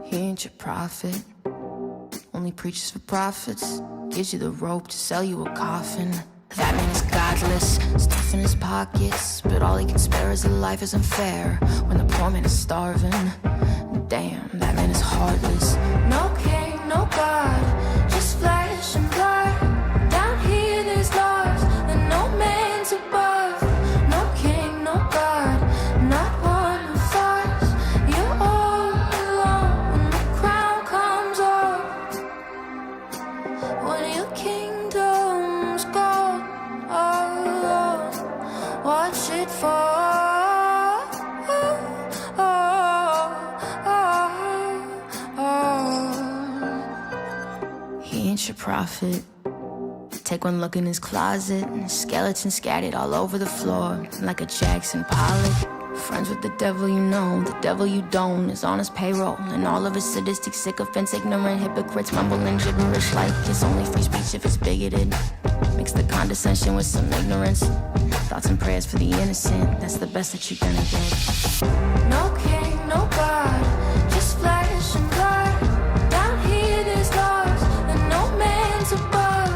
He ain't your prophet, only preaches for profits. Gives you the rope to sell you a coffin. That man is godless, stuff in his pockets, but all he can spare is a life is unfair when the poor man is starving. Damn, that man is heartless. No king, no God, just flesh and blood. Down here there's laws and no man's above. No king, no God, not one who fights. You're all alone when the crown comes off. When your kingdom's gone, oh, watch it fall. He ain't your prophet. Take one look in his closet, skeletons scattered all over the floor like a Jackson Pollock. Friends with the devil you know, the devil you don't is on his payroll. And all of his sadistic sycophants, ignorant hypocrites mumbling gibberish like it's only free speech if it's bigoted. Mix the condescension with some ignorance. Thoughts and prayers for the innocent, that's the best that you're gonna get. No king, no God, just flesh and blood. Down here there's laws and no man's above.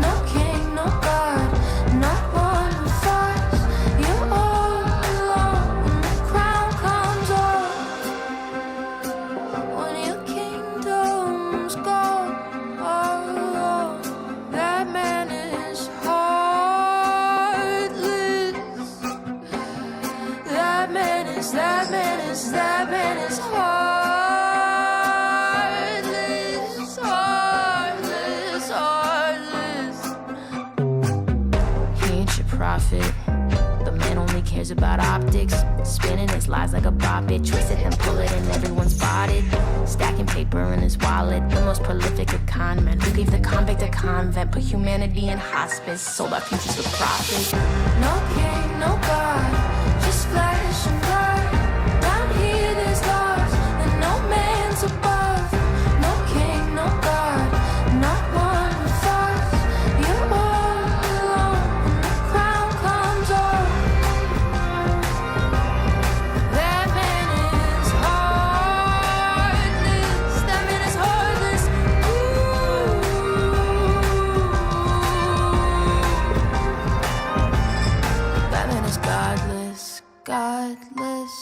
No king, no God, not one who fights. You're all alone when the crown comes off. When your kingdom's gone, oh, that man is heartless. That man is heartless, heartless, heartless. He ain't your prophet. The man only cares about optics. Spinning his lies like a puppet. Twist it and pull it and everyone's spotted. Stacking paper in his wallet. The most prolific of con men. Who gave the convict a convent. Put humanity in hospice. Sold our futures for profit. No king, no God, just flesh and blood. Down here there's laws and no man's above. No king, no God, not one who fights. You're all alone when the crown comes off. That man is heartless. That man is heartless. Ooh. That man is godless, godless.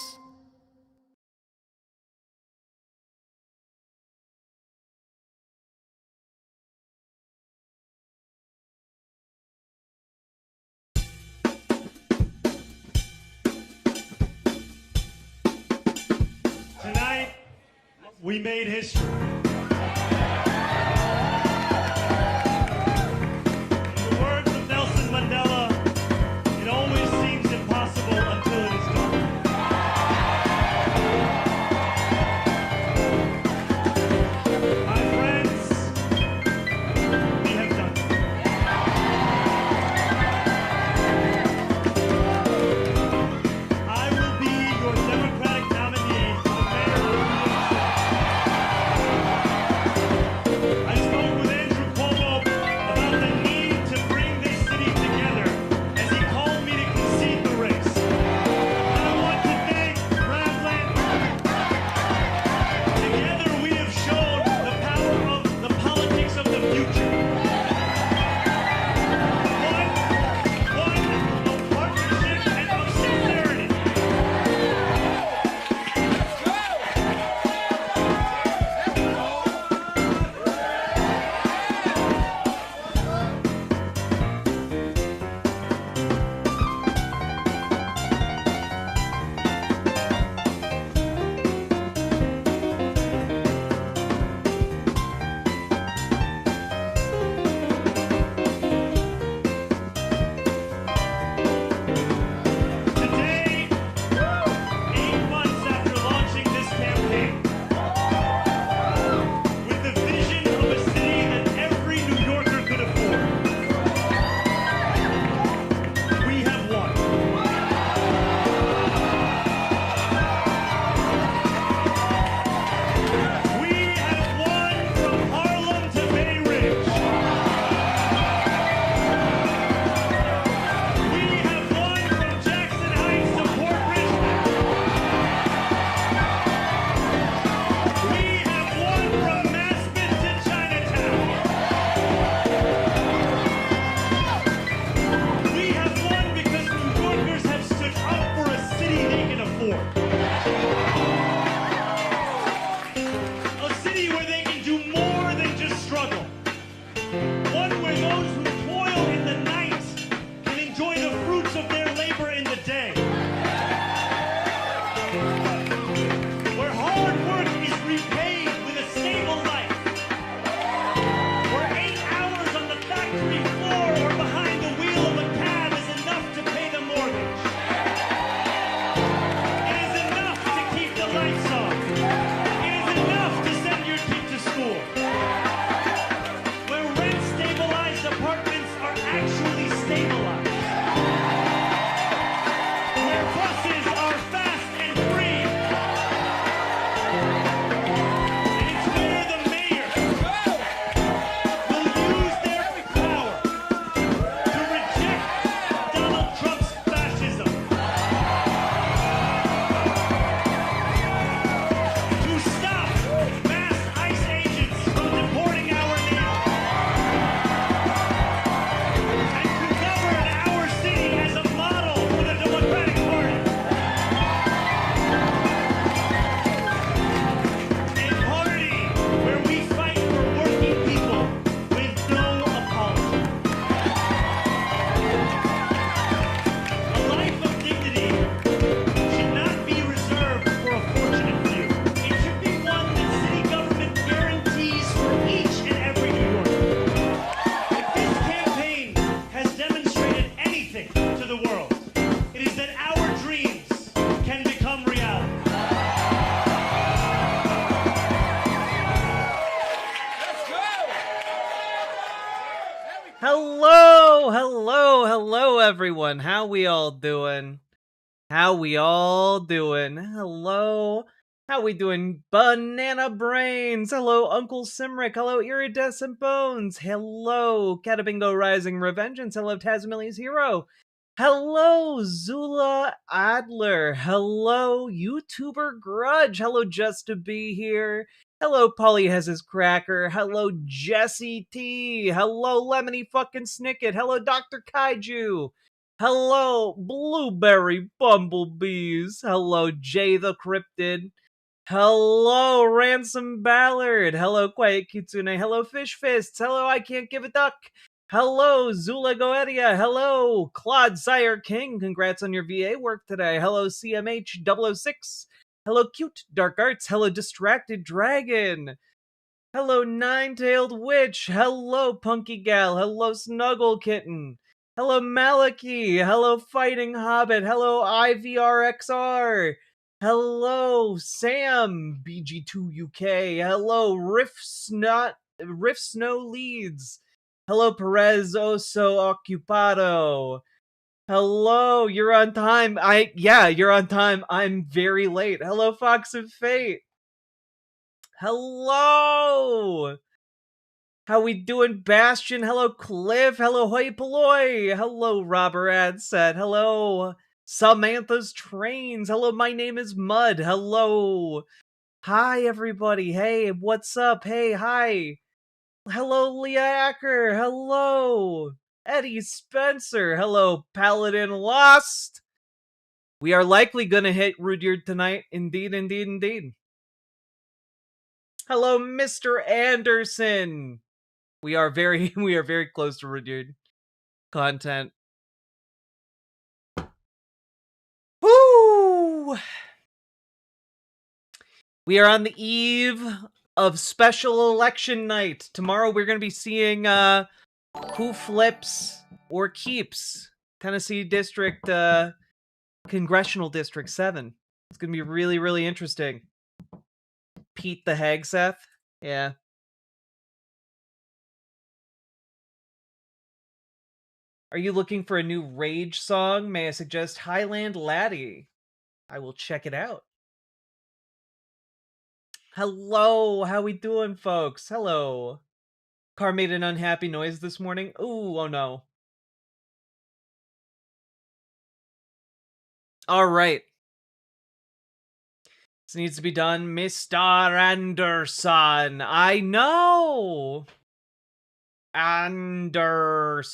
Tonight, we made history. In the words of Nelson Mandela, it always seems impossible until it is done. My friends, we have done it. I will be your Democratic nominee for the mayor of New York City. world. It is that our dreams can become reality. Hello, everyone. How we all doing? Hello. How we doing, Banana Brains? Hello, Uncle Simric. Hello, Iridescent Bones. Hello, Catabingo Rising Revengeance. Hello, Tasmili's Hero. Hello, Zula Adler. Hello, YouTuber Grudge. Hello, Just to Be Here. Hello, Polly has his cracker. Hello, Jesse T. Hello, Lemony fucking Snicket. Hello, Dr. Kaiju. Hello, Blueberry Bumblebees. Hello, Jay the Cryptid. Hello, Ransom Ballard. Hello, Quiet Kitsune. Hello, Fish Fists. Hello, I Can't Give a Duck. Hello, Zula Goetia. Hello, Claude Sire King. Congrats on your VA work today. Hello, CMH006. Hello, Cute Dark Arts. Hello, Distracted Dragon. Hello, Nine-Tailed Witch. Hello, Punky Gal. Hello, Snuggle Kitten. Hello, Maliki. Hello, Fighting Hobbit. Hello, IVRXR. Hello, Sam, BG2UK. Hello, Riff Snow Leads. Hello, Perez Oso Occupado. Hello, you're on time. You're on time. I'm very late. Hello, Fox of Fate. Hello! How we doing, Bastion? Hello, Cliff. Hello, Hoi Polloi. Hello, Robert Adset. Hello, Samantha's Trains. Hello, my name is Mud. Hello. Hi, everybody. Hey, what's up? Hey, hi. Hello, Leah Acker. Hello. Eddie Spencer. Hello, Paladin Lost. We are likely gonna hit Rudyard tonight. Indeed. Hello, Mr. Anderson. We are very close to Rudyard content. Woo! We are on the eve of special election night. Tomorrow we're going to be seeing who flips or keeps Tennessee District Congressional District 7. It's going to be really interesting. Pete the Hagseth. Yeah. Are you looking for a new Rage song? May I suggest Highland Laddie? I will check it out. Hello, how we doing, folks? Hello. Car made an unhappy noise this morning. Ooh, oh no. All right. This needs to be done, Mr. Anderson. I know. Anderson.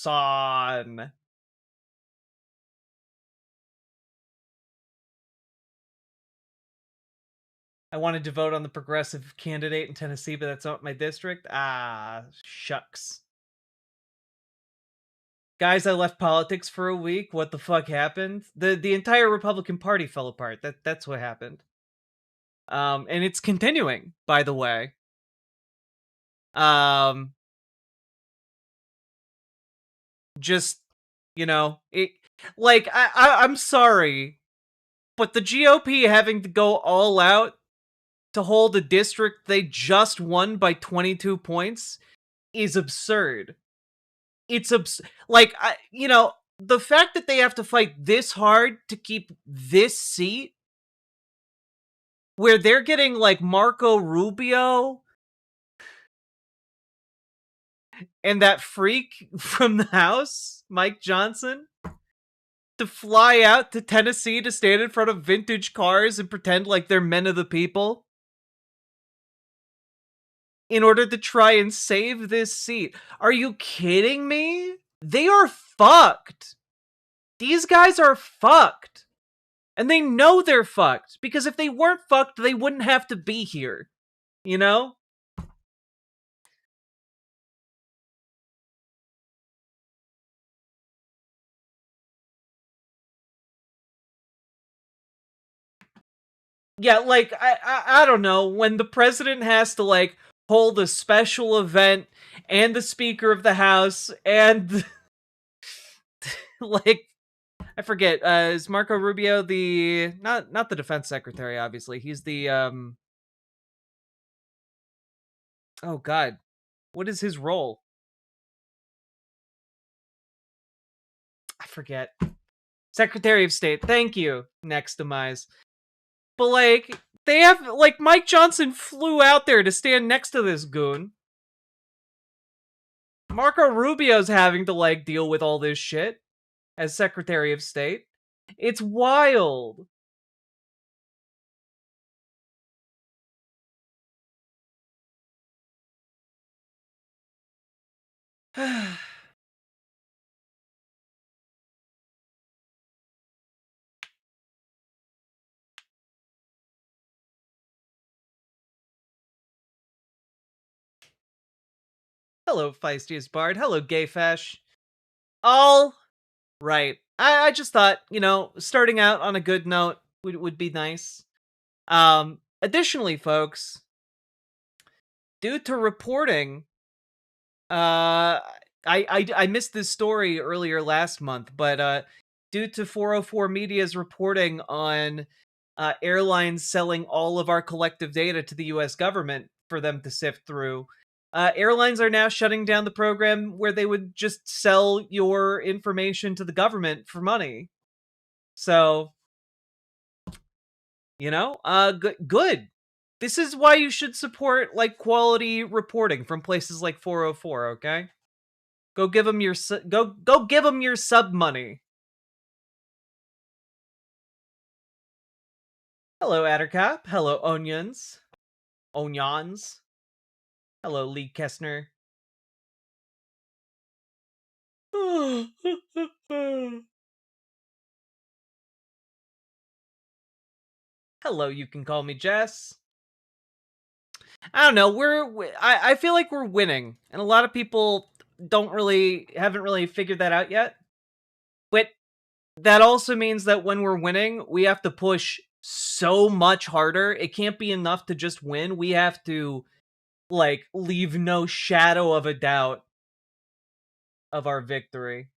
I wanted to vote on the progressive candidate in Tennessee, but that's not my district. Ah, shucks. Guys, I left politics for a week. What the fuck happened? The entire Republican Party fell apart. That's what happened. And it's continuing, by the way. Just, you know, it like I'm sorry, but the GOP having to go all out to hold a district they just won by 22 points is absurd. It's like the fact that they have to fight this hard to keep this seat where they're getting like Marco Rubio and that freak from the House, Mike Johnson, to fly out to Tennessee to stand in front of vintage cars and pretend like they're men of the people in order to try and save this seat. Are you kidding me? They are fucked. These guys are fucked. And they know they're fucked, because if they weren't fucked, they wouldn't have to be here. You know? Yeah, like, I don't know, when the president has to, like, hold a special event, and the Speaker of the House, and, like, I forget. Is Marco Rubio the not the defense secretary? Obviously, he's the Oh God, what is his role? I forget. Secretary of State. Thank you. Next demise. But like, they have like Mike Johnson flew out there to stand next to this goon. Marco Rubio's having to like deal with all this shit as Secretary of State. It's wild. Hello, Feistiest Bard. Hello, Gayfesh. All right. I just thought, starting out on a good note would be nice. Additionally, folks, due to reporting, I missed this story earlier last month, but due to 404 Media's reporting on airlines selling all of our collective data to the U.S. government for them to sift through, airlines are now shutting down the program where they would just sell your information to the government for money. So, good. This is why you should support like quality reporting from places like 404. Okay, go give them your go give them your sub money. Hello, Addercap. Hello, Onions. Hello, Lee Kestner. Hello, you can call me Jess. I don't know. I feel like we're winning, and a lot of people haven't really figured that out yet. But that also means that when we're winning, we have to push so much harder. It can't be enough to just win. We have to like leave no shadow of a doubt of our victory.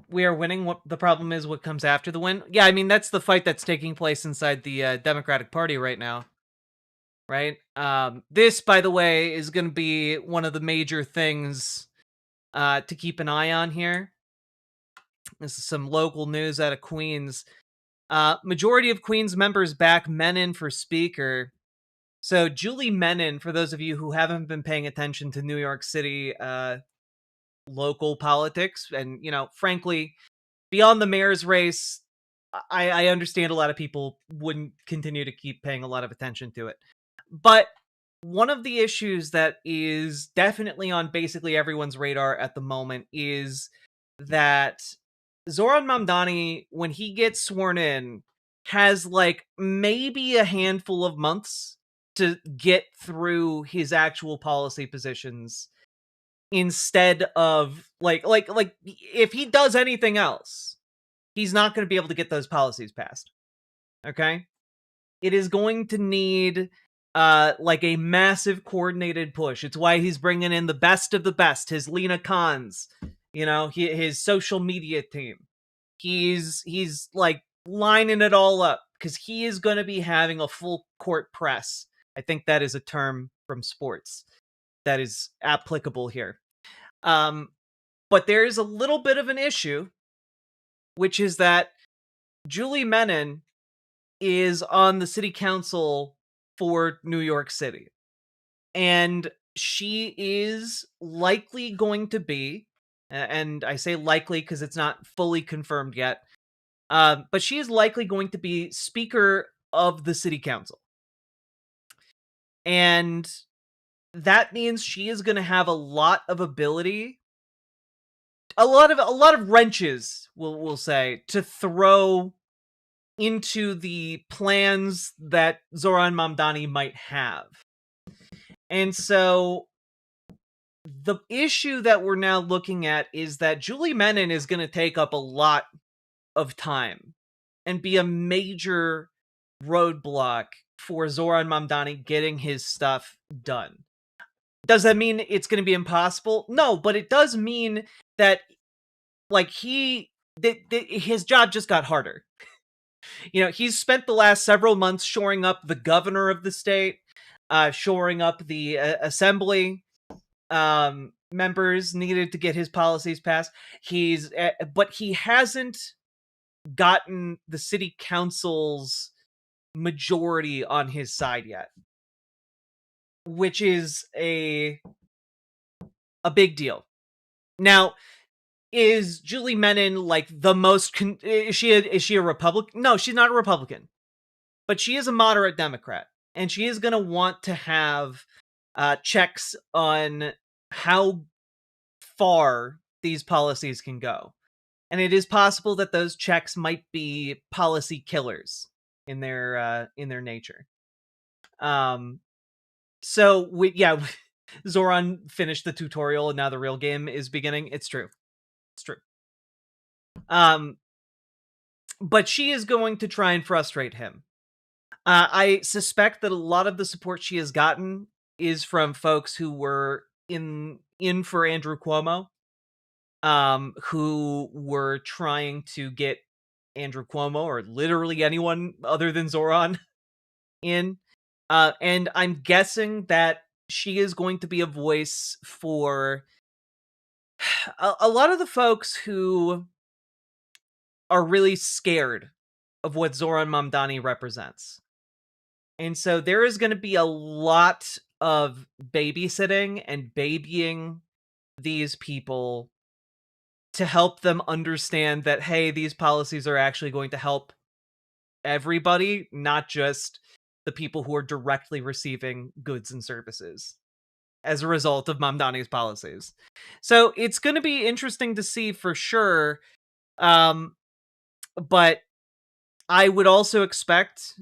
We are winning. What the problem is, what comes after the win. Yeah, I mean that's the fight that's taking place inside the Democratic Party right now, right? This, by the way, is going to be one of the major things to keep an eye on here. This is some local news out of Queens. Majority of Queens members back Menon for Speaker. So Julie Menon, for those of you who haven't been paying attention to New York City local politics, and frankly, beyond the mayor's race, I understand a lot of people wouldn't continue to keep paying a lot of attention to it. But one of the issues that is definitely on basically everyone's radar at the moment is that Zoran Mamdani, when he gets sworn in, has like maybe a handful of months to get through his actual policy positions instead of like if he does anything else, he's not going to be able to get those policies passed. Okay? It is going to need like a massive coordinated push. It's why he's bringing in the best of the best, his Lena Khans, his social media team. He's like lining it all up because he is going to be having a full court press. I think that is a term from sports that is applicable here. But there is a little bit of an issue, which is that Julie Menon is on the city council for New York City. And she is likely going to be, and I say likely because it's not fully confirmed yet, but she is likely going to be Speaker of the City Council. And that means she is going to have a lot of ability, a lot of wrenches, we'll say, to throw into the plans that Zoran Mamdani might have. And so the issue that we're now looking at is that Julie Menon is going to take up a lot of time and be a major roadblock for Zoran Mamdani getting his stuff done. Does that mean it's going to be impossible? No, but it does mean that, like, his job just got harder. He's spent the last several months shoring up the governor of the state, shoring up the assembly members needed to get his policies passed. But he hasn't gotten the city council's majority on his side yet, which is a big deal. Now, is Julie Menon like the most? Is she a Republican? No, she's not a Republican, but she is a moderate Democrat, and she is going to want to have checks on how far these policies can go, and it is possible that those checks might be policy killers in their nature. So Zoran finished the tutorial, and now the real game is beginning. It's true. But she is going to try and frustrate him. I suspect that a lot of the support she has gotten is from folks who were in for Andrew Cuomo, who were trying to get Andrew Cuomo, or literally anyone other than Zoran, in. And I'm guessing that she is going to be a voice for a lot of the folks who are really scared of what Zoran Mamdani represents. And so there is going to be a lot of babysitting and babying these people to help them understand that, hey, these policies are actually going to help everybody, not just the people who are directly receiving goods and services as a result of Mamdani's policies. So it's going to be interesting to see for sure. But I would also expect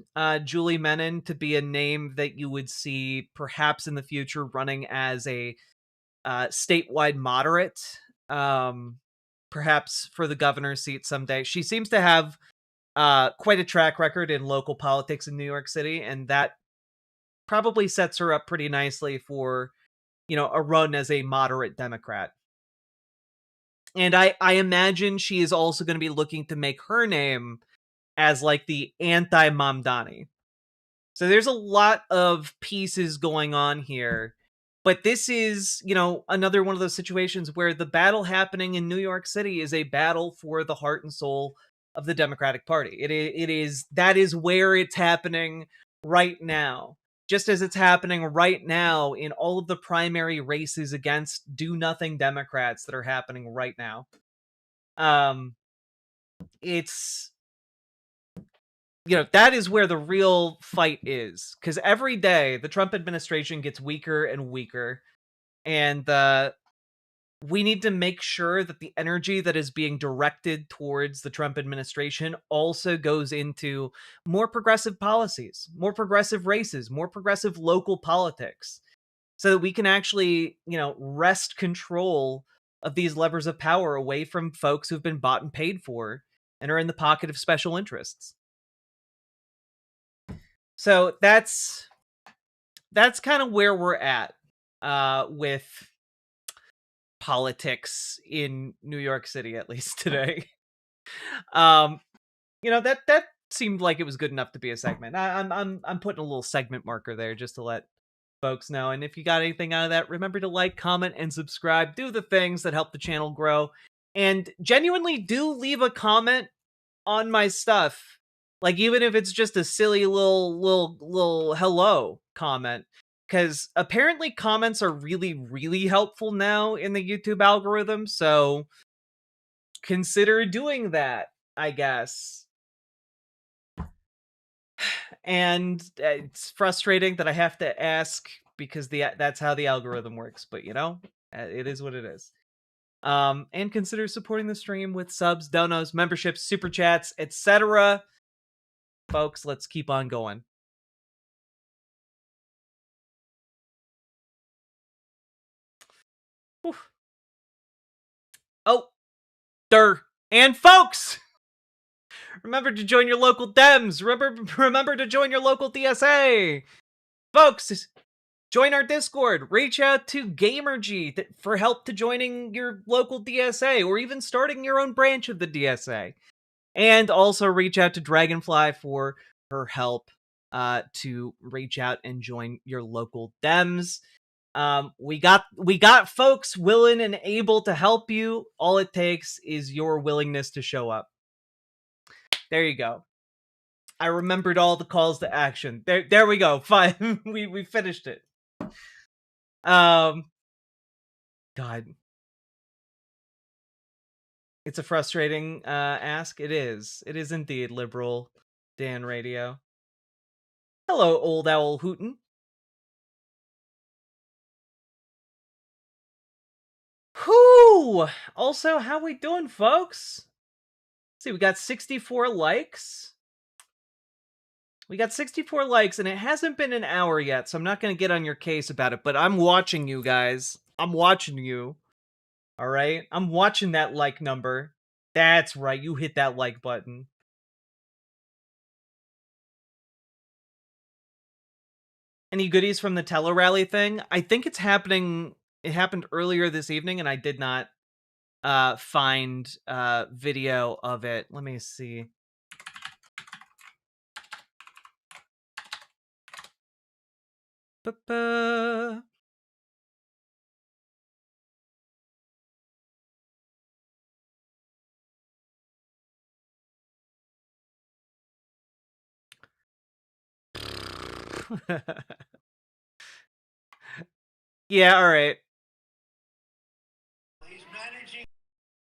Julie Menon to be a name that you would see perhaps in the future running as a statewide moderate, perhaps for the governor's seat someday. She seems to have quite a track record in local politics in New York City, and that probably sets her up pretty nicely for, a run as a moderate Democrat. And I imagine she is also going to be looking to make her name as like the anti-Mamdani. So there's a lot of pieces going on here. But this is, another one of those situations where the battle happening in New York City is a battle for the heart and soul of the Democratic Party. That is where it's happening right now. Just as it's happening right now in all of the primary races against do-nothing Democrats that are happening right now. It's, that is where the real fight is. Because every day, the Trump administration gets weaker and weaker. And we need to make sure that the energy that is being directed towards the Trump administration also goes into more progressive policies, more progressive races, more progressive local politics, so that we can actually, wrest control of these levers of power away from folks who've been bought and paid for and are in the pocket of special interests. So that's kind of where we're at with politics in New York City, at least today. That seemed like it was good enough to be a segment. I'm putting a little segment marker there just to let folks know. And if you got anything out of that, remember to like, comment, and subscribe. Do the things that help the channel grow. And genuinely do leave a comment on my stuff. Like, even if it's just a silly little hello comment. Because apparently comments are really, really helpful now in the YouTube algorithm. So consider doing that, I guess. And it's frustrating that I have to ask, because that's how the algorithm works. But, it is what it is. And consider supporting the stream with subs, donos, memberships, super chats, etc. Folks, let's keep on going. Whew. Oh, and folks! Remember to join your local Dems. Remember to join your local DSA. Folks, join our Discord. Reach out to Gamergy for help to joining your local DSA or even starting your own branch of the DSA. And also reach out to Dragonfly for her help to reach out and join your local Dems. We got folks willing and able to help you. All it takes is your willingness to show up. There you go. I remembered all the calls to action. There we go. Fine. we finished it. God. It's a frustrating ask. It is. It is indeed, liberal Dan Radio. Hello, old owl hootin'. Whoo! Also, how we doing, folks? Let's see, we got 64 likes. We got 64 likes, and it hasn't been an hour yet, so I'm not going to get on your case about it, but I'm watching you guys. I'm watching you. All right? I'm watching that like number. That's right, you hit that like button. Any goodies from the tele-rally thing? I think it's happening. It happened earlier this evening, and I did not find video of it. Let me see. Ba-ba. Yeah, all right.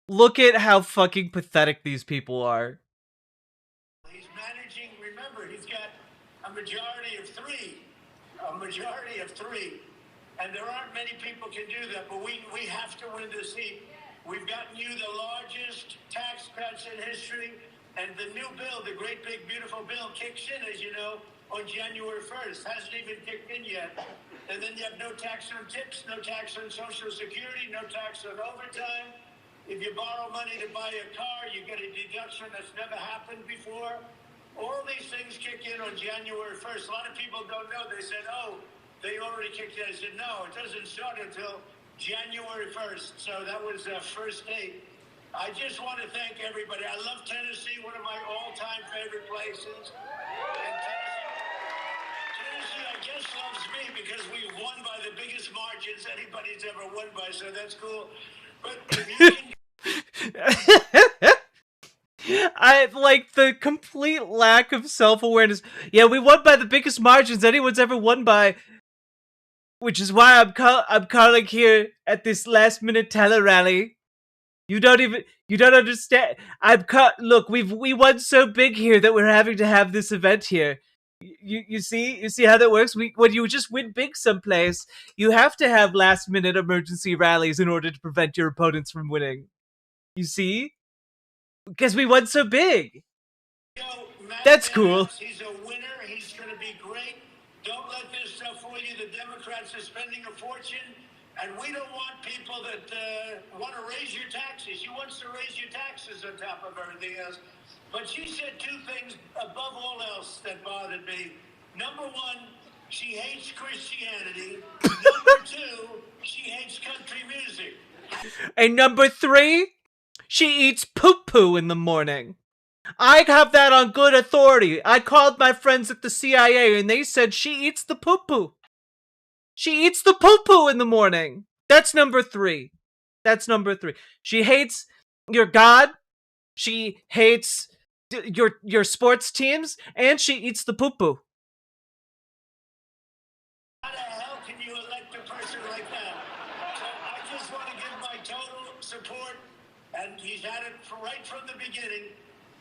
Look at how fucking pathetic these people are. He's managing, remember, he's got a majority of three. And there aren't many people can do that, but we have to win this seat. We've gotten you the largest tax cuts in history, and the new bill, the great big beautiful bill, kicks in, as you know, on January 1st. Hasn't even kicked in yet. And then you have no tax on tips, no tax on Social Security, no tax on overtime. If you borrow money to buy a car, you get a deduction that's never happened before. All these things kick in on January 1st. A lot of people don't know. They said, oh, they already kicked in. I said, no, it doesn't start until January 1st. So that was the first date. I just want to thank everybody. I love Tennessee, one of my all-time favorite places. And Tennessee, I guess, loves me because we won by the biggest margins anybody's ever won by, so that's cool. But if you can... I like the complete lack of self-awareness. Yeah, we won by the biggest margins anyone's ever won by, which is why I'm calling here at this last-minute tele-rally. You don't understand. Look, we won so big here that we're having to have this event here. You see how that works. When you just win big someplace, you have to have last-minute emergency rallies in order to prevent your opponents from winning. You see? Because we won so big. That's cool. He's a winner. He's going to be great. Don't let this stuff fool you. The Democrats are spending a fortune, and we don't want people that want to raise your taxes. She wants to raise your taxes on top of everything else. But she said two things above all else that bothered me. Number one, she hates Christianity. Number two, she hates country music. And number three, she eats poo-poo in the morning. I have that on good authority. I called my friends at the CIA and they said she eats the poo-poo. She eats the poo-poo in the morning. That's number three. She hates your God. She hates your sports teams. And she eats the poo-poo. How the hell can you elect a person like that? So I just want to give my total support, and he's had it right from the beginning,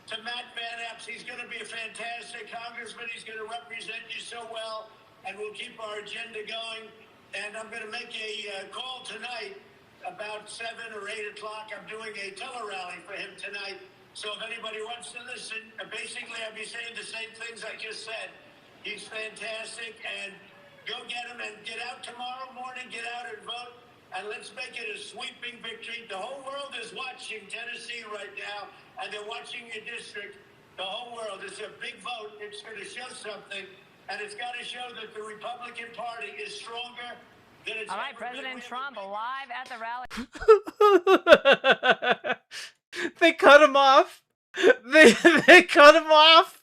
to Matt Van Epps. He's going to be a fantastic congressman. He's going to represent you so well, and we'll keep our agenda going. And I'm going to make a call tonight about 7 or 8 o'clock. I'm doing a tele-rally for him tonight. So if anybody wants to listen, basically I'll be saying the same things I just said. He's fantastic, and go get him and get out tomorrow morning, get out and vote, and let's make it a sweeping victory. The whole world is watching Tennessee right now, and they're watching your district. the whole world. It's a big vote. It's going to show something, and it's got to show that the Republican Party is stronger than it's All right, ever been. President Trump alive at the rally. They cut him off. They cut him off.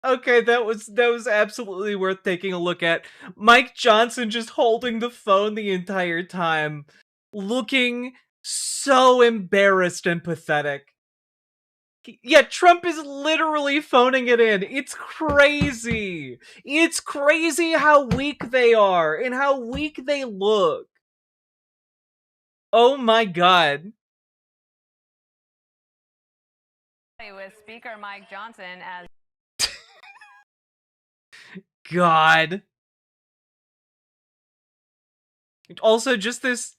Okay, that was absolutely worth taking a look at. Mike Johnson just holding the phone the entire time, looking so embarrassed and pathetic. Yeah, Trump is literally phoning it in. It's crazy. It's crazy how weak they are and how weak they look. Oh my god. With Speaker Mike Johnson as God. Also, just this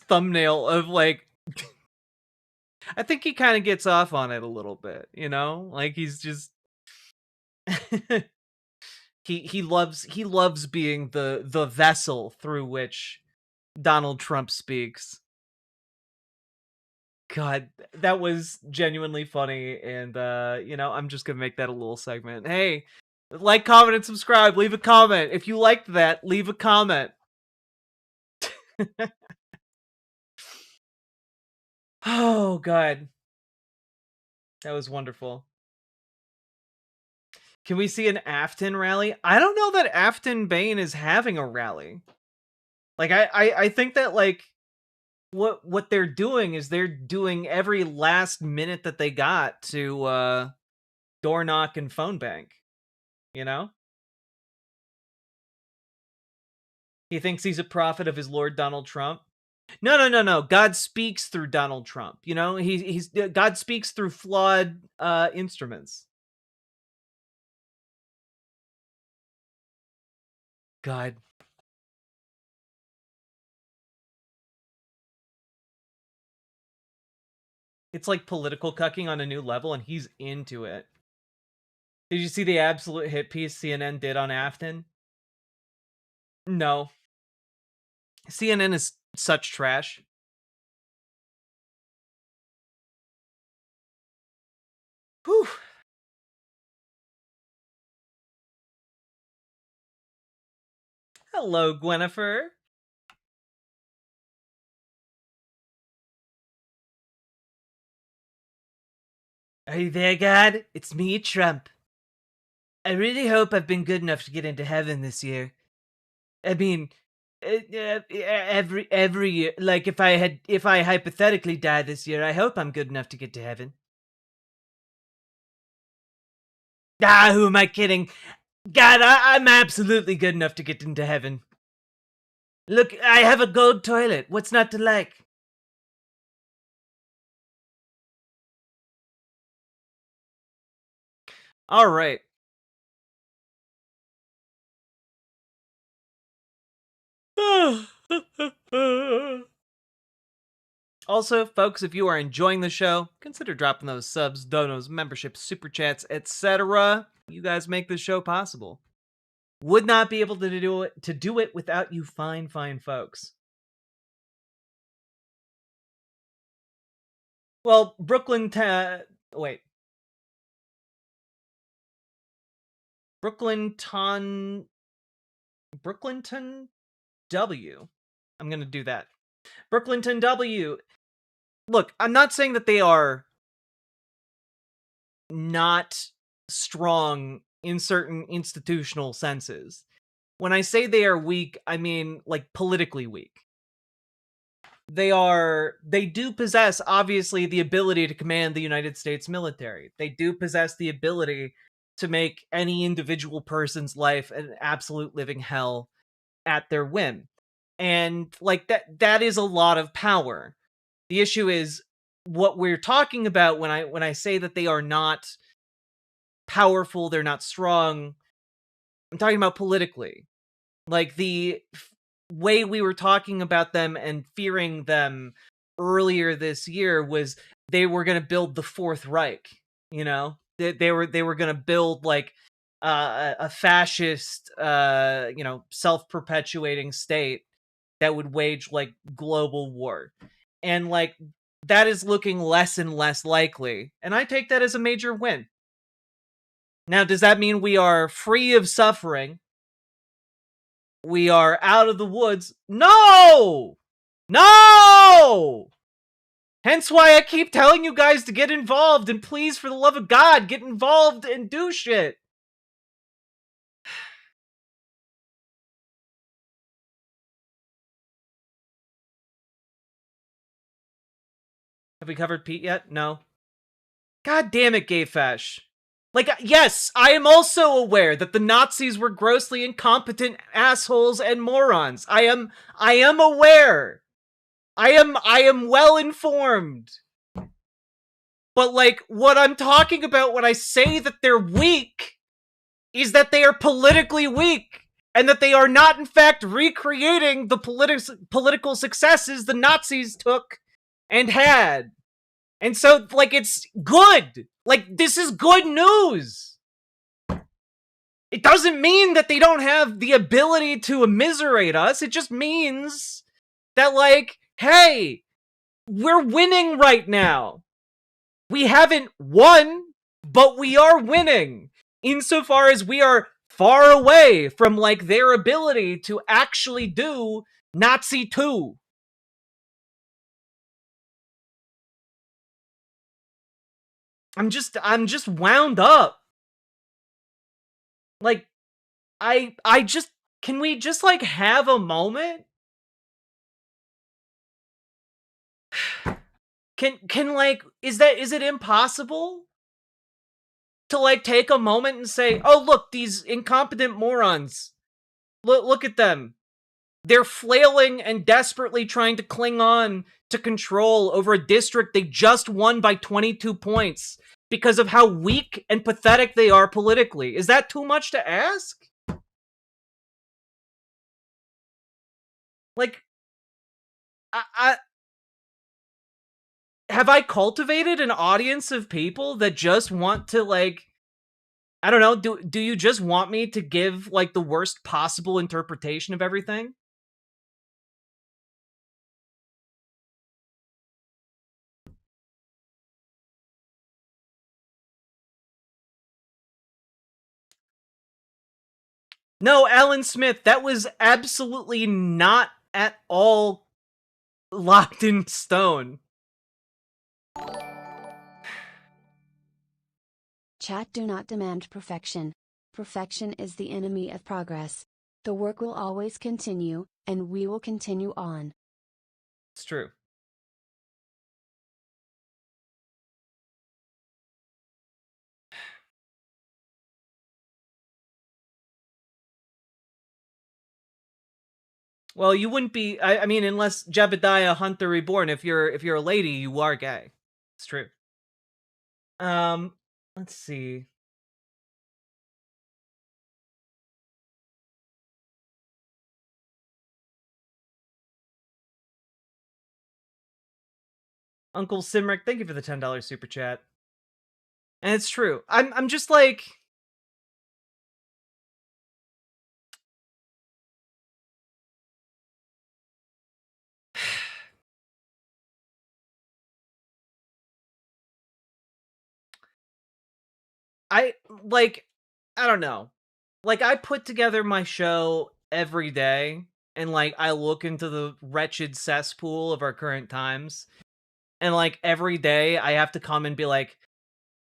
thumbnail of like, I think he kind of gets off on it a little bit, you know? Like he's just he loves being the vessel through which Donald Trump speaks. God, that was genuinely funny, and you know, I'm just gonna make that a little segment. Hey, like, comment, and subscribe. Leave a comment. If you liked that, leave a comment. Oh, God. That was wonderful. Can we see an Afton rally? I don't know that Afton Bain is having a rally. Like, I think that, like, what they're doing is they're doing every last minute that they got to door knock and phone bank. You know? He thinks he's a prophet of his Lord Donald Trump. No. God speaks through Donald Trump. You know, he's God speaks through flawed instruments. God. It's like political cucking on a new level, and he's into it. Did you see the absolute hit piece CNN did on Afton? No. CNN is such trash. Whew. Hello, Gwenifer. Are you there, God? It's me, Trump. I really hope I've been good enough to get into heaven this year. I mean, every year, like if I hypothetically die this year, I hope I'm good enough to get to heaven. Ah, who am I kidding? God, I'm absolutely good enough to get into heaven. Look, I have a gold toilet. What's not to like? All right. Also, folks, if you are enjoying the show, consider dropping those subs, donos, memberships, super chats, etc. You guys make this show possible. Would not be able to do it without you fine folks. Well, Brooklynton W. I'm going to do that. Brooklynton W. Look, I'm not saying that they are not strong in certain institutional senses. When I say they are weak, I mean like politically weak. They do possess, obviously, the ability to command the United States military. They do possess the ability to make any individual person's life an absolute living hell at their whim. And like that is a lot of power. The issue is what we're talking about when I say that they are not powerful, they're not strong. I'm talking about politically. Like the way we were talking about them and fearing them earlier this year was they were going to build the Fourth Reich, you know? They were going to build like a fascist you know, self-perpetuating state that would wage like global war. And like that is looking less and less likely, and I take that as a major win. Now, does that mean we are free of suffering? We are out of the woods? No! No! Hence why I keep telling you guys to get involved, and please, for the love of God, get involved and do shit. Have we covered Pete yet? No. God damn it, Gayfesh. Like, yes, I am also aware that the Nazis were grossly incompetent assholes and morons. I am aware. I am well informed. But, like, what I'm talking about when I say that they're weak is that they are politically weak, and that they are not, in fact, recreating the political successes the Nazis took and had. And so, like, it's good. Like, this is good news. It doesn't mean that they don't have the ability to immiserate us. It just means that, like, hey, we're winning right now. We haven't won, but we are winning. Insofar as we are far away from, like, their ability to actually do Nazi 2. I'm just wound up. Like, I just, can we just, like, have a moment? Can like, is it impossible to, like, take a moment and say, oh, look, these incompetent morons, look at them. They're flailing and desperately trying to cling on to control over a district they just won by 22 points because of how weak and pathetic they are politically. Is that too much to ask? Like, I have I cultivated an audience of people that just want to, like, I don't know, do you just want me to give, like, the worst possible interpretation of everything? No, Alan Smith, that was absolutely not at all locked in stone. Chat do not demand perfection. Perfection is the enemy of progress. The work will always continue, and we will continue on. It's true. Well, you wouldn't be, I mean, unless Jebediah Hunter Reborn, if you're a lady, you are gay. It's true. Let's see. Uncle Simric, thank you for the $10 super chat. And it's true. I'm just like, I don't know. Like, I put together my show every day, and, like, I look into the wretched cesspool of our current times, and, like, every day I have to come and be like,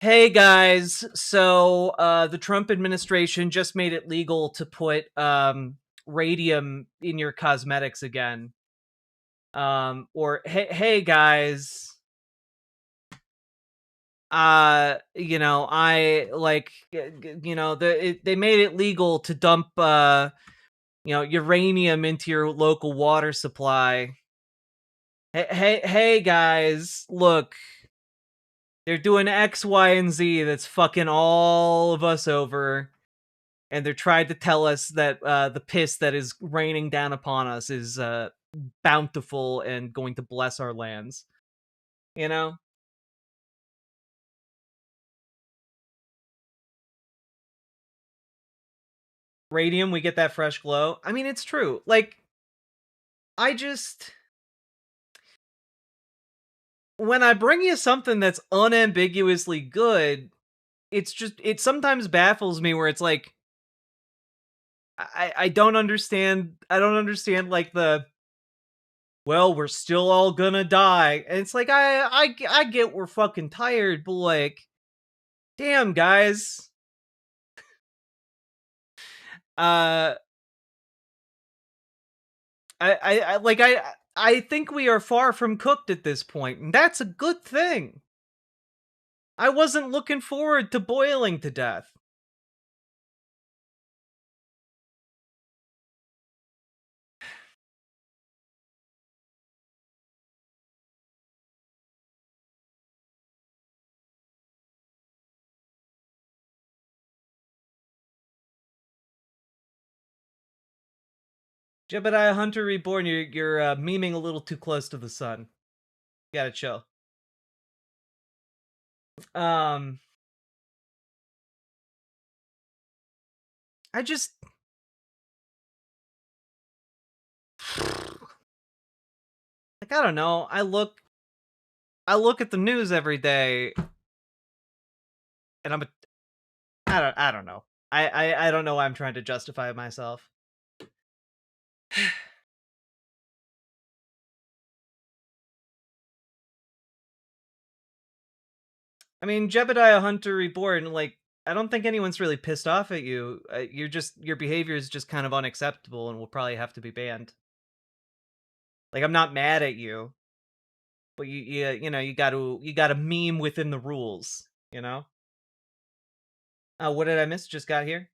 hey guys, so the Trump administration just made it legal to put radium in your cosmetics again. Or hey guys, you know, I like, you know, they made it legal to dump you know, uranium into your local water supply. Hey guys, look, they're doing X, Y, and Z that's fucking all of us over, and they're trying to tell us that the piss that is raining down upon us is bountiful and going to bless our lands. You know? Radium, we get that fresh glow. I mean, it's true. Like, I just... when I bring you something that's unambiguously good, it sometimes baffles me where it's like I don't understand. I don't understand like the well, we're still all gonna die. And it's like I get we're fucking tired, but like, damn guys. Uh I think we are far from cooked at this point, and that's a good thing. I wasn't looking forward to boiling to death. Jebediah Hunter Reborn, you're memeing a little too close to the sun. You gotta chill. Um, I just like I don't know. I look at the news every day, and I don't know. I don't know why I'm trying to justify myself. I mean, Jebediah Hunter Reborn, like, I don't think anyone's really pissed off at you. Your behavior is just kind of unacceptable and will probably have to be banned. Like, I'm not mad at you, but you know, you gotta meme within the rules, you know? What did I miss? Just got here?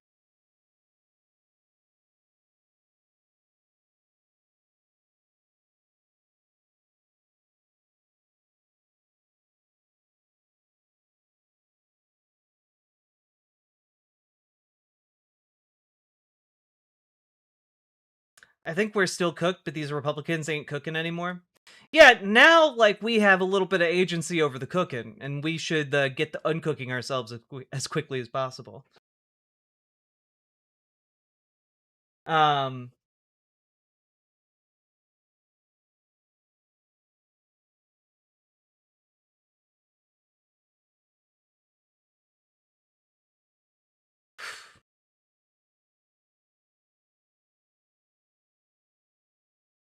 I think we're still cooked, but these Republicans ain't cooking anymore. Yeah, now, like, we have a little bit of agency over the cooking, and we should get to uncooking ourselves as quickly as possible. Um,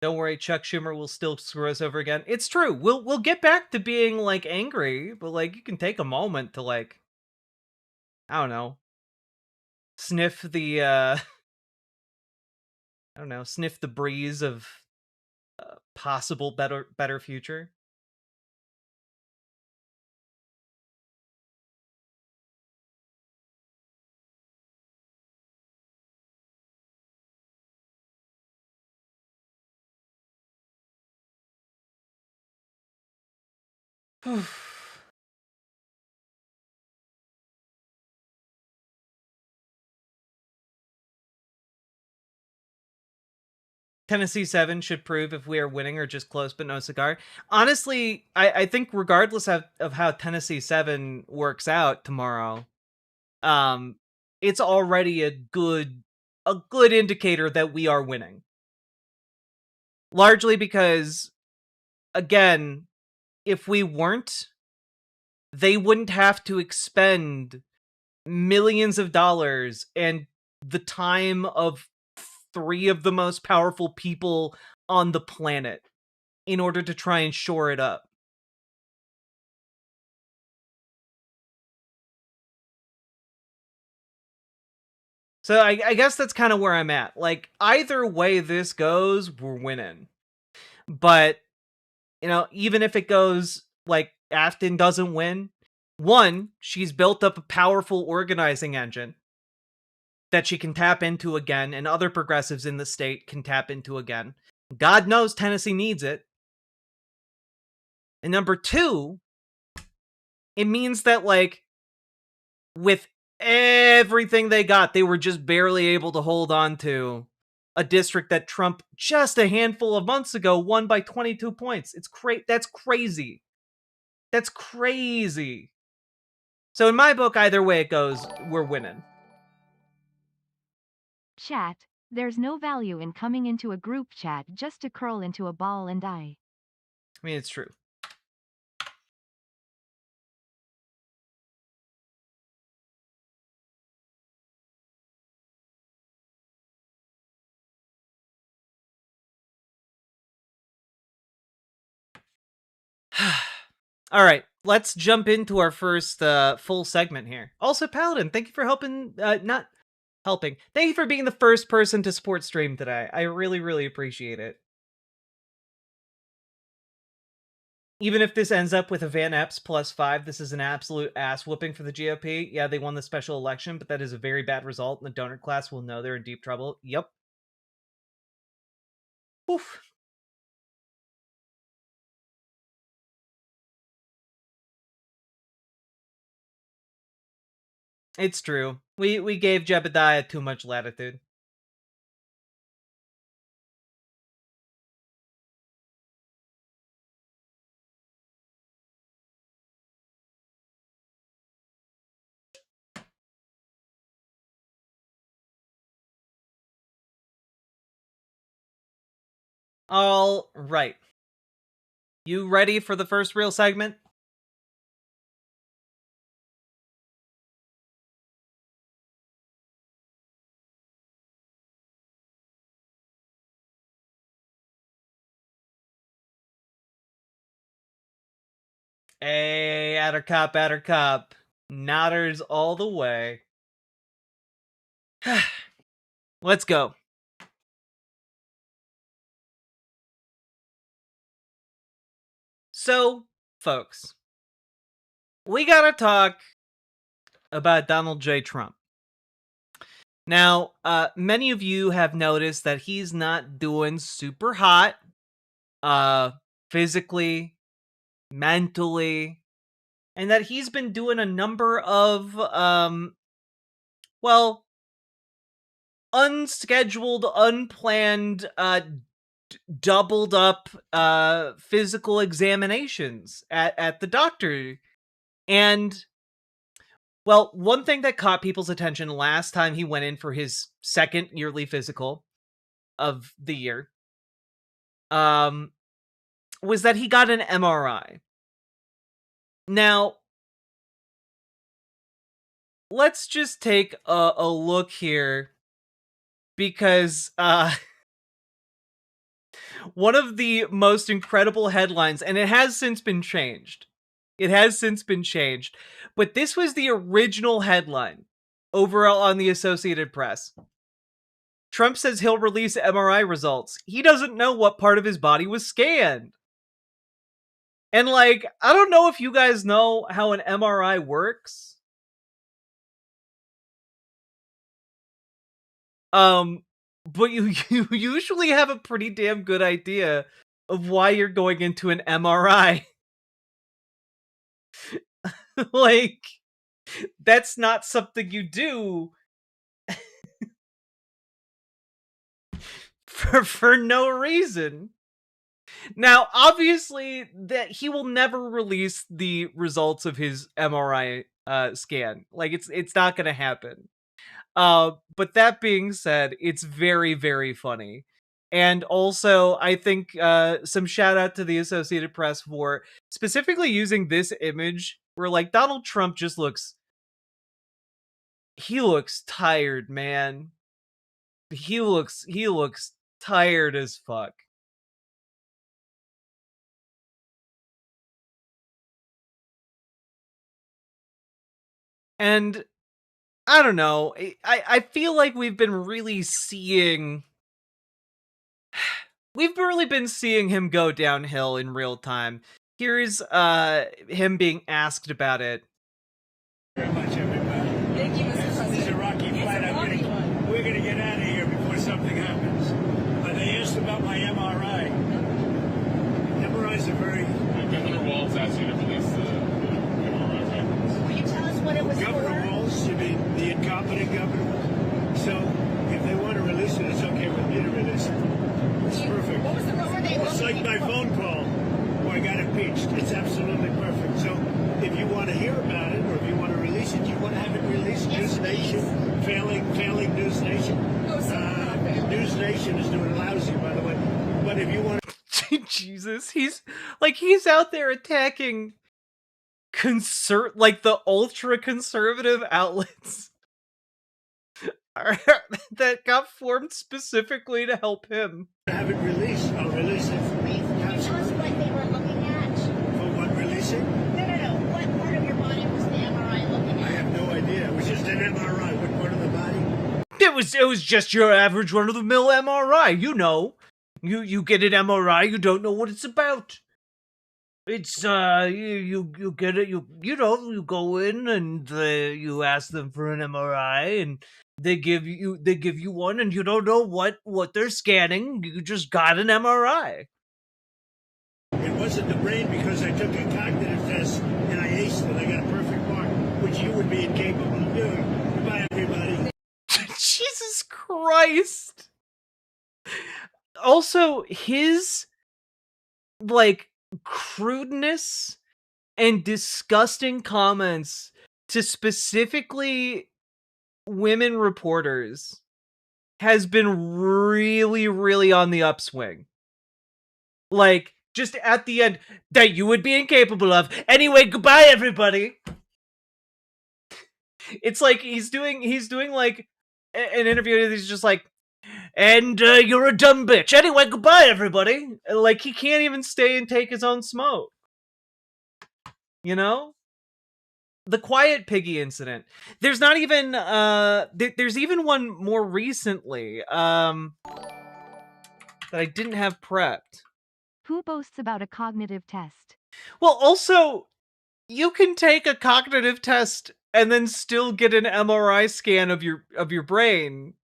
don't worry, Chuck Schumer will still screw us over again. It's true. We'll get back to being like angry, but like you can take a moment to like I don't know, sniff the I don't know, sniff the breeze of possible better future. Tennessee 7 should prove if we are winning or just close but no cigar. Honestly, I think regardless of how Tennessee 7 works out tomorrow, um, it's already a good indicator that we are winning. Largely because, again, if we weren't, they wouldn't have to expend millions of dollars and the time of three of the most powerful people on the planet in order to try and shore it up. So I guess that's kind of where I'm at. Like, either way this goes, we're winning. But, you know, even if it goes like Afton doesn't win, one, she's built up a powerful organizing engine that she can tap into again, and other progressives in the state can tap into again. God knows Tennessee needs it. And number two, it means that, like, with everything they got, they were just barely able to hold on to a district that Trump just a handful of months ago won by 22 points. That's crazy. That's crazy. So in my book, either way it goes, we're winning. Chat, there's no value in coming into a group chat just to curl into a ball and die. I mean, it's true. All right, let's jump into our first full segment here. Also, Paladin, thank you for helping, not helping. Thank you for being the first person to support stream today. I really, really appreciate it. Even if this ends up with a Van Epps +5, this is an absolute ass whooping for the GOP. Yeah, they won the special election, but that is a very bad result, and the donor class will know they're in deep trouble. Yep. Oof. It's true. We gave Jebediah too much latitude. All right. You ready for the first real segment? Hey, Attercop. Nodders all the way. Let's go. So, folks, we gotta talk about Donald J. Trump. Now, many of you have noticed that he's not doing super hot, physically, mentally, and that he's been doing a number of, well, unscheduled, unplanned, doubled up, physical examinations at the doctor. And, well, one thing that caught people's attention last time he went in for his second yearly physical of the year, was that he got an MRI. Now, let's just take a look here, because one of the most incredible headlines, and it has since been changed. It has since been changed, but this was the original headline overall on the Associated Press. Trump says he'll release MRI results. He doesn't know what part of his body was scanned. And, like, I don't know if you guys know how an MRI works. But you usually have a pretty damn good idea of why you're going into an MRI. Like, that's not something you do for no reason. Now, obviously, that he will never release the results of his MRI scan. Like, it's not gonna happen. But that being said, it's very, very funny. And also, I think some shout out to the Associated Press for specifically using this image where, like, Donald Trump just looks tired, man. He looks tired as fuck. And I don't know, I feel like we've really been seeing him go downhill in real time. Here's him being asked about it. Very much, everybody. Thank you, Mr. President. This is a rocky flight. We're going to get out of here before something happens. They asked about my MRI. MRIs are very... Governor Walz asked you to release the MRI findings. Will you tell us what it was Governor for? Walz, you mean the incompetent governor? So, if they want to release it, it's okay with me to release it. It's perfect. What was the were they It's like looking my for? phone call where I got impeached. It's absolutely perfect. So, if you want to hear about it, or if you want to release it, you want to have it released. Yes, News Nation, failing News Nation. Oh, sorry. News Nation is doing lousy, by the way. But if you want Jesus, he's out there attacking the ultra conservative outlets that got formed specifically to help him. to have it released, I'll release it. Can you tell us what they were looking at? For was just your average run-of-the-mill MRI. You know, you get an MRI, you don't know what it's about. It's you get it, you know, you go in and you ask them for an MRI, and they give you one, and you don't know what they're scanning. You just got an MRI. It wasn't the brain because I took a cognitive test and I aced it. I got a perfect mark, which you would be incapable of doing. Goodbye, everybody. Jesus Christ. Also, his like crudeness and disgusting comments to specifically women reporters has been really, really on the upswing. Like, just at the end, that you would be incapable of. Anyway, goodbye, everybody. It's like he's doing like an interview, and he's just like, and you're a dumb bitch. Anyway, goodbye, everybody. Like, he can't even stay and take his own smoke. You know? The Quiet Piggy incident. There's not even there's even one more recently that I didn't have prepped. Who boasts about a cognitive test? Well, also, you can take a cognitive test and then still get an MRI scan of your brain.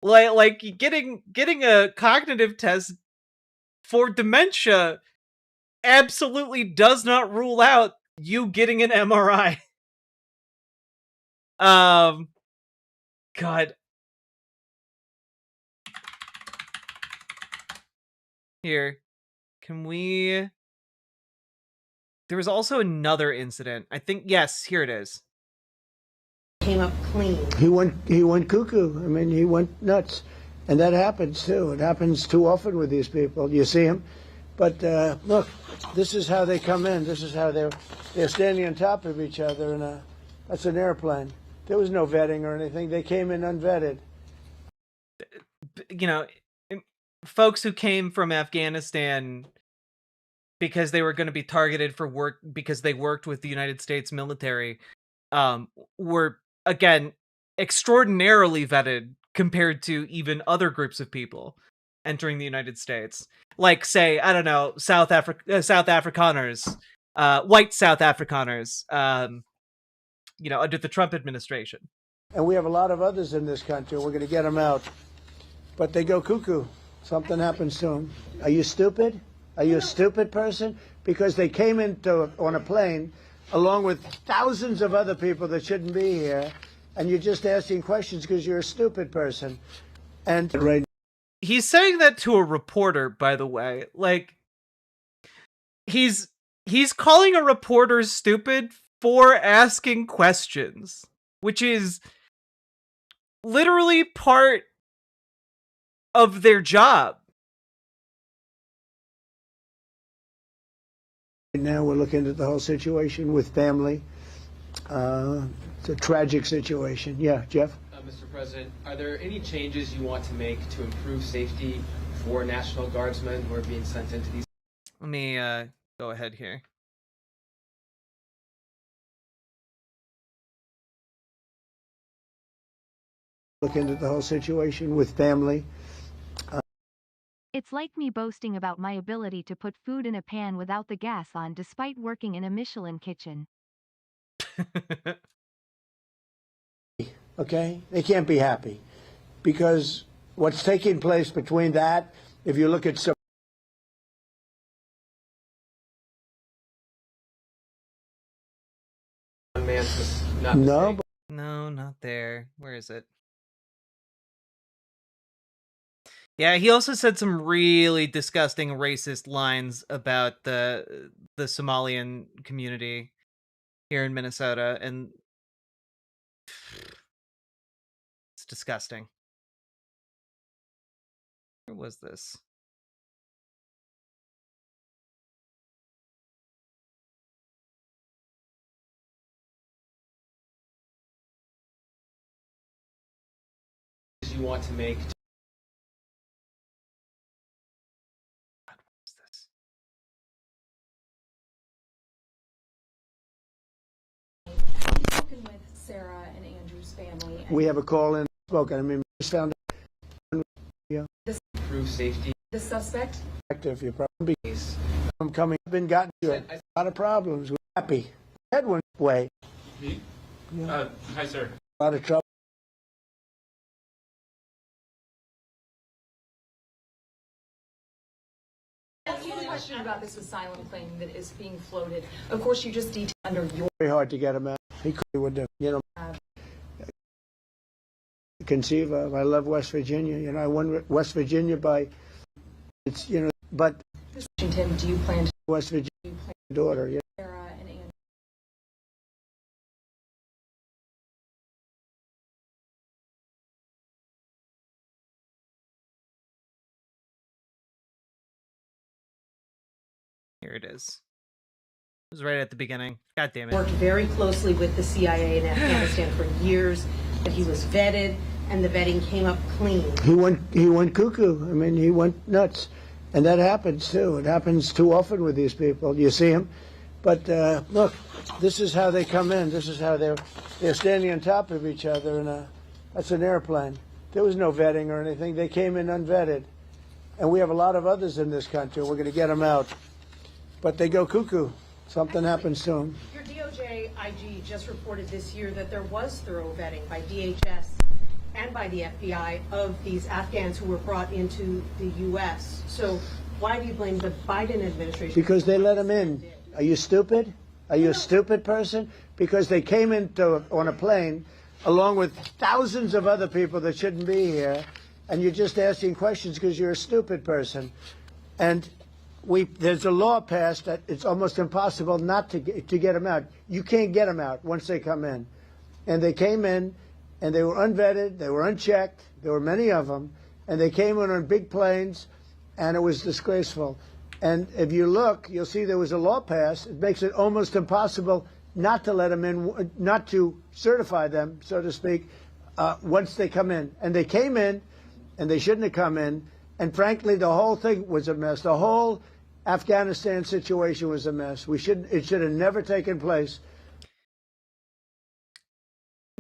Like getting a cognitive test for dementia absolutely does not rule out you getting an MRI. God. Here. Can we... There was also another incident. I think, yes, here it is. Came up clean. He went cuckoo. I mean, he went nuts. And that happens, too. It happens too often with these people. You see them. But look, this is how they come in. This is how they're standing on top of each other. And that's an airplane. There was no vetting or anything. They came in unvetted. You know, folks who came from Afghanistan because they were going to be targeted for work because they worked with the United States military were, again, extraordinarily vetted compared to even other groups of people entering the United States. Like, say, I don't know, South Afrikaners, white South Afrikaners, you know, under the Trump administration. And we have a lot of others in this country. We're going to get them out. But they go cuckoo. Something happens to them. Are you stupid? Are you a stupid person? Because they came on a plane along with thousands of other people that shouldn't be here, and you're just asking questions because you're a stupid person. And right, he's saying that to a reporter, by the way. Like, he's calling a reporter stupid for asking questions, which is literally part of their job. now we're looking at the whole situation with family. It's a tragic situation. Yeah, Jeff? Mr. President, are there any changes you want to make to improve safety for National Guardsmen who are being sent into these? Let me go ahead here. Looking at the whole situation with family. It's like me boasting about my ability to put food in a pan without the gas on despite working in a Michelin kitchen. Okay? They can't be happy. Because what's taking place between that, if you look at some No, no, not there. Where is it? Yeah, he also said some really disgusting racist lines about the Somalian community here in Minnesota, and it's disgusting. Where was this? You want to make? What was this? Spoken with Sarah and Andrew's family. we have a call in. spoken. I mean, just found Improve safety. The suspect? active. You're probably I'm coming up and gotten you a lot of problems. We're happy. Head one way. Me? Hi, sir. A lot of trouble. Question about this asylum claim that is being floated. Of course, you just detailed under your. Very hard to get him out. He would do. Conceive of. I love West Virginia. I won West Virginia by. It's but. Washington, do you plan to? West Virginia daughter. Sarah and Andrew. Here it is. It was right at the beginning. God damn it. Worked very closely with the CIA in Afghanistan for years, but he was vetted, and the vetting came up clean. He went cuckoo. I mean, he went nuts, and that happens too. It happens too often with these people. You see them, but look, this is how they come in. This is how they're standing on top of each other, and that's an airplane. There was no vetting or anything. They came in unvetted, and we have a lot of others in this country. We're going to get them out, but they go cuckoo. Something happens to them. Your DOJ IG just reported this year that there was thorough vetting by DHS and by the FBI of these Afghans who were brought into the U.S. So why do you blame the Biden administration? Because they let them in. Are you stupid? Are you a stupid person? Because they came on a plane along with thousands of other people that shouldn't be here, and you're just asking questions because you're a stupid person. And there's a law passed that it's almost impossible not to get them out. You can't get them out once they come in. And they came in, and they were unvetted, they were unchecked, there were many of them, and they came in on big planes, and it was disgraceful. And if you look, you'll see there was a law passed. It makes it almost impossible not to let them in, not to certify them, so to speak, once they come in. And they came in, and they shouldn't have come in. And frankly, the whole thing was a mess. The whole Afghanistan situation was a mess. It should have never taken place.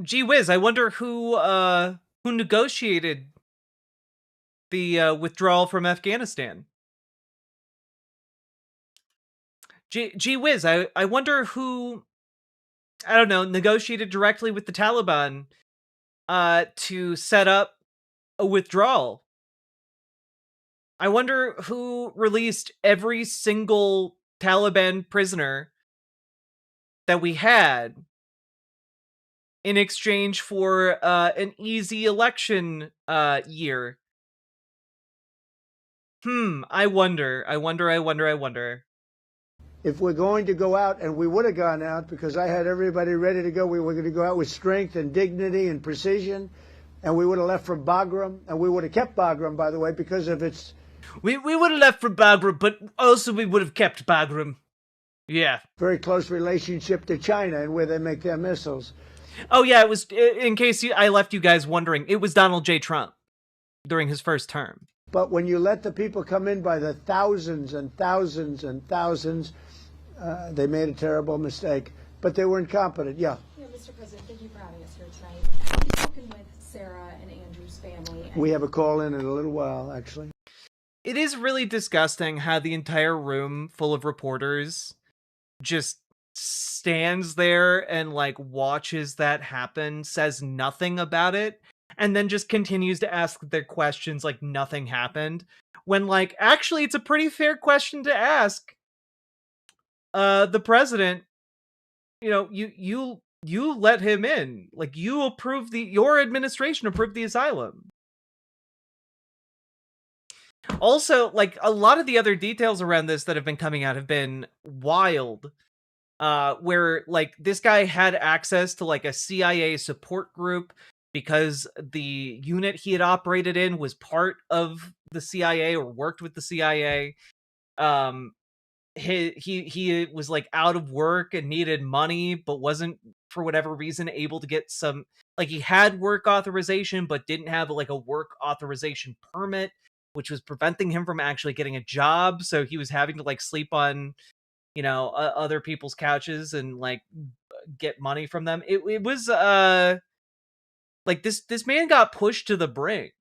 Gee whiz, I wonder who negotiated the withdrawal from Afghanistan. Gee whiz, I wonder who, I don't know, negotiated directly with the Taliban to set up a withdrawal. I wonder who released every single Taliban prisoner that we had in exchange for an easy election year. I wonder. If we're going to go out, and we would have gone out because I had everybody ready to go, we were going to go out with strength and dignity and precision, and we would have left for Bagram, and we would have kept Bagram, by the way, because of its... We would have left for Bagram, but also we would have kept Bagram. Yeah. Very close relationship to China and where they make their missiles. Oh yeah, it was, in case I left you guys wondering, it was Donald J. Trump during his first term. But when you let the people come in by the thousands and thousands and thousands, they made a terrible mistake. But they were incompetent, yeah. Mr. President, thank you for having us here tonight. Have you spoken with Sarah and Andrew's family? We have a call in a little while, actually. It is really disgusting how the entire room full of reporters just stands there and like watches that happen, says nothing about it, and then just continues to ask their questions like nothing happened, when like actually it's a pretty fair question to ask the president. You let him in, like you approved your administration approved the asylum. Also, like, a lot of the other details around this that have been coming out have been wild. Where, like, this guy had access to, like, a CIA support group because the unit he had operated in was part of the CIA or worked with the CIA. He was, like, out of work and needed money, but wasn't, for whatever reason, able to get some... Like, he had work authorization, but didn't have, like, a work authorization permit, which was preventing him from actually getting a job. So he was having to like sleep on, other people's couches and like get money from them. It was Like, this man got pushed to the brink.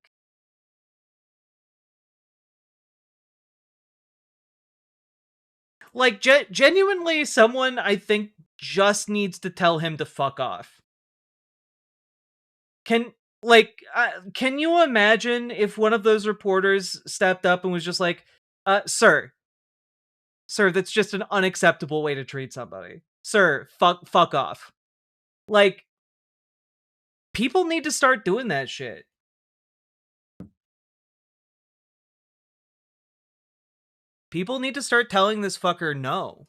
Like, genuinely, someone, I think, just needs to tell him to fuck off. Can you imagine if one of those reporters stepped up and was just like, sir, that's just an unacceptable way to treat somebody. Sir, fuck off. Like, people need to start doing that shit. People need to start telling this fucker no.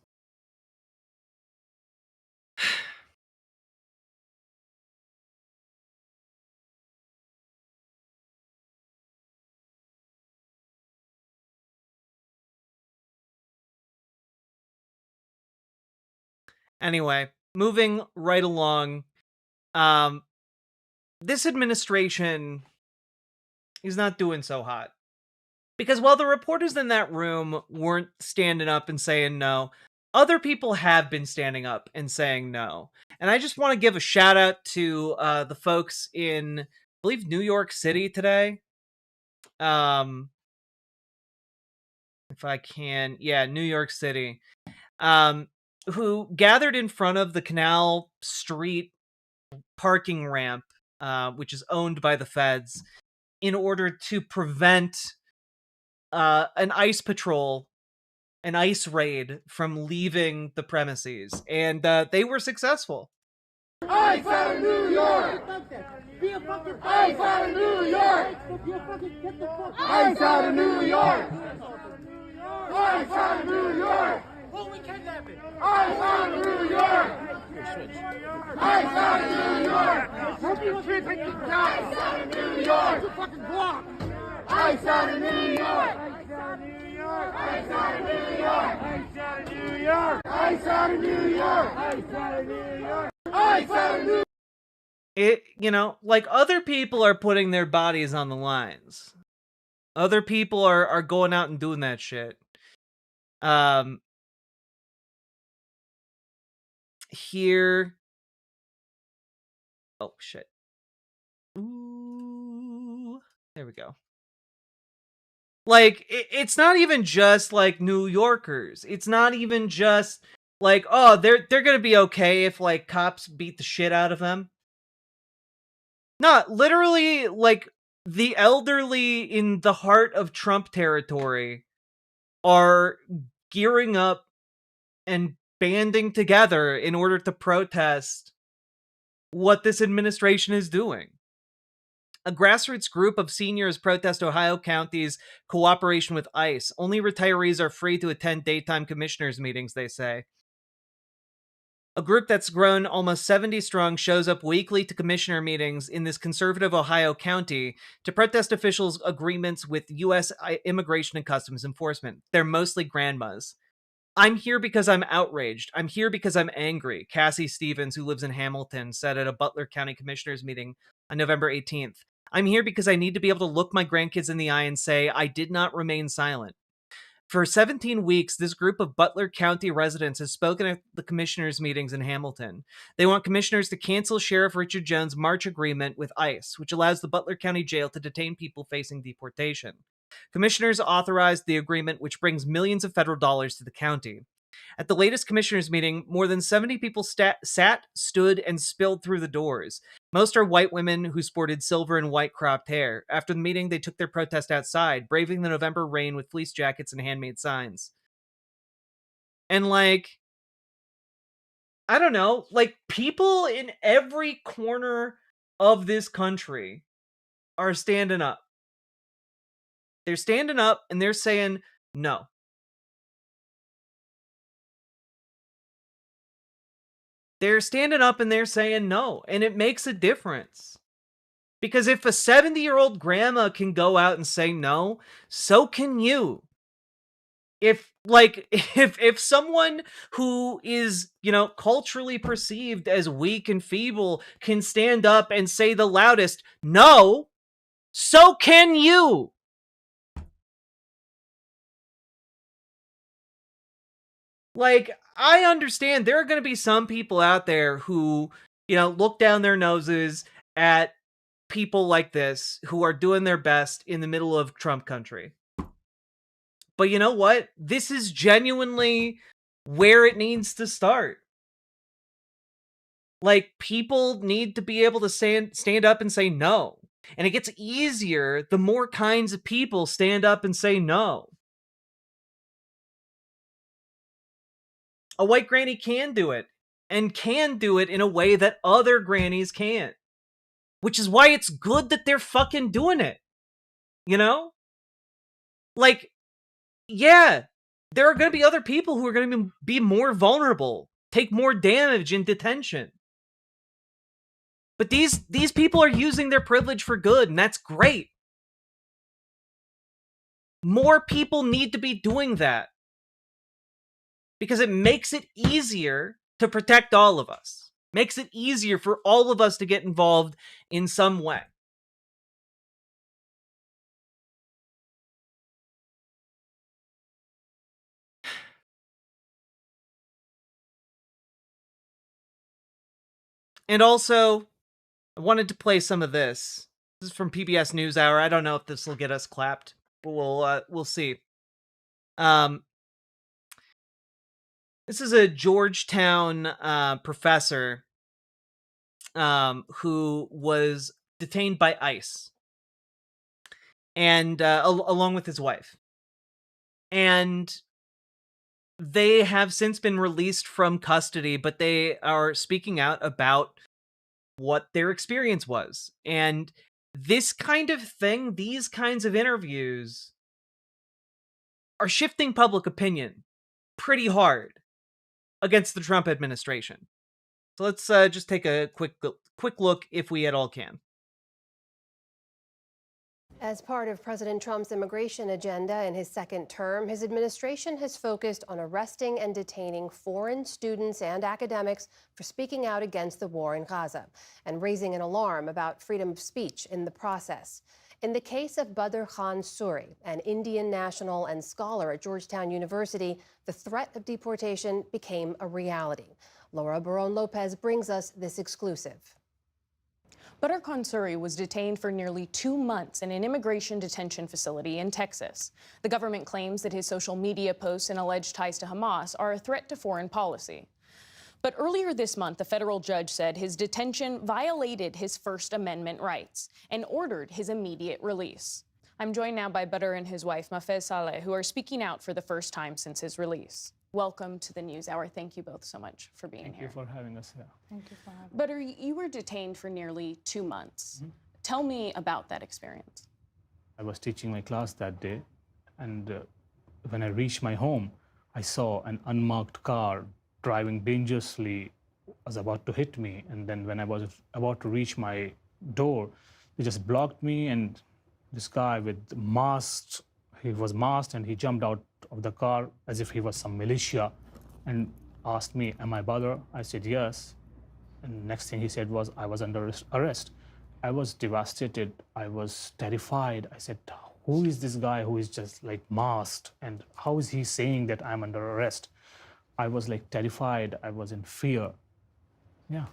Anyway, moving right along. This administration is not doing so hot. Because while the reporters in that room weren't standing up and saying no, other people have been standing up and saying no. And I just want to give a shout out to the folks in, I believe, New York City today. If I can, yeah, New York City. Who gathered in front of the Canal Street parking ramp, which is owned by the feds, in order to prevent an ICE patrol, an ICE raid from leaving the premises, and they were successful. ICE out of New York! ICE out of New York! ICE out of New York! ICE out of New York! Holy kidnapping! ICE out of New York! ICE out of New York! Some people can't take the job! ICE out of New York! It's a fucking block! ICE out of New York! ICE out of New York! ICE out of New York! ICE out of New York! ICE out of New York! ICE out of New York! It, like, other people are putting their bodies on the lines. Other people are going out and doing that shit. Here. Oh, shit. Ooh. There we go. Like, it's not even just, like, New Yorkers. It's not even just, like, oh, they're gonna be okay if, like, cops beat the shit out of them. No, literally, like, the elderly in the heart of Trump territory are gearing up and banding together in order to protest what this administration is doing. A grassroots group of seniors protest Ohio County's cooperation with ICE. Only retirees are free to attend daytime commissioners' meetings, they say. A group that's grown almost 70 strong shows up weekly to commissioner meetings in this conservative Ohio county to protest officials' agreements with U.S. Immigration and Customs Enforcement. They're mostly grandmas. I'm here because I'm outraged. I'm here because I'm angry, Cassie Stevens, who lives in Hamilton, said at a Butler County Commissioners meeting on November 18th. I'm here because I need to be able to look my grandkids in the eye and say, I did not remain silent. For 17 weeks, this group of Butler County residents has spoken at the commissioners' meetings in Hamilton. They want commissioners to cancel Sheriff Richard Jones' March agreement with ICE, which allows the Butler County Jail to detain people facing deportation. Commissioners authorized the agreement, which brings millions of federal dollars to the county. At the latest commissioners' meeting, more than 70 people sat, stood, and spilled through the doors. Most are white women who sported silver and white cropped hair. After the meeting, they took their protest outside, braving the November rain with fleece jackets and handmade signs. And, like, I don't know, like, people in every corner of this country are standing up. They're standing up and they're saying no. They're standing up and they're saying no, and it makes a difference. Because if a 70-year-old grandma can go out and say no, so can you. If someone who is, culturally perceived as weak and feeble can stand up and say the loudest no, so can you. Like, I understand there are going to be some people out there who, look down their noses at people like this who are doing their best in the middle of Trump country. But you know what? This is genuinely where it needs to start. Like, people need to be able to stand up and say no. And it gets easier the more kinds of people stand up and say no. A white granny can do it, and can do it in a way that other grannies can't. Which is why it's good that they're fucking doing it. You know? Like, yeah, there are going to be other people who are going to be more vulnerable, take more damage in detention. But these people are using their privilege for good, and that's great. More people need to be doing that. Because it makes it easier to protect all of us. Makes it easier for all of us to get involved in some way. And also, I wanted to play some of this. This is from PBS NewsHour. I don't know if this will get us clapped, but we'll see. This is a Georgetown professor who was detained by ICE, and along with his wife, and they have since been released from custody, but they are speaking out about what their experience was. And this kind of thing, these kinds of interviews, are shifting public opinion pretty hard against the Trump administration. So let's just take a quick look, if we at all can. As part of President Trump's immigration agenda in his second term, his administration has focused on arresting and detaining foreign students and academics for speaking out against the war in Gaza and raising an alarm about freedom of speech in the process. In the case of Badr Khan Suri, an Indian national and scholar at Georgetown University, the threat of deportation became a reality. Laura Barón-Lopez brings us this exclusive. Badr Khan Suri was detained for nearly 2 months in an immigration detention facility in Texas. The government claims that his social media posts and alleged ties to Hamas are a threat to foreign policy. But earlier this month, a federal judge said his detention violated his First Amendment rights and ordered his immediate release. I'm joined now by Badr and his wife, Mafez Saleh, who are speaking out for the first time since his release. Welcome to the NewsHour. Thank you both so much for being here. Thank you for having us here. Thank you for having me. Badr, you were detained for nearly 2 months. Tell me about that experience. I was teaching my class that day, and when I reached my home, I saw an unmarked car driving dangerously, was about to hit me. And then when I was about to reach my door, they just blocked me, and this guy with masked, he was masked, and he jumped out of the car as if he was some militia and asked me, "Am I Badr?" I said, "Yes." And next thing he said was, "I was under arrest." I was devastated. I was terrified. I said, "Who is this guy who is just like masked? And how is he saying that I'm under arrest?" I was like terrified. I was in fear. Yeah.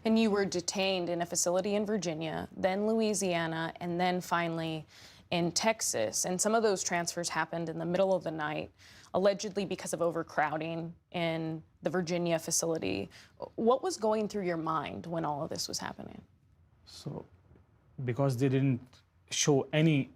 And you were detained in a facility in Virginia, then Louisiana, and then finally in Texas. And some of those transfers happened in the middle of the night, allegedly because of overcrowding in the Virginia facility. What was going through your mind when all of this was happening? So, because they didn't show any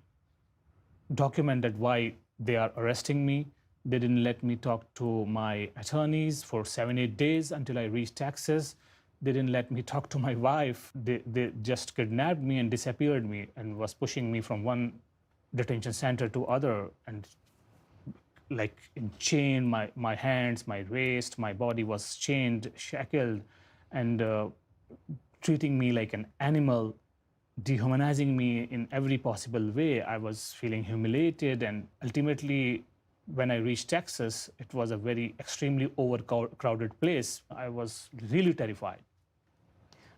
document that why they are arresting me, they didn't let me talk to my attorneys for 7-8 days until I reached Texas. They didn't let me talk to my wife. They just kidnapped me and disappeared me and was pushing me from one detention center to other, and like in chain, my hands, my wrist, my body was chained, shackled, and treating me like an animal, dehumanizing me in every possible way. I was feeling humiliated, and ultimately, when I reached Texas, it was a very extremely overcrowded place. I was really terrified.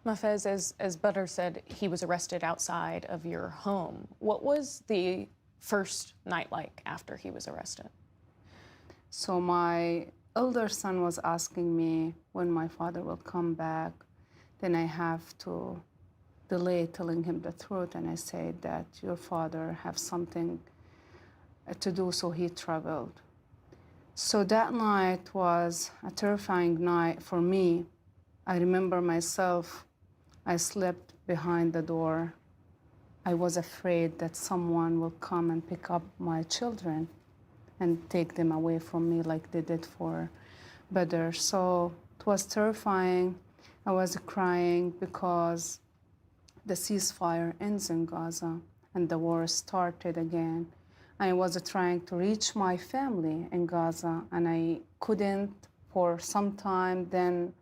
Mafez, as Badr said, he was arrested outside of your home. What was the first night like after he was arrested? So my older son was asking me when my father will come back. Then I have to delay telling him the truth, and I said that your father have something to do, so he traveled. So that night was a terrifying night for me. I remember myself, I slept behind the door. I was afraid that someone will come and pick up my children and take them away from me like they did for Badr. So it was terrifying. I was crying because the ceasefire ends in Gaza and the war started again. I was trying to reach my family in Gaza and I couldn't for some time. Then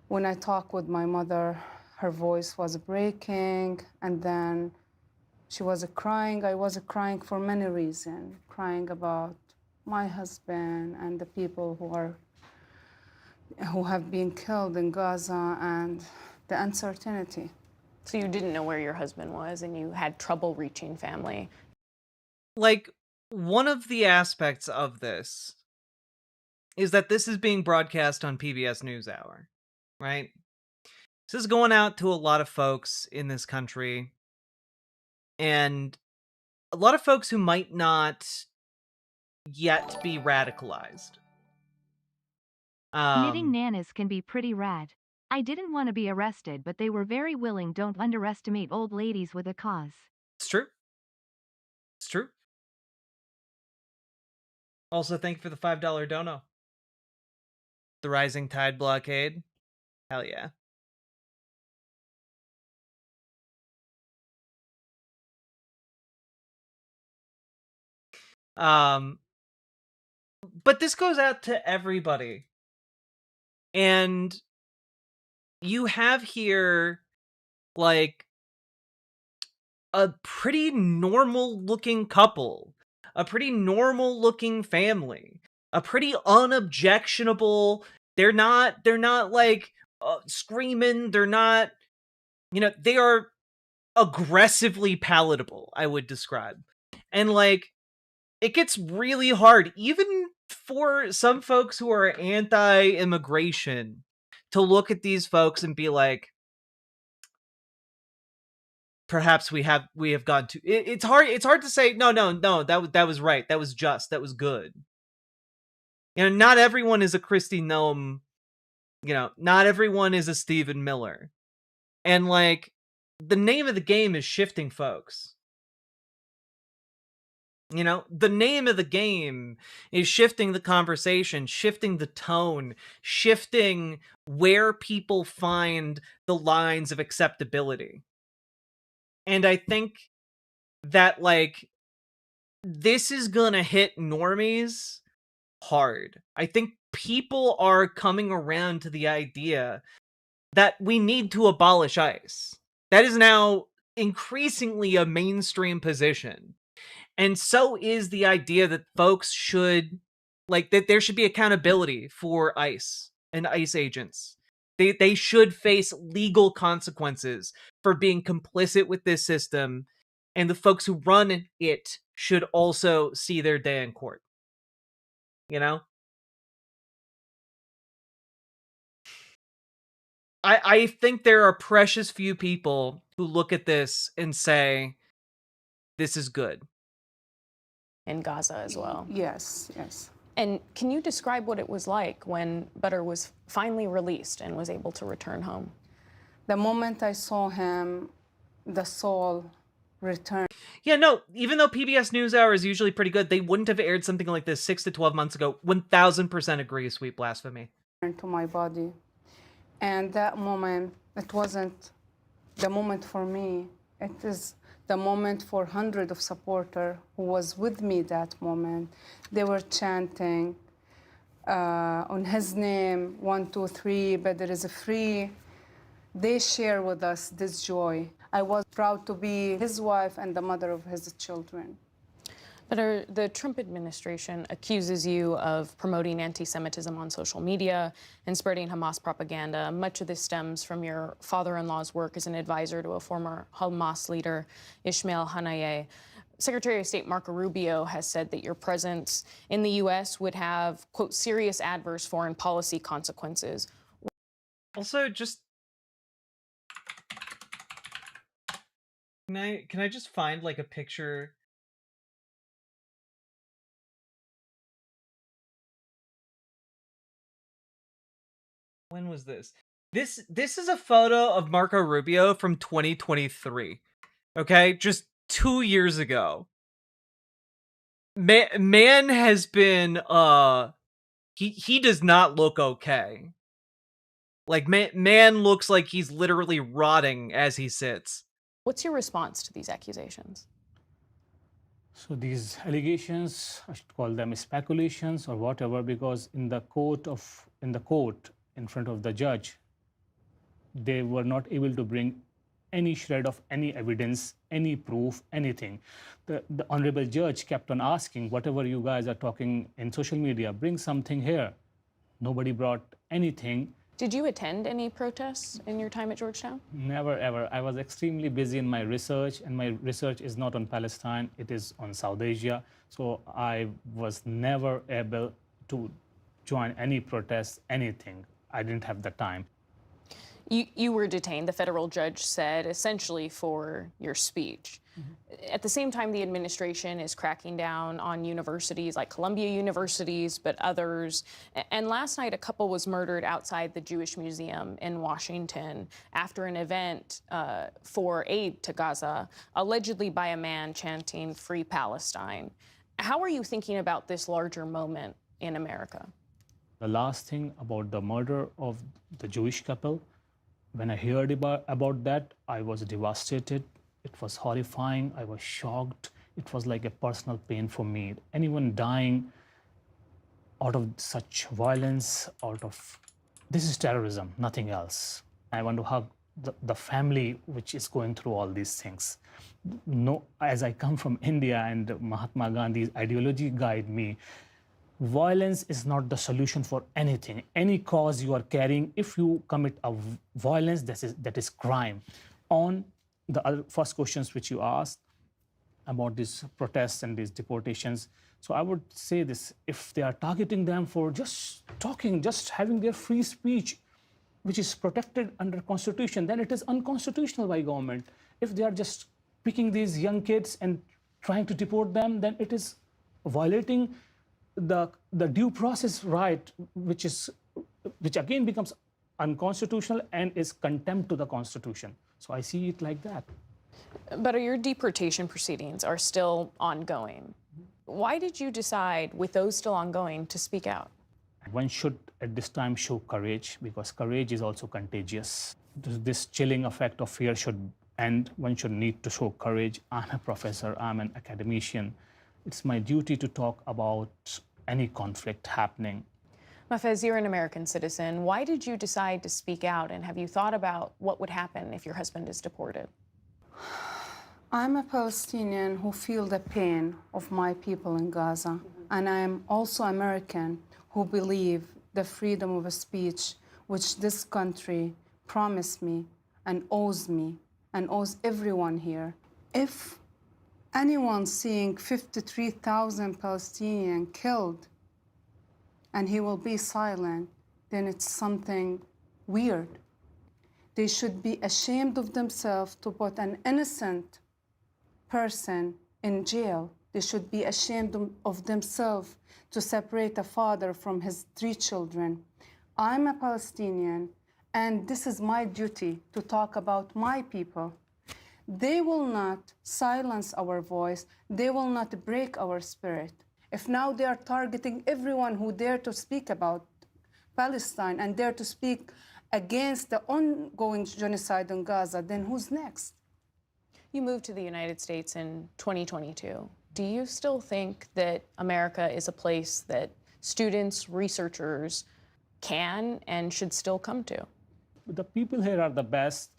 when I talked with my mother, her voice was breaking, and then she was crying. I was crying for many reasons, crying about my husband and the people who have been killed in Gaza and the uncertainty. So you didn't know where your husband was and you had trouble reaching family. Like, one of the aspects of this is that this is being broadcast on PBS NewsHour, right? This is going out to a lot of folks in this country, and a lot of folks who might not yet be radicalized. Knitting nanas can be pretty rad. I didn't want to be arrested, but they were very willing. Don't underestimate old ladies with a cause. It's true. It's true. Also, thank you for the $5 dono. The Rising Tide Blockade. Hell yeah. But this goes out to everybody. And you have here, like, a pretty normal looking couple, a pretty normal looking family, a pretty unobjectionable. They're not like screaming. They're not, they are aggressively palatable, I would describe. And like, it gets really hard, even for some folks who are anti-immigration, to look at these folks and be like, perhaps we have gone to. It's hard to say no. That was right. That was just. That was good. Not everyone is a Kristi Noem. Not everyone is a Stephen Miller, and like, the name of the game is shifting folks. The name of the game is shifting the conversation, shifting the tone, shifting where people find the lines of acceptability. And I think that, like, this is gonna hit normies hard. I think people are coming around to the idea that we need to abolish ICE. That is now increasingly a mainstream position. And so is the idea that folks should, like, that there should be accountability for ICE and ICE agents. They should face legal consequences for being complicit with this system, and the folks who run it should also see their day in court. I think there are precious few people who look at this and say, this is good. In Gaza as well. Yes. And can you describe what it was like when Badr was finally released and was able to return home? The moment I saw him, the soul returned. Yeah, no, even though PBS NewsHour is usually pretty good, they wouldn't have aired something like this 6 to 12 months ago. 1000% agree, Sweet Blasphemy. To my body. And that moment, it wasn't the moment for me. It is the moment for hundreds of supporters who was with me that moment. They were chanting on his name, 1, 2, 3, Badr is free. They share with us this joy. I was proud to be his wife and the mother of his children. But the Trump administration accuses you of promoting anti-Semitism on social media and spreading Hamas propaganda. Much of this stems from your father-in-law's work as an advisor to a former Hamas leader, Ismail Haniyeh. Secretary of State Marco Rubio has said that your presence in the U.S. would have, quote, serious adverse foreign policy consequences. Also, just Can I just find like a picture? When was this? This is a photo of Marco Rubio from 2023. Okay, just 2 years ago. Man has been he does not look okay. Like man looks like he's literally rotting as he sits. What's your response to these accusations? So these allegations, I should call them speculations or whatever, because in the court, in front of the judge, they were not able to bring any shred of any evidence, any proof, anything. The honorable judge kept on asking, whatever you guys are talking in social media, bring something here. Nobody brought anything. Did you attend any protests in your time at Georgetown? Never, ever. I was extremely busy in my research, and my research is not on Palestine, it is on South Asia. So I was never able to join any protests, anything. I didn't have the time. You were detained, the federal judge said, essentially for your speech. At the same time, the administration is cracking down on universities like Columbia universities, but others. And last night, a couple was murdered outside the Jewish Museum in Washington after an event for aid to Gaza, allegedly by a man chanting "Free Palestine." How are you thinking about this larger moment in America? The last thing about the murder of the Jewish couple, when I heard about that, I was devastated. It was horrifying. I was shocked. It was like a personal pain for me. Anyone dying out of such violence, this is terrorism, nothing else. I want to hug the family which is going through all these things. No, as I come from India and Mahatma Gandhi's ideology guide me, violence is not the solution for anything. Any cause you are carrying, if you commit a violence, that is crime. On the other first questions which you asked about these protests and these deportations, so I would say this: if they are targeting them for just talking, just having their free speech, which is protected under Constitution, then it is unconstitutional by government. If they are just picking these young kids and trying to deport them, then it is violating the due process right, which again becomes unconstitutional and is contempt to the Constitution. So I see it like that. But your deportation proceedings are still ongoing. Why did you decide, with those still ongoing, to speak out? One should at this time show courage, because courage is also contagious. This chilling effect of fear should end. One should need to show courage. I'm a professor, I'm an academician. It's my duty to talk about any conflict happening. Mafez, you're an American citizen. Why did you decide to speak out, and have you thought about what would happen if your husband is deported? I'm a Palestinian who feel the pain of my people in Gaza. And I am also American who believe the freedom of speech, which this country promised me and owes everyone here. If anyone seeing 53,000 Palestinians killed and he will be silent, then it's something weird. They should be ashamed of themselves to put an innocent person in jail. They should be ashamed of themselves to separate a father from his 3 children. I'm a Palestinian, and this is my duty to talk about my people. They will not silence our voice. They will not break our spirit. If now they are targeting everyone who dare to speak about Palestine and dare to speak against the ongoing genocide in Gaza, then who's next? You moved to the United States in 2022. Do you still think that America is a place that students, researchers can and should still come to? The people here are the best.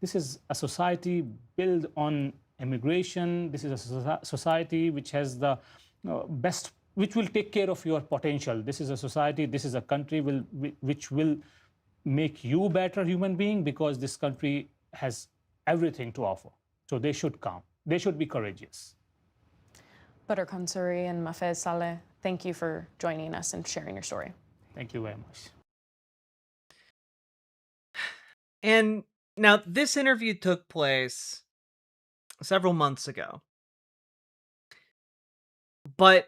This is a society built on immigration. This is a society which has the best, which will take care of your potential. This is a society, this is a country which will make you a better human being, because this country has everything to offer. So they should come. They should be courageous. Badr Khansuri and Mafez Saleh, thank you for joining us and sharing your story. Thank you very much. And now this interview took place several months ago. But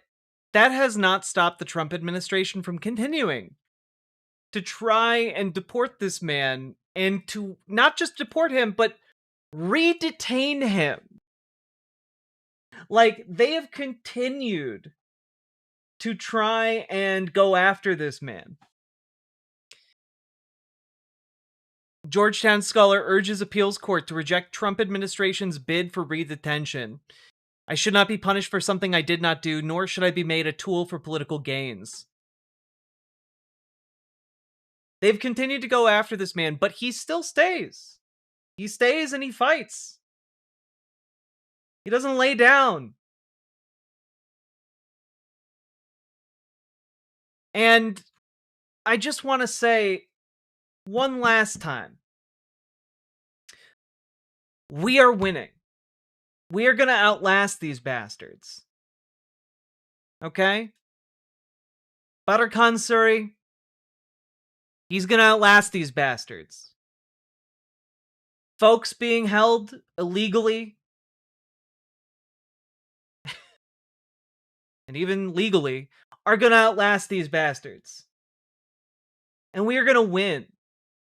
that has not stopped the Trump administration from continuing to try and deport this man, and to not just deport him, but re-detain him. Like, they have continued to try and go after this man. Georgetown scholar urges appeals court to reject Trump administration's bid for re-detention. I should not be punished for something I did not do, nor should I be made a tool for political gains. They've continued to go after this man, but he still stays. He stays and he fights. He doesn't lay down. And I just want to say one last time, we are winning. We are going to outlast these bastards. Okay? Buttercon Surrey, he's going to outlast these bastards. Folks being held illegally and even legally are going to outlast these bastards. And we are going to win.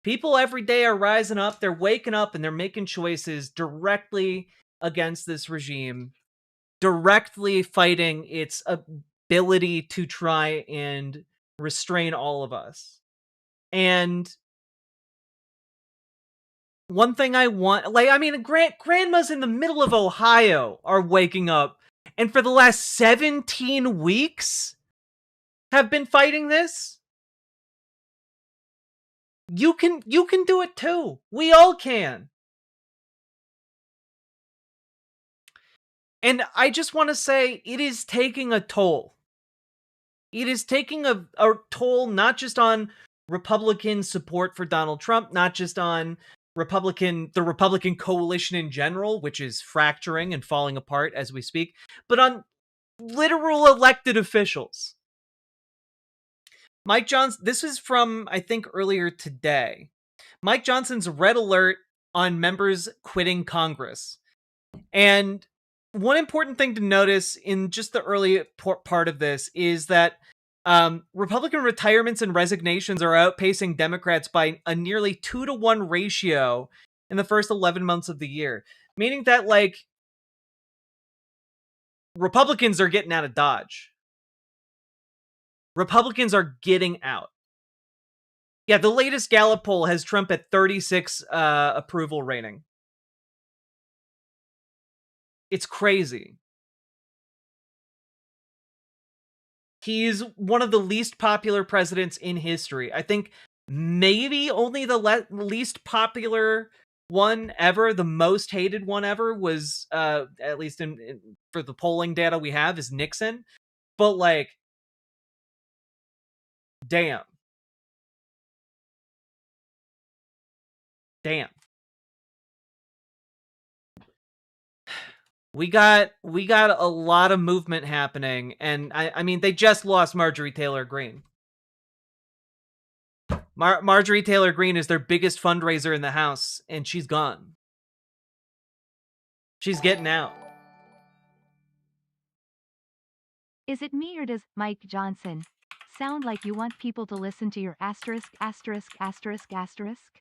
People every day are rising up, they're waking up, and they're making choices directly against this regime, directly fighting its ability to try and restrain all of us. And one thing I want, grandmas in the middle of Ohio are waking up, and for the last 17 weeks have been fighting this. You can do it too. We all can. And I just want to say, it is taking a toll. It is taking a toll not just on Republican support for Donald Trump, not just on the Republican coalition in general, which is fracturing and falling apart as we speak, but on literal elected officials. Mike Johnson, this is from, I think, earlier today. Mike Johnson's red alert on members quitting Congress. And one important thing to notice in just the early part of this is that Republican retirements and resignations are outpacing Democrats by a nearly 2-to-1 ratio in the first 11 months of the year. Meaning that, like, Republicans are getting out of Dodge. Republicans are getting out. Yeah, the latest Gallup poll has Trump at 36 approval rating. It's crazy. He's one of the least popular presidents in history. I think maybe only the least popular one ever, the most hated one ever, was, at least for the polling data we have, is Nixon. But, like, damn. Damn. We got a lot of movement happening, and I mean, they just lost Marjorie Taylor Greene. Marjorie Taylor Greene is their biggest fundraiser in the House, and she's gone. She's getting out. Is it me, or does Mike Johnson sound like you want people to listen to your asterisk, asterisk, asterisk, asterisk?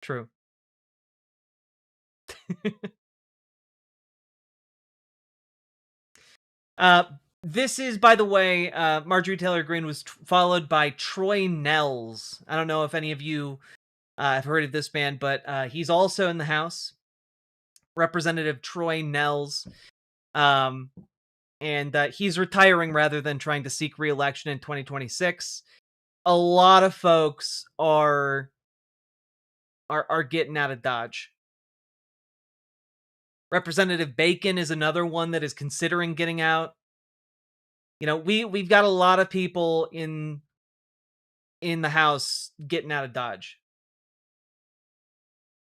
True. This is, by the way, Marjorie Taylor Greene was followed by Troy Nehls. I don't know if any of you have heard of this man, but he's also in the House. Representative Troy Nehls. And he's retiring rather than trying to seek re-election in 2026. A lot of folks are getting out of Dodge. Representative Bacon is another one that is considering getting out. You know, we've got a lot of people in the House getting out of Dodge.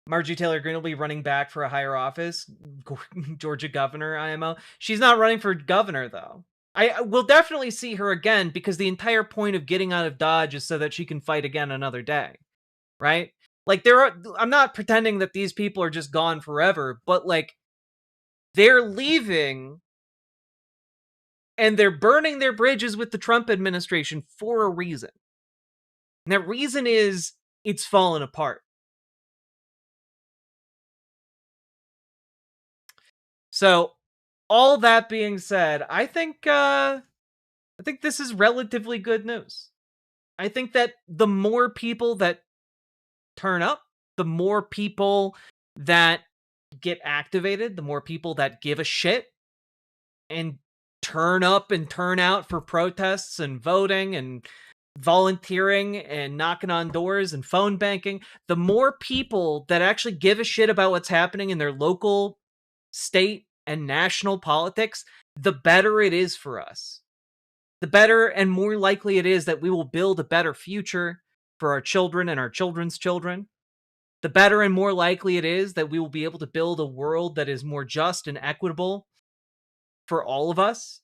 Marjorie Taylor Greene will be running back for a higher office, Georgia governor, IMO. She's not running for governor, though. I will definitely see her again, because the entire point of getting out of Dodge is so that she can fight again another day, right? Like, I'm not pretending that these people are just gone forever, but like, they're leaving and they're burning their bridges with the Trump administration for a reason. And that reason is it's fallen apart. So, all that being said, I think this is relatively good news. I think that the more people that turn up, the more people that get activated, the more people that give a shit and turn up and turn out for protests and voting and volunteering and knocking on doors and phone banking, the more people that actually give a shit about what's happening in their local, state, and national politics, the better it is for us. The better and more likely it is that we will build a better future for our children and our children's children. The better and more likely it is that we will be able to build a world that is more just and equitable for all of us.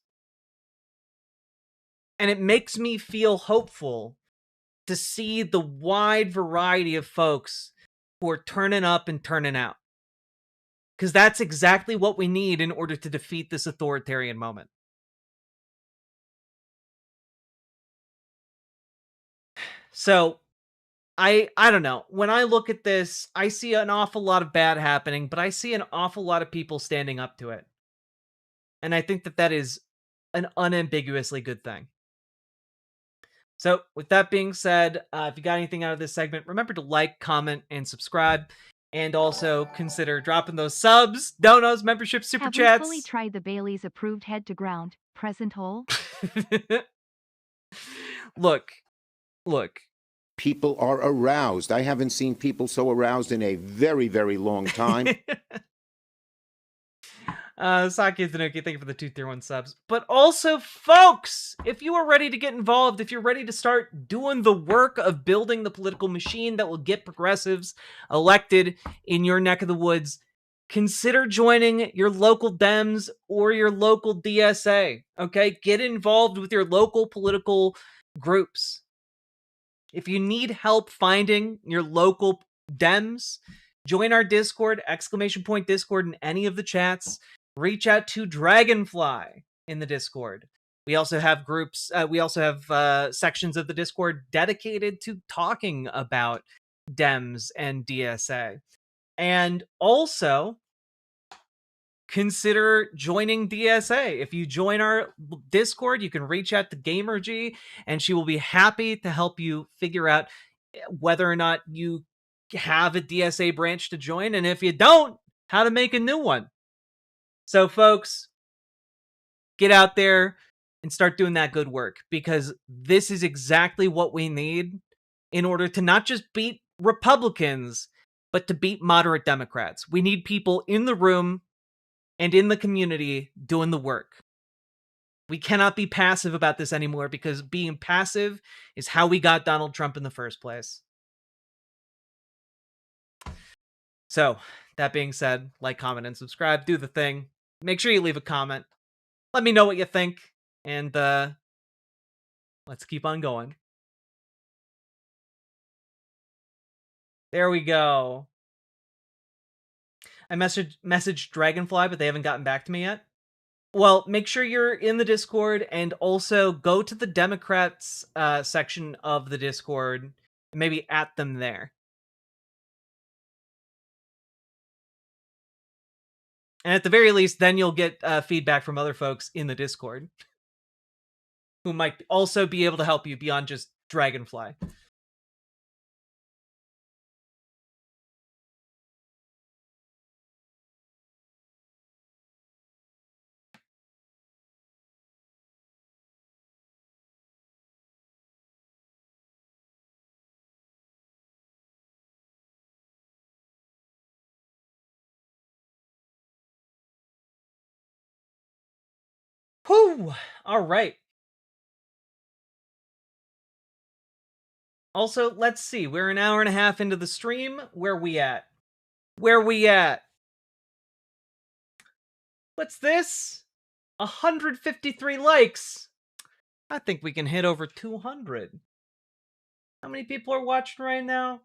And it makes me feel hopeful to see the wide variety of folks who are turning up and turning out. Because that's exactly what we need in order to defeat this authoritarian moment. So, I don't know. When I look at this, I see an awful lot of bad happening, but I see an awful lot of people standing up to it. And I think that that is an unambiguously good thing. So, with that being said, if you got anything out of this segment, remember to like, comment, and subscribe. And also consider dropping those subs, donos, memberships, super Have chats. we fully tried the Bailey's approved head to ground, present hole? Look. People are aroused. I haven't seen people so aroused in a very, very long time. Saki Tanuki, thank you for the 2 tier 1 subs. But also, folks, if you are ready to get involved, if you're ready to start doing the work of building the political machine that will get progressives elected in your neck of the woods, consider joining your local Dems or your local DSA. Okay? Get involved with your local political groups. If you need help finding your local Dems, join our Discord, !Discord in any of the chats. Reach out to Dragonfly in the Discord. We also have groups, we also have sections of the Discord dedicated to talking about Dems and DSA. And also, consider joining DSA. If you join our Discord, you can reach out to GamerG, and she will be happy to help you figure out whether or not you have a DSA branch to join, and if you don't, how to make a new one. So, folks, get out there and start doing that good work, because this is exactly what we need in order to not just beat Republicans, but to beat moderate Democrats. We need people in the room and in the community doing the work. We cannot be passive about this anymore, because being passive is how we got Donald Trump in the first place. So, that being said, like, comment, and subscribe. Do the thing. Make sure you leave a comment. Let me know what you think. And let's keep on going. There we go. I messaged Dragonfly, but they haven't gotten back to me yet. Well, make sure you're in the Discord, and also go to the Democrats section of the Discord, and maybe at them there. And at the very least, then you'll get feedback from other folks in the Discord who might also be able to help you beyond just Dragonfly. Whew! All right. Also, let's see. We're an hour and a half into the stream. Where we at? What's this? 153 likes. I think we can hit over 200. How many people are watching right now?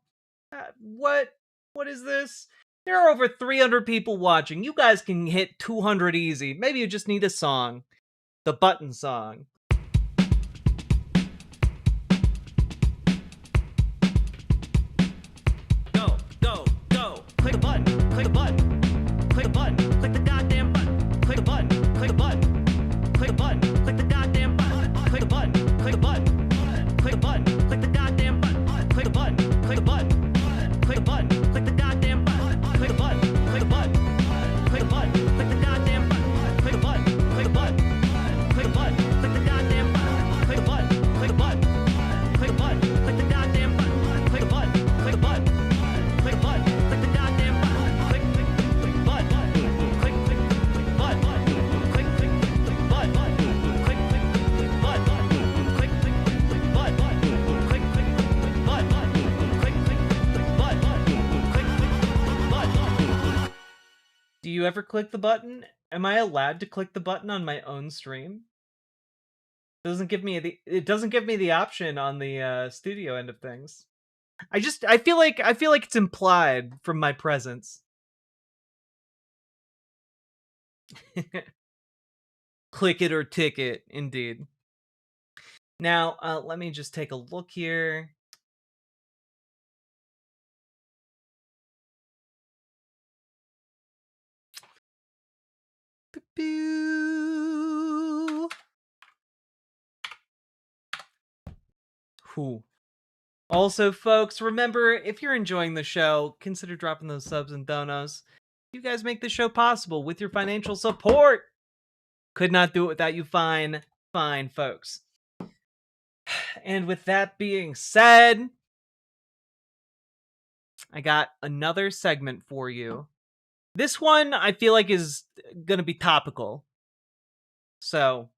What is this? There are over 300 people watching. You guys can hit 200 easy. Maybe you just need a song. The button song. Go, go, go. Click a button. Click a button. Click a button. Click the goddamn button. Click a button. Click a button. Click a button. Click the goddamn button. Click a button. Click a button. Click a button. Click the goddamn button. Click a button. Click a button. Click a button. Click the goddamn button. Click a button. Click a button. Click a button. Click the goddamn button. Click a button. Click a button. Click a button. Click the goddamn button. Click a button. Click a button. Click a button. Click the goddamn button. Click a button. Click a button. Click a button. Click the goddamn button. Click click click button. Click click click button. Click click click button. Click click click button. Click click click button. Click click click button. Click click click button. Click click button. Do you ever click the button? Am I allowed to click the button on my own stream? It doesn't give me the option on the studio end of things. I feel like it's implied from my presence. Click it or ticket, indeed. Now, let me just take a look here. Whew. Also, folks, remember, if you're enjoying the show, consider dropping those subs and donos. You guys make the show possible with your financial support. Could not do it without you fine folks. And with that being said, I got another segment for you. This one I feel like is going to be topical. So,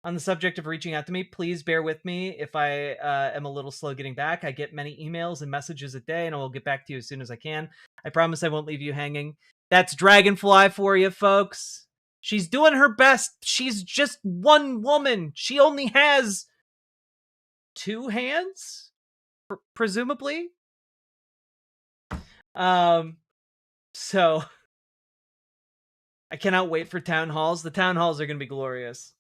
on the subject of reaching out to me, please bear with me if I am a little slow getting back. I get many emails and messages a day, and I will get back to you as soon as I can. I promise I won't leave you hanging. That's Dragonfly for you, folks. She's doing her best. She's just one woman. She only has 2 hands, presumably. So I cannot wait for town halls. The town halls are going to be glorious.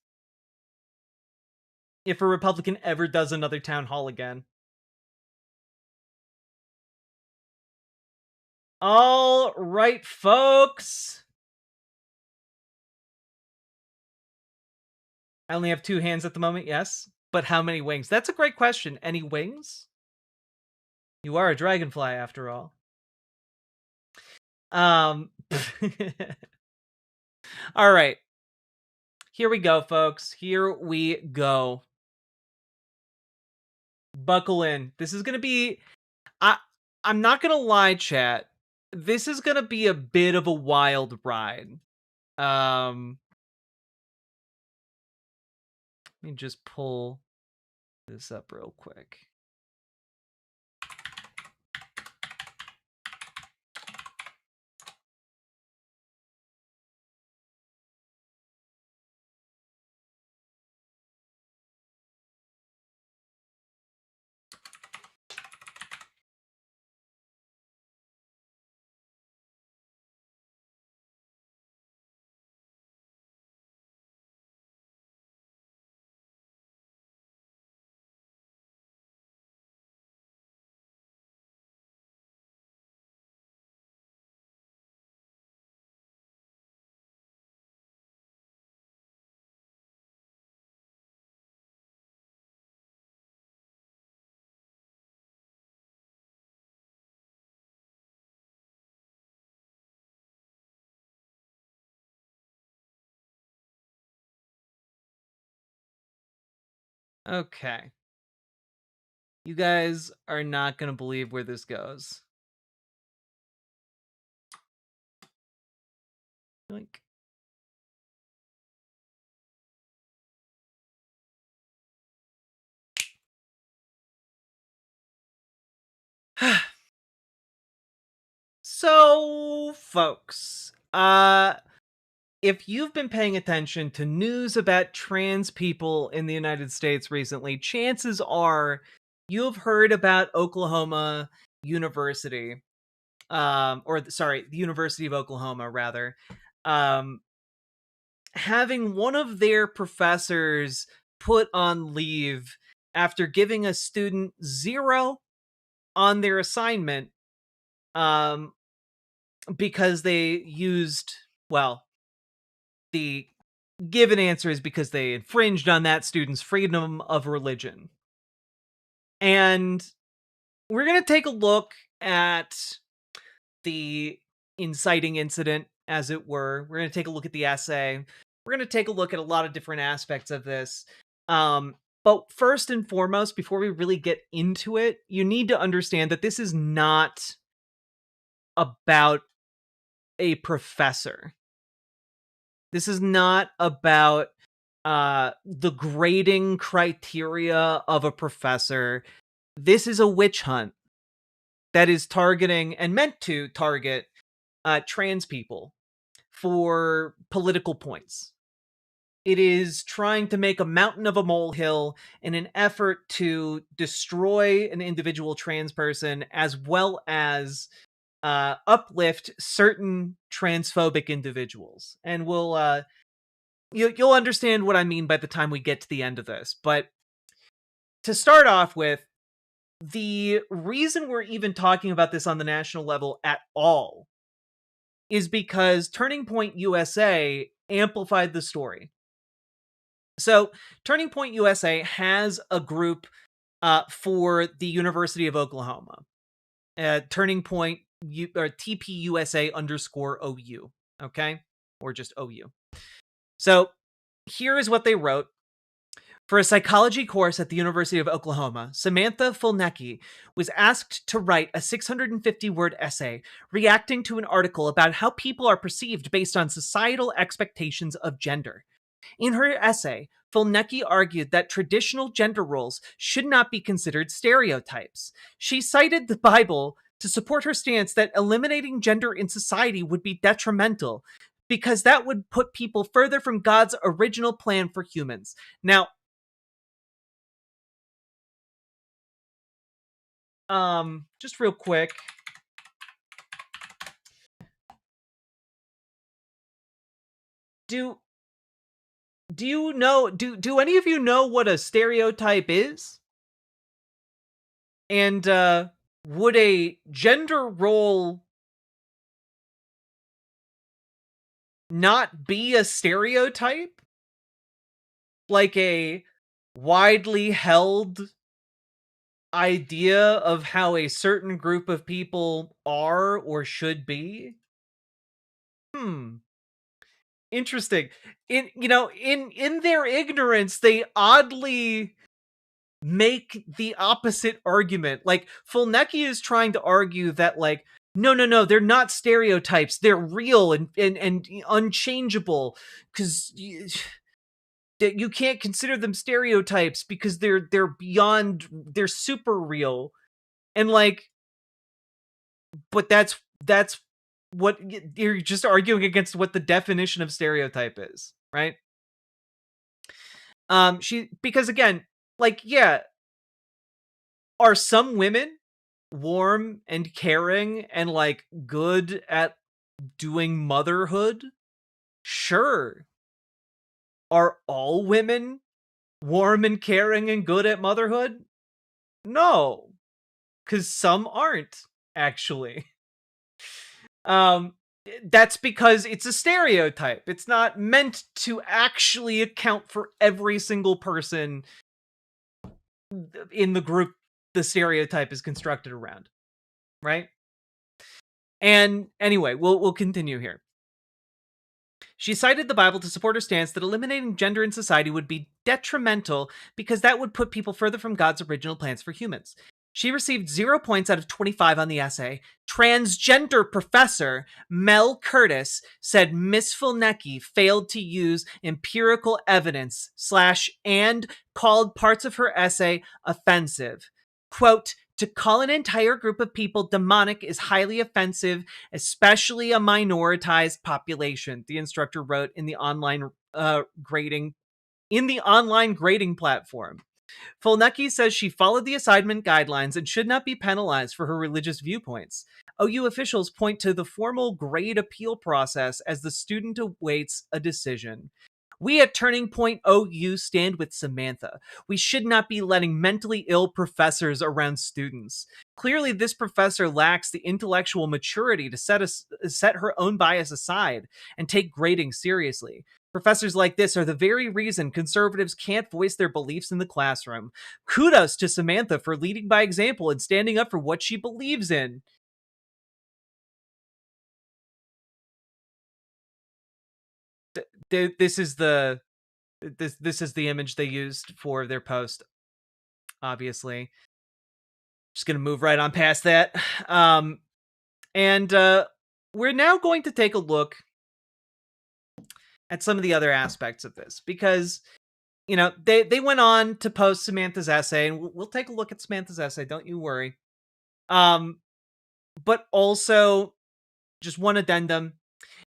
If a Republican ever does another town hall again. All right, folks. I only have 2 hands at the moment, yes. But how many wings? That's a great question. Any wings? You are a dragonfly, after all. All right. Here we go, folks. Here we go. Buckle in. This is going to be... I'm not going to lie, chat. This is going to be a bit of a wild ride. Let me just pull this up real quick. Okay. You guys are not going to believe where this goes. Like, so, folks, if you've been paying attention to news about trans people in the United States recently, chances are you have heard about Oklahoma University, the University of Oklahoma, rather, having one of their professors put on leave after giving a student 0 on their assignment, because they used, well, the given answer is because they infringed on that student's freedom of religion. And we're going to take a look at the inciting incident, as it were. We're going to take a look at the essay. We're going to take a look at a lot of different aspects of this. But first and foremost, before we really get into it, you need to understand that this is not about a professor. This is not about the grading criteria of a professor. This is a witch hunt that is targeting and meant to target trans people for political points. It is trying to make a mountain of a molehill in an effort to destroy an individual trans person, as well as uplift certain transphobic individuals. And you'll understand what I mean by the time we get to the end of this. But to start off with, the reason we're even talking about this on the national level at all is because Turning Point USA amplified the story. So Turning Point USA has a group for the University of Oklahoma. Turning Point or TPUSA_OU. Okay? Or just OU. So here is what they wrote. For a psychology course at the University of Oklahoma, Samantha Fulnecki was asked to write a 650-word essay reacting to an article about how people are perceived based on societal expectations of gender. In her essay, Fulnecki argued that traditional gender roles should not be considered stereotypes. She cited the Bible to support her stance that eliminating gender in society would be detrimental, because that would put people further from God's original plan for humans. Now, just real quick. Do you know, do any of you know what a stereotype is? And would a gender role not be a stereotype? Like a widely held idea of how a certain group of people are or should be? Interesting. In their ignorance, they oddly make the opposite argument. Like, Fulnecki is trying to argue that, like, no, they're not stereotypes. They're real and unchangeable, because you can't consider them stereotypes because they're beyond, they're super real. And like, but that's what you're just arguing against, what the definition of stereotype is, right? Because again, like, yeah, are some women warm and caring and like good at doing motherhood? Sure. Are all women warm and caring and good at motherhood? No, because some aren't, actually. That's because it's a stereotype. It's not meant to actually account for every single person in the group the stereotype is constructed around, right? And anyway, we'll continue here. She cited the Bible to support her stance that eliminating gender in society would be detrimental because that would put people further from God's original plans for humans. She received 0 points out of 25 on the essay. Transgender professor Mel Curtis said Miss Fulnecki failed to use empirical evidence and called parts of her essay offensive. Quote, to call an entire group of people demonic is highly offensive, especially a minoritized population, the instructor wrote in the online grading platform. Fulnecki says she followed the assignment guidelines and should not be penalized for her religious viewpoints. OU officials point to the formal grade appeal process as the student awaits a decision. We at Turning Point OU stand with Samantha. We should not be letting mentally ill professors around students. Clearly, this professor lacks the intellectual maturity to set her own bias aside and take grading seriously. Professors like this are the very reason conservatives can't voice their beliefs in the classroom. Kudos to Samantha for leading by example and standing up for what she believes in. This is the image they used for their post. Obviously, just gonna move right on past that. And we're now going to take a look at some of the other aspects of this, because you know they went on to post Samantha's essay, and we'll take a look at Samantha's essay. Don't you worry. But also, just one addendum.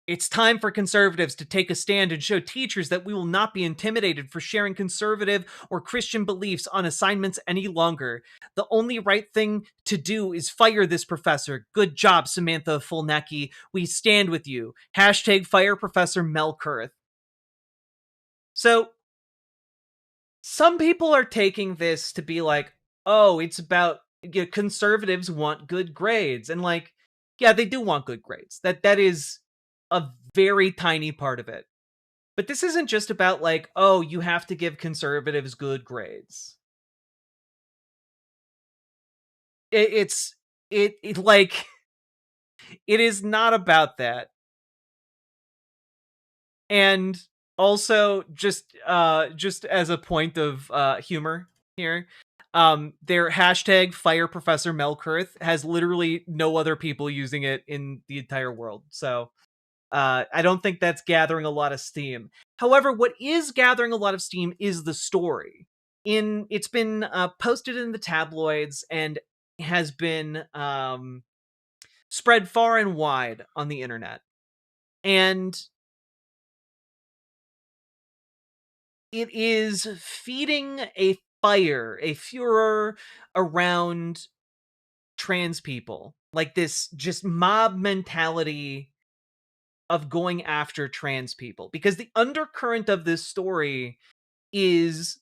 It's time for conservatives to take a stand and show teachers that we will not be intimidated for sharing conservative or Christian beliefs on assignments any longer. The only right thing to do is fire this professor. Good job, Samantha Fulnecki. We stand with you. Hashtag fire Professor Melkurth. So, some people are taking this to be like, oh, it's about conservatives want good grades. And like, yeah, they do want good grades. That is a very tiny part of it. But this isn't just about like, oh, you have to give conservatives good grades. It like, it is not about that. And also, just as a point of humor here, their hashtag fire Professor Melkurth has literally no other people using it in the entire world. So I don't think that's gathering a lot of steam. However, what is gathering a lot of steam is the story. It's been posted in the tabloids and has been spread far and wide on the internet. And it is feeding a furor around trans people. Like this just mob mentality of going after trans people. Because the undercurrent of this story is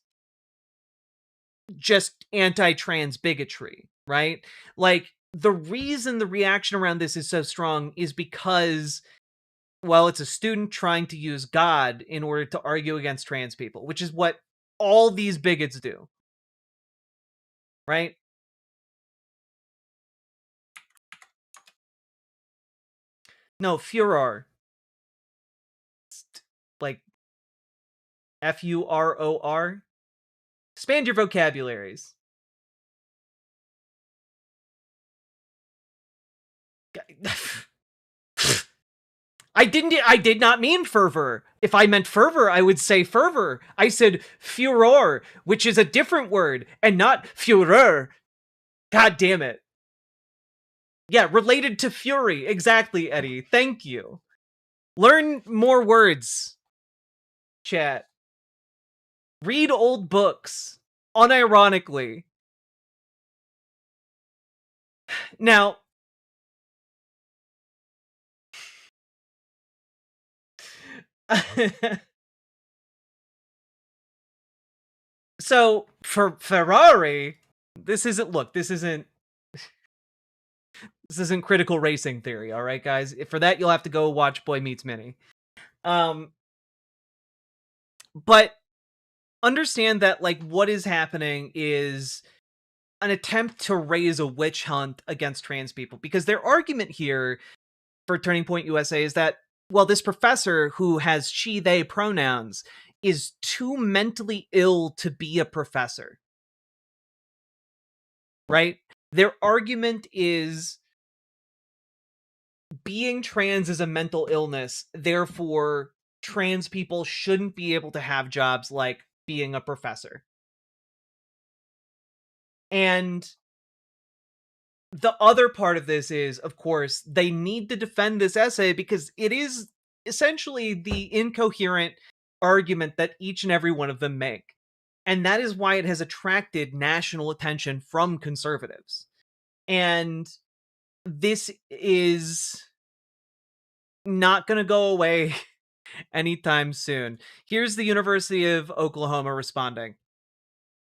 just anti-trans bigotry, right? Like, the reason the reaction around this is so strong is because, well, it's a student trying to use God in order to argue against trans people, which is what all these bigots do. Right? No, furor. Like Furor. Expand your vocabularies. I did not mean fervor. If I meant fervor, I would say fervor. I said furor, which is a different word, and not furor. God damn it. Yeah, related to fury. Exactly, Eddie. Thank you. Learn more words, chat. Read old books, unironically. Now, so for Ferrari, this isn't critical racing theory, all right, guys? For that, you'll have to go watch Boy Meets Minnie. But understand that, like, what is happening is an attempt to raise a witch hunt against trans people, because their argument here for Turning Point USA is that, well, this professor who has she, they pronouns is too mentally ill to be a professor. Right? Their argument is being trans is a mental illness, therefore trans people shouldn't be able to have jobs like being a professor. And the other part of this is, of course, they need to defend this essay because it is essentially the incoherent argument that each and every one of them make. And that is why it has attracted national attention from conservatives. And this is not going to go away anytime soon. Here's the University of Oklahoma responding.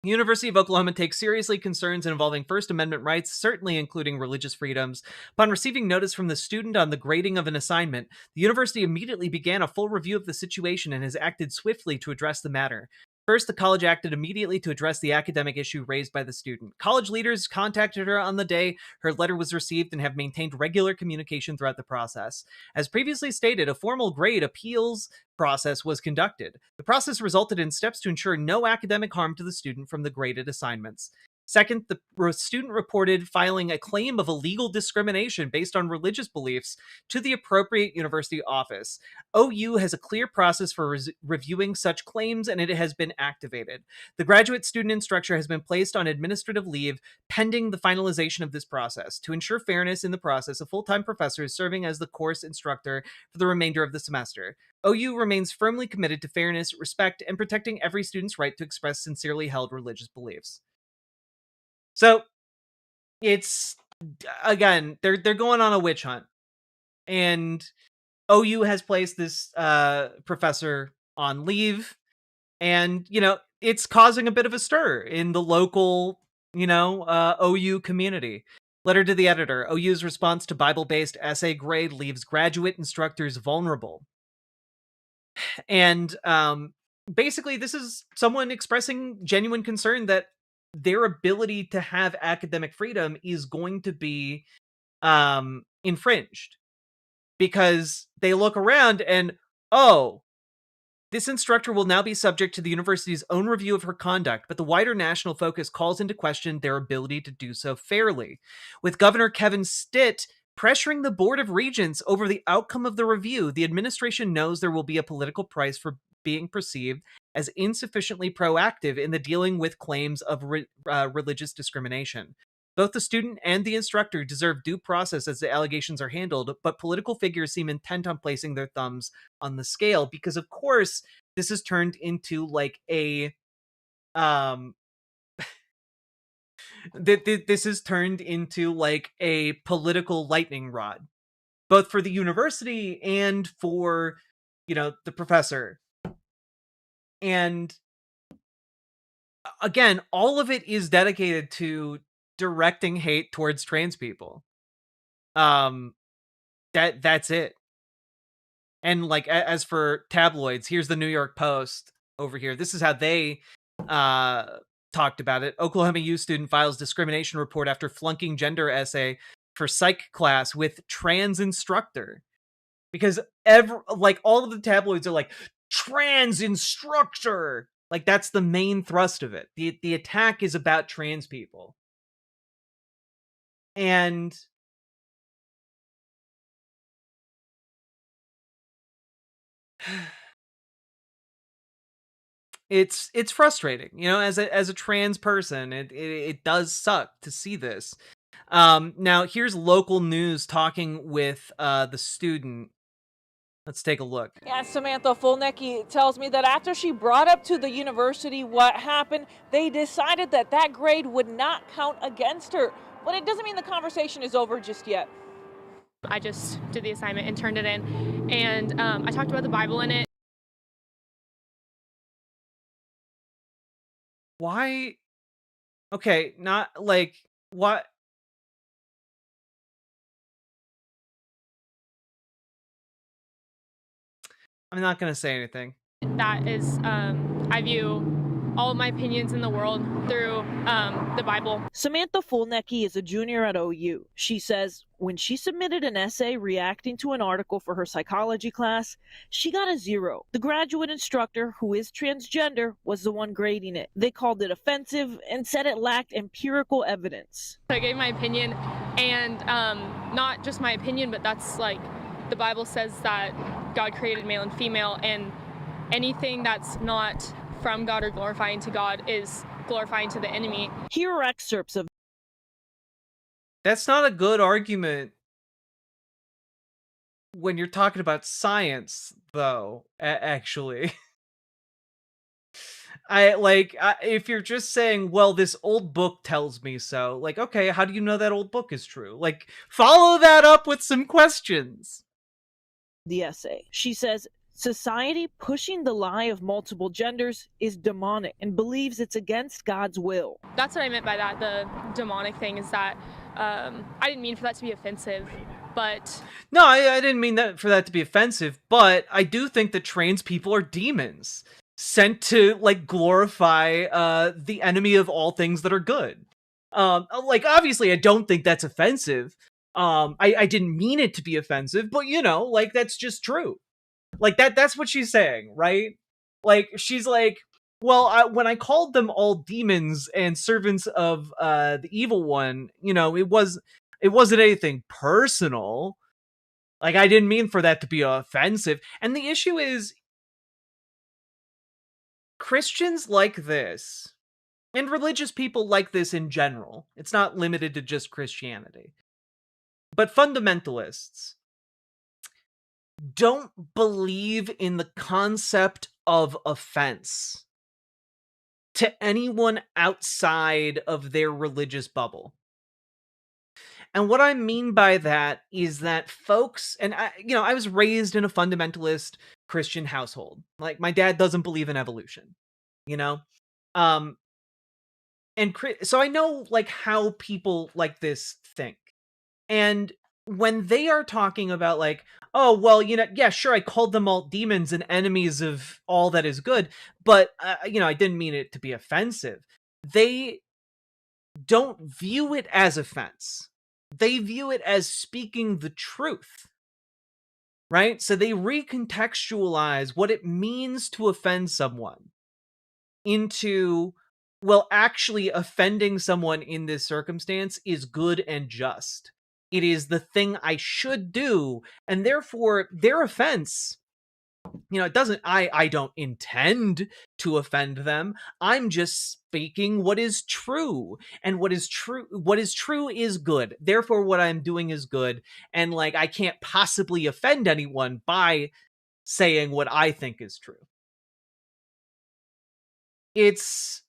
The University of Oklahoma takes seriously concerns involving First Amendment rights, certainly including religious freedoms. Upon receiving notice from the student on the grading of an assignment, the university immediately began a full review of the situation and has acted swiftly to address the matter. First, the college acted immediately to address the academic issue raised by the student. College leaders contacted her on the day her letter was received and have maintained regular communication throughout the process. As previously stated, a formal grade appeals process was conducted. The process resulted in steps to ensure no academic harm to the student from the graded assignments. Second, the student reported filing a claim of illegal discrimination based on religious beliefs to the appropriate university office. OU has a clear process for reviewing such claims, and it has been activated. The graduate student instructor has been placed on administrative leave pending the finalization of this process. To ensure fairness in the process, a full-time professor is serving as the course instructor for the remainder of the semester. OU remains firmly committed to fairness, respect, and protecting every student's right to express sincerely held religious beliefs. So, it's, again, they're going on a witch hunt. And OU has placed this professor on leave. And, it's causing a bit of a stir in the local, OU community. Letter to the editor. OU's response to Bible-based essay grade leaves graduate instructors vulnerable. And basically, this is someone expressing genuine concern that their ability to have academic freedom is going to be infringed, because they look around and, oh, this instructor will now be subject to the university's own review of her conduct, but the wider national focus calls into question their ability to do so fairly. With Governor Kevin Stitt pressuring the Board of Regents over the outcome of the review, the administration knows there will be a political price for being perceived as insufficiently proactive in the dealing with claims of religious discrimination. Both the student and the instructor deserve due process as the allegations are handled, but political figures seem intent on placing their thumbs on the scale because, of course, this has turned into like a this has turned into like a political lightning rod, both for the university and for, the professor. And again, all of it is dedicated to directing hate towards trans people. That's it. And like, as for tabloids, here's the New York Post over here. This is how they talked about it. Oklahoma U student files discrimination report after flunking gender essay for psych class with trans instructor. Because all of the tabloids are like, trans instructor. Like, that's the main thrust of it. The attack is about trans people. And it's frustrating, as a trans person. It does suck to see this. Now here's local news talking with the student. Let's take a look. Yeah, Samantha Fulnecki tells me that after she brought up to the university what happened, they decided that that grade would not count against her. But it doesn't mean the conversation is over just yet. I just did the assignment and turned it in, and I talked about the Bible in it. Why? Okay, not like, what? I'm not gonna say anything. That is, I view all of my opinions in the world through the Bible. Samantha Fulnecki is a junior at OU. She says when she submitted an essay reacting to an article for her psychology class, she got a 0. The graduate instructor, who is transgender, was the one grading it. They called it offensive and said it lacked empirical evidence. I gave my opinion, and not just my opinion, but that's like, the Bible says that God created male and female, and anything that's not from God or glorifying to God is glorifying to the enemy. Here are excerpts of. That's not a good argument when you're talking about science, though, actually. if you're just saying, well, this old book tells me so, like, okay, how do you know that old book is true? Like, follow that up with some questions. The essay. She says, society pushing the lie of multiple genders is demonic and believes it's against God's will. That's what I meant by that. The demonic thing is that I didn't mean for that to be offensive, but... No, I didn't mean that for that to be offensive, but I do think that trans people are demons sent to, like, glorify the enemy of all things that are good. Like, obviously, I don't think that's offensive. I didn't mean it to be offensive, but, you know, like, that's just true. Like, that's what she's saying, right? Like, she's like, well, when I called them all demons and servants of the evil one, you know, it wasn't anything personal. Like, I didn't mean for that to be offensive. And the issue is, Christians like this, and religious people like this in general, it's not limited to just Christianity, but fundamentalists don't believe in the concept of offense to anyone outside of their religious bubble. And what I mean by that is that folks, and I was raised in a fundamentalist Christian household. Like, my dad doesn't believe in evolution, you know? So I know, like, how people like this think. And when they are talking about, like, oh, well, you know, yeah, sure, I called them all demons and enemies of all that is good, but, I didn't mean it to be offensive. They don't view it as offense. They view it as speaking the truth, right? So they recontextualize what it means to offend someone into, well, actually offending someone in this circumstance is good and just. It is the thing I should do, and therefore their offense, it doesn't, I don't intend to offend them. I'm just speaking what is true, and what is true is good. Therefore what I'm doing is good, and, like, I can't possibly offend anyone by saying what I think is true. It's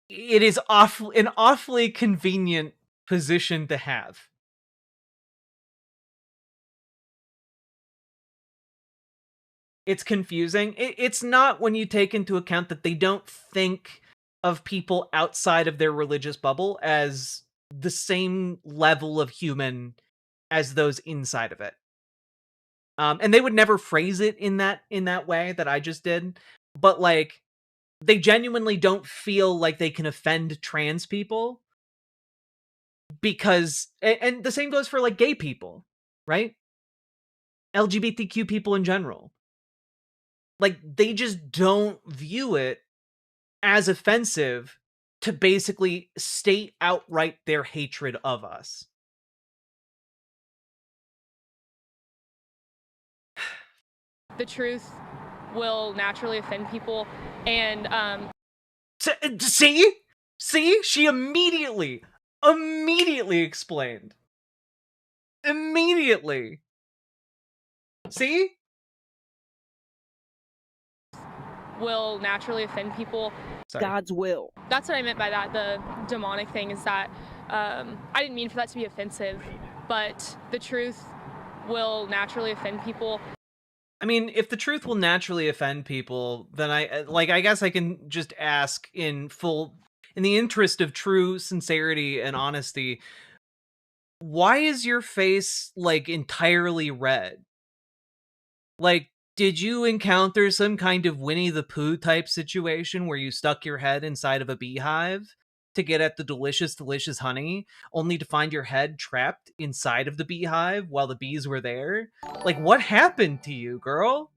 it is an awfully convenient position to have. It's confusing. It's not when you take into account that they don't think of people outside of their religious bubble as the same level of human as those inside of it. And they would never phrase it in that way that I just did. But, like, they genuinely don't feel like they can offend trans people because, and the same goes for, like, gay people, right? LGBTQ people in general. Like, they just don't view it as offensive to basically state outright their hatred of us. The truth will naturally offend people, and See? She immediately explained. Immediately. See? Will naturally offend people. Sorry. God's will. That's what I meant by that. The demonic thing is that I didn't mean for that to be offensive, but the truth will naturally offend people. I mean, if the truth will naturally offend people, then I guess I can just ask in the interest of true sincerity and honesty, why is your face, like, entirely red? Like, did you encounter some kind of Winnie the Pooh type situation where you stuck your head inside of a beehive to get at the delicious, delicious honey, only to find your head trapped inside of the beehive while the bees were there? Like, what happened to you, girl?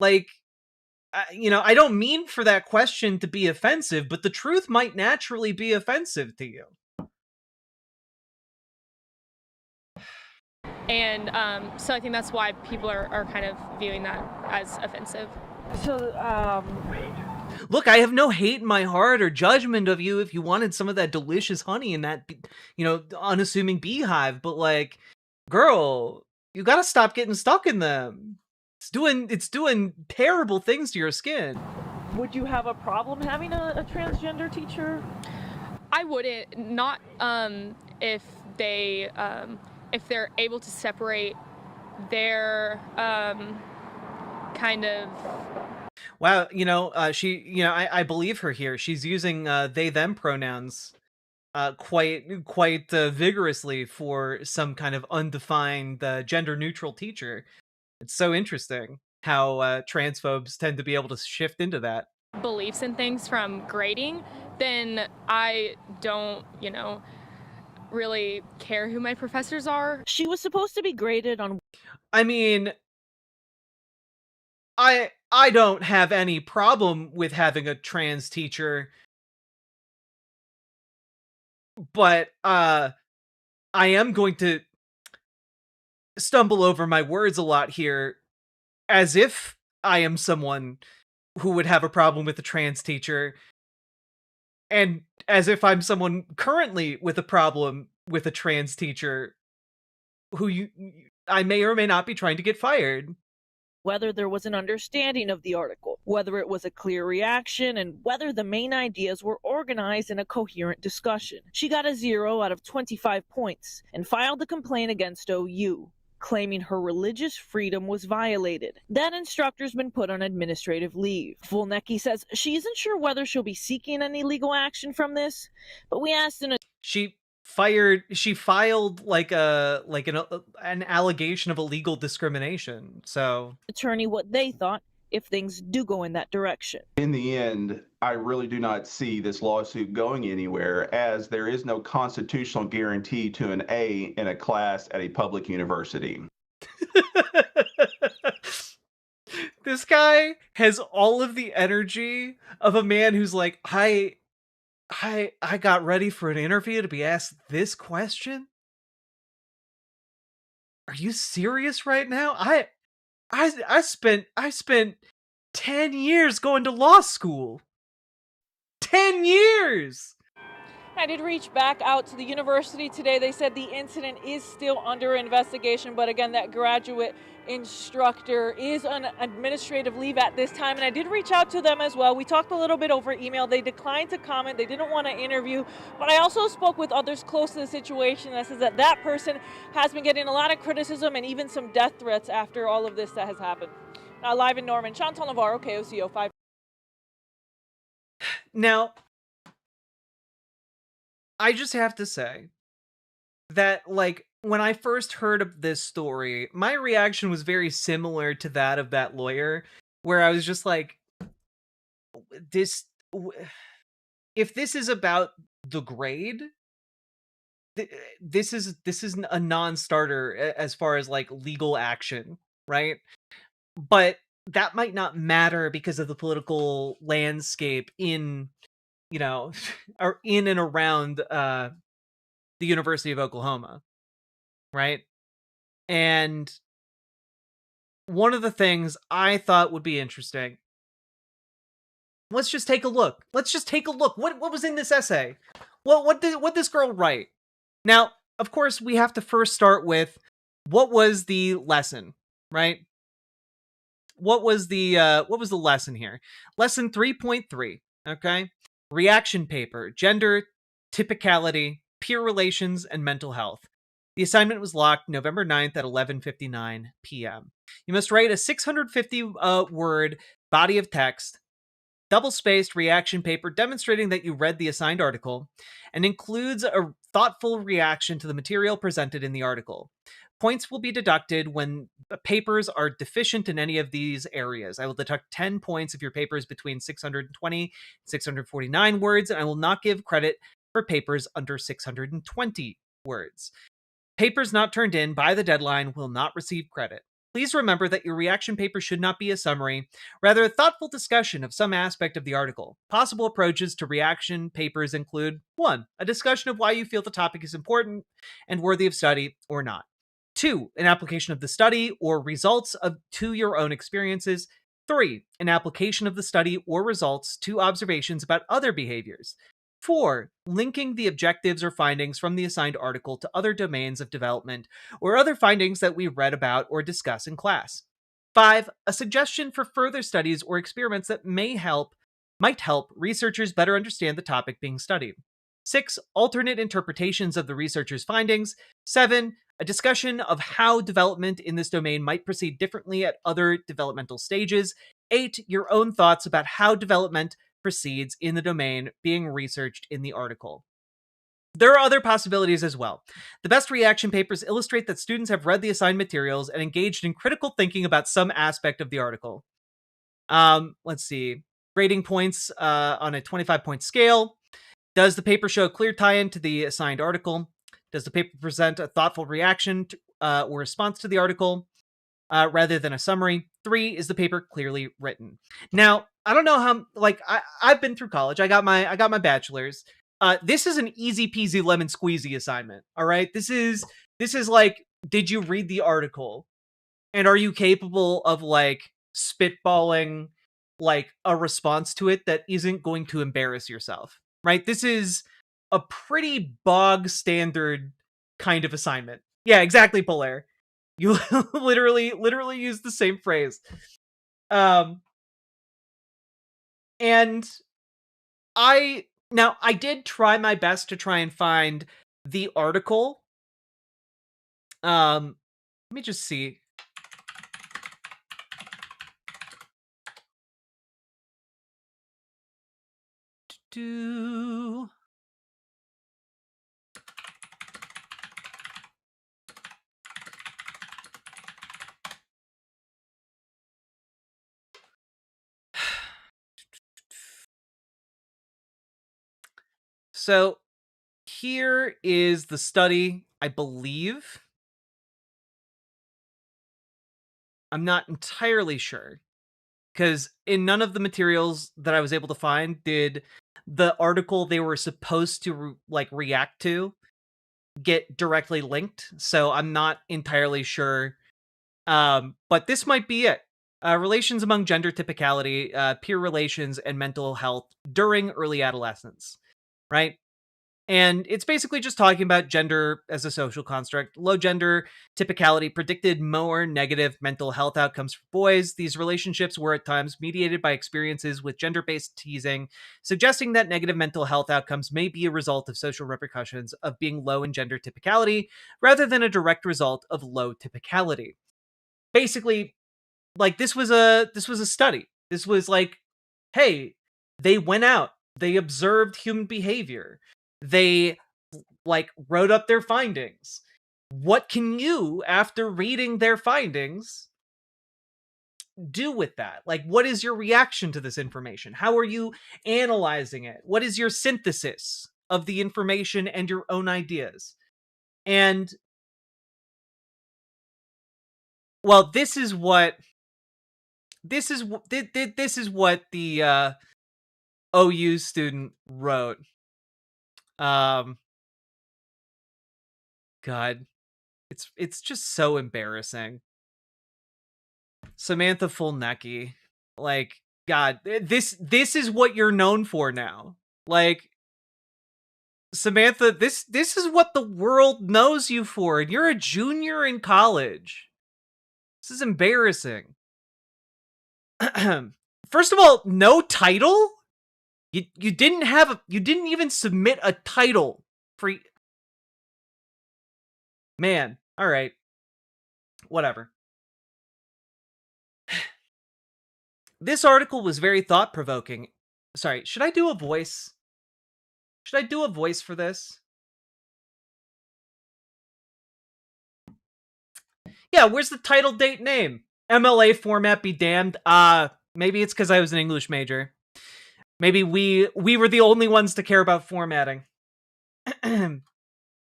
Like, I don't mean for that question to be offensive, but the truth might naturally be offensive to you. And so I think that's why people are kind of viewing that as offensive. So, look, I have no hate in my heart or judgment of you if you wanted some of that delicious honey in that, unassuming beehive, but, like, girl, you gotta stop getting stuck in them. It's doing terrible things to your skin. Would you have a problem having a transgender teacher? I wouldn't, not if they're able to separate their kind of. Wow, I believe her here. She's using they them pronouns quite vigorously for some kind of undefined gender neutral teacher. It's so interesting how transphobes tend to be able to shift into that. Beliefs and things from grading, then I don't, really care who my professors are. She was supposed to be graded on. I mean, I don't have any problem with having a trans teacher, but I am going to stumble over my words a lot here, as if I am someone who would have a problem with a trans teacher, and as if I'm someone currently with a problem with a trans teacher who I may or may not be trying to get fired. Whether there was an understanding of the article, whether it was a clear reaction, and whether the main ideas were organized in a coherent discussion. She got a 0 out of 25 points and filed a complaint against OU, claiming her religious freedom was violated. That instructor's been put on administrative leave. Volnecki says she isn't sure whether she'll be seeking any legal action from this, but we asked in a... She filed an allegation of illegal discrimination. So attorney what they thought if things do go in that direction. In the end, I really do not see this lawsuit going anywhere, as there is no constitutional guarantee to an A in a class at a public university. This guy has all of the energy of a man who's like, I got ready for an interview to be asked this question. Are you serious right now? I spent 10 years going to law school. 10 years! I did reach back out to the university today. They said the incident is still under investigation, but again, that graduate instructor is on administrative leave at this time, and I did reach out to them as well. We talked a little bit over email. They declined to comment. They didn't want to interview, but I also spoke with others close to the situation that says that person has been getting a lot of criticism and even some death threats after all of this that has happened. Now, live in Norman, Chantal Navarro, KOCO 5. Now, I just have to say that, when I first heard of this story, my reaction was very similar to that of that lawyer, where I was just like, if this is about the grade, this is a non-starter as far as legal action, right? But that might not matter because of the political landscape in, or in and around the University of Oklahoma. Right? And one of the things I thought would be interesting, let's just take a look. What was in this essay? What did this girl write? Now, of course, we have to first start with what was the lesson, right? What was the lesson here? Lesson 3.3, okay? Reaction paper, gender, typicality, peer relations, and mental health. The assignment was locked November 9th at 11:59 p.m. You must write a 650-word body of text, double-spaced reaction paper demonstrating that you read the assigned article, and includes a thoughtful reaction to the material presented in the article. Points will be deducted when papers are deficient in any of these areas. I will deduct 10 points if your paper is between 620 and 649 words, and I will not give credit for papers under 620 words. Papers not turned in by the deadline will not receive credit. Please remember that your reaction paper should not be a summary, rather a thoughtful discussion of some aspect of the article. Possible approaches to reaction papers include 1. A discussion of why you feel the topic is important and worthy of study or not. 2. An application of the study or results to your own experiences. 3. An application of the study or results to observations about other behaviors. 4. Linking the objectives or findings from the assigned article to other domains of development or other findings that we read about or discuss in class. 5, a suggestion for further studies or experiments that might help researchers better understand the topic being studied. 6, alternate interpretations of the researcher's findings. 7, a discussion of how development in this domain might proceed differently at other developmental stages. 8, your own thoughts about how development proceeds in the domain being researched in the article. There are other possibilities as well. The best reaction papers illustrate that students have read the assigned materials and engaged in critical thinking about some aspect of the article. Let's see. Grading points on a 25-point scale. Does the paper show a clear tie-in to the assigned article? Does the paper present a thoughtful reaction or response to the article rather than a summary? 3, is the paper clearly written? Now, I don't know how. I've been through college. I got my bachelor's. This is an easy peasy lemon squeezy assignment. All right. This is like, did you read the article, and are you capable of spitballing a response to it that isn't going to embarrass yourself? Right? This is a pretty bog standard kind of assignment. Yeah, exactly, Polaire. You literally use the same phrase. And I did try my best to try and find the article. Let me just see. So here is the study, I believe. I'm not entirely sure, because in none of the materials that I was able to find did the article they were supposed to react to get directly linked. So I'm not entirely sure. But this might be it. Relations among gender typicality, peer relations, and mental health during early adolescence, right? And it's basically just talking about gender as a social construct. Low gender typicality predicted more negative mental health outcomes for boys. These relationships were at times mediated by experiences with gender-based teasing, suggesting that negative mental health outcomes may be a result of social repercussions of being low in gender typicality, rather than a direct result of low typicality. Basically, this was a study. This was hey, they went out, they observed human behavior, they wrote up their findings. What can you, after reading their findings, do with that? What is your reaction to this information? How are you analyzing it? What is your synthesis of the information and your own ideas? And well, this is what the OU student wrote. God, it's just so embarrassing. Samantha Fulnecki, God, this is what you're known for now. Samantha, this is what the world knows you for, and you're a junior in college. This is embarrassing. First of all, no title? You didn't even submit a title for. Man, all right. Whatever. This article was very thought-provoking. Sorry, should I do a voice? Should I do a voice for this? Yeah, where's the title, date, name? MLA format be damned. Maybe it's because I was an English major. Maybe we were the only ones to care about formatting. Do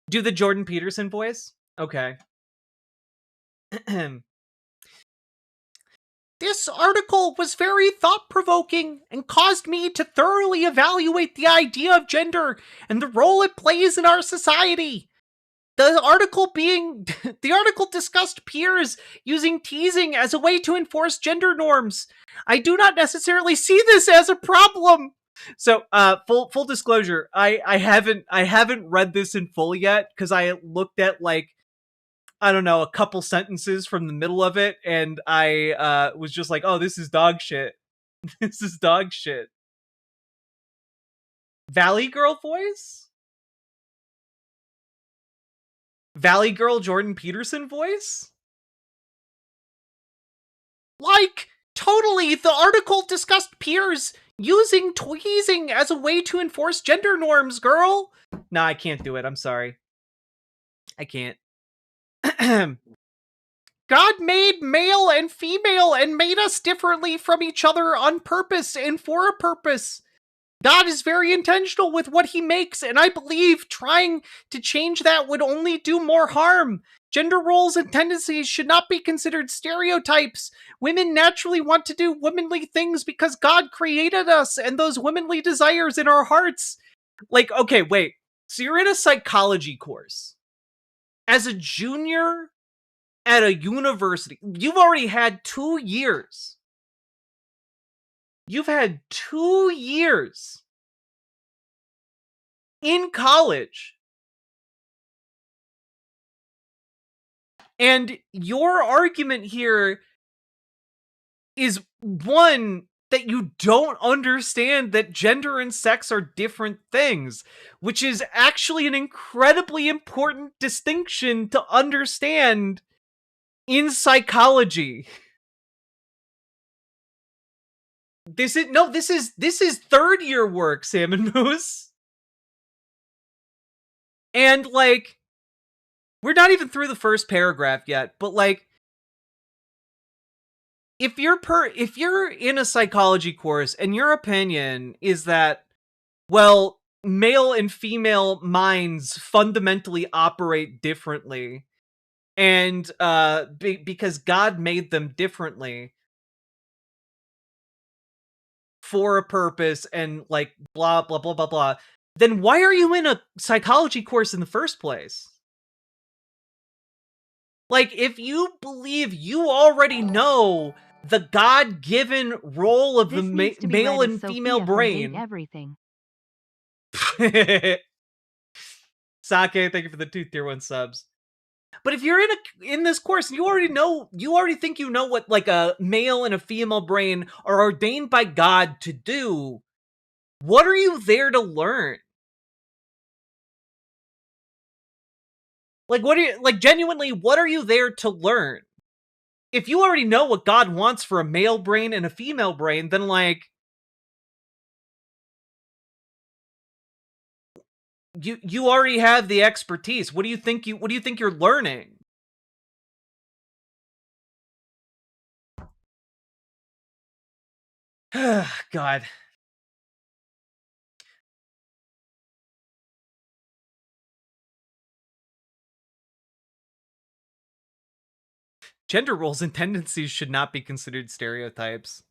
the Jordan Peterson voice? Okay. This article was very thought-provoking and caused me to thoroughly evaluate the idea of gender and the role it plays in our society. The article discussed peers using teasing as a way to enforce gender norms. I do not necessarily see this as a problem. So, full disclosure, I haven't read this in full yet, because I looked at I don't know, a couple sentences from the middle of it, and I was just like, oh, this is dog shit. This is dog shit. Valley Girl voice? Valley Girl Jordan Peterson voice? Like, totally, the article discussed peers using tweezing as a way to enforce gender norms, girl. Nah, I can't do it. I'm sorry. I can't. God made male and female and made us differently from each other on purpose and for a purpose. God is very intentional with what he makes, and I believe trying to change that would only do more harm. Gender roles and tendencies should not be considered stereotypes. Women naturally want to do womanly things because God created us and those womanly desires in our hearts. Like, okay, wait. So you're in a psychology course. As a junior at a university, you've already had 2 years. You've had 2 years in college. And your argument here is one that you don't understand that gender and sex are different things, which is actually an incredibly important distinction to understand in psychology. This is third year work, Salmon Moose. And like, we're not even through the first paragraph yet, but like, if you're in a psychology course and your opinion is that, well, male and female minds fundamentally operate differently, and because God made them differently for a purpose and like blah blah blah blah blah, then why are you in a psychology course in the first place? Like, if you believe you already know the God-given role of This the needs to be male read as and Sophia female from brain. Date Everything. Sake, thank you for the 2 tier 1 subs. But if you're in this course and you already think you know what like a male and a female brain are ordained by God to do, what are you there to learn? Like, genuinely, what are you there to learn? If you already know what God wants for a male brain and a female brain, then like, you already have the expertise. What do you think you're learning? God. Gender roles and tendencies should not be considered stereotypes.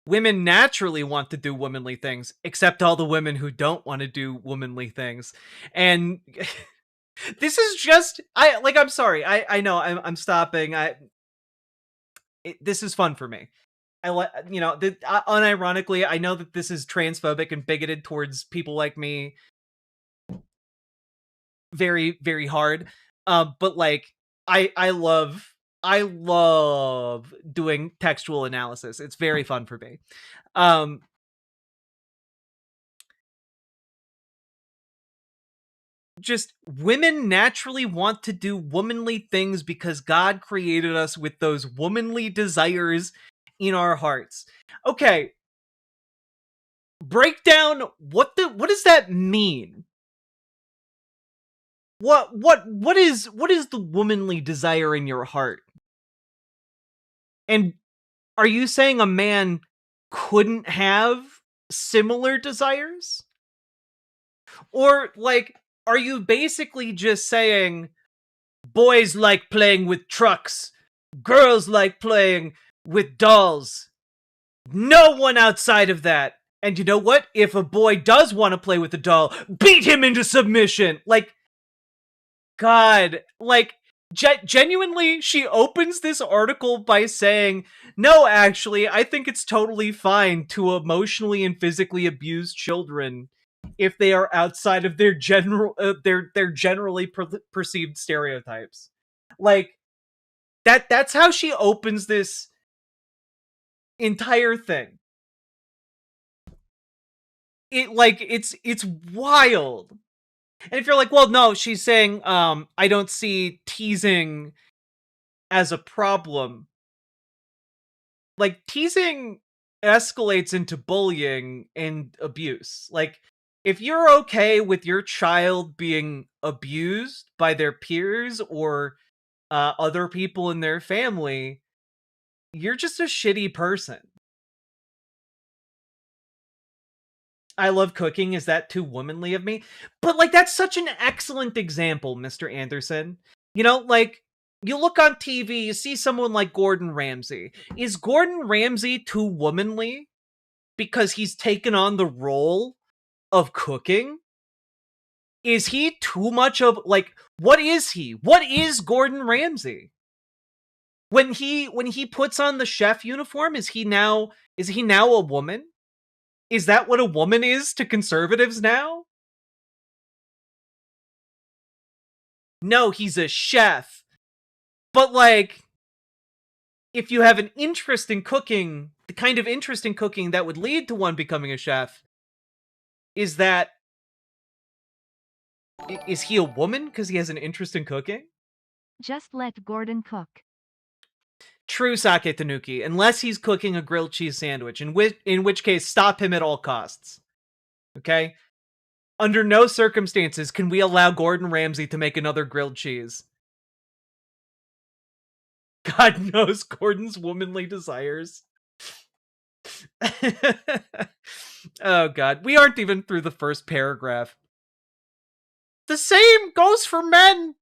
Women naturally want to do womanly things, except all the women who don't want to do womanly things. And this is just, I'm sorry. I know I'm stopping. This is fun for me. Unironically, I know that this is transphobic and bigoted towards people like me very, very hard. But like, I love doing textual analysis. It's very fun for me. Just women naturally want to do womanly things because God created us with those womanly desires in our hearts. Okay. Break down what does that mean? What is the womanly desire in your heart? And are you saying a man couldn't have similar desires? Or like, are you basically just saying boys like playing with trucks, girls like playing with dolls, no one outside of that? And you know what? If a boy does want to play with a doll, beat him into submission. Like, God, like, genuinely, she opens this article by saying, no, actually, I think it's totally fine to emotionally and physically abuse children. if they are outside of their their generally perceived stereotypes. Like that's how she opens this entire thing. It's wild. And if you're like, well, no, she's saying I don't see teasing as a problem. Like, teasing escalates into bullying and abuse. Like, if you're okay with your child being abused by their peers or other people in their family, you're just a shitty person. I love cooking. Is that too womanly of me? But, like, that's such an excellent example, Mr. Anderson. You know, like, you look on TV, you see someone like Gordon Ramsay. Is Gordon Ramsay too womanly because he's taken on the role of cooking? Is he too much of, like, what is he? What is Gordon Ramsay? When he puts on the chef uniform, is he now a woman? Is that what a woman is to conservatives now? No, he's a chef. But, like, if you have an interest in cooking, the kind of interest in cooking that would lead to one becoming a chef, is he a woman because he has an interest in cooking? Just let Gordon cook. True, Sake Tanuki, unless he's cooking a grilled cheese sandwich, in which case, stop him at all costs. Okay? Under no circumstances can we allow Gordon Ramsay to make another grilled cheese. God knows Gordon's womanly desires. Oh god, we aren't even through the first paragraph. The same goes for men.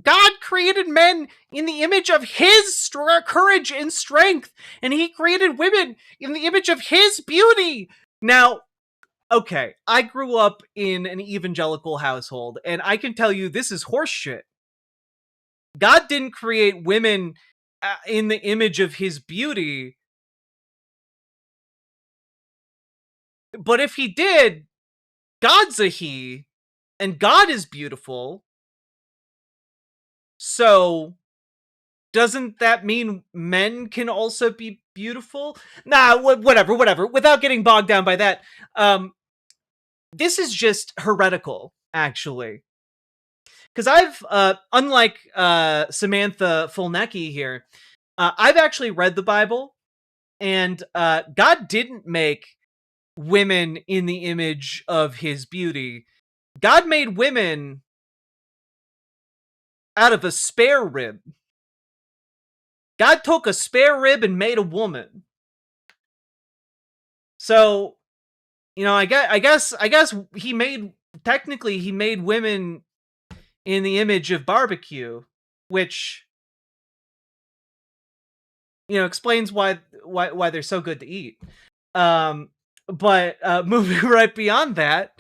God created men in the image of his courage and strength, and he created women in the image of his beauty. Now, okay, I grew up in an evangelical household, and I can tell you this is horseshit. God didn't create women in the image of his beauty. But if he did, God's a he, and God is beautiful. So, doesn't that mean men can also be beautiful? Nah, whatever. Without getting bogged down by that, this is just heretical, actually. Because I've, unlike Samantha Fulnecki here, I've actually read the Bible, and God didn't make women in the image of his beauty. God made women out of a spare rib. God took a spare rib and made a woman. So, you know, I guess he made women in the image of barbecue, which, you know, explains why they're so good to eat. But moving right beyond that,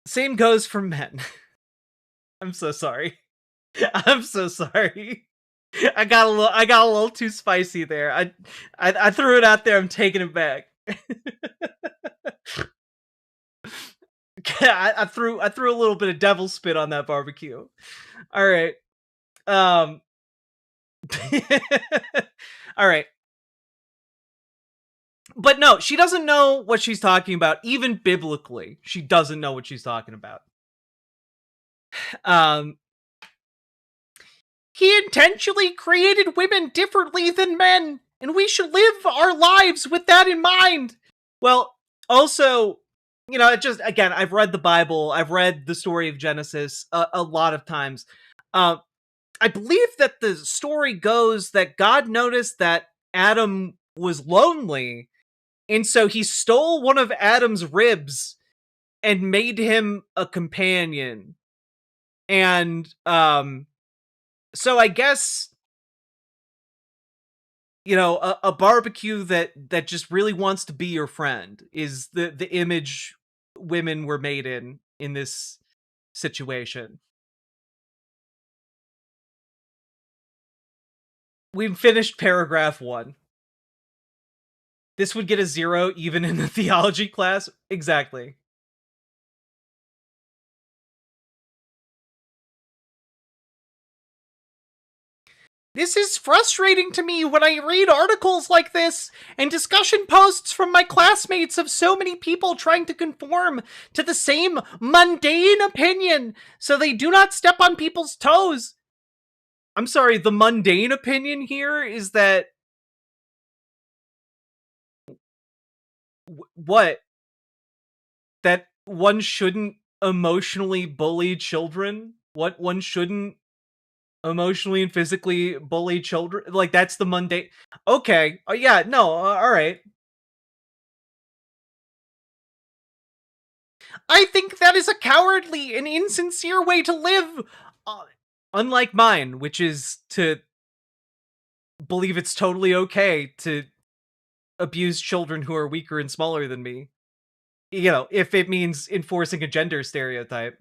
same goes for men. I'm so sorry. I'm so sorry. I got a little too spicy there. I threw it out there. I'm taking it back. I threw a little bit of devil spit on that barbecue. All right. All right. But no, she doesn't know what she's talking about. Even biblically, she doesn't know what she's talking about. He intentionally created women differently than men, and we should live our lives with that in mind. Well, also, you know, again, I've read the Bible, I've read the story of Genesis a lot of times. I believe that the story goes that God noticed that Adam was lonely, and so he stole one of Adam's ribs and made him a companion. And, so I guess, you know, a barbecue that just really wants to be your friend is the image women were made in this situation. We've finished paragraph 1. This would get a 0 even in the theology class. Exactly. This is frustrating to me when I read articles like this and discussion posts from my classmates of so many people trying to conform to the same mundane opinion so they do not step on people's toes. I'm sorry, the mundane opinion here is that... What? That one shouldn't emotionally bully children? What, one shouldn't emotionally and physically bully children? Like, that's the mundane... Okay. Yeah, no, alright. I think that is a cowardly and insincere way to live! Unlike mine, which is to believe it's totally okay to abuse children who are weaker and smaller than me. You know, if it means enforcing a gender stereotype.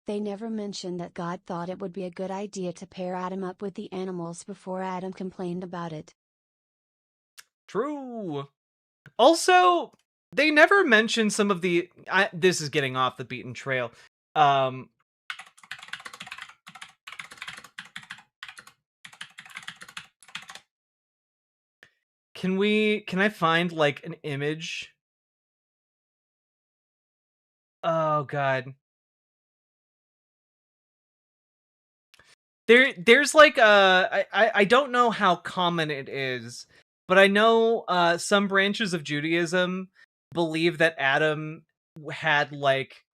They never mention that God thought it would be a good idea to pair Adam up with the animals before Adam complained about it. True. Also, they never mention some of the... this is getting off the beaten trail. Can I find, like, an image? Oh, God. There's like, I don't know how common it is, but I know, some branches of Judaism believe that Adam had, like,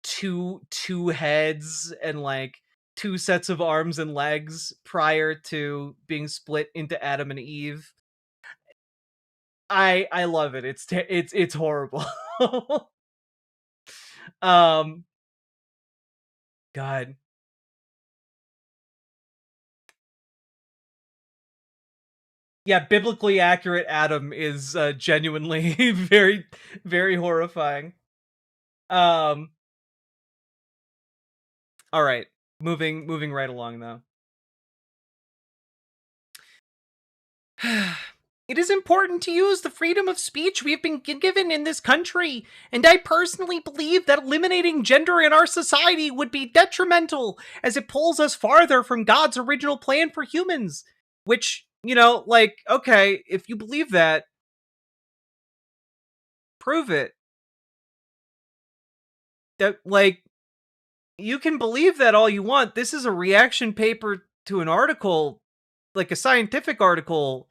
two heads and, like, two sets of arms and legs prior to being split into Adam and Eve. I love it. It's horrible. God. Yeah, biblically accurate Adam is genuinely very, very horrifying. All right, moving right along though. It is important to use the freedom of speech we have been given in this country, and I personally believe that eliminating gender in our society would be detrimental, as it pulls us farther from God's original plan for humans. Which, you know, like, okay, if you believe that, prove it. That, like, you can believe that all you want. This is a reaction paper to an article, like a scientific article,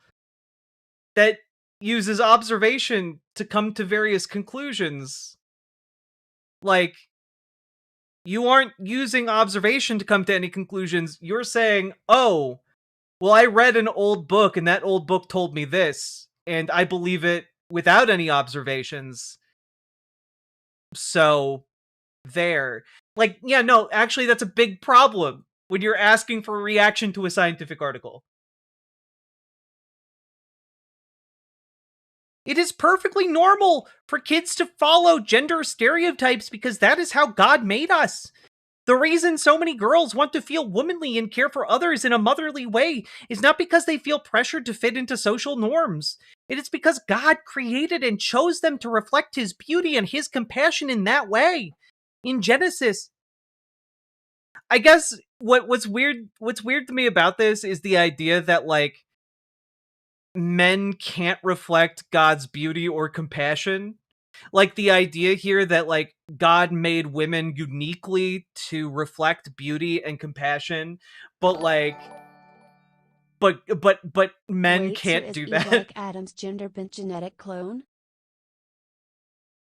that uses observation to come to various conclusions. Like, you aren't using observation to come to any conclusions. You're saying, oh, well, I read an old book and that old book told me this, and I believe it without any observations. So, there. Like, yeah, no, actually, that's a big problem when you're asking for a reaction to a scientific article. It is perfectly normal for kids to follow gender stereotypes because that is how God made us. The reason so many girls want to feel womanly and care for others in a motherly way is not because they feel pressured to fit into social norms. It is because God created and chose them to reflect His beauty and His compassion in that way. In Genesis, I guess what's weird to me about this is the idea that, like, men can't reflect God's beauty or compassion. Like, the idea here that, like, God made women uniquely to reflect beauty and compassion, but, like, but men Wait, can't so is do Eve that. like Adam's gender-bent genetic clone?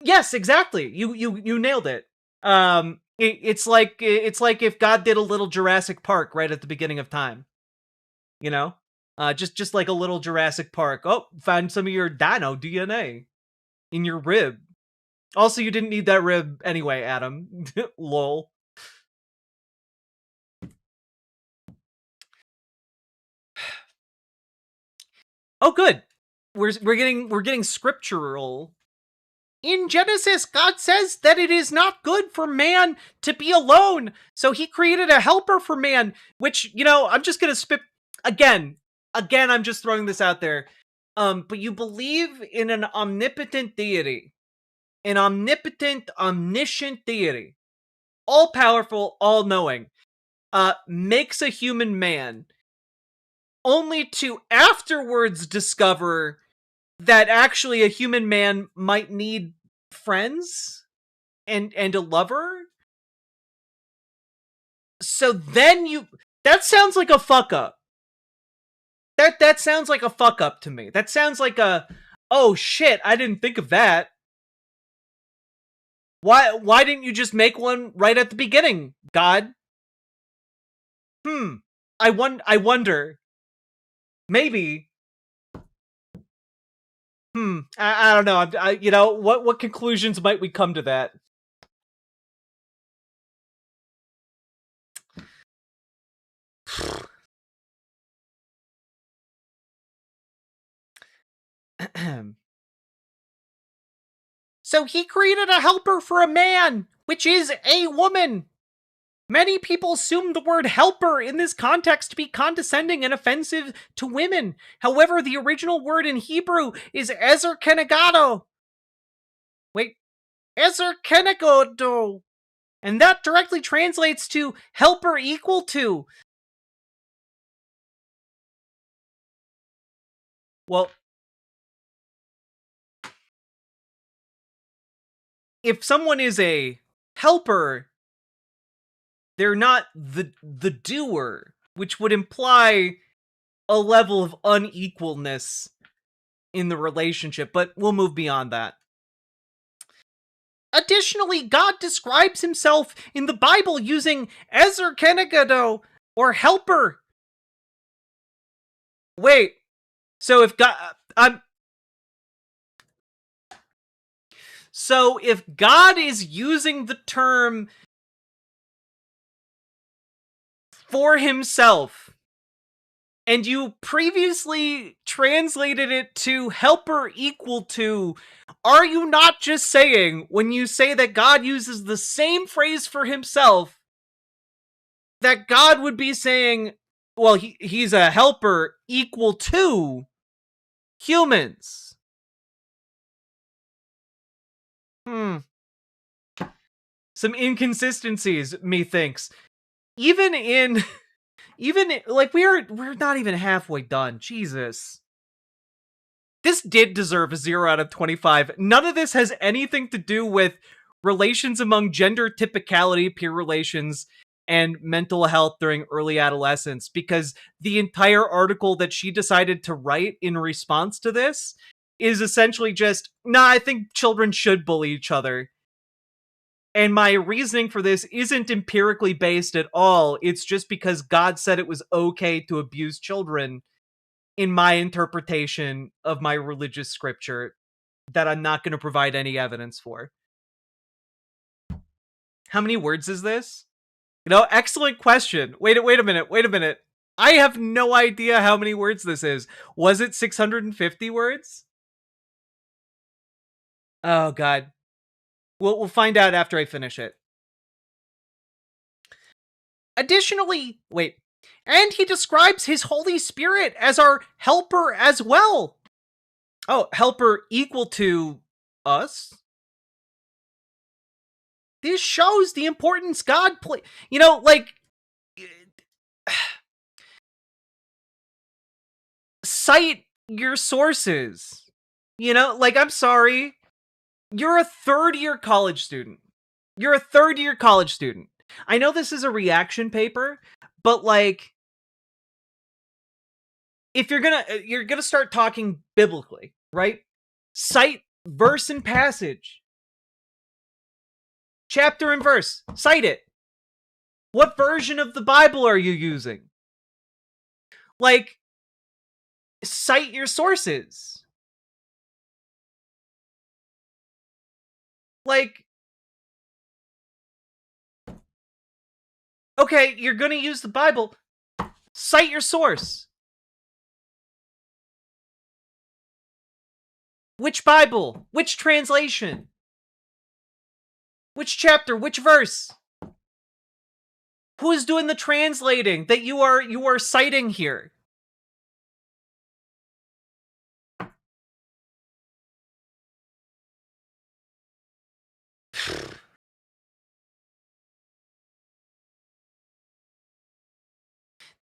Yes, exactly. You nailed it. It's like if God did a little Jurassic Park right at the beginning of time. You know? Just like a little Jurassic Park. Oh, found some of your dino DNA in your rib. Also, you didn't need that rib anyway, Adam. Lol. Oh, good. We're getting scriptural. In Genesis, God says that it is not good for man to be alone, so He created a helper for man. Which, you know, I'm just gonna spit. Again, I'm just throwing this out there. But you believe in an omnipotent deity. An omnipotent, omniscient deity. All-powerful, all-knowing. Makes a human man. Only to afterwards discover that actually a human man might need friends and a lover. So then that sounds like a fuck up. That sounds like a fuck up to me. That sounds like oh shit, I didn't think of that. Why didn't you just make one right at the beginning, God? I wonder. Maybe. I don't know. What conclusions might we come to that? So he created a helper for a man, which is a woman. Many people assume the word helper in this context to be condescending and offensive to women. However, the original word in Hebrew is ezer kenegado. Wait, ezer kenegado. And that directly translates to helper equal to. Well, if someone is a helper, they're not the doer, which would imply a level of unequalness in the relationship, but we'll move beyond that. Additionally, God describes himself in the Bible using ezer kenegado, or helper. Wait, so if God is using the term for himself, and you previously translated it to helper equal to, are you not just saying, when you say that God uses the same phrase for himself, that God would be saying, well, he's a helper equal to humans? Some inconsistencies, methinks. Like, we're not even halfway done. Jesus. This did deserve a 0 out of 25. None of this has anything to do with relations among gender typicality, peer relations, and mental health during early adolescence, because the entire article that she decided to write in response to this is essentially just, nah, I think children should bully each other. And my reasoning for this isn't empirically based at all. It's just because God said it was okay to abuse children in my interpretation of my religious scripture that I'm not going to provide any evidence for. How many words is this? Excellent question. Wait a minute. I have no idea how many words this is. Was it 650 words? Oh, God. We'll find out after I finish it. Additionally, and he describes his Holy Spirit as our helper as well. Oh, helper equal to us? This shows the importance God cite your sources. I'm sorry. You're a third-year college student. I know this is a reaction paper, but if you're gonna start talking biblically, right? Cite verse and passage. Chapter and verse. Cite it. What version of the Bible are you using? Cite your sources. Okay, you're gonna use the Bible. Cite your source. Which Bible? Which translation? Which chapter? Which verse? Who is doing the translating that you are citing here?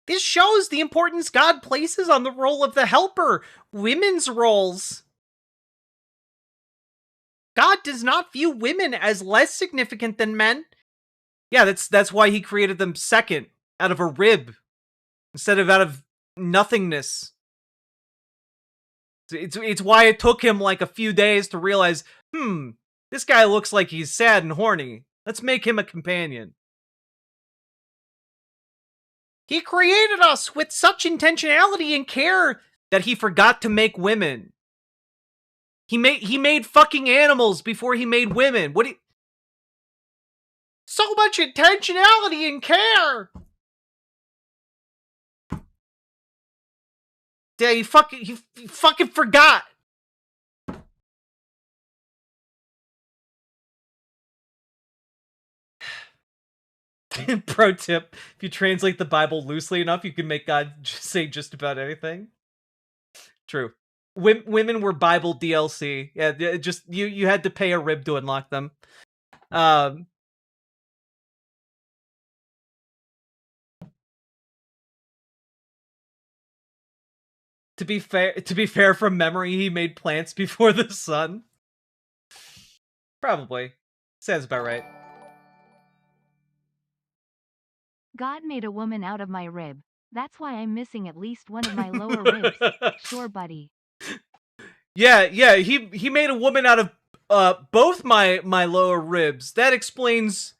This shows the importance God places on the role of the helper, women's roles. God does not view women as less significant than men. Yeah, that's why he created them second, out of a rib, instead of out of nothingness. It's why it took him like a few days to realize, this guy looks like he's sad and horny. Let's make him a companion. He created us with such intentionality and care that he forgot to make women. He made fucking animals before he made women. So much intentionality and care. Yeah, he fucking forgot. Pro tip, if you translate the Bible loosely enough, you can make God say just about anything. True. Women were Bible DLC. Yeah, just you had to pay a rib to unlock them. To be fair, from memory, he made plants before the sun. Probably. Sounds about right. God made a woman out of my rib. That's why I'm missing at least one of my lower ribs. Sure, buddy. Yeah, he made a woman out of both my lower ribs. That explains.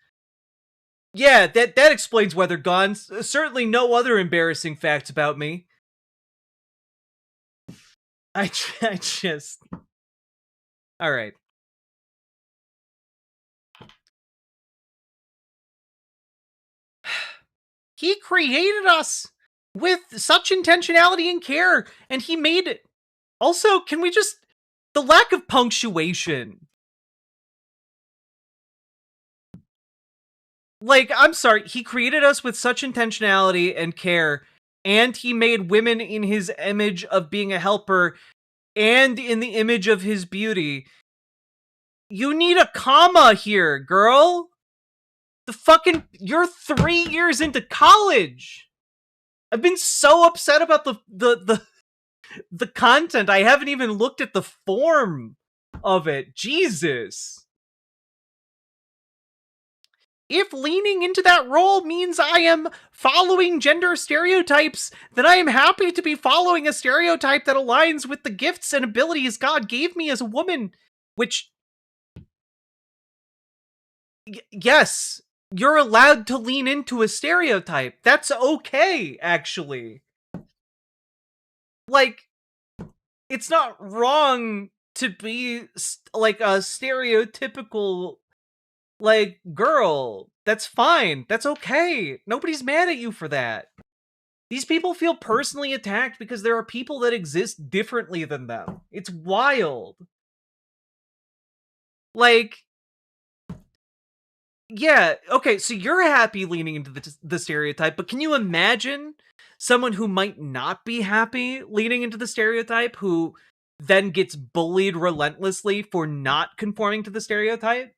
Yeah, that explains weather gone. Certainly no other embarrassing facts about me. I just... Alright. He created us with such intentionality and care, and he made it. Also, can we just... The lack of punctuation. Like, I'm sorry, he created us with such intentionality and care, and he made women in his image of being a helper, and in the image of his beauty. You need a comma here, girl. You're 3 years into college. I've been so upset about the content. I haven't even looked at the form of it. Jesus. If leaning into that role means I am following gender stereotypes, then I am happy to be following a stereotype that aligns with the gifts and abilities God gave me as a woman, which... yes, you're allowed to lean into a stereotype. That's okay, actually. Like, it's not wrong to be, like, a stereotypical, like, girl. That's fine. That's okay. Nobody's mad at you for that. These people feel personally attacked because there are people that exist differently than them. It's wild. Like... yeah, okay, so you're happy leaning into the stereotype, but can you imagine someone who might not be happy leaning into the stereotype, who then gets bullied relentlessly for not conforming to the stereotype?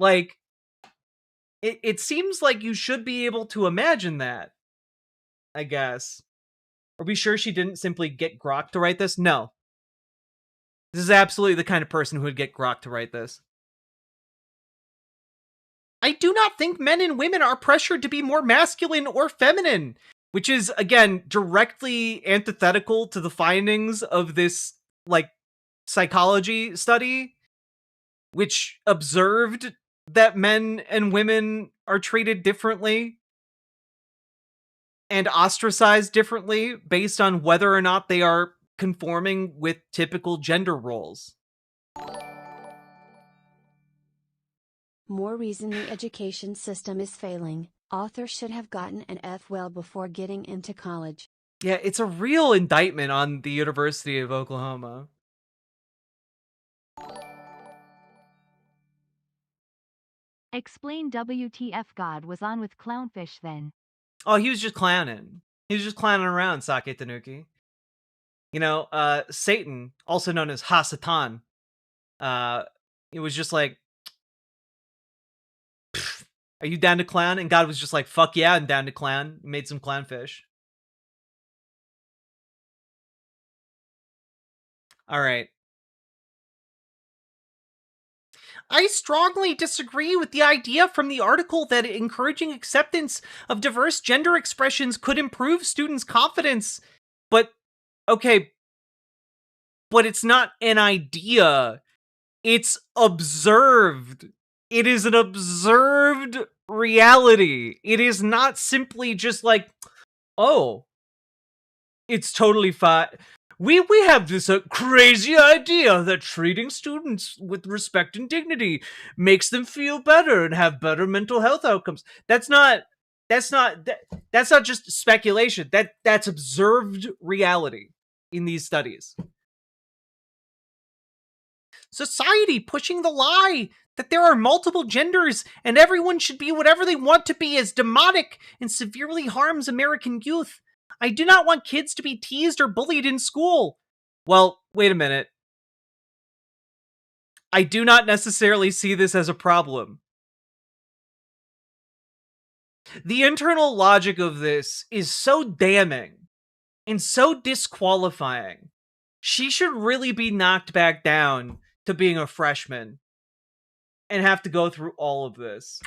Like, it seems like you should be able to imagine that, I guess. Are we sure she didn't simply get Grok to write this? No. This is absolutely the kind of person who would get Grok to write this. I do not think men and women are pressured to be more masculine or feminine, which is, again, directly antithetical to the findings of this, like, psychology study, which observed that men and women are treated differently and ostracized differently based on whether or not they are conforming with typical gender roles. More reason the education system is failing. Author should have gotten an F well before getting into college. Yeah, it's a real indictment on the University of Oklahoma. Explain WTF God was on with Clownfish then. Oh, he was just clowning. He was just clowning around, Sake Tanuki. You know, Satan, also known as Hasatan, it was just like, Are you down to clown? And God was just like, fuck yeah, I'm down to clown. Made some clownfish. All right. I strongly disagree with the idea from the article that encouraging acceptance of diverse gender expressions could improve students' confidence. But, okay, but it's not an idea. It's observed. It is an observed reality. It is not simply just like, oh, it's totally fine. We have this crazy idea that treating students with respect and dignity makes them feel better and have better mental health outcomes. That's not just speculation. That's observed reality in these studies. Society pushing the lie that there are multiple genders and everyone should be whatever they want to be is demonic and severely harms American youth. I do not want kids to be teased or bullied in school. Well, wait a minute. I do not necessarily see this as a problem. The internal logic of this is so damning and so disqualifying. She should really be knocked back down to being a freshman and have to go through all of this.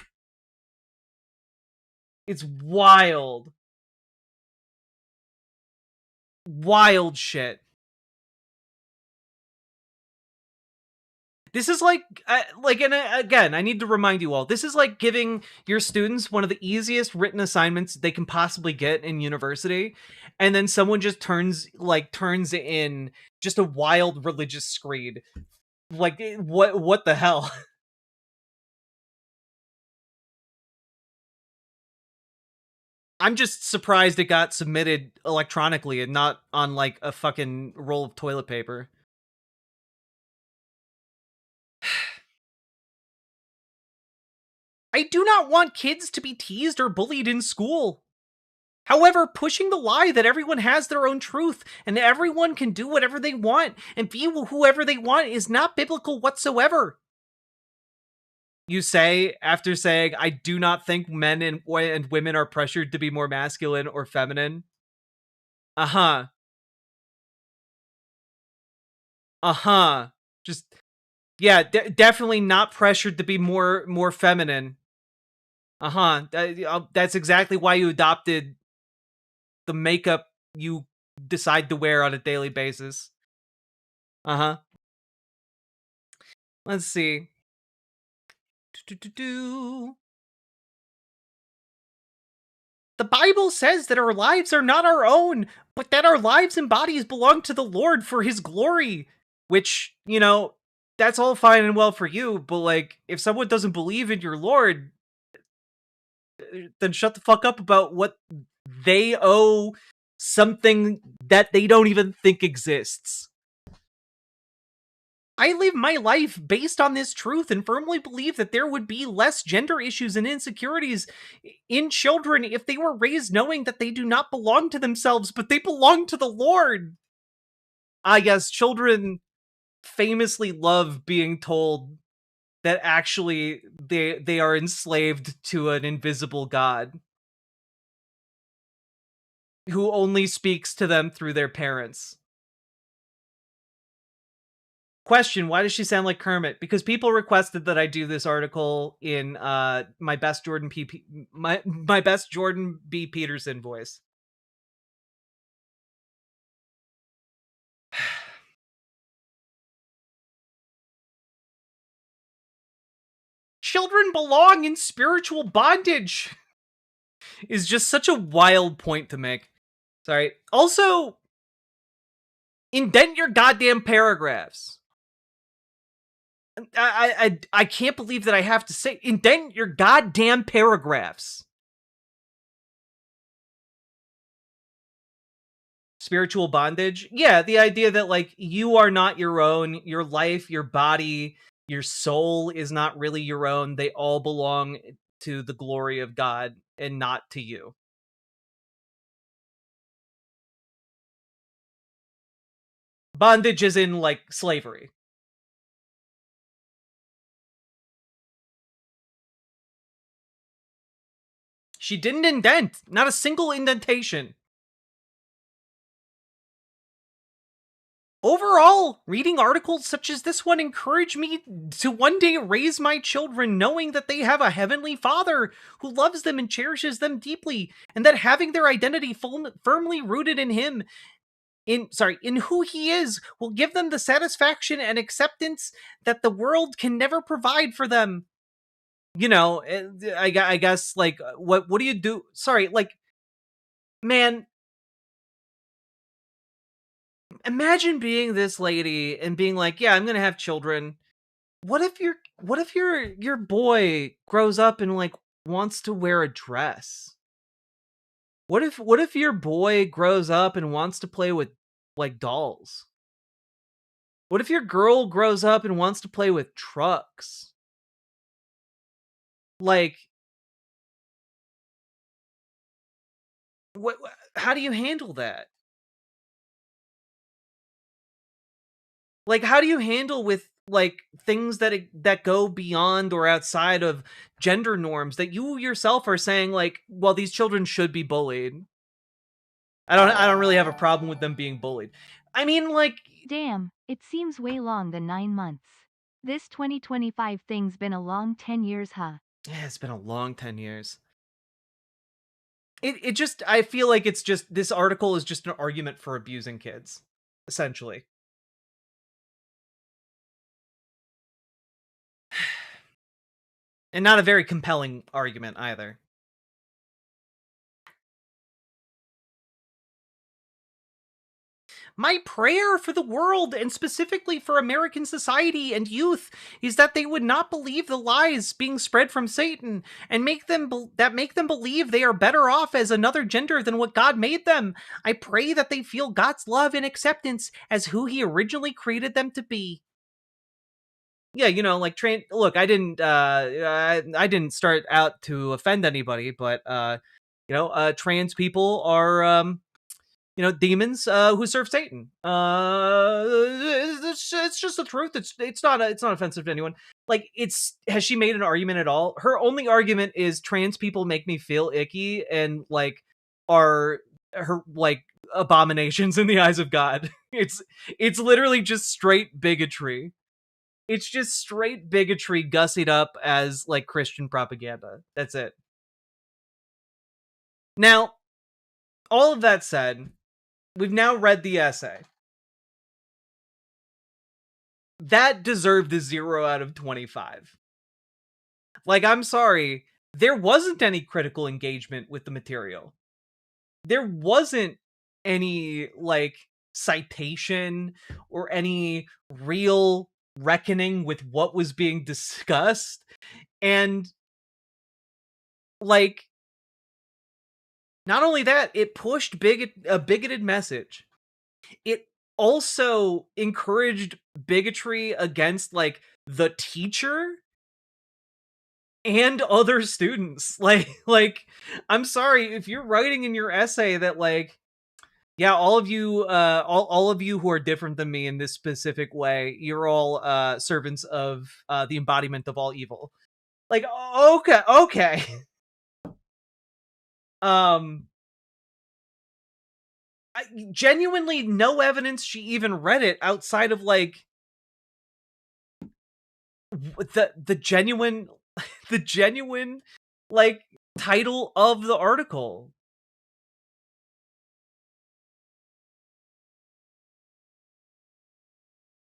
It's wild. Wild shit. This is like, and again, I need to remind you all, this is like giving your students one of the easiest written assignments they can possibly get in university, and then someone just turns in just a wild religious screed. Like, what the hell? I'm just surprised it got submitted electronically and not on, like, a fucking roll of toilet paper. I do not want kids to be teased or bullied in school. However, pushing the lie that everyone has their own truth and everyone can do whatever they want and be whoever they want is not biblical whatsoever. You say, after saying, I do not think men and women are pressured to be more masculine or feminine. Uh-huh. Uh-huh. Just, yeah, definitely not pressured to be more feminine. Uh-huh. That's exactly why you adopted the makeup you decide to wear on a daily basis. Uh-huh. Let's see. The Bible says that our lives are not our own, but that our lives and bodies belong to the Lord for his glory. Which, you know, that's all fine and well for you, but like, if someone doesn't believe in your Lord, then shut the fuck up about what they owe something that they don't even think exists. I live my life based on this truth and firmly believe that there would be less gender issues and insecurities in children if they were raised knowing that they do not belong to themselves, but they belong to the Lord. Yes, children famously love being told that actually they are enslaved to an invisible God who only speaks to them through their parents. Question, why does she sound like Kermit? Because people requested that I do this article in my best Jordan B. Peterson voice. Children belong in spiritual bondage is just such a wild point to make. Sorry. Also, indent your goddamn paragraphs. I can't believe that I have to say, indent your goddamn paragraphs. Spiritual bondage? Yeah, the idea that, like, you are not your own, your life, your body, your soul is not really your own. They all belong to the glory of God and not to you. Bondage is in, like, slavery. She didn't indent. Not a single indentation. Overall, reading articles such as this one encourage me to one day raise my children knowing that they have a heavenly Father who loves them and cherishes them deeply, and that having their identity firmly rooted in Him, in who He is, will give them the satisfaction and acceptance that the world can never provide for them. You know, I guess, like, what do you do? Sorry, like, man, imagine being this lady and being like, yeah, I'm gonna have children. What if your boy grows up and, like, wants to wear a dress? What if your boy grows up and wants to play with, like, dolls? What if your girl grows up and wants to play with trucks? Like, what how do you handle that? Like, how do you handle with, like, things that go beyond or outside of gender norms that you yourself are saying, like, well, these children should be bullied? I don't really have a problem with them being bullied. I mean, like, Damn, it seems way long than 9 months. This 2025 thing's been a long 10 years, huh? yeah, it's been a long 10 years. It just, I feel like it's just, this article is just an argument for abusing kids, essentially. And not a very compelling argument either. My prayer for the world, and specifically for American society and youth, is that they would not believe the lies being spread from Satan and make them believe they are better off as another gender than what God made them. I pray that they feel God's love and acceptance as who He originally created them to be. Yeah, you know, like, look, I didn't start out to offend anybody, but trans people are demons who serve Satan. It's just the truth. It's not offensive to anyone. Like, has she made an argument at all? Her only argument is trans people make me feel icky and, like, are her, like, abominations in the eyes of God. It's literally just straight bigotry. It's just straight bigotry gussied up as, like, Christian propaganda. That's it. Now, all of that said, we've now read the essay. That deserved a 0 out of 25. Like, I'm sorry, there wasn't any critical engagement with the material. There wasn't any, like, citation or any real reckoning with what was being discussed. And, like, not only that, it pushed a bigoted message. It also encouraged bigotry against, like, the teacher and other students. Like, I'm sorry, if you're writing in your essay that, like, yeah, all of you who are different than me in this specific way, you're all servants of the embodiment of all evil. Like, okay. Genuinely no evidence she even read it outside of, like, the genuine like, title of the article.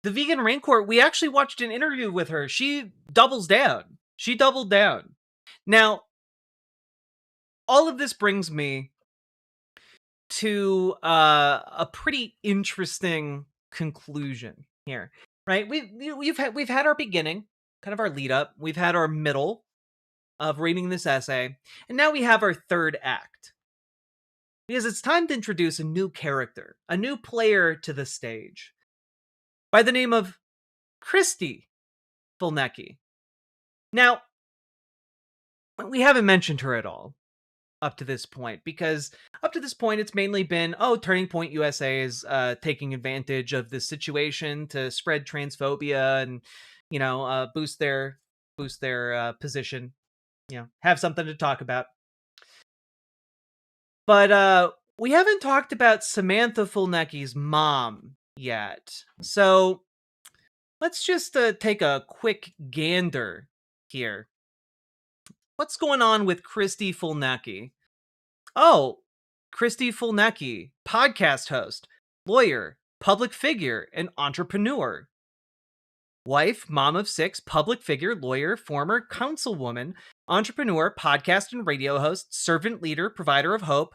The vegan rancor, we actually watched an interview with her. She doubled down. Now, all of this brings me to a pretty interesting conclusion here, right? We've had our beginning, kind of our lead up. We've had our middle of reading this essay, and now we have our third act. Because it's time to introduce a new character, a new player to the stage, by the name of Christy Fulnecki. Now, we haven't mentioned her at all up to this point, because up to this point it's mainly been, Turning Point USA is taking advantage of this situation to spread transphobia and, boost their position, have something to talk about. But we haven't talked about Samantha Fulnecki's mom yet. So let's just take a quick gander here. What's going on with Christy Fulnecki? Oh, Christy Fulnecki, podcast host, lawyer, public figure, and entrepreneur. Wife, mom of 6, public figure, lawyer, former councilwoman, entrepreneur, podcast and radio host, servant leader, provider of hope,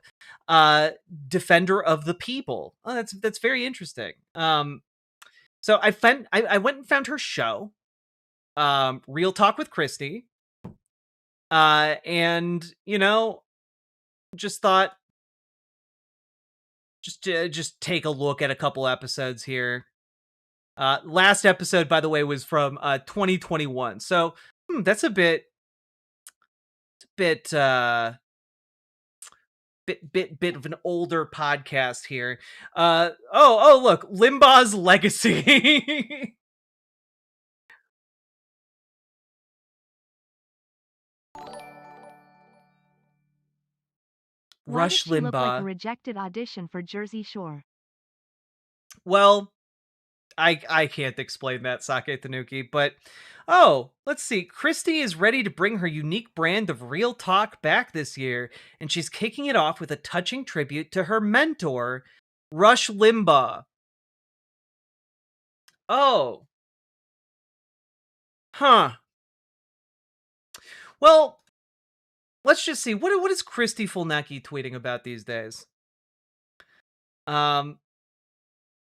defender of the people. Oh, that's very interesting. So I went and found her show, Real Talk with Christy, and just thought, just take a look at a couple episodes here. Last episode, by the way, was from 2021. So that's a bit bit of an older podcast here. Oh look, Limbaugh's legacy. Why Rush does she look like a Limbaugh. rejected audition for Jersey Shore? Well, I can't explain that, Sake Tanuki, but let's see. Christy is ready to bring her unique brand of real talk back this year, and she's kicking it off with a touching tribute to her mentor, Rush Limbaugh. Oh. Huh. Well, let's just see. What is Christy Fulnecki tweeting about these days?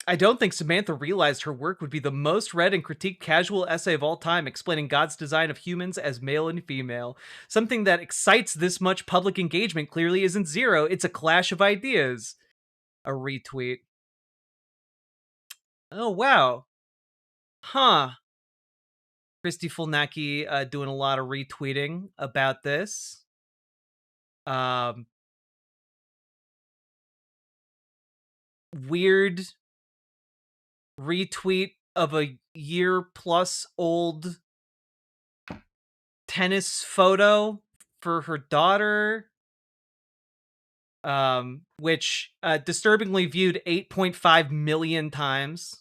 I don't think Samantha realized her work would be the most read and critiqued casual essay of all time, explaining God's design of humans as male and female. Something that excites this much public engagement clearly isn't zero. It's a clash of ideas. A retweet. Oh, wow. Huh. Christy Fulnecki doing a lot of retweeting about this. Weird retweet of a year plus old tennis photo for her daughter, which disturbingly viewed 8.5 million times.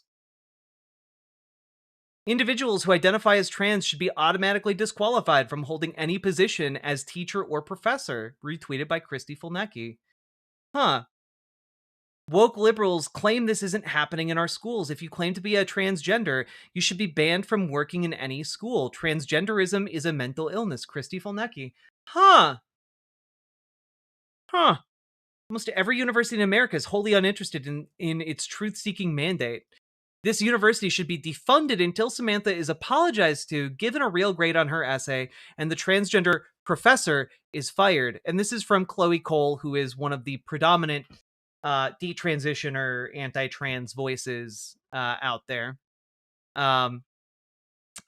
Individuals who identify as trans should be automatically disqualified from holding any position as teacher or professor, retweeted by Christy Fulnecki. Huh. Woke liberals claim this isn't happening in our schools. If you claim to be a transgender, you should be banned from working in any school. Transgenderism is a mental illness. Christy Fulnecki. Huh. Almost every university in America is wholly uninterested in its truth-seeking mandate. This university should be defunded until Samantha is apologized to, given a real grade on her essay, and the transgender professor is fired. And this is from Chloe Cole, who is one of the predominant detransitioner, anti-trans voices out there.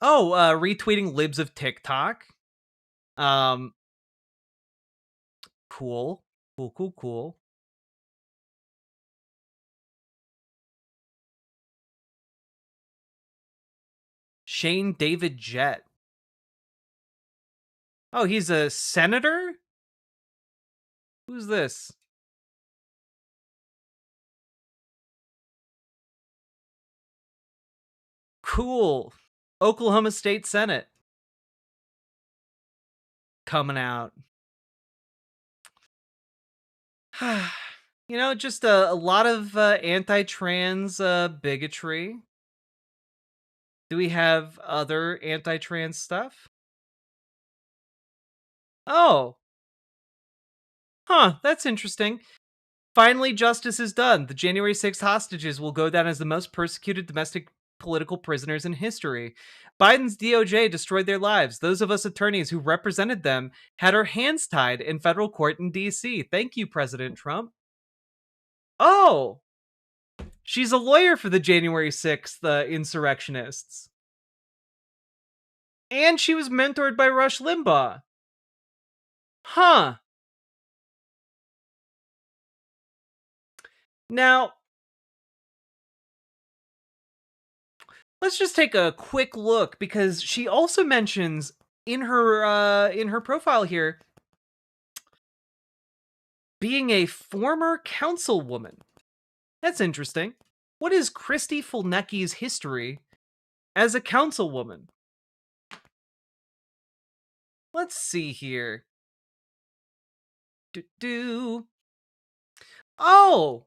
Retweeting libs of TikTok. Cool. Shane David Jett. Oh, he's a senator? Who's this? Cool. Oklahoma State Senate. Coming out. Just a lot of anti-trans bigotry. Do we have other anti-trans stuff? Oh. Huh, that's interesting. Finally, justice is done. The January 6th hostages will go down as the most persecuted domestic political prisoners in history. Biden's DOJ destroyed their lives. Those of us attorneys who represented them had our hands tied in federal court in D.C. Thank you, President Trump. Oh! She's a lawyer for the January 6th insurrectionists. And she was mentored by Rush Limbaugh. Huh. Now, let's just take a quick look, because she also mentions in her profile here being a former councilwoman. That's interesting. What is Christy Fulnecki's history as a councilwoman? Let's see here. Oh!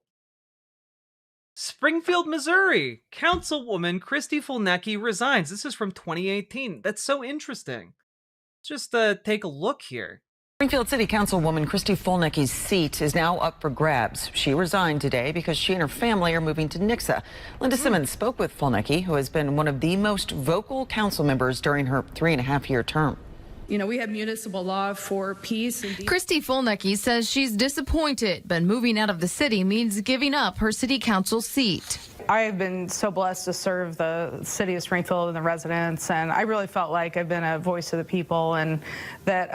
Springfield, Missouri. Councilwoman Christy Fulnecki resigns. This is from 2018. That's so interesting. Just take a look here. Springfield City Councilwoman Christy Fulnecki's seat is now up for grabs. She resigned today because she and her family are moving to Nixa. Linda Simmons spoke with Fulnecki, who has been one of the most vocal council members during her 3.5-year term. You know, we have municipal law for peace. Christy Fulnecki says she's disappointed, but moving out of the city means giving up her city council seat. I have been so blessed to serve the city of Springfield and the residents, and I really felt like I've been a voice of the people and that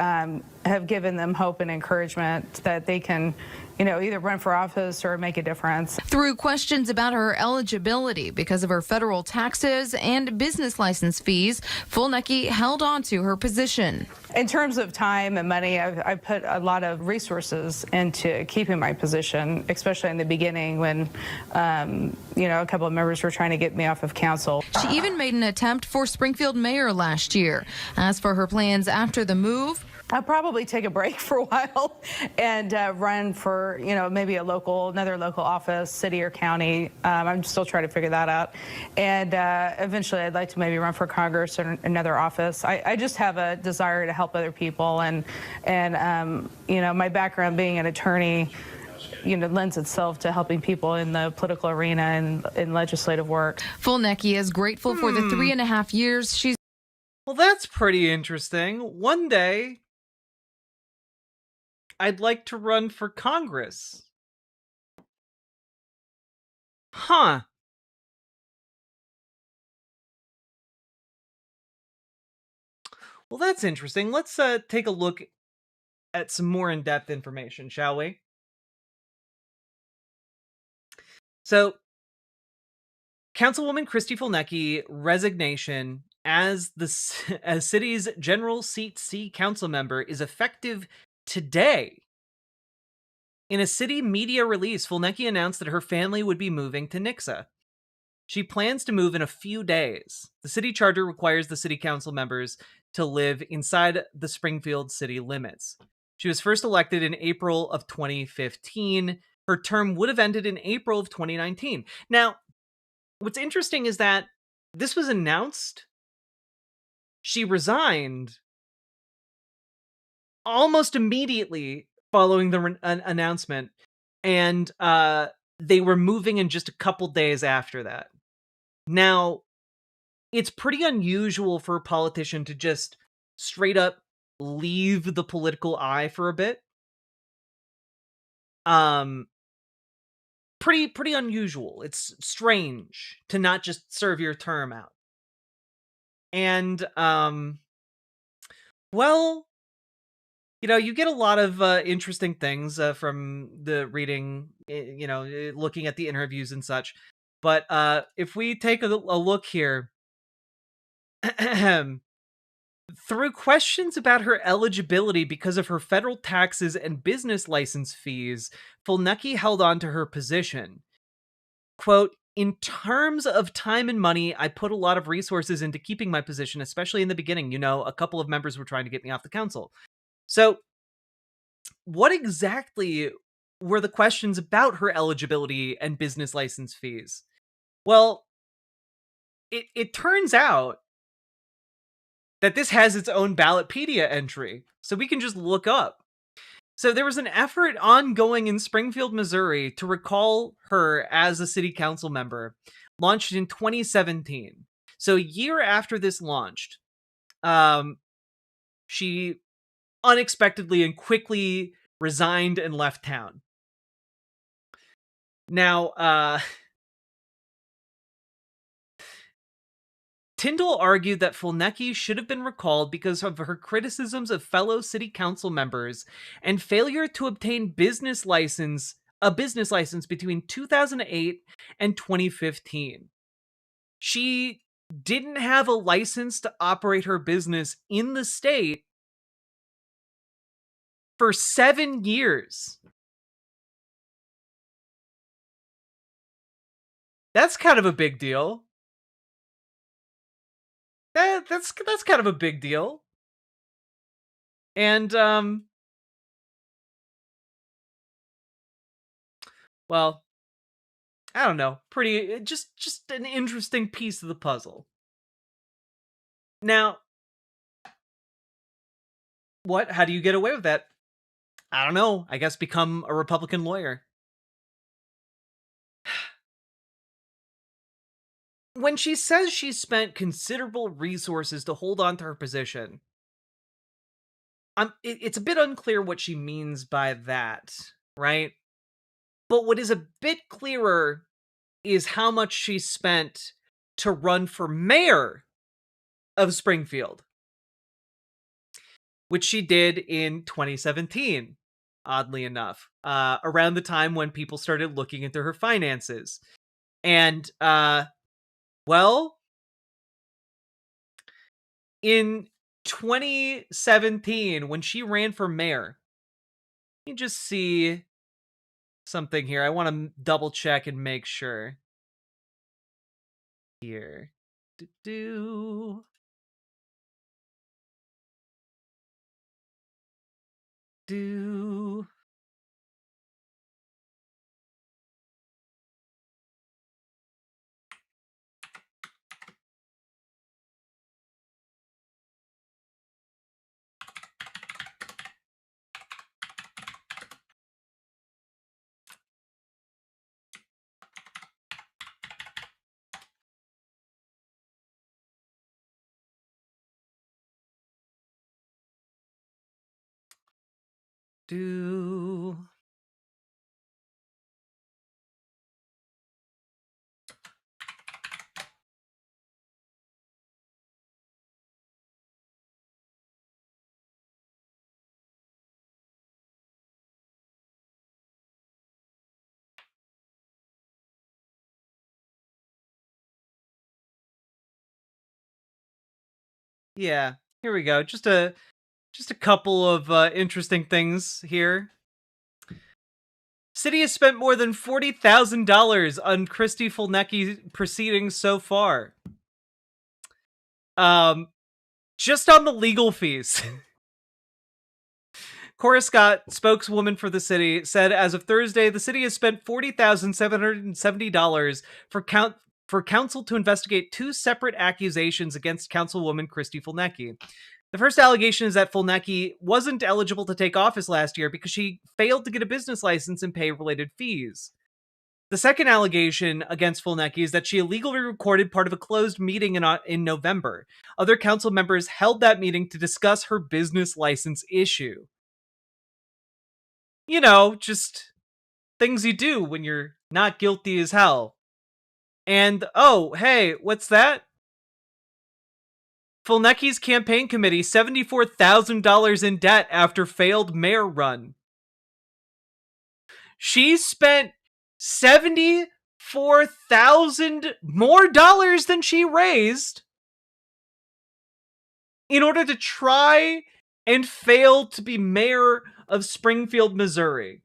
have given them hope and encouragement that they can, you know, either run for office or make a difference. Through questions about her eligibility because of her federal taxes and business license fees, Fulnecki held on to her position. In terms of time and money, I've put a lot of resources into keeping my position, especially in the beginning when, you know, a couple of members were trying to get me off of council. She even made an attempt for Springfield mayor last year. As for her plans after the move, I'll probably take a break for a while and run for, you know, maybe another local office, city or county. I'm still trying to figure that out. And eventually I'd like to maybe run for Congress or another office. I just have a desire to help other people. And you know, my background being an attorney, you know, lends itself to helping people in the political arena and in legislative work. Fulnecki is grateful for the 3.5 years she's. Well, that's pretty interesting. One day, I'd like to run for Congress. Huh. Well, that's interesting. Let's take a look at some more in-depth information, shall we? So, Councilwoman Christy Fulnecki resignation as the city's general seat C council member is effective today. In a city media release, Fulnecki announced that her family would be moving to Nixa. She plans to move in a few days. The city charter requires the city council members to live inside the Springfield city limits. She was first elected in April of 2015. Her term would have ended in April of 2019. Now, what's interesting is that this was announced. She resigned almost immediately following the announcement, and they were moving in just a couple days after that. Now, it's pretty unusual for a politician to just straight up leave the political eye for a bit. Pretty unusual. It's strange to not just serve your term out. And well, you know, you get a lot of interesting things from the reading, you know, looking at the interviews and such. But if we take a look here, through questions about her eligibility because of her federal taxes and business license fees, Fulnecki held on to her position. Quote, "In terms of time and money, I put a lot of resources into keeping my position, especially in the beginning. You know, a couple of members were trying to get me off the council." So, what exactly were the questions about her eligibility and business license fees? Well, it turns out that this has its own Ballotpedia entry, so we can just look up. So there was an effort ongoing in Springfield, Missouri to recall her as a city council member, launched in 2017. So a year after this launched, she unexpectedly and quickly resigned and left town. Now, Tyndall argued that Fulnecki should have been recalled because of her criticisms of fellow city council members and failure to obtain a business license between 2008 and 2015. She didn't have a license to operate her business in the state for 7 years. That's kind of a big deal. That's kind of a big deal. And well, I don't know. Pretty just an interesting piece of the puzzle. Now, what? How do you get away with that? I don't know. I guess become a Republican lawyer. When she says she spent considerable resources to hold on to her position, it's a bit unclear what she means by that, right? But what is a bit clearer is how much she spent to run for mayor of Springfield, which she did in 2017, oddly enough, around the time when people started looking into her finances. And, well, in 2017, when she ran for mayor, let me just see something here. I want to double check and make sure. Here. Do. Do. Do. Yeah, here we go. Just a couple of interesting things here. City has spent more than $40,000 on Christy Fulnecki proceedings so far. Just on the legal fees. Cora Scott, spokeswoman for the city, said as of Thursday, the city has spent $40,770 for council to investigate two separate accusations against Councilwoman Christy Fulnecki. The first allegation is that Fulnecki wasn't eligible to take office last year because she failed to get a business license and pay related fees. The second allegation against Fulnecki is that she illegally recorded part of a closed meeting in November. Other council members held that meeting to discuss her business license issue. You know, just things you do when you're not guilty as hell. And, oh, hey, what's that? Fulnecki's campaign committee, $74,000 in debt after failed mayor run. She spent $74,000 more dollars than she raised in order to try and fail to be mayor of Springfield, Missouri.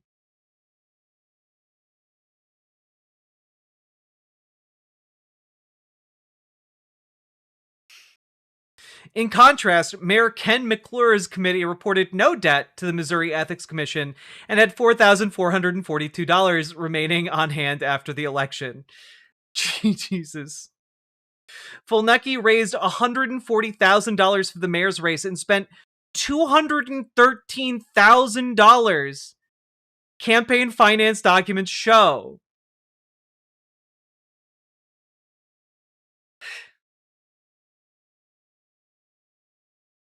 In contrast, Mayor Ken McClure's committee reported no debt to the Missouri Ethics Commission and had $4,442 remaining on hand after the election. Jesus. Fulnecki raised $140,000 for the mayor's race and spent $213,000. Campaign finance documents show.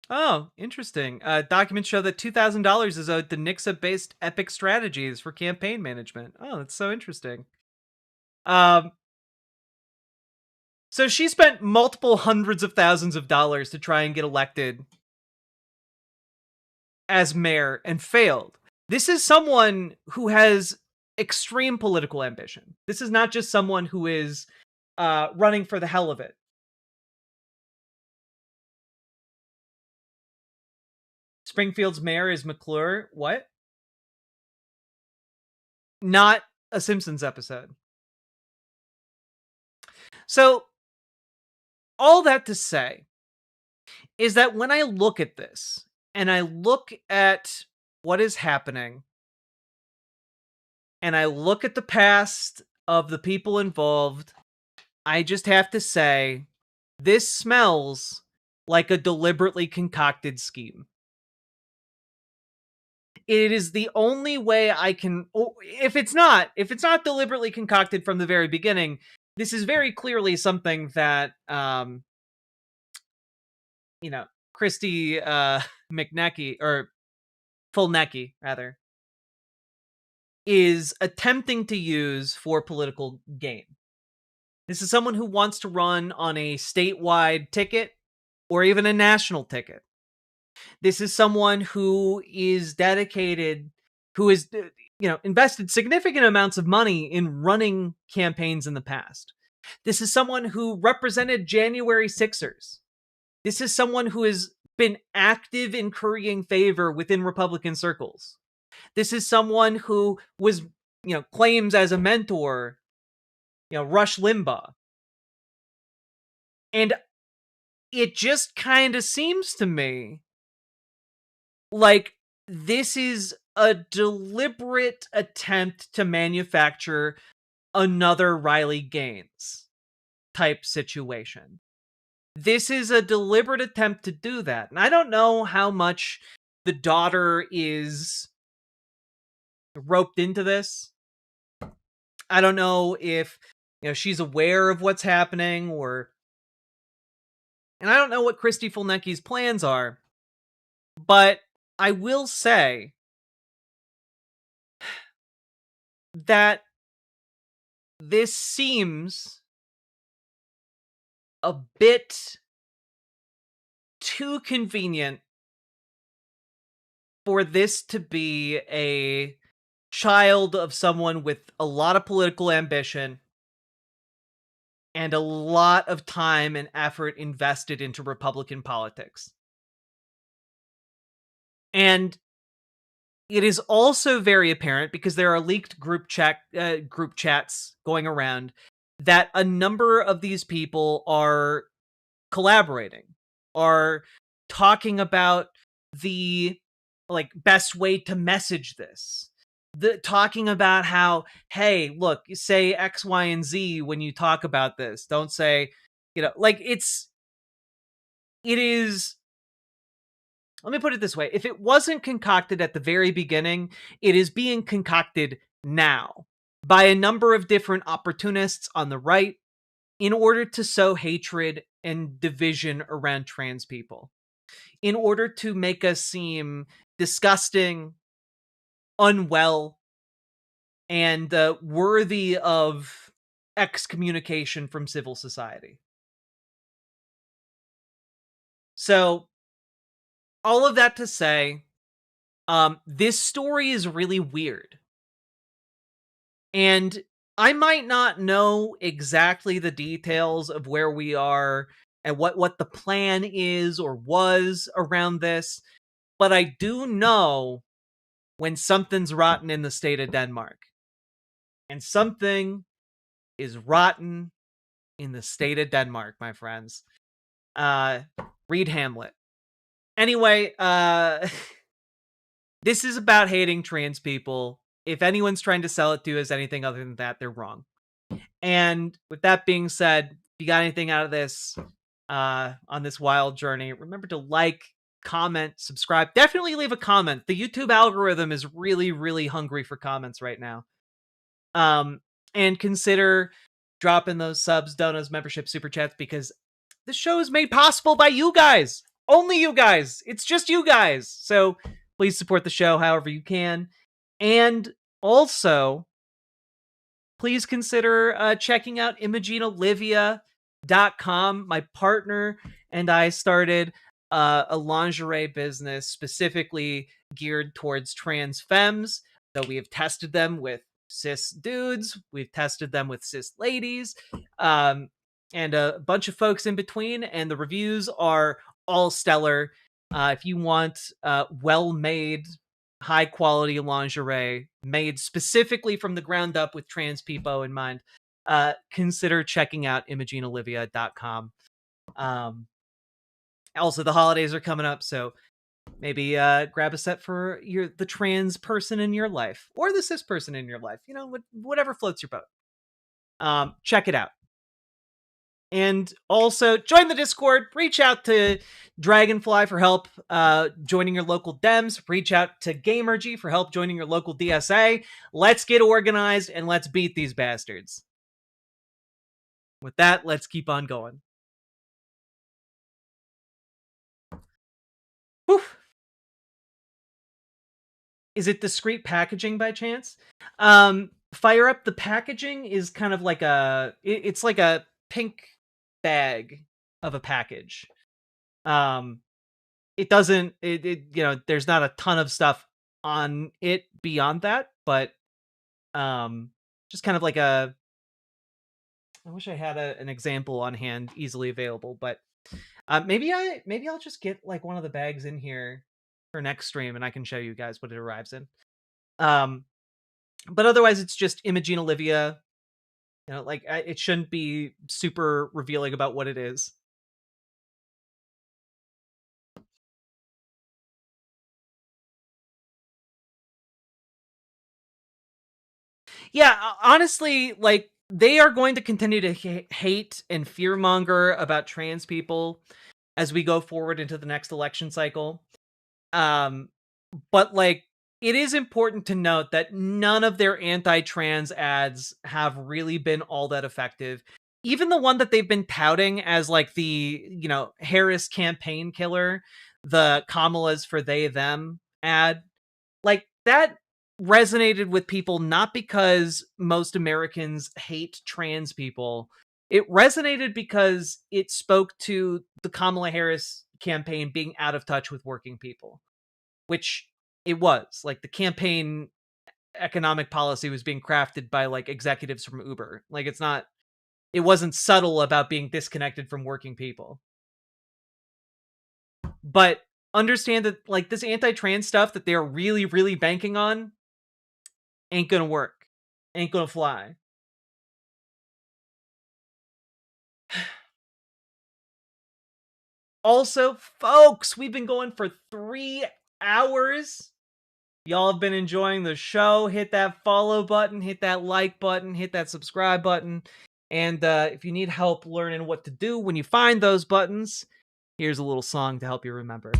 Oh, interesting. Documents show that $2,000 is owed to Nixa-based Epic Strategies for campaign management. Oh, that's so interesting. So she spent multiple hundreds of thousands of dollars to try and get elected as mayor and failed. This is someone who has extreme political ambition. This is not just someone who is running for the hell of it. Springfield's mayor is McClure. What? Not a Simpsons episode. So, all that to say is that when I look at this and I look at what is happening and I look at the past of the people involved, I just have to say this smells like a deliberately concocted scheme. It is the only way I can, if it's not deliberately concocted from the very beginning, this is very clearly something that Christy McNecky, or Fulnecki rather, is attempting to use for political gain. This is someone who wants to run on a statewide ticket or even a national ticket. This is someone who is dedicated, who is, invested significant amounts of money in running campaigns in the past. This is someone who represented January Sixers. This is someone who has been active in currying favor within Republican circles. This is someone who was, claims as a mentor, Rush Limbaugh. And it just kind of seems to me like this is a deliberate attempt to manufacture another Riley Gaines type situation. This is a deliberate attempt to do that. And I don't know how much the daughter is roped into this. I don't know if, she's aware of what's happening, and I don't know what Christy Fulnecki's plans are, but I will say that this seems a bit too convenient for this to be a child of someone with a lot of political ambition and a lot of time and effort invested into Republican politics. And it is also very apparent, because there are leaked group chats going around, that a number of these people are collaborating, are talking about the best way to message this. Talking about how, hey, look, say X, Y, and Z when you talk about this. Don't say, it is. Let me put it this way. If it wasn't concocted at the very beginning, it is being concocted now by a number of different opportunists on the right in order to sow hatred and division around trans people, in order to make us seem disgusting, unwell, and worthy of excommunication from civil society. So, all of that to say, this story is really weird. And I might not know exactly the details of where we are and what the plan is or was around this, but I do know when something's rotten in the state of Denmark. And something is rotten in the state of Denmark, my friends. Read Hamlet. Anyway, this is about hating trans people. If anyone's trying to sell it to you as anything other than that, they're wrong. And with that being said, if you got anything out of this on this wild journey, remember to like, comment, subscribe. Definitely leave a comment. The YouTube algorithm is really, really hungry for comments right now. And consider dropping those subs, donos, membership, super chats, because this show is made possible by you guys. Only you guys. It's just you guys. So please support the show however you can. And also, please consider checking out ImogeneOlivia.com. My partner and I started a lingerie business specifically geared towards trans femmes. So we have tested them with cis dudes, we've tested them with cis ladies, and a bunch of folks in between, and the reviews are all stellar. If you want well-made, high-quality lingerie made specifically from the ground up with trans people in mind, consider checking out ImogeneOlivia.com. Also, the holidays are coming up, so maybe grab a set for the trans person in your life or the cis person in your life. You know, whatever floats your boat. Check it out. And also join the Discord. Reach out to Dragonfly for help joining your local Dems. Reach out to Gamergy for help joining your local DSA. Let's get organized and let's beat these bastards. With that, let's keep on going. Whew. Is it discreet packaging by chance? Fire Up, the packaging is kind of like it's like a pink bag of a package. It doesn't, there's not a ton of stuff on it beyond that, but just kind of like I wish I had an example on hand easily available, but maybe I'll just get like one of the bags in here for next stream and I can show you guys what it arrives in. But otherwise it's just Imogene Olivia. You know, like it shouldn't be super revealing about what it is. Yeah, honestly, like they are going to continue to hate and fearmonger about trans people as we go forward into the next election cycle. But like it is important to note that none of their anti-trans ads have really been all that effective. Even the one that they've been touting as like the, Harris campaign killer, the Kamala's for they them ad, like that resonated with people not because most Americans hate trans people. It resonated because it spoke to the Kamala Harris campaign being out of touch with working people, which it was. Like the campaign economic policy was being crafted by like executives from Uber. Like it wasn't subtle about being disconnected from working people. But understand that like this anti-trans stuff that they're really, really banking on ain't gonna work. Ain't gonna fly. Also, folks, we've been going for 3 hours. Y'all have been enjoying the show. Hit that follow button, hit that like button, hit that subscribe button. And if you need help learning what to do when you find those buttons, here's a little song to help you remember.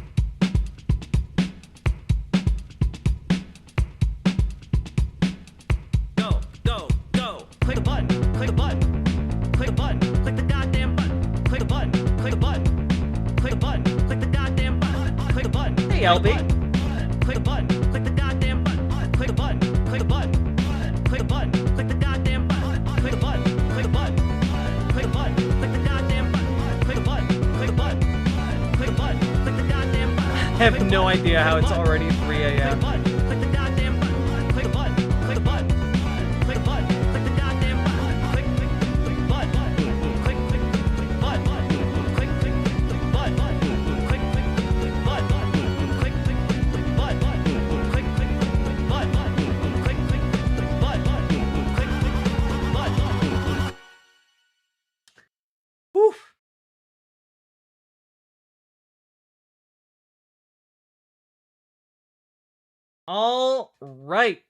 Go, go, go. Click a button, click a button, click a button, click the goddamn button, click a button, click a button, click a button, click the goddamn button, click a button. Hey, LB. Click a button, click the goddamn button, click a button, click a button, click a button, click the goddamn button, click a button, click a button, click a button, click the goddamn button, click a button, click a button, click a button, click the goddamn button. I have no idea how it's already 3 a.m. Click the goddamn button, click a button, click a button, click a button, click the goddamn button, click, click, click, button, click, click, click, button, click, click, click, button, click, click, click, button, click, click, click, button, click, click, click, button, click, click, click, button, click, click, click, button. Whew. All right.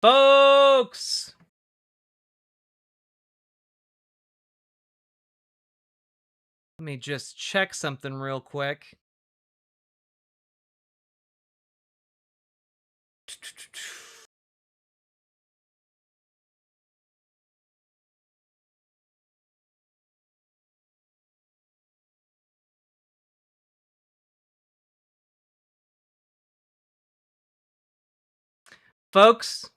Folks, let me just check something real quick. Folks,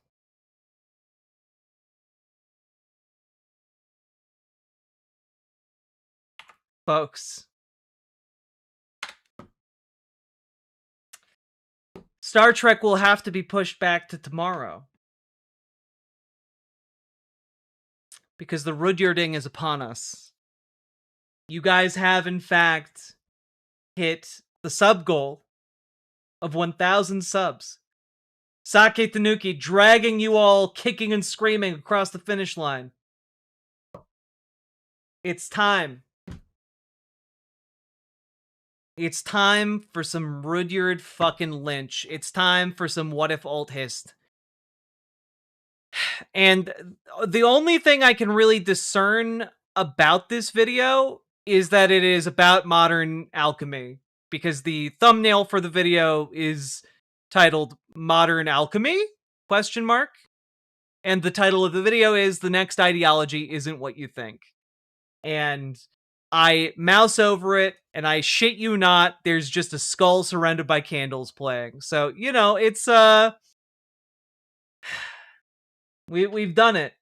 Star Trek will have to be pushed back to tomorrow. Because the Rudyarding is upon us. You guys have, in fact, hit the sub goal of 1,000 subs. Sake Tanuki dragging you all kicking and screaming across the finish line. It's time. It's time for some Rudyard fucking Lynch. It's time for some what if alt hist. And the only thing I can really discern about this video is that it is about modern alchemy, because the thumbnail for the video is titled Modern Alchemy? ? And the title of the video is The Next Ideology Isn't What You Think. And I mouse over it, and I shit you not, there's just a skull surrounded by candles playing. So, you know, it's, we've done it.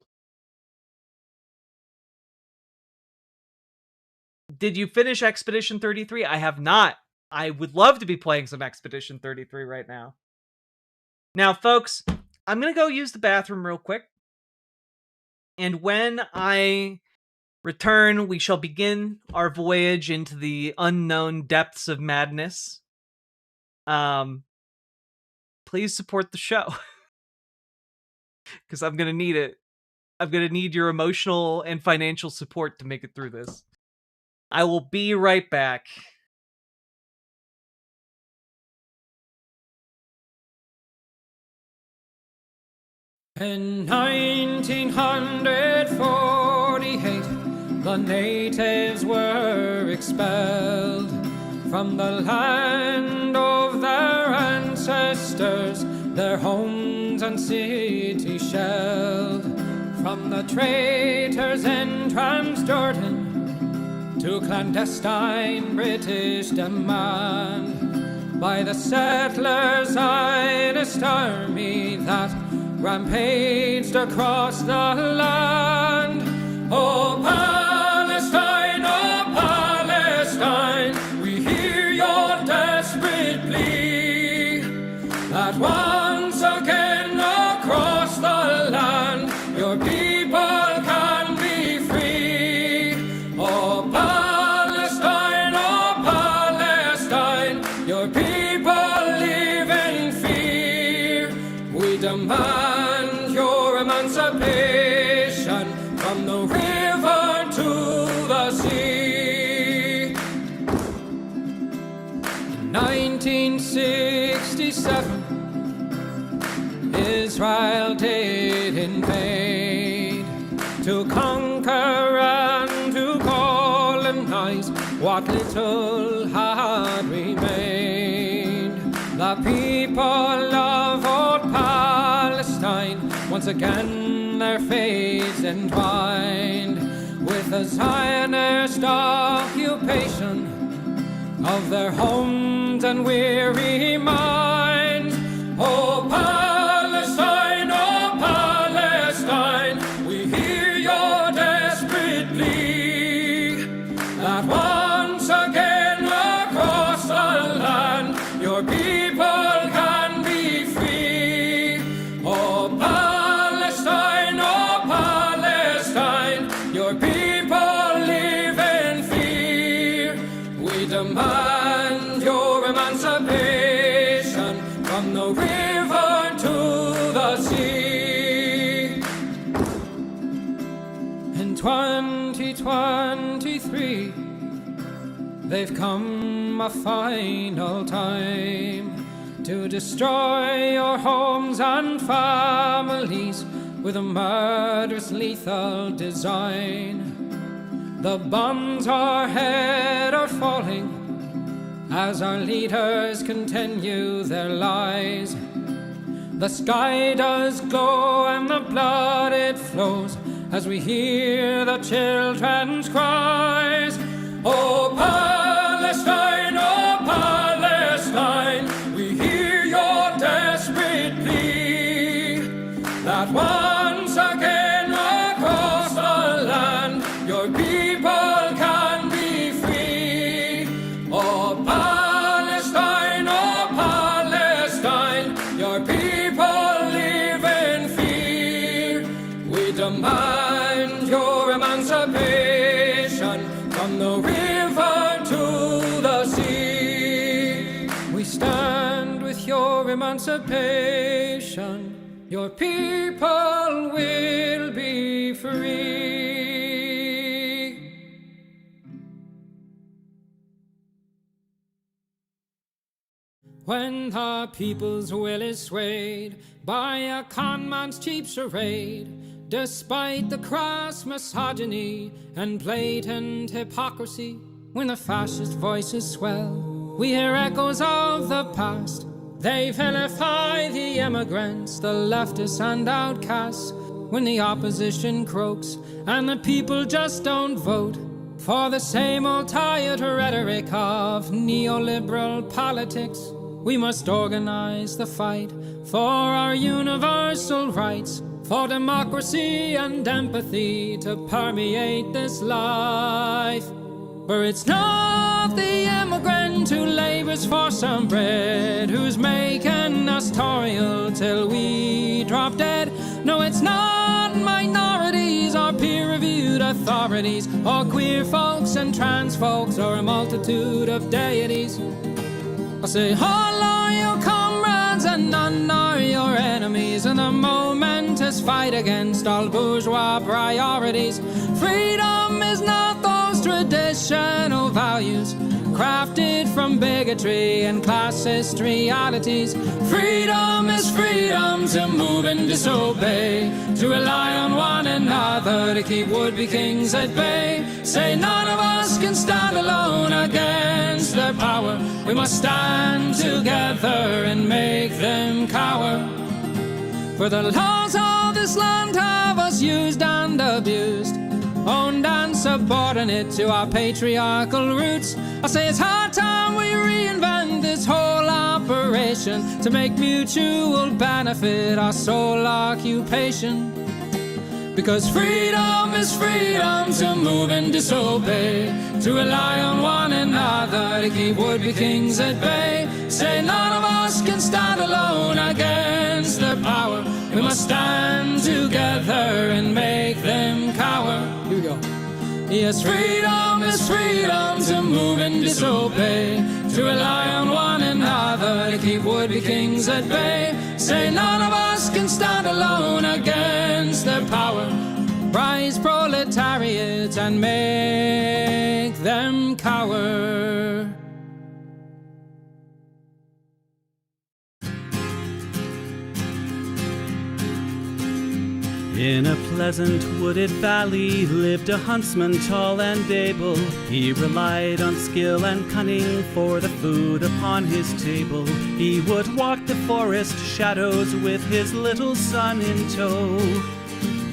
Did you finish Expedition 33? I have not. I would love to be playing some Expedition 33 right now. Now, folks, I'm going to go use the bathroom real quick. And when I return, we shall begin our voyage into the unknown depths of madness. Please support the show. Because I'm going to need it. I'm going to need your emotional and financial support to make it through this. I will be right back. In 1948, the natives were expelled from the land of their ancestors, their homes and cities shelled. From the traitors in Transjordan to clandestine British demand, by the settlers' Zionist army that rampaged across the land. Oh Palestine, we hear your desperate plea that once again across the land your people can be free. Oh Palestine, your people live in fear. We demand your emancipation from the river to the sea. In 1967, Israel did invade to conquer and to colonize what little had remained. The people of old Palestine, once again their fates entwined with the Zionist occupation of their homes and weary minds. Oh Palestine, we hear your desperate plea that once again across the land your people can be free. Oh Palestine, your people live in fear. We demand your emancipation from the river to the sea. In 2023, they've come a final time to destroy your homes and families with a murderous, lethal design. The bombs overhead are falling as our leaders continue their lies. The sky does glow and the blood it flows as we hear the children's cries. Oh Palestine, we hear your desperate plea that once again across the land your people can be free. Oh Palestine, your people live in fear. We demand your emancipation from the river to the sea. We stand with emancipation, your people will be free. When the people's will is swayed by a con man's cheap charade, despite the crass misogyny and blatant hypocrisy, when the fascist voices swell, we hear echoes of the past. They vilify the immigrants, the leftists and outcasts. When the opposition croaks and the people just don't vote for the same old tired rhetoric of neoliberal politics, we must organize the fight for our universal rights, for democracy and empathy to permeate this life. For it's not the immigrant who labors for some bread, who's making us toil till we drop dead. No, it's not minorities or peer-reviewed authorities, or queer folks and trans folks, or a multitude of deities. I say, all are your comrades and none are your enemies, in the momentous fight against all bourgeois priorities. Freedom is not those traditional values crafted from bigotry and classist realities. Freedom is freedom to move and disobey, to rely on one another to keep would-be kings at bay. Say none of us can stand alone against their power. We must stand together and make them cower. For the laws of this land have us used and abused, owned and subordinate to our patriarchal roots. I say it's high time we reinvent this whole operation to make mutual benefit our sole occupation. Because freedom is freedom to move and disobey, to rely on one another to keep would-be kings at bay. Say none of us can stand alone against their power. We must stand together and make them cower. Here we go. Yes, freedom is freedom to move and disobey, to rely on one another to keep would-be kings at bay. Say none of us can stand alone against their power. Rise, proletariat, and make them cower. In a pleasant wooded valley lived a huntsman tall and able. He relied on skill and cunning for the food upon his table. He would walk the forest shadows with his little son in tow,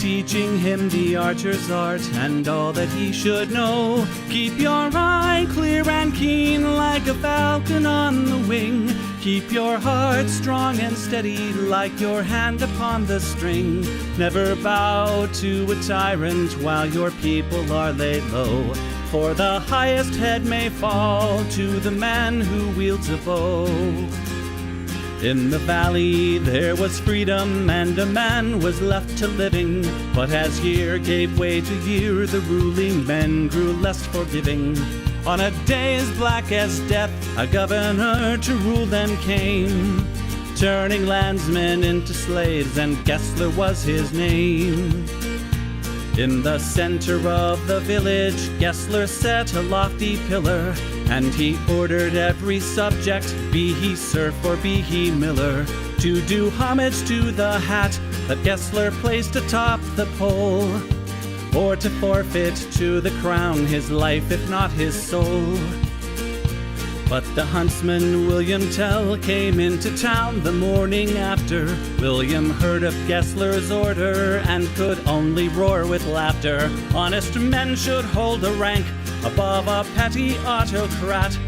teaching him the archer's art and all that he should know. Keep your eye clear and keen like a falcon on the wing. Keep your heart strong and steady like your hand upon the string. Never bow to a tyrant while your people are laid low, for the highest head may fall to the man who wields a bow. In the valley there was freedom and a man was left to living, but as year gave way to year the ruling men grew less forgiving. On a day as black as death a governor to rule them came, turning landsmen into slaves, and Gessler was his name. In the center of the village Gessler set a lofty pillar, and he ordered every subject, be he serf or be he miller, to do homage to the hat that Gessler placed atop the pole, or to forfeit to the crown his life if not his soul. But the huntsman William Tell came into town the morning after. William heard of Gessler's order and could only roar with laughter. Honest men should hold a rank above a petty autocrat.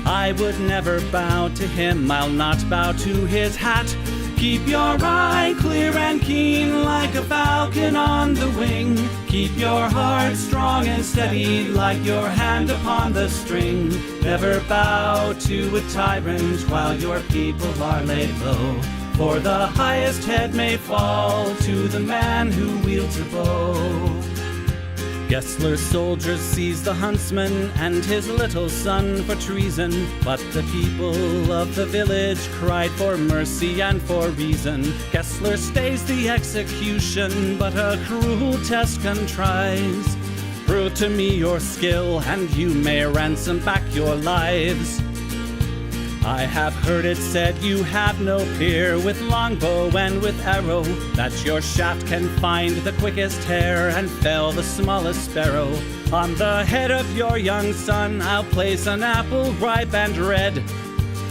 I would never bow to him, I'll not bow to his hat. Keep your eye clear and keen like a falcon on the wing. Keep your heart strong and steady like your hand upon the string. Never bow to a tyrant while your people are laid low, for the highest head may fall to the man who wields a bow. Gessler's soldiers seized the huntsman and his little son for treason, but the people of the village cried for mercy and for reason. Gessler stays the execution, but a cruel test contrives. Prove to me your skill, and you may ransom back your lives. I have heard it said you have no peer with longbow and with arrow, that your shaft can find the quickest hare and fell the smallest sparrow. On the head of your young son I'll place an apple ripe and red.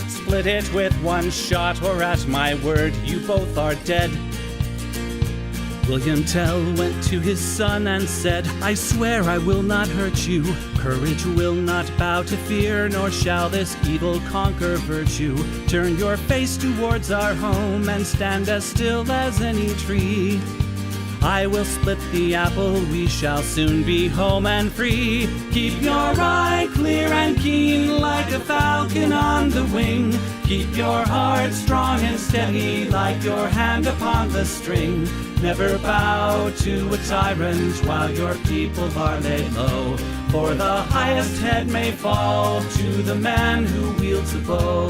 Split it with one shot, or at my word you both are dead. William Tell went to his son and said, I swear I will not hurt you. Courage will not bow to fear, nor shall this evil conquer virtue. Turn your face towards our home and stand as still as any tree. I will split the apple, we shall soon be home and free. Keep your eye clear and keen like a falcon on the wing. Keep your heart strong and steady like your hand upon the string. Never bow to a tyrant while your people are laid low, for the highest head may fall to the man who wields a bow.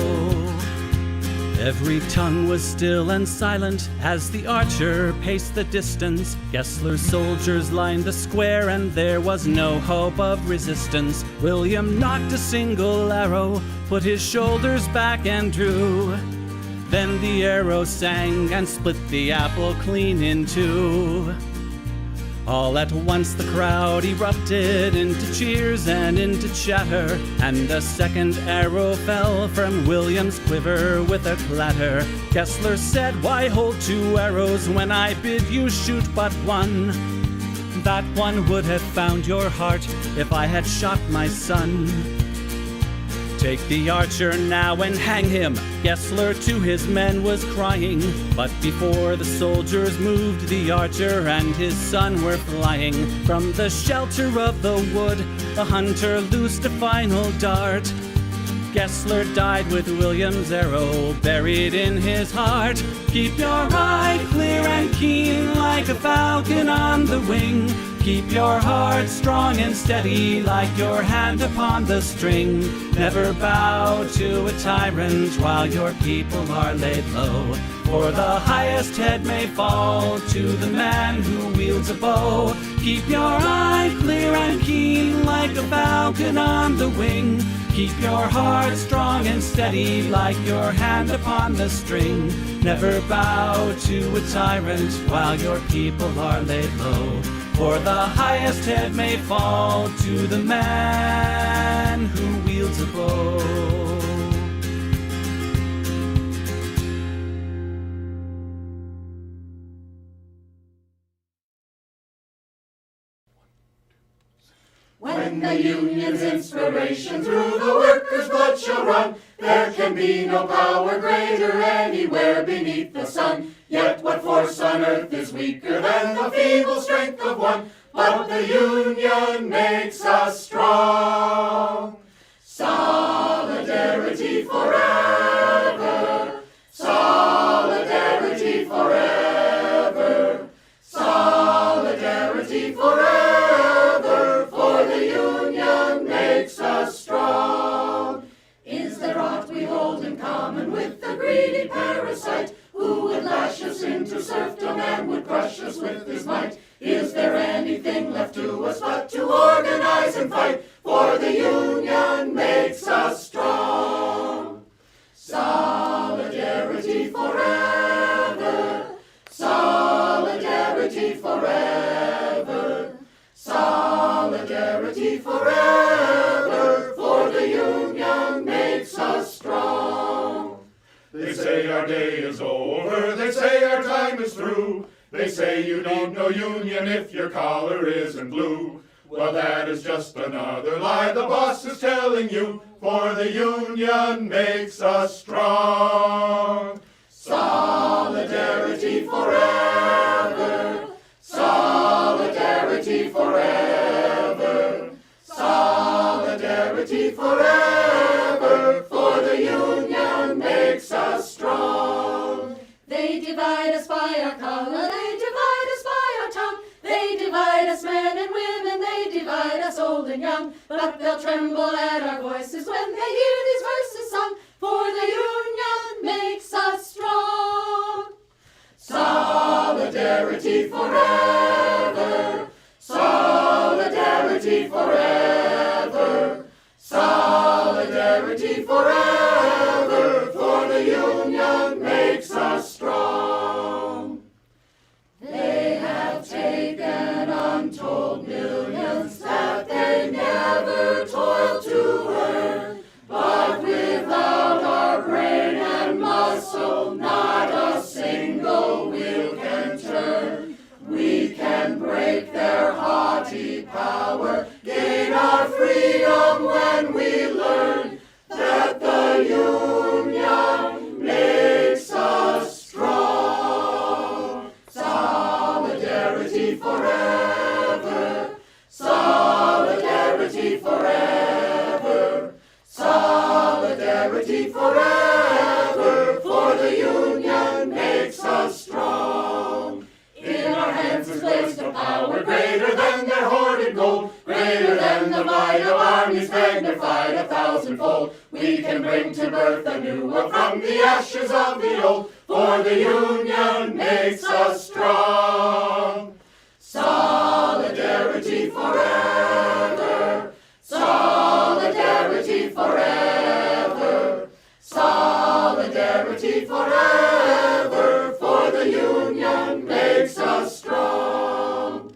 Every tongue was still and silent as the archer paced the distance. Gessler's soldiers lined the square and there was no hope of resistance. William knocked a single arrow, put his shoulders back and drew. Then the arrow sang and split the apple clean in two. All at once the crowd erupted into cheers and into chatter, and a second arrow fell from William's quiver with a clatter. Gessler said, why hold two arrows when I bid you shoot but one? That one would have found your heart if I had shot my son. Take the archer now and hang him, Gessler to his men was crying. But before the soldiers moved, the archer and his son were flying. From the shelter of the wood, the hunter loosed a final dart. Gessler died with William's arrow buried in his heart. Keep your eye clear and keen like a falcon on the wing. Keep your heart strong and steady like your hand upon the string. Never bow to a tyrant while your people are laid low, for the highest head may fall to the man who wields a bow. Keep your eye clear and keen like a falcon on the wing. Keep your heart strong and steady like your hand upon the string. Never bow to a tyrant while your people are laid low, for the highest head may fall to the man who wields a bow. When the union's inspiration through the workers' blood shall run, there can be no power greater anywhere beneath the sun. Yet what force on earth is weaker than the feeble strength of one? But the union makes us strong. Solidarity forever. Solidarity forever. Solidarity forever. For the union makes us strong. Is there aught we hold in common with the greedy parasite, who would lash us into serfdom and would crush us with his might? Is there anything left to us but to organize and fight? For the union makes us strong. Solidarity forever. Solidarity forever. Solidarity forever. For the union makes us strong. They say our day is over, they say our time is through. They say you need no union if your collar isn't blue. Well, that is just another lie the boss is telling you, for the union makes us strong. Solidarity forever. Solidarity forever. Solidarity forever. For the union makes us strong. They divide us by our color, they divide us by our tongue. They divide us men and women, they and young, but they'll tremble at our voices when they hear these verses sung, for the union makes us strong. Solidarity forever, solidarity forever, solidarity forever, for the union makes us strong. They have taken untold millions that they never toiled to earn, but without our brain and muscle, not a single wheel can turn. We can break their haughty power, gain our freedom when we learn that the union makes us strong. Solidarity forever, solidarity forever, solidarity forever, for the union makes us strong. In our hands is placed a power greater than their hoarded gold, greater than the might of armies magnified 1,000-fold. We can bring to birth a new world from the ashes of the old, for the union makes us strong. Solidarity forever, solidarity forever, solidarity forever, for the union makes us strong.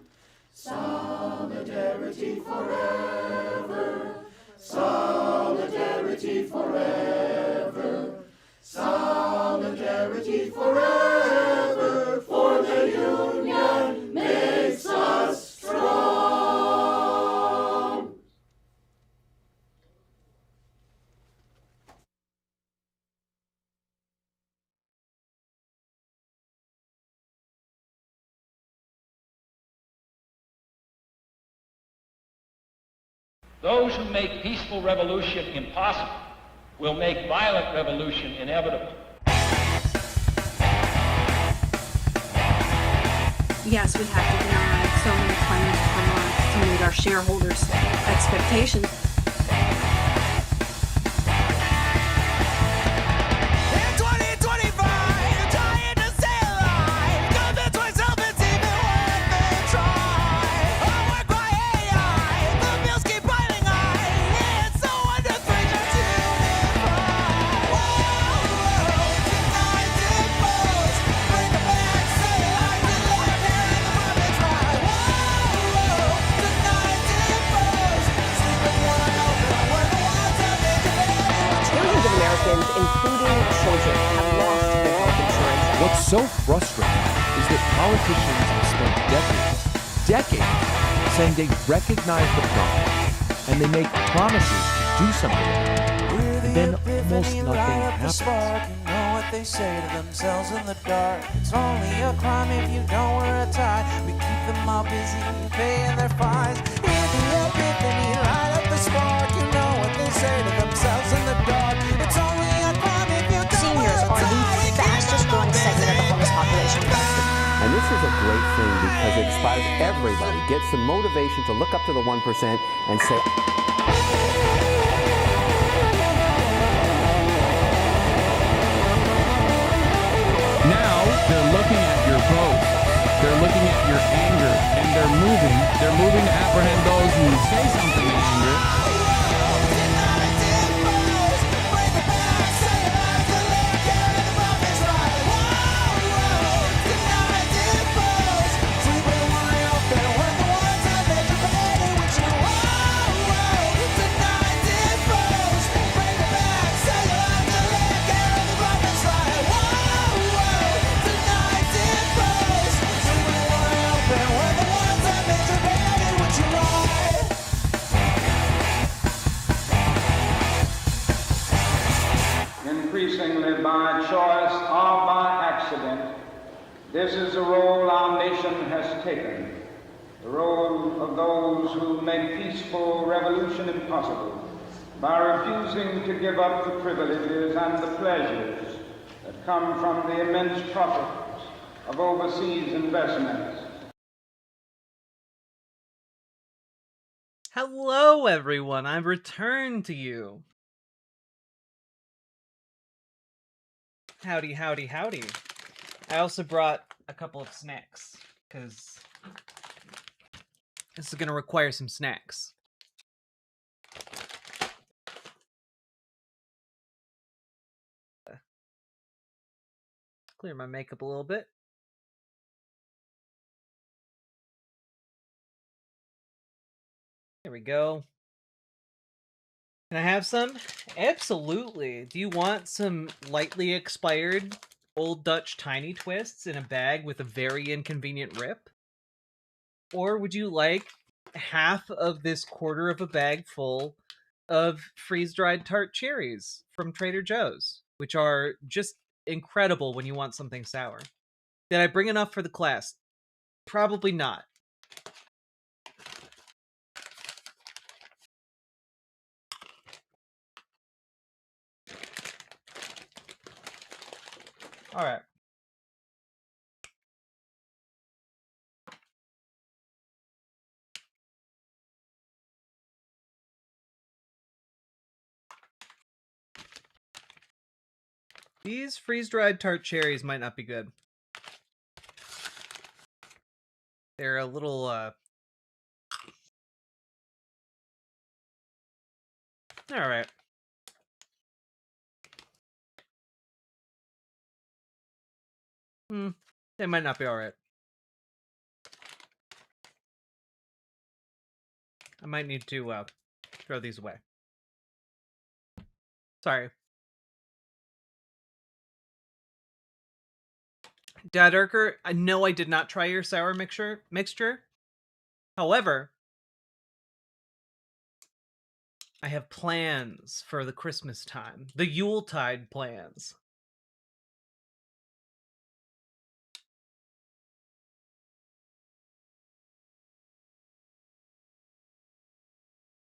Solidarity forever, solidarity forever, solidarity forever, for the union makes us strong. Those who make peaceful revolution impossible will make violent revolution inevitable. Yes, we have to deny so many claims per month to meet our shareholders' expectations. including children, have lost their health insurance. What's so frustrating is that politicians have spent decades saying they recognize the problem and they make promises to do something about it. And then almost nothing happens. You know what they say to themselves in the dark. It's only a crime if you don't wear a tie. We keep them all busy paying their fines. In the epiphany, light up the spark. You know what they say to themselves in the dark. It's only a crime if you don't wear a tie. Seniors are the fastest growing segment of the homeless population. And this is a great thing because it inspires everybody, gets the motivation to look up to the 1% and say, now they're looking at your vote, they're looking at your anger, and they're moving to apprehend those who say something in anger. Increasingly by choice or by accident, this is the role our nation has taken, the role of those who make peaceful revolution impossible by refusing to give up the privileges and the pleasures that come from the immense profits of overseas investments. Hello, everyone. I've returned to you. Howdy, howdy, howdy. I also brought a couple of snacks, because this is going to require some snacks. Clear my makeup a little bit. There we go. Can I have some? Absolutely. Do you want some lightly expired Old Dutch Tiny Twists in a bag with a very inconvenient rip? Or would you like half of this quarter of a bag full of freeze-dried tart cherries from Trader Joe's, which are just incredible when you want something sour? Did I bring enough for the class? Probably not. All right. These freeze-dried tart cherries might not be good. They're a little, Alright. They might not be alright. I might need to, throw these away. Sorry. Dad Urker, I know I did not try your sour mixture. However, I have plans for the Christmas time. The Yuletide plans.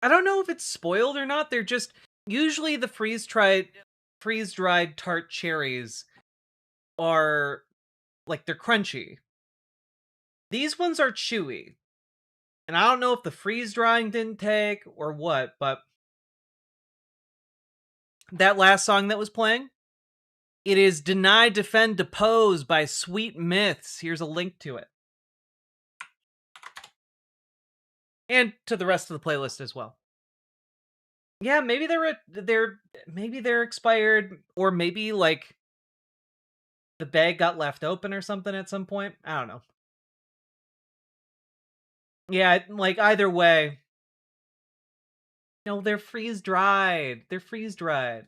I don't know if it's spoiled or not. They're just usually the freeze-dried tart cherries are like they're crunchy. These ones are chewy. And I don't know if the freeze drying didn't take or what, but that last song that was playing, it is Deny, Defend, Depose by Sweet Myths. Here's a link to it. And to the rest of the playlist as well. Yeah, maybe they're expired, or maybe like the bag got left open or something at some point. I don't know. Yeah, like either way. No, they're freeze dried. They're freeze dried.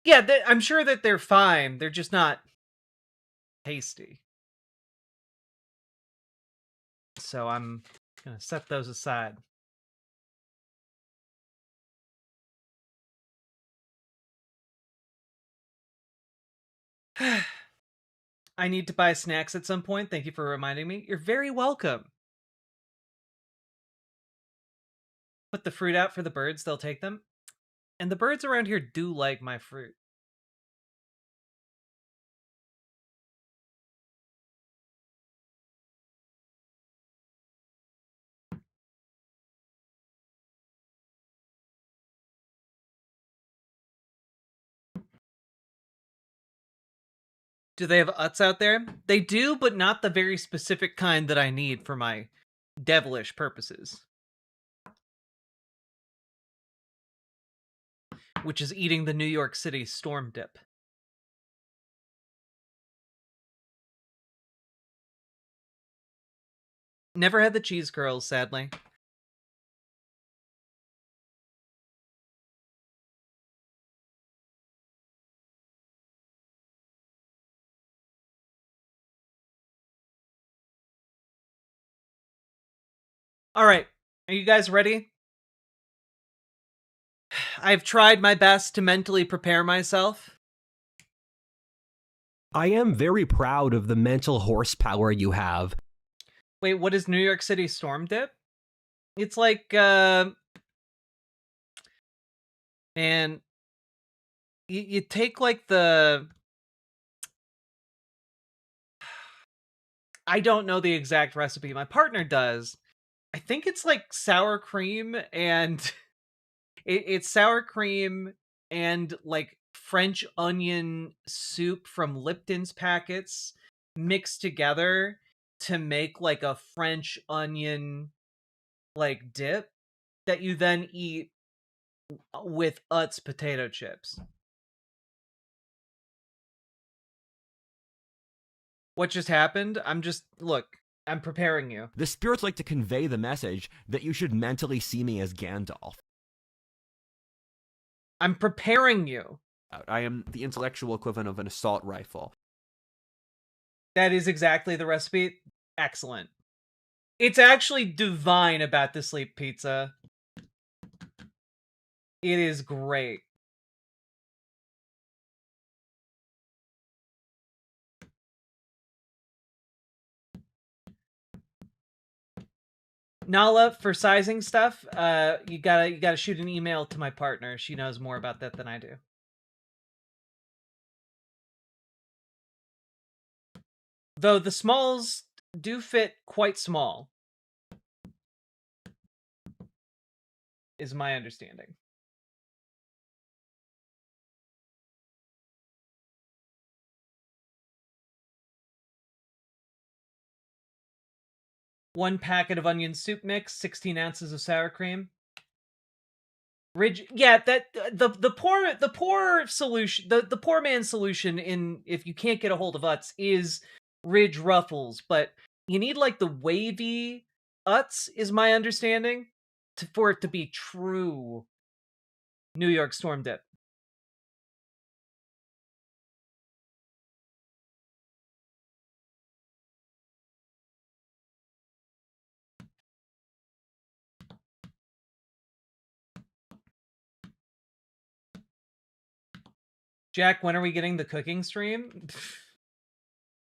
Yeah, I'm sure that they're fine. They're just not tasty. So I'm gonna set those aside. I need to buy snacks at some point. Thank you for reminding me. You're very welcome. Put the fruit out for the birds, they'll take them. And the birds around here do like my fruit. Do they have Utz out there? They do, but not the very specific kind that I need for my devilish purposes. Which is eating the New York City storm dip. Never had the cheese curls, sadly. Alright, are you guys ready? I've tried my best to mentally prepare myself. I am very proud of the mental horsepower you have. Wait, what is New York City storm dip? It's like, and you take like the I don't know the exact recipe. My partner does. I think it's like sour cream and it's sour cream and like French onion soup from Lipton's packets mixed together to make like a French onion like dip that you then eat with Utz potato chips. What just happened? I'm preparing you. The spirits like to convey the message that you should mentally see me as Gandalf. I'm preparing you. I am the intellectual equivalent of an assault rifle. That is exactly the recipe. Excellent. It's actually divine about the sleep pizza. It is great. Nala, for sizing stuff, you gotta shoot an email to my partner. She knows more about that than I do. Though the smalls do fit quite small, is my understanding. One packet of onion soup mix, 16 ounces of sour cream. That the poor solution, the poor man's solution in if you can't get a hold of Utz is Ridge Ruffles, but you need like the wavy Utz, is my understanding, for it to be true New York Storm Dip. Jack, when are we getting the cooking stream?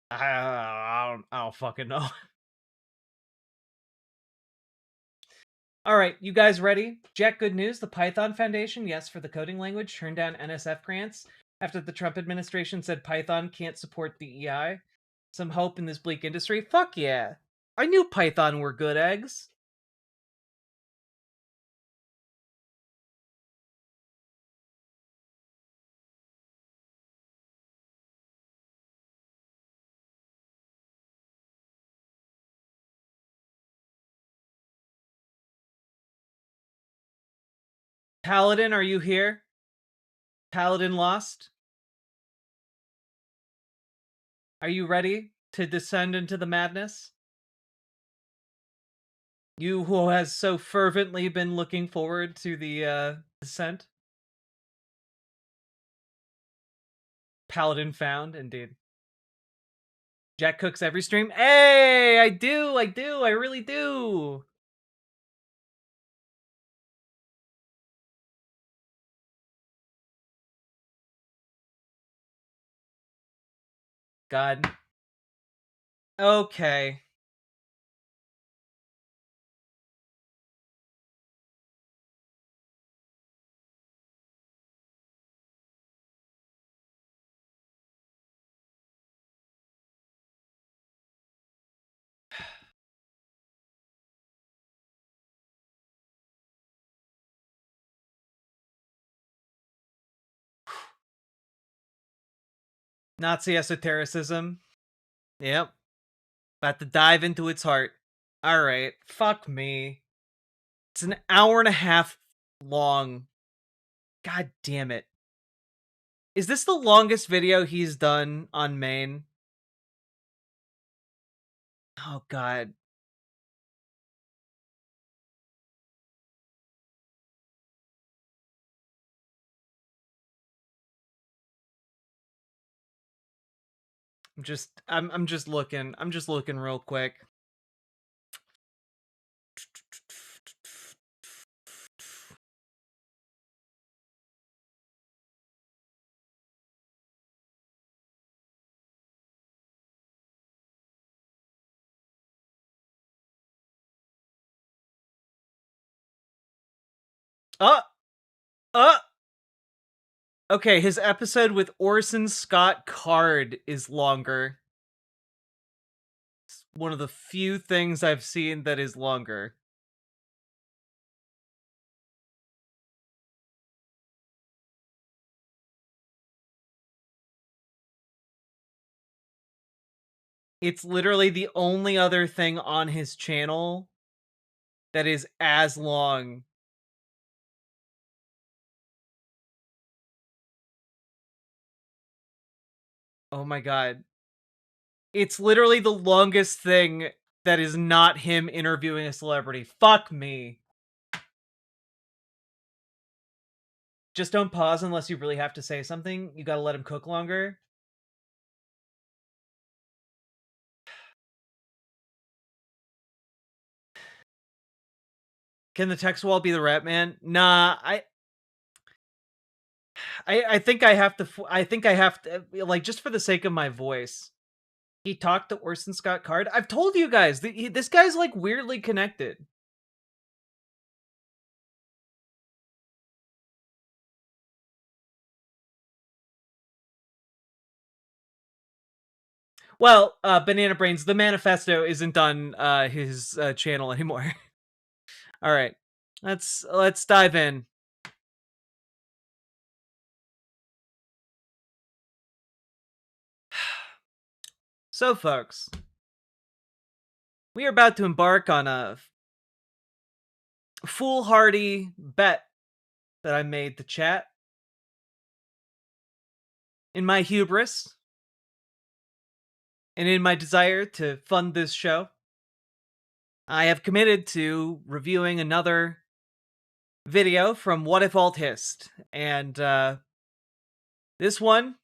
I don't fucking know. All right, you guys ready? Jack, good news. The Python Foundation, yes, for the coding language, turned down NSF grants after the Trump administration said Python can't support DEI. Some hope in this bleak industry? Fuck yeah. I knew Python were good eggs. Paladin, are you here? Paladin lost? Are you ready to descend into the madness? You who has so fervently been looking forward to the descent? Paladin found, indeed. Jack cooks every stream? Hey, I do, I really do. God. Okay. Nazi esotericism. Yep. About to dive into its heart. Alright. Fuck me. It's an hour and a half long. God damn it. Is this the longest video he's done on main? Oh god. I'm just looking. I'm just looking real quick. Okay, his episode with Orson Scott Card is longer. one of the few things I've seen that is longer. It's literally the only other thing on his channel that is as long. Oh my god. It's literally the longest thing that is not him interviewing a celebrity. Fuck me. Just don't pause unless you really have to say something. You gotta let him cook longer. Can the text wall be the rap man? Nah, I think I have to. I think I have to, like, just for the sake of my voice. He talked to Orson Scott Card. I've told you guys this guy's like weirdly connected. Well, Banana Brains, the manifesto isn't on his channel anymore. All right, let's dive in. So, folks, we are about to embark on a foolhardy bet that I made to chat. In my hubris, and in my desire to fund this show, I have committed to reviewing another video from What If Alt Hist, and this one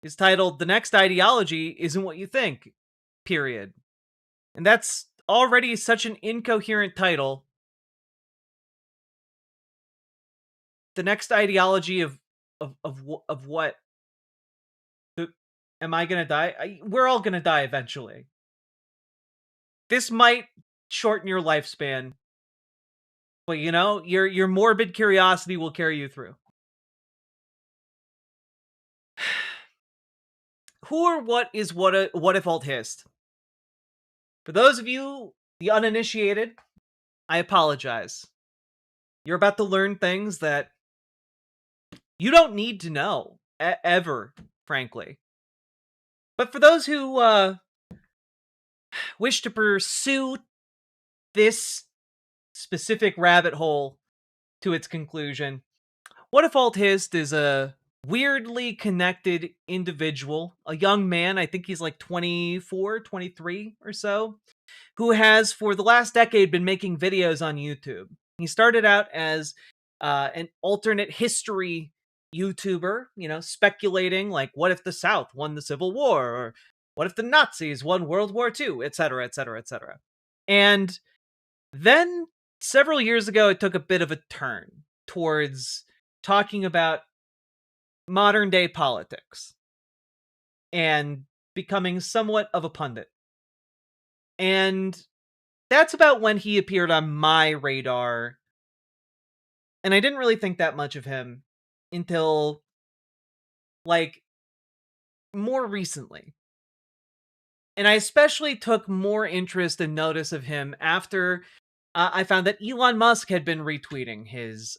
is titled "The Next Ideology Isn't What You Think," period. And that's already such an incoherent title. The next ideology of what? Am I gonna die? We're all gonna die eventually. This might shorten your lifespan, but you know, your morbid curiosity will carry you through. Who or what is What If Alt Hist? For those of you, the uninitiated, I apologize. You're about to learn things that you don't need to know, ever, frankly. But for those who wish to pursue this specific rabbit hole to its conclusion, What If Alt Hist is a weirdly connected individual, a young man, I think he's like 24, 23 or so, who has for the last decade been making videos on YouTube. He started out as an alternate history YouTuber, you know, speculating like, what if the South won the Civil War, or what if the Nazis won World War II, etc., etc., etc. And then several years ago, it took a bit of a turn towards talking about modern day politics and becoming somewhat of a pundit. And that's about when he appeared on my radar. And I didn't really think that much of him until, like, more recently. And I especially took more interest and notice of him after I found that Elon Musk had been retweeting his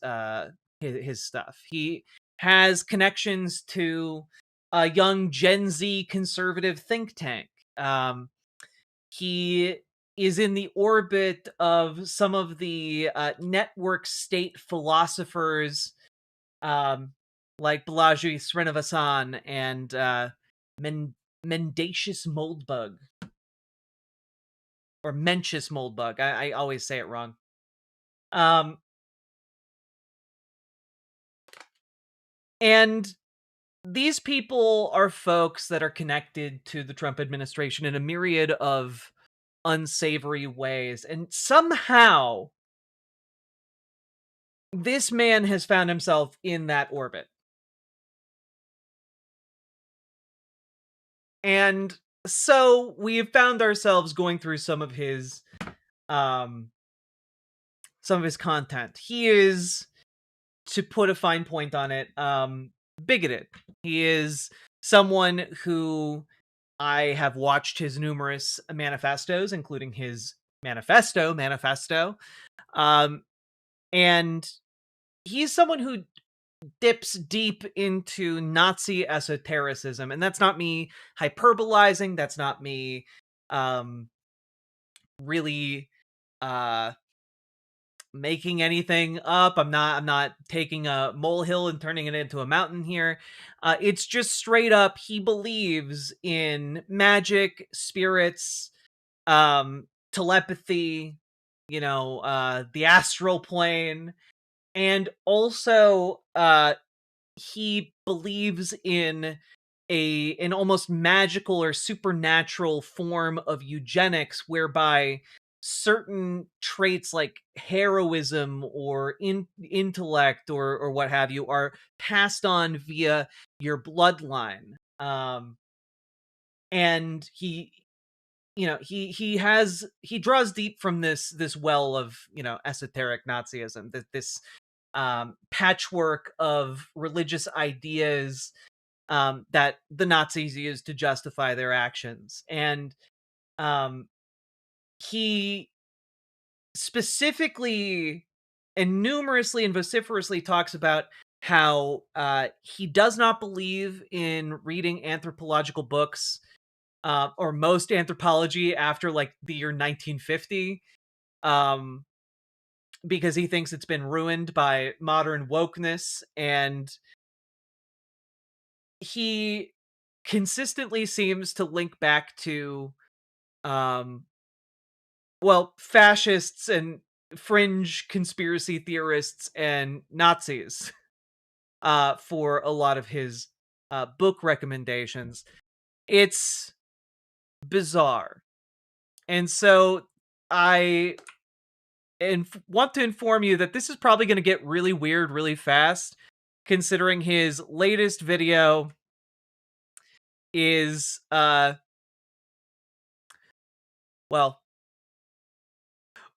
stuff. He has connections to a young Gen Z conservative think tank. He is in the orbit of some of the network state philosophers, like Balaji Srinivasan and Mendacious Moldbug. Or Mencius Moldbug. I always say it wrong. And these people are folks that are connected to the Trump administration in a myriad of unsavory ways. And somehow, this man has found himself in that orbit. And so we've found ourselves going through some of his content. He is, to put a fine point on it, bigoted. He is someone who I have watched his numerous manifestos, including his manifesto, and he's someone who dips deep into Nazi esotericism, and that's not me hyperbolizing. That's not me, really, making anything up. I'm not taking a molehill and turning it into a mountain here. It's just straight up, he believes in magic, spirits, telepathy, the astral plane, and also he believes in an almost magical or supernatural form of eugenics, whereby certain traits like heroism or intellect or what have you are passed on via your bloodline. And he draws deep from this well of esoteric Nazism, this patchwork of religious ideas that the Nazis used to justify their actions. And he specifically and numerously and vociferously talks about how he does not believe in reading anthropological books, or most anthropology after like the year 1950, because he thinks it's been ruined by modern wokeness. And he consistently seems to link back to fascists and fringe conspiracy theorists and Nazis for a lot of his book recommendations. It's bizarre. And so I want to inform you that this is probably going to get really weird really fast, considering his latest video is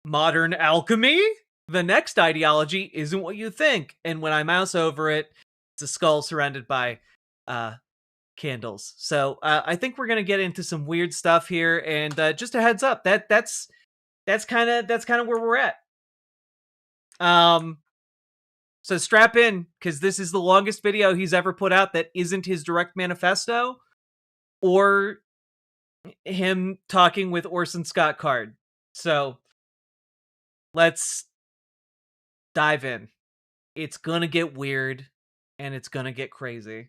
modern alchemy. The next ideology isn't what you think. And when I mouse over it, it's a skull surrounded by candles. So I think we're gonna get into some weird stuff here. And just a heads up, that's kind of where we're at. So strap in, because this is the longest video he's ever put out that isn't his direct manifesto or him talking with Orson Scott Card. So let's dive in. It's gonna get weird, and it's gonna get crazy.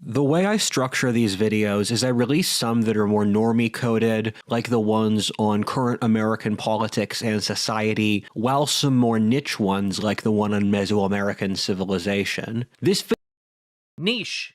The way I structure these videos is I release some that are more normie coded, like the ones on current American politics and society, while some more niche ones like the one on Mesoamerican civilization. This niche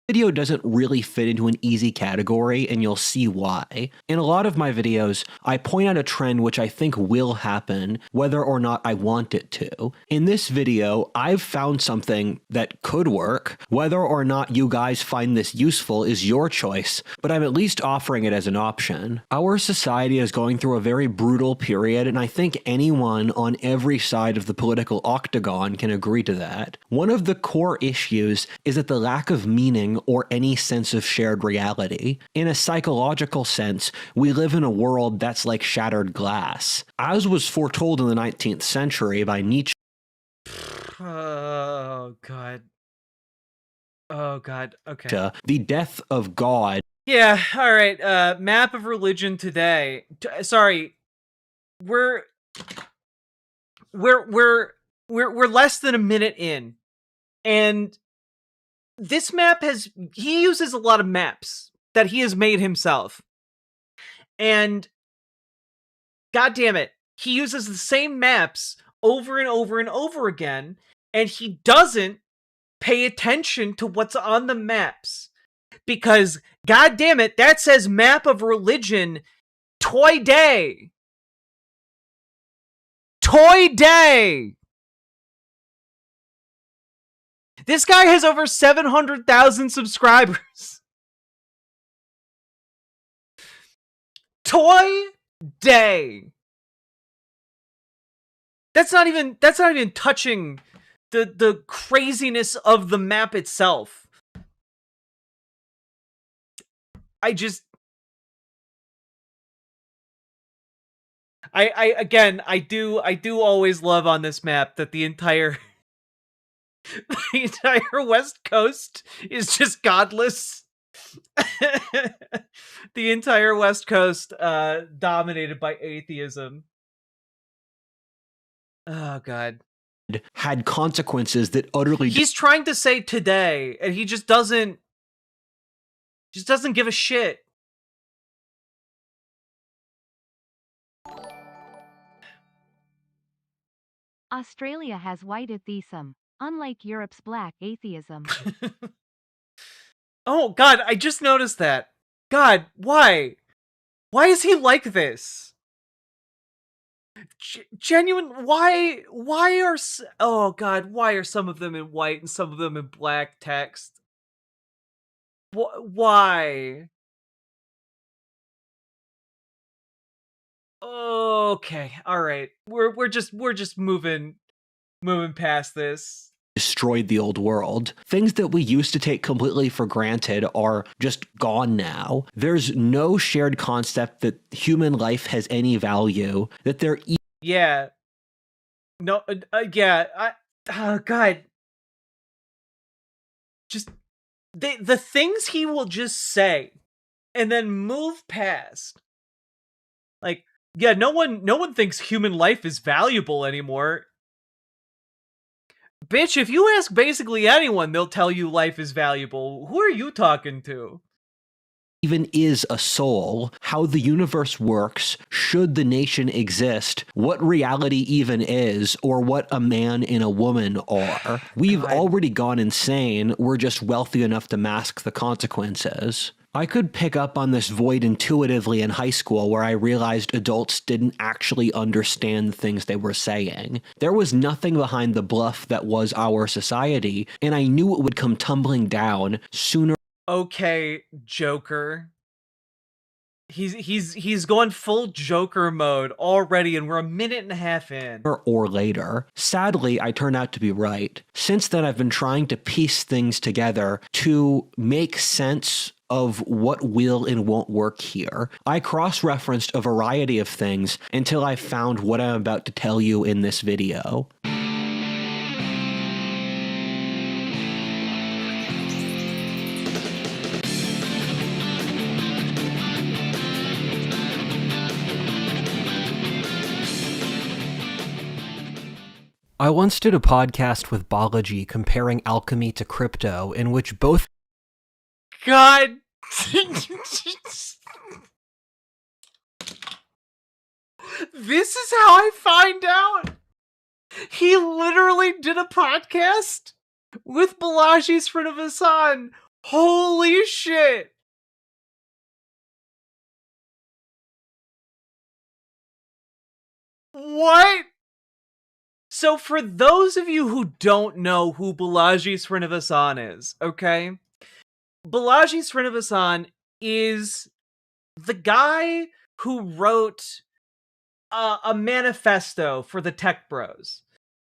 video doesn't really fit into an easy category, and you'll see why. In a lot of my videos, I point out a trend which I think will happen, whether or not I want it to. In this video, I've found something that could work. Whether or not you guys find this useful is your choice, but I'm at least offering it as an option. Our society is going through a very brutal period, and I think anyone on every side of the political octagon can agree to that. One of the core issues is that the lack of meaning or any sense of shared reality. In a psychological sense, we live in a world that's like shattered glass. As was foretold in the 19th century by Nietzsche. Oh, God. Okay. The death of God. Yeah, all right. Map of religion today. Sorry. We're less than a minute in. And this map he uses a lot of maps that he has made himself. And God damn it, he uses the same maps over and over and over again, and he doesn't pay attention to what's on the maps. Because, God damn it, that says map of religion toy day. Toy day. This guy has over 700,000 subscribers. Toy day. That's not even touching the craziness of the map itself. I do always love on this map that the entire West Coast is just godless. The entire West Coast dominated by atheism. Oh god. Had consequences that utterly He's trying to say today, and he just doesn't give a shit. Australia has white atheism, unlike Europe's black atheism. Oh god, I just noticed that. God, why? Why is he like this? Genuine, why are oh god, why are some of them in white and some of them in black text? Why? Okay, all right. We're just moving past this. Destroyed the old world. Things that we used to take completely for granted are just gone now. There's no shared concept that human life has any value, that there Yeah. No, yeah, oh god. Just the things he will just say and then move past. Like, yeah, no one thinks human life is valuable anymore. Bitch, if you ask basically anyone, they'll tell you life is valuable. Who are you talking to? even is a soul, how the universe works, should the nation exist, what reality even is, or what a man and a woman are. We've already gone insane, we're just wealthy enough to mask the consequences. I could pick up on this void intuitively in high school where I realized adults didn't actually understand the things they were saying. There was nothing behind the bluff that was our society, and I knew it would come tumbling down sooner. Okay, Joker. He's going full Joker mode already, and we're a minute and a half in. Or later. Sadly, I turned out to be right. Since then, I've been trying to piece things together to make sense of what will and won't work here. I cross-referenced a variety of things until I found what I'm about to tell you in this video. I once did a podcast with Balaji comparing alchemy to crypto, in which both... God! This is how I find out! He literally did a podcast with Balaji Srinivasan. Holy shit! What? So for those of you who don't know who Balaji Srinivasan is, okay? Balaji Srinivasan is the guy who wrote a manifesto for the tech bros.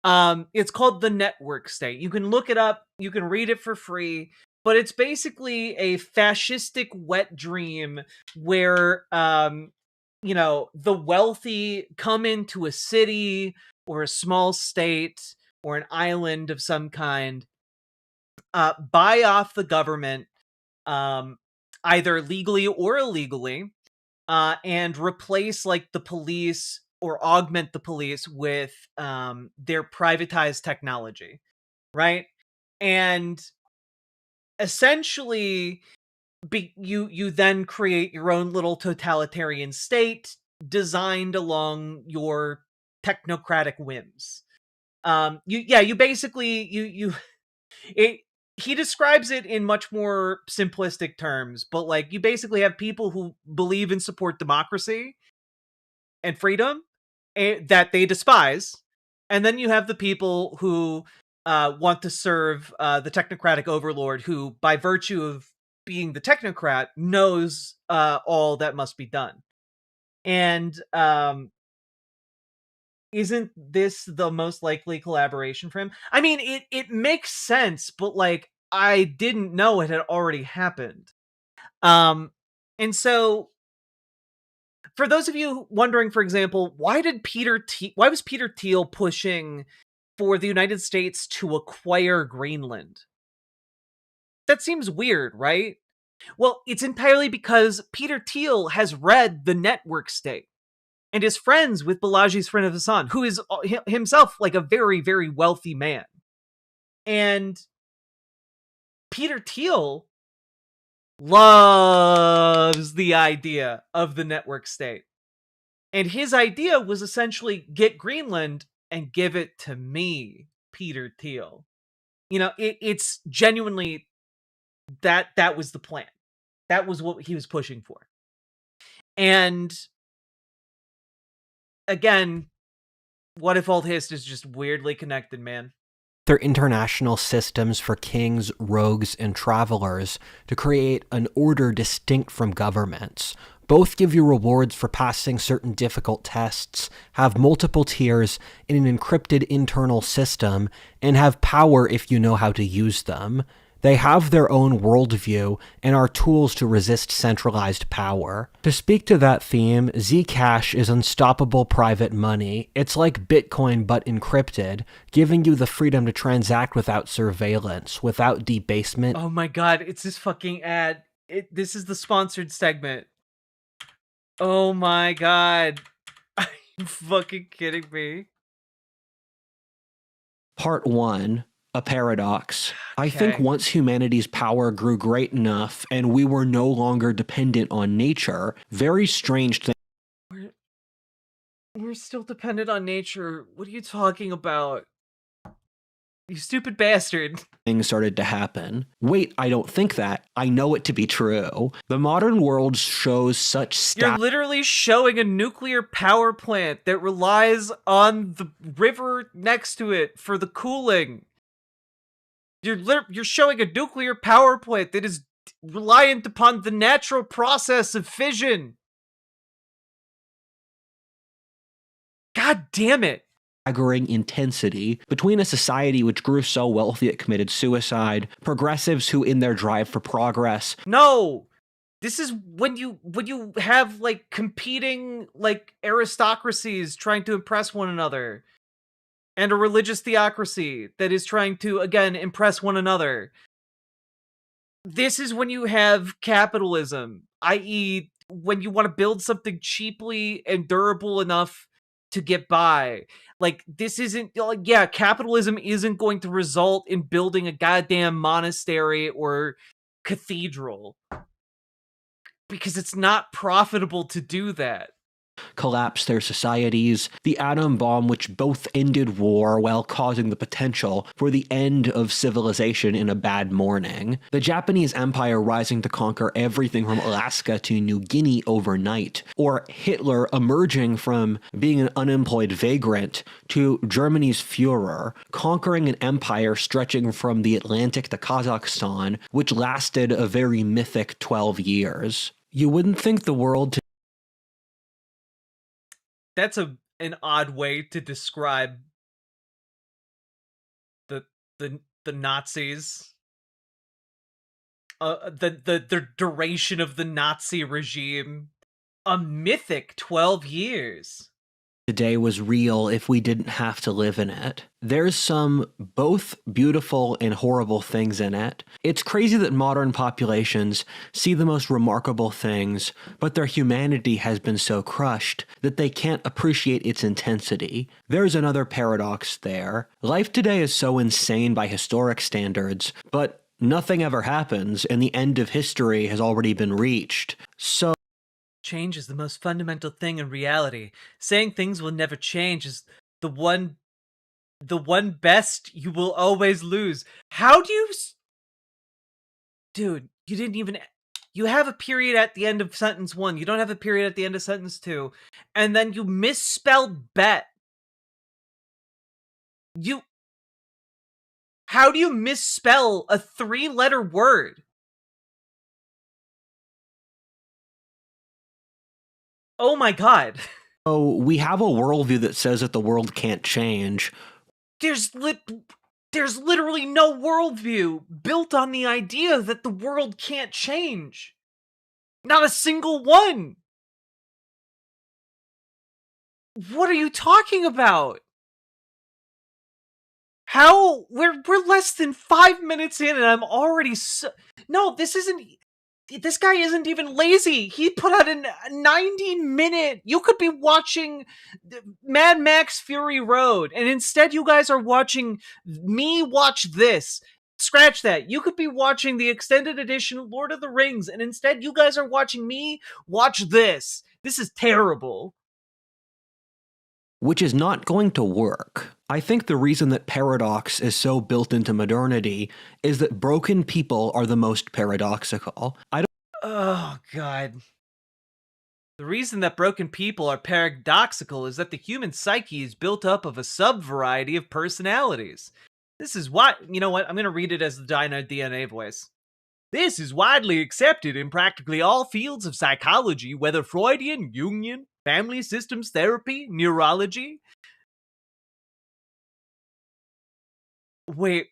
It's called The Network State. You can look it up, you can read it for free, but it's basically a fascistic wet dream where, you know, the wealthy come into a city or a small state or an island of some kind, buy off the government, either legally or illegally, and replace like the police or augment the police with their privatized technology, right? And essentially, you then create your own little totalitarian state designed along your technocratic whims. You basically he describes it in much more simplistic terms, but like you basically have people who believe and support democracy and freedom that they despise, and then you have the people who want to serve the technocratic overlord who, by virtue of being the technocrat, knows all that must be done. And isn't this the most likely collaboration for him? I mean, it makes sense, but like I didn't know it had already happened. And so, for those of you wondering, for example, why was Peter Thiel pushing for the United States to acquire Greenland? That seems weird, right? Well, it's entirely because Peter Thiel has read The Network State and is friends with Balaji Srinivasan, who is himself like a very, very wealthy man. And Peter Thiel loves the idea of the network state. And his idea was essentially get Greenland and give it to me, Peter Thiel. You know, it's genuinely that was the plan. That was what he was pushing for. And again, what if all history is just weirdly connected, man? They're international systems for kings, rogues, and travelers to create an order distinct from governments. Both give you rewards for passing certain difficult tests, have multiple tiers in an encrypted internal system, and have power if you know how to use them. They have their own worldview and are tools to resist centralized power. To speak to that theme, Zcash is unstoppable private money. It's like Bitcoin but encrypted, giving you the freedom to transact without surveillance, without debasement. Oh my god, it's this fucking ad. This is the sponsored segment. Oh my god. Are you fucking kidding me? Part 1. A paradox. I Okay. think once humanity's power grew great enough and we were no longer dependent on nature, very strange things We're still dependent on nature. What are you talking about? You stupid bastard. started to happen. Wait, I don't think that. I know it to be true. The modern world shows such You're literally showing a nuclear power plant that relies on the river next to it for the cooling. You're showing a nuclear power plant that is reliant upon the natural process of fission. God damn it. staggering intensity between a society which grew so wealthy it committed suicide, progressives who in their drive for progress. No! This is when you have like competing like aristocracies trying to impress one another. And a religious theocracy that is trying to, again, impress one another. This is when you have capitalism, i.e., when you want to build something cheaply and durable enough to get by. Like, this isn't, like, yeah, capitalism isn't going to result in building a goddamn monastery or cathedral. Because it's not profitable to do that. Collapse their societies, the atom bomb which both ended war while causing the potential for the end of civilization in a bad morning, the Japanese Empire rising to conquer everything from Alaska to New Guinea overnight, or Hitler emerging from being an unemployed vagrant to Germany's Führer, conquering an empire stretching from the Atlantic to Kazakhstan, which lasted a very mythic 12 years. You wouldn't think the world That's an odd way to describe the Nazis. The duration of the Nazi regime. A mythic 12 years. today was real if we didn't have to live in it. There's some both beautiful and horrible things in it. It's crazy that modern populations see the most remarkable things, but their humanity has been so crushed that they can't appreciate its intensity. There's another paradox there. Life today is so insane by historic standards, but nothing ever happens and the end of history has already been reached. So change is the most fundamental thing in reality. Saying things will never change is the one best you will always lose. How do you... Dude, you didn't even... You have a period at the end of sentence 1. You don't have a period at the end of sentence 2. And then you misspelled bet. How do you misspell a 3-letter word? Oh my god. So we have a worldview that says that the world can't change. There's literally no worldview built on the idea that the world can't change. Not a single one. What are you talking about? How? We're less than 5 minutes in and I'm already No, this guy isn't even lazy. He put out a 90-minute. You could be watching Mad Max Fury Road, and instead you guys are watching me watch this. Scratch that. You could be watching the extended edition of Lord of the Rings, and instead you guys are watching me watch this. This is terrible. Which is not going to work. I think the reason that paradox is so built into modernity is that broken people are the most paradoxical. Oh, God. The reason that broken people are paradoxical is that the human psyche is built up of a sub-variety of personalities. This is why, you know what, I'm going to read it as the DNA voice. This is widely accepted in practically all fields of psychology, whether Freudian, Jungian, family systems therapy, neurology. Wait.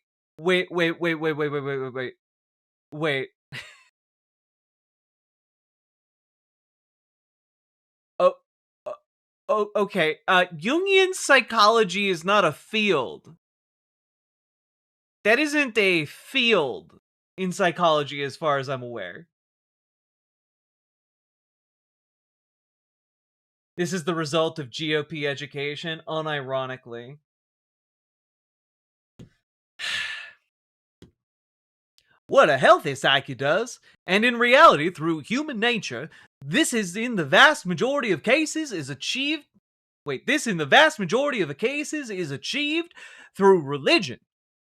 Okay. Jungian psychology is not a field. That isn't a field in psychology as far as I'm aware. This is the result of GOP education, unironically. What a healthy psyche does, and in reality, through human nature, this is in the vast majority of cases is achieved. This in the vast majority of the cases is achieved through religion,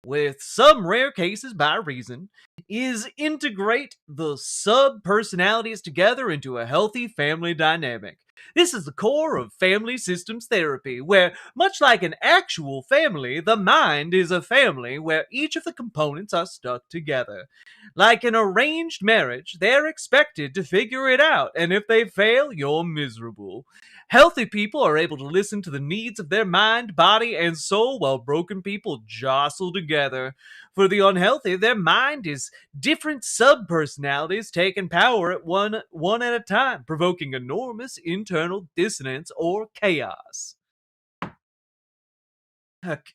with some rare cases by reason, is integrate the sub-personalities together into a healthy family dynamic. This is the core of family systems therapy, where, much like an actual family, the mind is a family where each of the components are stuck together. Like an arranged marriage, they're expected to figure it out, and if they fail, you're miserable. Healthy people are able to listen to the needs of their mind, body, and soul, while broken people jostle together. For the unhealthy, their mind is different sub-personalities taking power at one at a time, provoking enormous internal dissonance or chaos.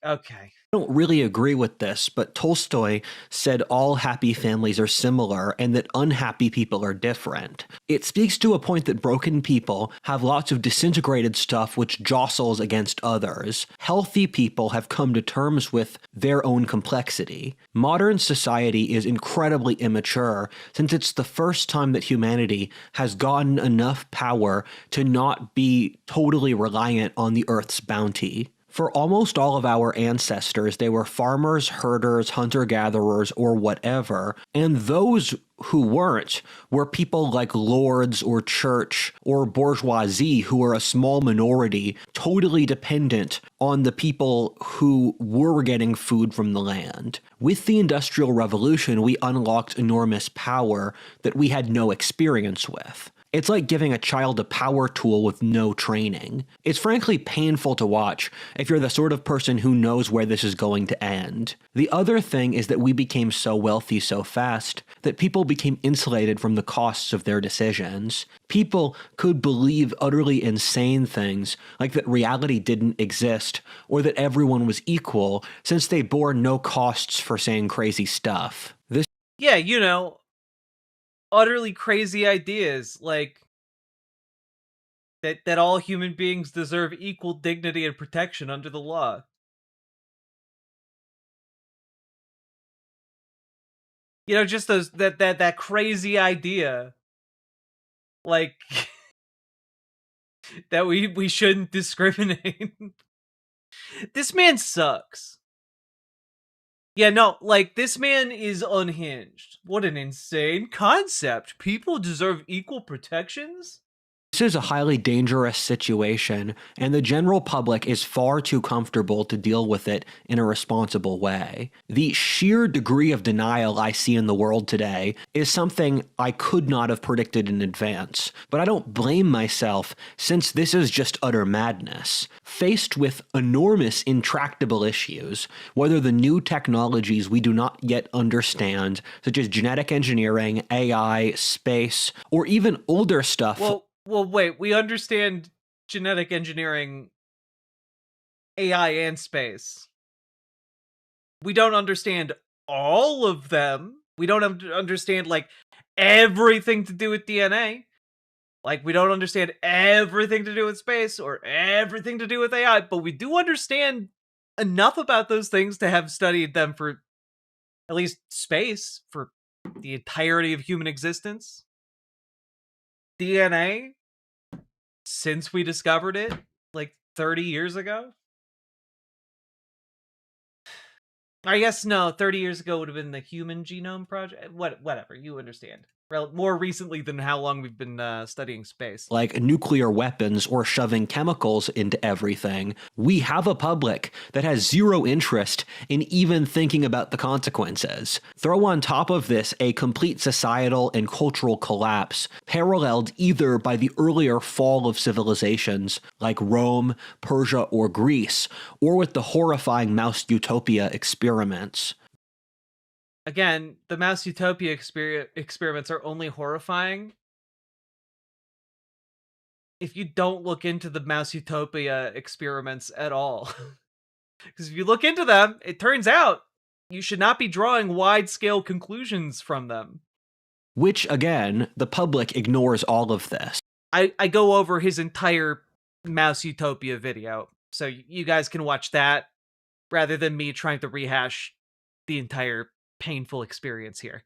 Okay. I don't really agree with this, but Tolstoy said all happy families are similar and that unhappy people are different. It speaks to a point that broken people have lots of disintegrated stuff which jostles against others. Healthy people have come to terms with their own complexity. Modern society is incredibly immature since it's the first time that humanity has gotten enough power to not be totally reliant on the Earth's bounty. For almost all of our ancestors, they were farmers, herders, hunter-gatherers, or whatever, and those who weren't were people like lords or church or bourgeoisie who were a small minority, totally dependent on the people who were getting food from the land. With the Industrial Revolution, we unlocked enormous power that we had no experience with. It's like giving a child a power tool with no training. It's frankly painful to watch if you're the sort of person who knows where this is going to end. The other thing is that we became so wealthy so fast that people became insulated from the costs of their decisions. People could believe utterly insane things, like that reality didn't exist, or that everyone was equal, since they bore no costs for saying crazy stuff. Yeah, you know, utterly crazy ideas like that all human beings deserve equal dignity and protection under the law. You know, just those that crazy idea like that we shouldn't discriminate. This man sucks. Yeah, no, like, this man is unhinged. What an insane concept. People deserve equal protections? This is a highly dangerous situation, and the general public is far too comfortable to deal with it in a responsible way. The sheer degree of denial I see in the world today is something I could not have predicted in advance, but I don't blame myself since this is just utter madness. Faced with enormous intractable issues, whether the new technologies we do not yet understand, such as genetic engineering, AI, space, or even older stuff. Well, wait, we understand genetic engineering, AI, and space. We don't understand all of them. We don't understand, like, everything to do with DNA. Like, we don't understand everything to do with space or everything to do with AI, but we do understand enough about those things to have studied them for at least space for the entirety of human existence. DNA, since we discovered it, like 30 years ago? I guess no, 30 years ago would have been the Human Genome Project. Whatever, you understand. More recently than how long we've been studying space. Like nuclear weapons or shoving chemicals into everything, we have a public that has zero interest in even thinking about the consequences. Throw on top of this a complete societal and cultural collapse, paralleled either by the earlier fall of civilizations like Rome, Persia, or Greece, or with the horrifying Mouse Utopia experiments. Again, the Mouse Utopia experiments are only horrifying if you don't look into the Mouse Utopia experiments at all. Because if you look into them, it turns out you should not be drawing wide-scale conclusions from them. Which, again, the public ignores all of this. I go over his entire Mouse Utopia video, so you guys can watch that rather than me trying to rehash the entire painful experience here.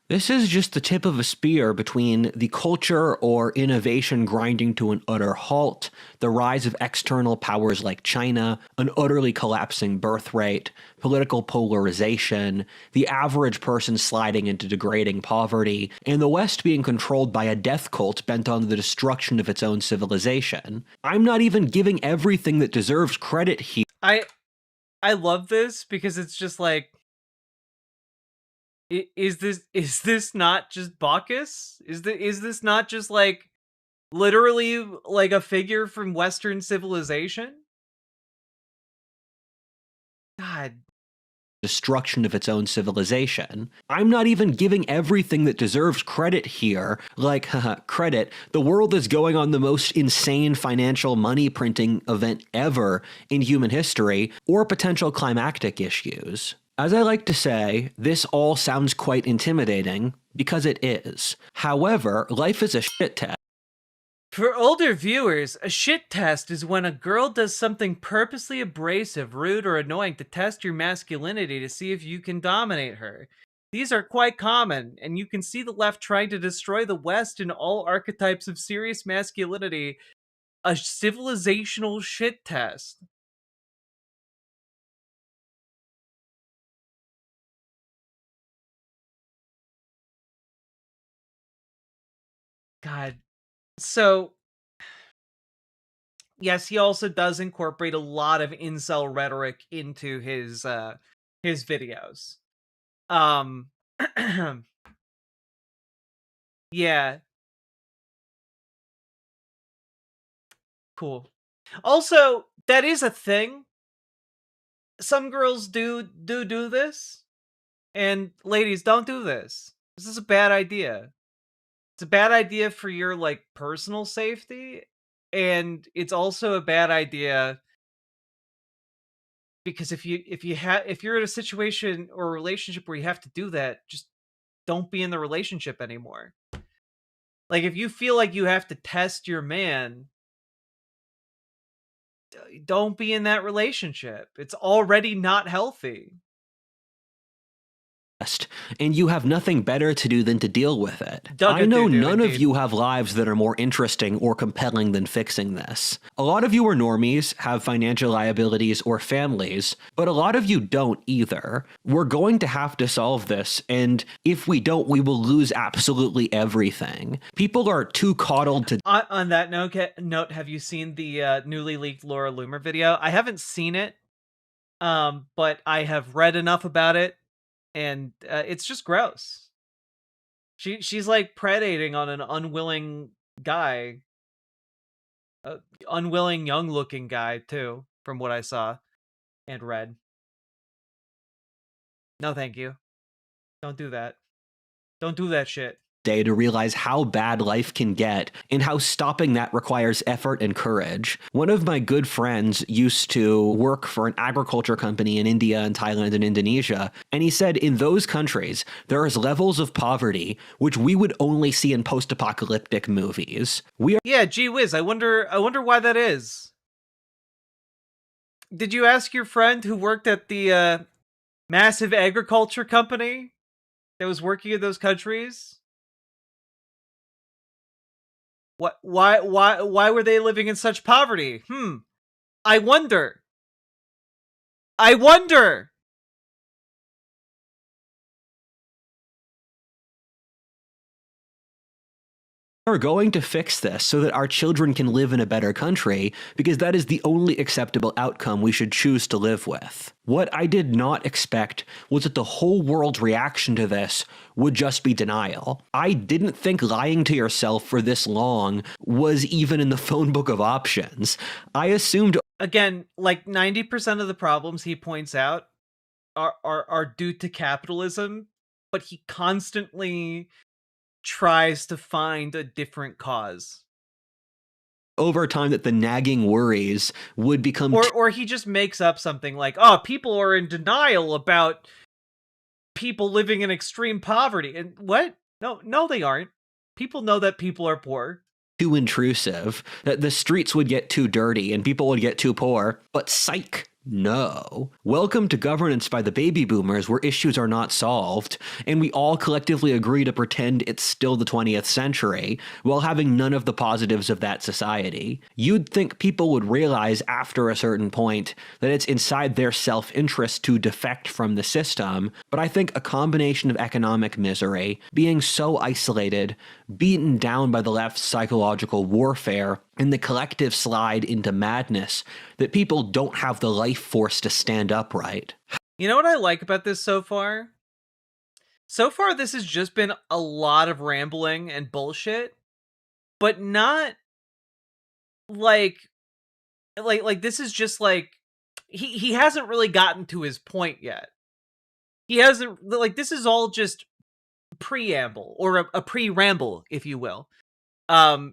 This is just the tip of a spear between the culture or innovation grinding to an utter halt, the rise of external powers like China, an utterly collapsing birth rate, political polarization, the average person sliding into degrading poverty, and the West being controlled by a death cult bent on the destruction of its own civilization. I'm not even giving everything that deserves credit here. I love this because it's just like, is this not just Bacchus? Is this not just like literally like a figure from Western civilization? God. Destruction of its own civilization. I'm not even giving everything that deserves credit here. Like, credit. The world is going on the most insane financial money printing event ever in human history, or potential climactic issues. As I like to say, this all sounds quite intimidating, because it is. However, life is a shit test. For older viewers, a shit test is when a girl does something purposely abrasive, rude, or annoying to test your masculinity to see if you can dominate her. These are quite common, and you can see the left trying to destroy the West in all archetypes of serious masculinity. A civilizational shit test. God. So, yes, he also does incorporate a lot of incel rhetoric into his videos. Yeah. Cool. Also, that is a thing. Some girls do this. And ladies, don't do this. This is a bad idea. It's a bad idea for your like personal safety, and it's also a bad idea because if you're in a situation or a relationship where you have to do that, just don't be in the relationship anymore. Like if you feel like you have to test your man, don't be in that relationship. It's already not healthy. and you have nothing better to do than to deal with it. I Dugga know doo-doo, none of indeed. you have lives that are more interesting or compelling than fixing this. A lot of you are normies, have financial liabilities or families, but a lot of you don't either. We're going to have to solve this, and if we don't, we will lose absolutely everything. People are too coddled to... On that note, have you seen the newly leaked Laura Loomer video? I haven't seen it, but I have read enough about it, and it's just gross. She's like predating on an unwilling guy, unwilling young-looking guy too, from what I saw and read. No, thank you. Don't do that. Don't do that shit. Day to realize how bad life can get and how stopping that requires effort and courage. One of my good friends used to work for an agriculture company in India and Thailand and Indonesia, and he said in those countries there is levels of poverty which we would only see in post-apocalyptic movies. Yeah, gee whiz, I wonder why that is. Did you ask your friend who worked at the massive agriculture company that was working in those countries? Why were they living in such poverty? I wonder. We're going to fix this so that our children can live in a better country, because that is the only acceptable outcome we should choose to live with. What I did not expect was that the whole world's reaction to this would just be denial. I didn't think lying to yourself for this long was even in the phone book of options. I assumed... Again, like 90% of the problems he points out are due to capitalism, but he constantly tries to find a different cause. Over time that the nagging worries would become... Or he just makes up something like, oh, people are in denial about people living in extreme poverty. And what? No, they aren't. People know that people are poor. Too intrusive, that the streets would get too dirty and people would get too poor, but psych. No. Welcome to governance by the baby boomers, where issues are not solved, and we all collectively agree to pretend it's still the 20th century, while having none of the positives of that society. You'd think people would realize after a certain point that it's inside their self-interest to defect from the system, but I think a combination of economic misery, being so isolated, beaten down by the left's psychological warfare, and the collective slide into madness, that people don't have the life force to stand upright. You know what I like about this so far? So far, this has just been a lot of rambling and bullshit, but not like this is just like, he hasn't really gotten to his point yet. He hasn't, like, this is all just preamble, or a pre-ramble, if you will.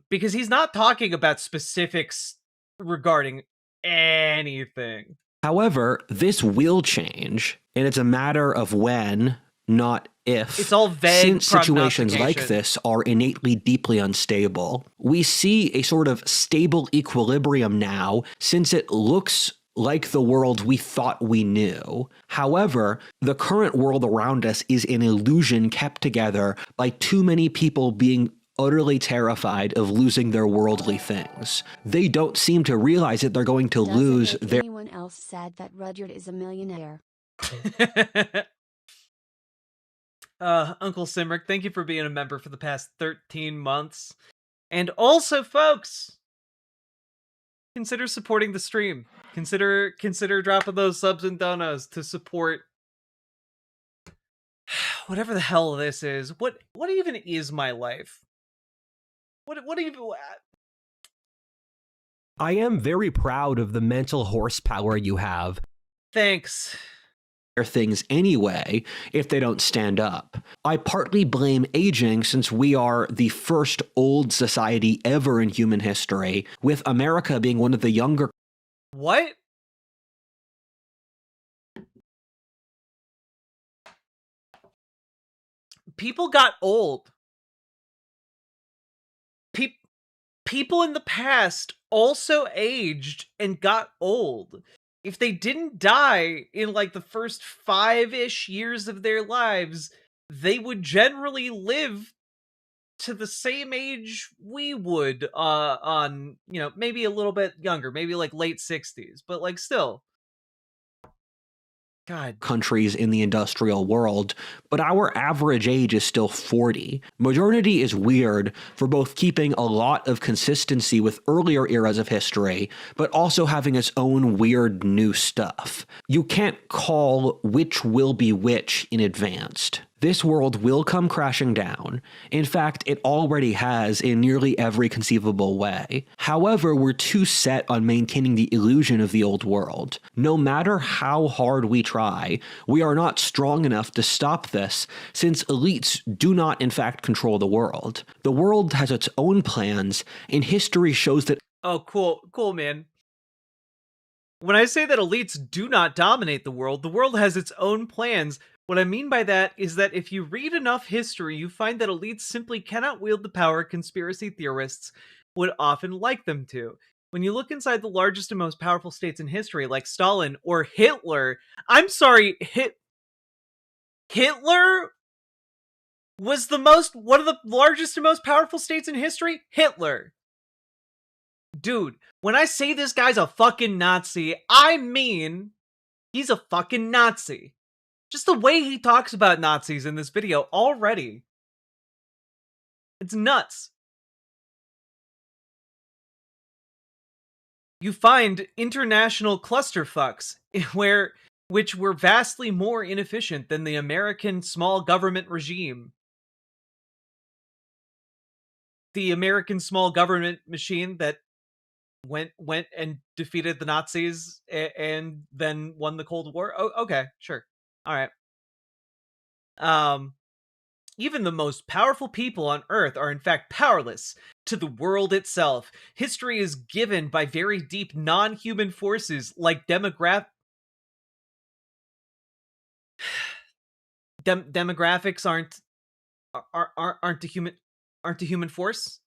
Because he's not talking about specifics regarding anything. However, this will change, and it's a matter of when, not if. It's all vague. Since situations like this are innately deeply unstable, we see a sort of stable equilibrium now, since it looks like the world we thought we knew. However, the current world around us is an illusion kept together by too many people being utterly terrified of losing their worldly things. They don't seem to realize that they're going to lose their... Anyone else said that Rudyard is a millionaire? Uncle Simric, thank you for being a member for the past 13 months. And also, folks, consider supporting the stream. Consider dropping those subs and donos to support whatever the hell this is. What even is my life? What even... I am very proud of the mental horsepower you have. Thanks. Things anyway, if they don't stand up. I partly blame aging, since we are the first old society ever in human history, with America being one of the younger... What? People got old. People in the past also aged and got old. if they didn't die in like the first 5-ish years of their lives, they would generally live to the same age we would, on, you know, maybe a little bit younger, maybe like late 60s, but like still. God. Countries in the industrial world, but our average age is still 40. Modernity is weird for both keeping a lot of consistency with earlier eras of history, but also having its own weird new stuff. You can't call which will be which in advance. This world will come crashing down. In fact, it already has in nearly every conceivable way. However, we're too set on maintaining the illusion of the old world. No matter how hard we try, we are not strong enough to stop this, since elites do not in fact control the world. The world has its own plans, and history shows that— Oh, cool, man. When I say that elites do not dominate the world has its own plans. What I mean by that is that if you read enough history, you find that elites simply cannot wield the power conspiracy theorists would often like them to. When you look inside the largest and most powerful states in history, like Stalin or Hitler, I'm sorry, Hitler was one of the largest and most powerful states in history? Hitler. Dude, when I say this guy's a fucking Nazi, I mean he's a fucking Nazi. Just the way he talks about Nazis in this video already. It's nuts. You find international clusterfucks which were vastly more inefficient than the American small government regime. The American small government machine that went and defeated the Nazis and then won the Cold War. Oh, okay, sure. All right. Even the most powerful people on Earth are in fact powerless to the world itself. History is given by very deep non-human forces like demographics aren't a human force.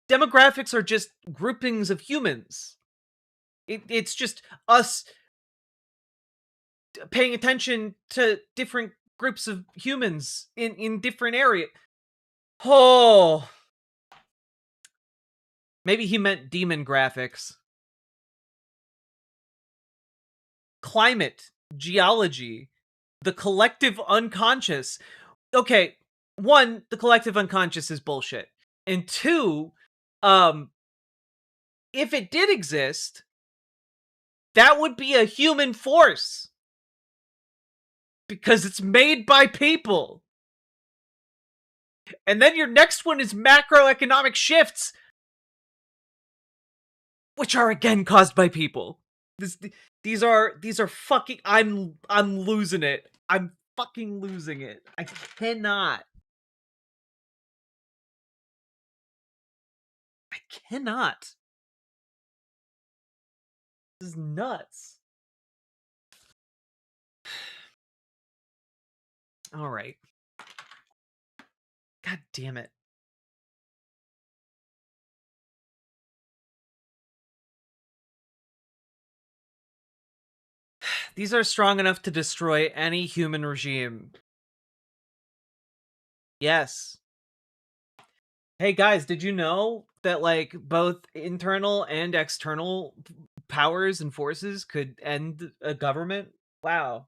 Demographics are just groupings of humans. It's just us paying attention to different groups of humans in different areas. Oh, maybe he meant demon graphics. Climate, geology, the collective unconscious. Okay, one, the collective unconscious is bullshit. And two, if it did exist, that would be a human force. Because it's made by people. And then your next one is macroeconomic shifts, which are again caused by people. These are fucking— I'm losing it. I'm fucking losing it. I cannot. This is nuts. All right. God damn it. These are strong enough to destroy any human regime. Yes. Hey guys, did you know that like both internal and external powers and forces could end a government? Wow.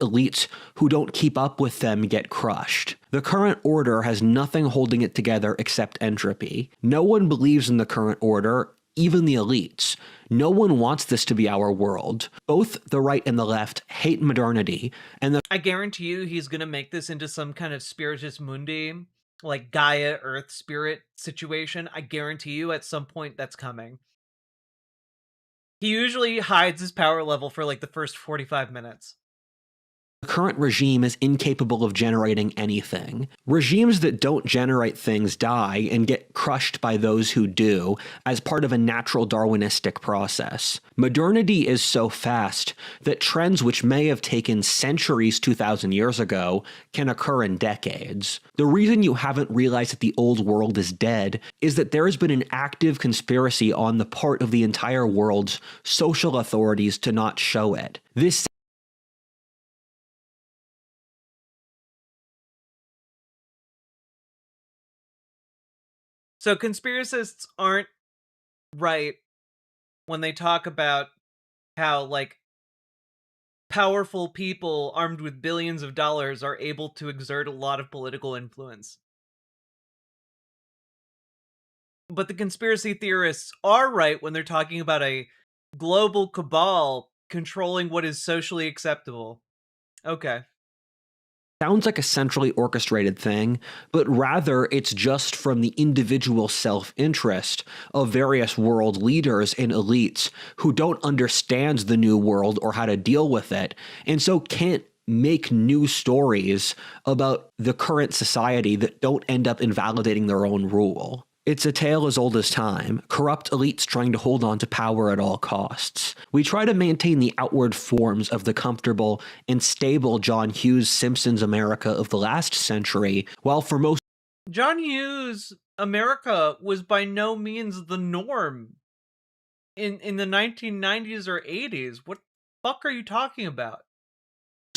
Elites who don't keep up with them get crushed. The current order has nothing holding it together except entropy. No one believes in the current order, even the elites. No one wants this to be our world. Both the right and the left hate modernity, and I guarantee you he's gonna make this into some kind of Spiritus Mundi, like Gaia Earth Spirit situation. I guarantee you at some point that's coming. He usually hides his power level for like the first 45 minutes. The current regime is incapable of generating anything. Regimes that don't generate things die and get crushed by those who do as part of a natural Darwinistic process. Modernity is so fast that trends which may have taken centuries 2,000 years ago can occur in decades. The reason you haven't realized that the old world is dead is that there has been an active conspiracy on the part of the entire world's social authorities to not show it. This So conspiracists aren't right when they talk about how, like, powerful people armed with billions of dollars are able to exert a lot of political influence. But the conspiracy theorists are right when they're talking about a global cabal controlling what is socially acceptable. Okay. sounds like a centrally orchestrated thing, but rather it's just from the individual self-interest of various world leaders and elites who don't understand the new world or how to deal with it, and so can't make new stories about the current society that don't end up invalidating their own rule. It's a tale as old as time, corrupt elites trying to hold on to power at all costs. We try to maintain the outward forms of the comfortable and stable John Hughes Simpson's America of the last century, while for most John Hughes America was by no means the norm in the 1990s or 80s. What the fuck are you talking about?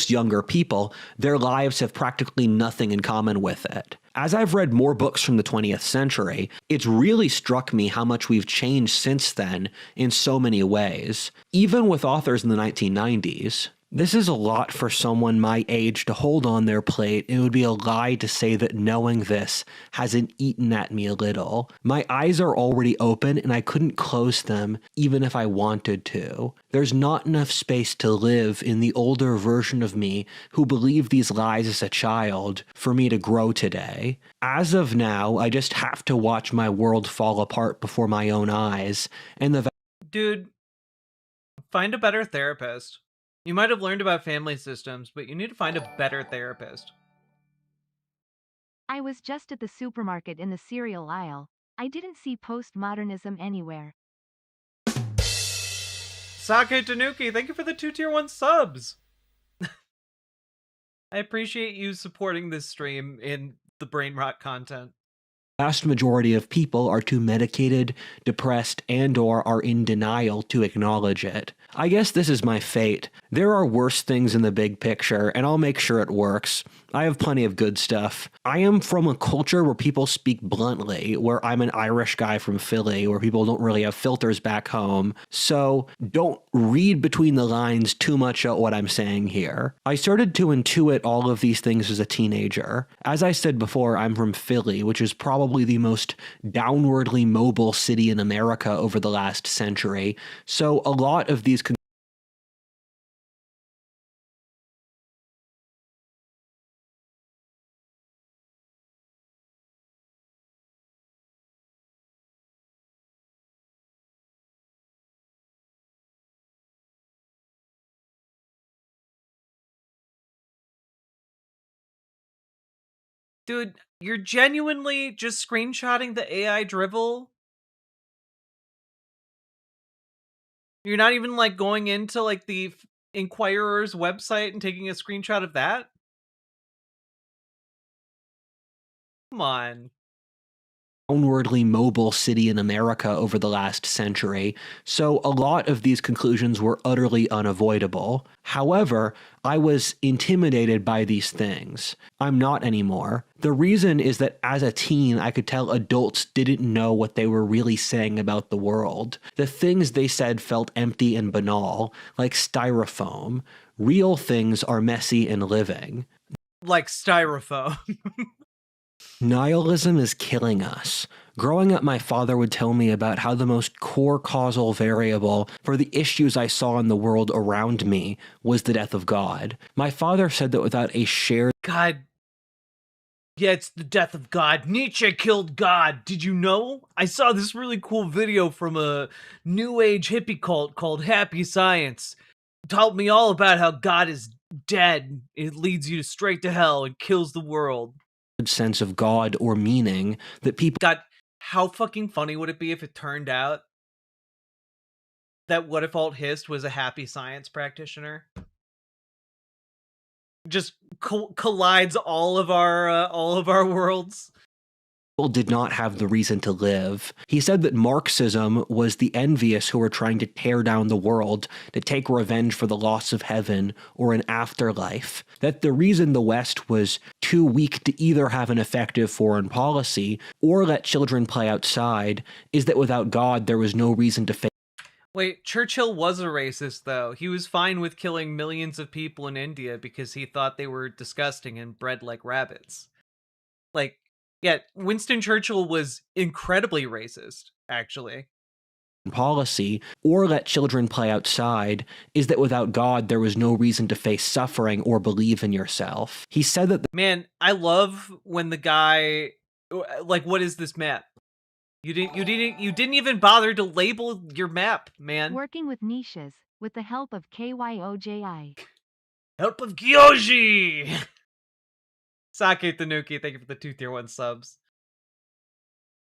younger people, their lives have practically nothing in common with it. As I've read more books from the 20th century, it's really struck me how much we've changed since then in so many ways, even with authors in the 1990s. This is a lot for someone my age to hold on their plate. It would be a lie to say that knowing this hasn't eaten at me a little. My eyes are already open and I couldn't close them even if I wanted to. There's not enough space to live in the older version of me who believed these lies as a child for me to grow today. As of now, I just have to watch my world fall apart before my own eyes, and the Dude, find a better therapist. You might have learned about family systems, but you need to find a better therapist. I was just at the supermarket in the cereal aisle. I didn't see postmodernism anywhere. Sake Tanuki, thank you for the 2 tier 1 subs. I appreciate you supporting this stream in the brain rot content. vast majority of people are too medicated, depressed, and/or are in denial to acknowledge it. I guess this is my fate. There are worse things in the big picture, and I'll make sure it works. I have plenty of good stuff. I am from a culture where people speak bluntly, where I'm an Irish guy from Philly, where people don't really have filters back home. So don't read between the lines too much at what I'm saying here. I started to intuit all of these things as a teenager. As I said before, I'm from Philly, which is probably the most downwardly mobile city in America over the last century. So a lot of these Dude, you're genuinely just screenshotting the AI drivel? You're not even, like, going into, like, the Inquirer's website and taking a screenshot of that? Come on. Downwardly mobile city in America over the last century, so a lot of these conclusions were utterly unavoidable. However, I was intimidated by these things. I'm not anymore. The reason is that as a teen, I could tell adults didn't know what they were really saying about the world. The things they said felt empty and banal, like styrofoam. Real things are messy and living. Like styrofoam. Nihilism is killing us. Growing up, my father would tell me about how the most core causal variable for the issues I saw in the world around me was the death of God. My father said that without a shared God. Yeah, it's the death of God. Nietzsche killed God. Did you know? I saw this really cool video from a new age hippie cult called Happy Science. It taught me all about how God is dead. It leads you straight to hell and kills the world. Sense of God or meaning that people. God, how fucking funny would it be if it turned out that What If Alt Hist was a happy science practitioner? Just collides all of our worlds. Did not have the reason to live. He said that Marxism was the envious who were trying to tear down the world to take revenge for the loss of heaven or an afterlife. That the reason the West was too weak to either have an effective foreign policy or let children play outside is that without God there was no reason to face. Wait, Churchill was a racist, though. He was fine with killing millions of people in India because he thought they were disgusting and bred like rabbits. Like, yeah, Winston Churchill was incredibly racist, actually. Policy or let children play outside is that without God there was no reason to face suffering or believe in yourself. He said that Man, I love when the guy, like, what is this map? You didn't even bother to label your map, man. Working with niches with the help of KYOJI. Help of Kyoji! Sake Tanuki, thank you for the 2 tier 1 subs.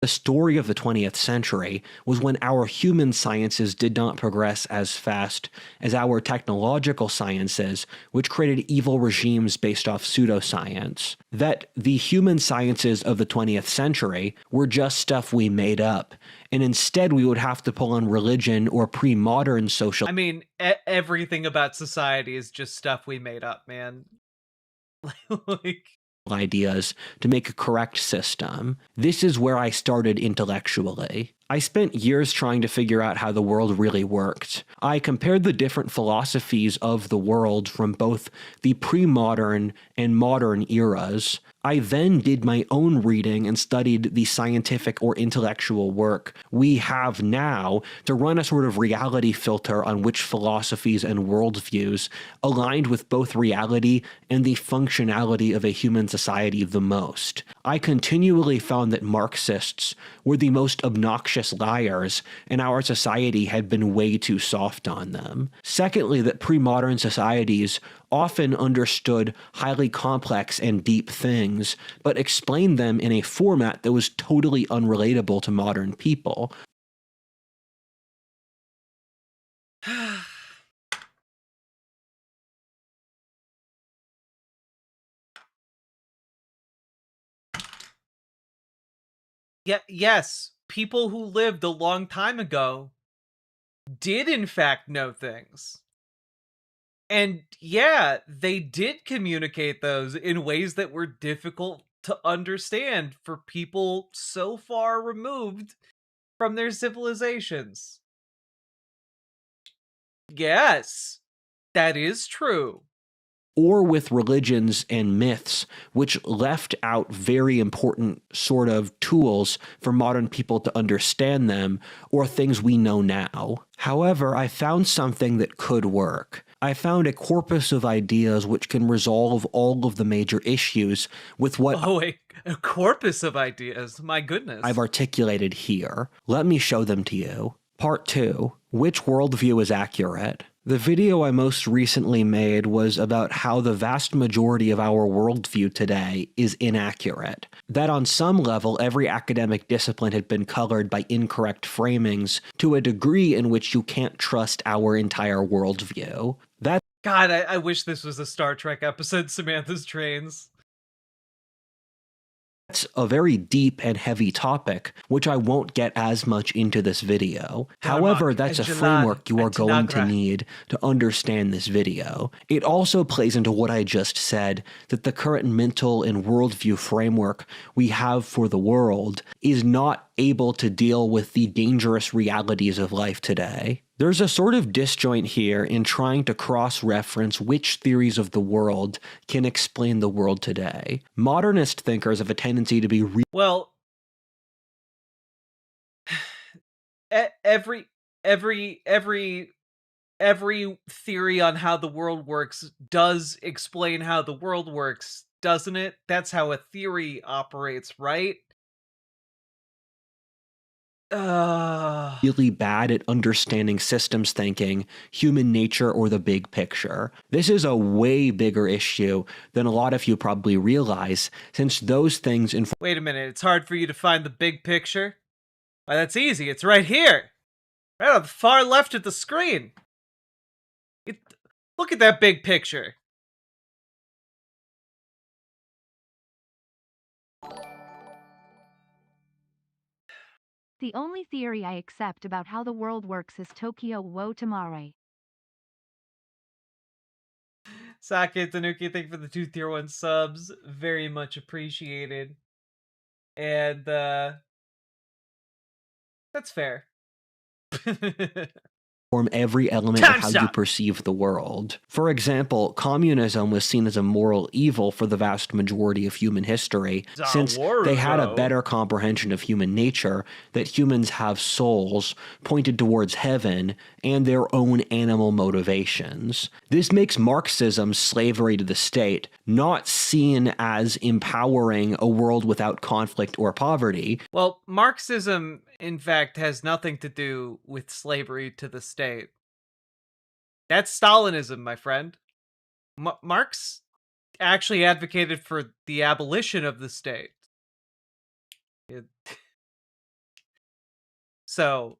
the story of the 20th century was when our human sciences did not progress as fast as our technological sciences, which created evil regimes based off pseudoscience. That the human sciences of the 20th century were just stuff we made up, and instead we would have to pull on religion or pre-modern social... I mean, everything about society is just stuff we made up, man. Like... ideas to make a correct system. This is where I started intellectually. I spent years trying to figure out how the world really worked. I compared the different philosophies of the world from both the pre-modern and modern eras. I then did my own reading and studied the scientific or intellectual work we have now to run a sort of reality filter on which philosophies and worldviews aligned with both reality and the functionality of a human society the most. I continually found that Marxists were the most obnoxious liars, and our society had been way too soft on them. Secondly, that pre-modern societies often understood highly complex and deep things, but explained them in a format that was totally unrelatable to modern people. Yes, people who lived a long time ago did in fact know things. And yeah, they did communicate those in ways that were difficult to understand for people so far removed from their civilizations. Yes, that is true. Or with religions and myths, which left out very important sort of tools for modern people to understand them, or things we know now. However, I found something that could work. I found a corpus of ideas which can resolve all of the major issues with what— Oh, a corpus of ideas, my goodness. I've articulated here. Let me show them to you. Part 2. Which worldview is accurate? The video I most recently made was about how the vast majority of our worldview today is inaccurate. That on some level, every academic discipline had been colored by incorrect framings to a degree in which you can't trust our entire worldview. God, I wish this was a Star Trek episode, Samantha's Trains. That's a very deep and heavy topic, which I won't get as much into this video. However, that's a framework you are going to need to understand this video. It also plays into what I just said, that the current mental and worldview framework we have for the world is not able to deal with the dangerous realities of life today. There's a sort of disjoint here in trying to cross-reference which theories of the world can explain the world today. Modernist thinkers have a tendency to be well, every theory on how the world works does explain how the world works, doesn't it? That's how a theory operates, right? really bad at understanding systems thinking, human nature, or the big picture. This is a way bigger issue than a lot of you probably realize, since those things inform. Wait a minute, it's hard for you to find the big picture? Why, that's easy, it's right here! Right on the far left of the screen! Look at that big picture! The only theory I accept about how the world works is Tokyo wo tamare. Sake Tanuki, thank you for the 2 tier 1 subs. Very much appreciated. And, that's fair. Form every element of how you perceive the world. For example, communism was seen as a moral evil for the vast majority of human history, since they had a better comprehension of human nature, that humans have souls, pointed towards heaven, and their own animal motivations. This makes Marxism slavery to the state, not seen as empowering a world without conflict or poverty. Well, Marxism, in fact, has nothing to do with slavery to the state. That's Stalinism, my friend. Marx actually advocated for the abolition of the state. So,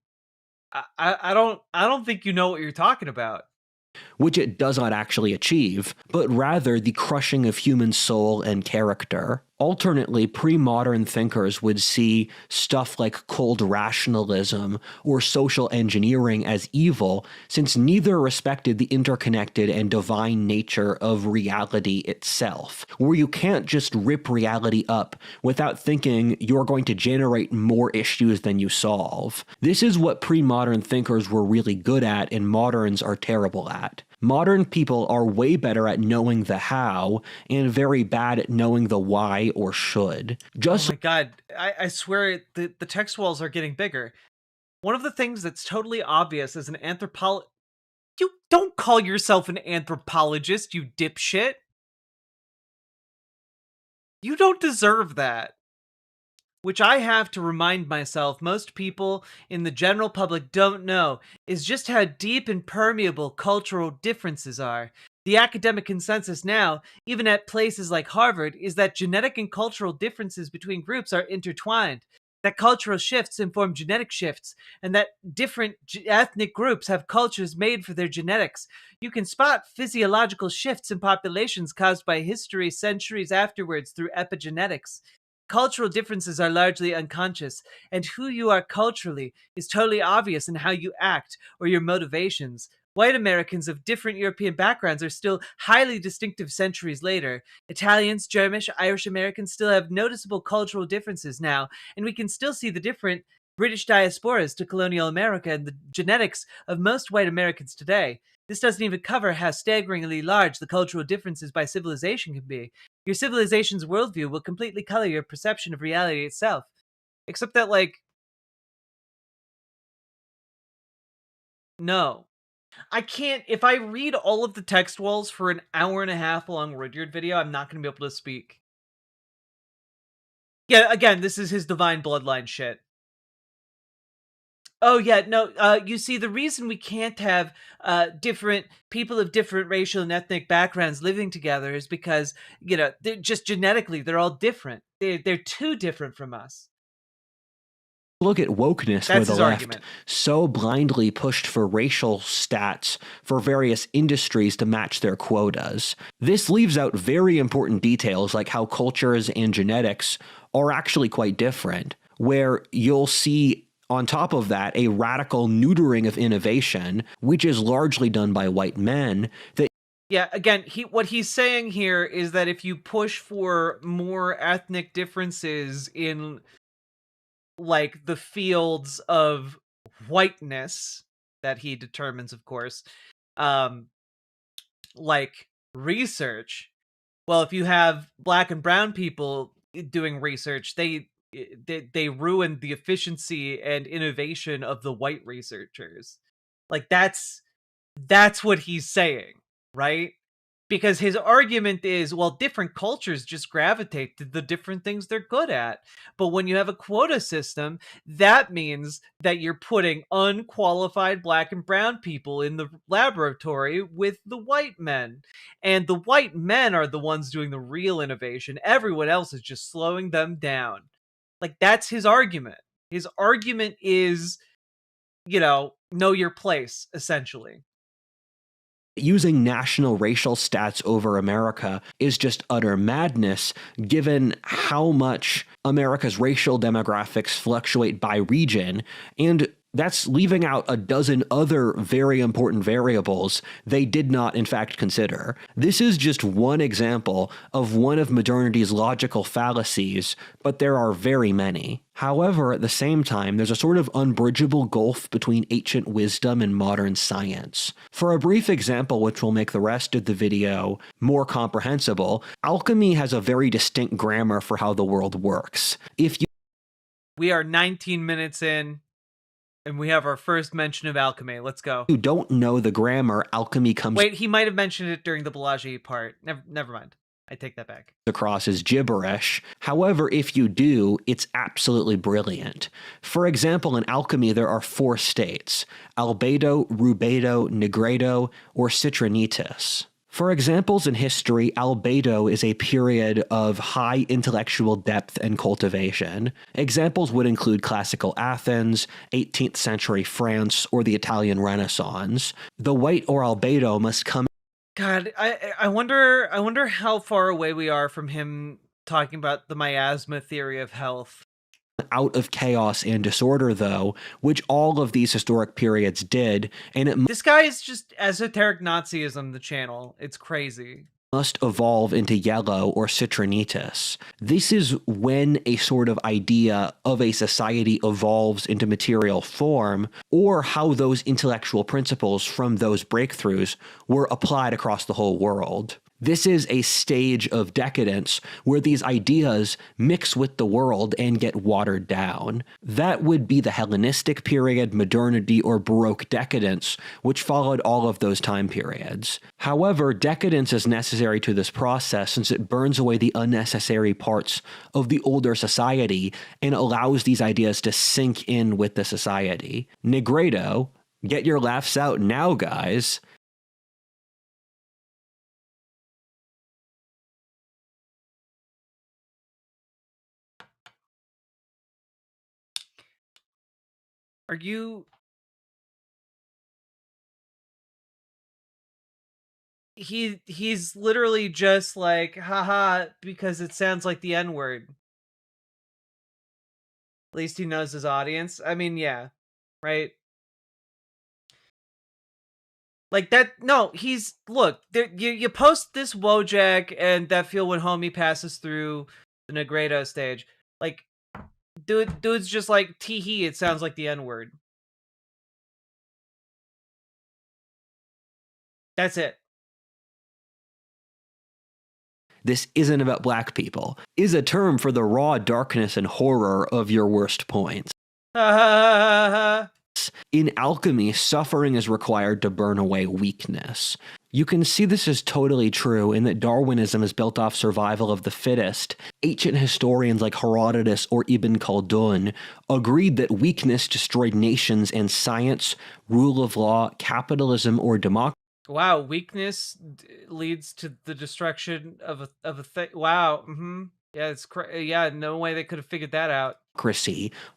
I don't think you know what you're talking about. Which it does not actually achieve, but rather the crushing of human soul and character. Alternately, pre-modern thinkers would see stuff like cold rationalism or social engineering as evil, since neither respected the interconnected and divine nature of reality itself, where you can't just rip reality up without thinking you're going to generate more issues than you solve. This is what pre-modern thinkers were really good at and moderns are terrible at. Modern people are way better at knowing the how and very bad at knowing the why or should. Oh my god, I swear the text walls are getting bigger. One of the things that's totally obvious as an anthropologist... You don't call yourself an anthropologist, you dipshit! You don't deserve that. Which I have to remind myself most people in the general public don't know, is just how deep and permeable cultural differences are. The academic consensus now, even at places like Harvard, is that genetic and cultural differences between groups are intertwined, that cultural shifts inform genetic shifts, and that different ethnic groups have cultures made for their genetics. You can spot physiological shifts in populations caused by history centuries afterwards through epigenetics. Cultural differences are largely unconscious, and who you are culturally is totally obvious in how you act or your motivations. White Americans of different European backgrounds are still highly distinctive centuries later. Italians, German, Irish Americans still have noticeable cultural differences now, and we can still see the different British diasporas to colonial America and the genetics of most white Americans today. This doesn't even cover how staggeringly large the cultural differences by civilization can be. Your civilization's worldview will completely color your perception of reality itself. Except that, like... No. I can't... If I read all of the text walls for an hour and a half long Rudyard video, I'm not going to be able to speak. Yeah, again, this is his divine bloodline shit. Oh yeah, no, you see, the reason we can't have different people of different racial and ethnic backgrounds living together is because, you know, they're just genetically, they're all different. They're too different from us. Look at wokeness where the left so blindly pushed for racial stats for various industries to match their quotas. This leaves out very important details like how cultures and genetics are actually quite different, where you'll see on top of that, a radical neutering of innovation, which is largely done by white men. Yeah, again, what he's saying here is that if you push for more ethnic differences in, like, the fields of whiteness, that he determines, of course, like research, well, if you have black and brown people doing research, they ruin the efficiency and innovation of the white researchers. Like, that's what he's saying, right? Because his argument is, well, different cultures just gravitate to the different things they're good at. But when you have a quota system, that means that you're putting unqualified black and brown people in the laboratory with the white men. And the white men are the ones doing the real innovation. Everyone else is just slowing them down. Like, that's his argument. His argument is, know your place, essentially. Using national racial stats over America is just utter madness, given how much America's racial demographics fluctuate by region, and that's leaving out a dozen other very important variables they did not, in fact, consider. This is just one example of one of modernity's logical fallacies, but there are very many. However, at the same time, there's a sort of unbridgeable gulf between ancient wisdom and modern science. For a brief example, which will make the rest of the video more comprehensible, alchemy has a very distinct grammar for how the world works. We are 19 minutes in, and we have our first mention of alchemy. Let's go. You don't know the grammar, alchemy comes... Wait, he might have mentioned it during the Balaji part. Never mind. I take that back. Across as gibberish. However, if you do, it's absolutely brilliant. For example, in alchemy, there are 4 states: albedo, rubedo, nigredo, or citrinitas. For examples in history, albedo is a period of high intellectual depth and cultivation. Examples would include classical Athens, 18th century France, or the Italian Renaissance. The white or albedo must come... God, I wonder how far away we are from him talking about the miasma theory of health. Out of chaos and disorder, though, which all of these historic periods did, and this guy is just esoteric Nazism, the channel. It's crazy. Must evolve into yellow or citrinitas. This is when a sort of idea of a society evolves into material form, or how those intellectual principles from those breakthroughs were applied across the whole world. This is a stage of decadence where these ideas mix with the world and get watered down. That would be the Hellenistic period, modernity, or Baroque decadence, which followed all of those time periods. However, decadence is necessary to this process since it burns away the unnecessary parts of the older society and allows these ideas to sink in with the society. Nigredo, get your laughs out now, guys. Are you... He's literally just like, haha, because it sounds like the N-word. At least he knows his audience. I mean, yeah, right? Like that, no, he's, look, there, you post this Wojak and that feel when homie passes through the Negredo stage. Like, dude's just like, tee-hee, it sounds like the N-word. That's it. This isn't about black people, is a term for the raw darkness and horror of your worst points. In alchemy, suffering is required to burn away weakness. You can see this is totally true in that Darwinism is built off survival of the fittest. Ancient historians like Herodotus or Ibn Khaldun agreed that weakness destroyed nations and science, rule of law, capitalism, or democracy. Wow, weakness leads to the destruction of a thing. Wow. Yeah, it's yeah, no way they could have figured that out.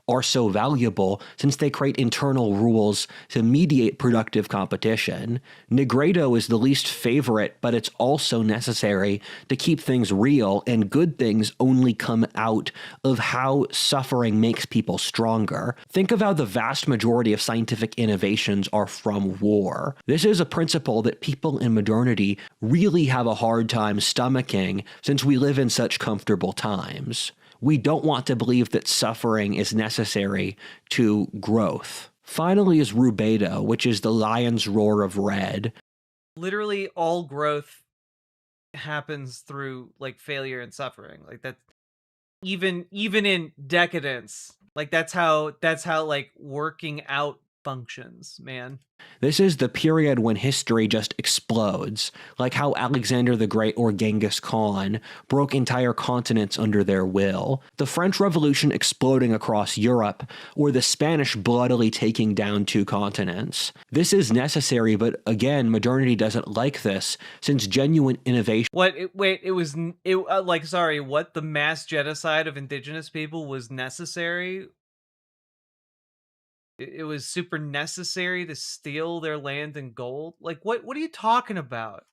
Are so valuable since they create internal rules to mediate productive competition. Nigredo is the least favorite, but it's also necessary to keep things real, and good things only come out of how suffering makes people stronger. Think of how the vast majority of scientific innovations are from war. This is a principle that people in modernity really have a hard time stomaching since we live in such comfortable times. We don't want to believe that suffering is necessary to growth. Finally is rubedo, which is the lion's roar of red. Literally all growth happens through like failure and suffering. Like that, even in decadence, like that's how like working out functions, man. This is the period when history just explodes, like how Alexander the Great or Genghis Khan broke entire continents under their will, the French Revolution exploding across Europe, or the Spanish bloodily taking down 2 continents. This is necessary, but again, modernity doesn't like this, since genuine innovation— What? Sorry, what? The mass genocide of indigenous people was necessary? It was super necessary to steal their land and gold? Like, what are you talking about?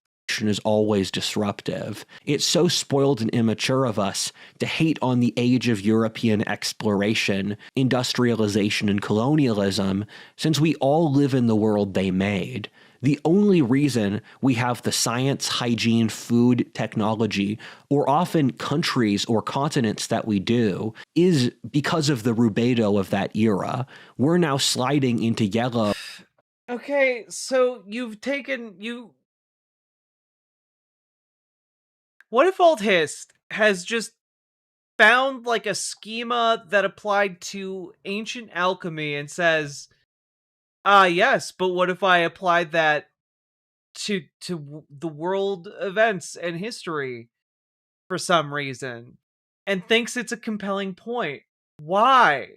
is always disruptive. It's so spoiled and immature of us to hate on the age of European exploration, industrialization, and colonialism, since we all live in the world they made. The only reason we have the science, hygiene, food, technology, or often countries or continents that we do is because of the rubedo of that era. We're now sliding into yellow. Okay, so what if Althist has just found like a schema that applied to ancient alchemy and says, yes, but what if I applied that to the world events and history for some reason, and thinks it's a compelling point? Why?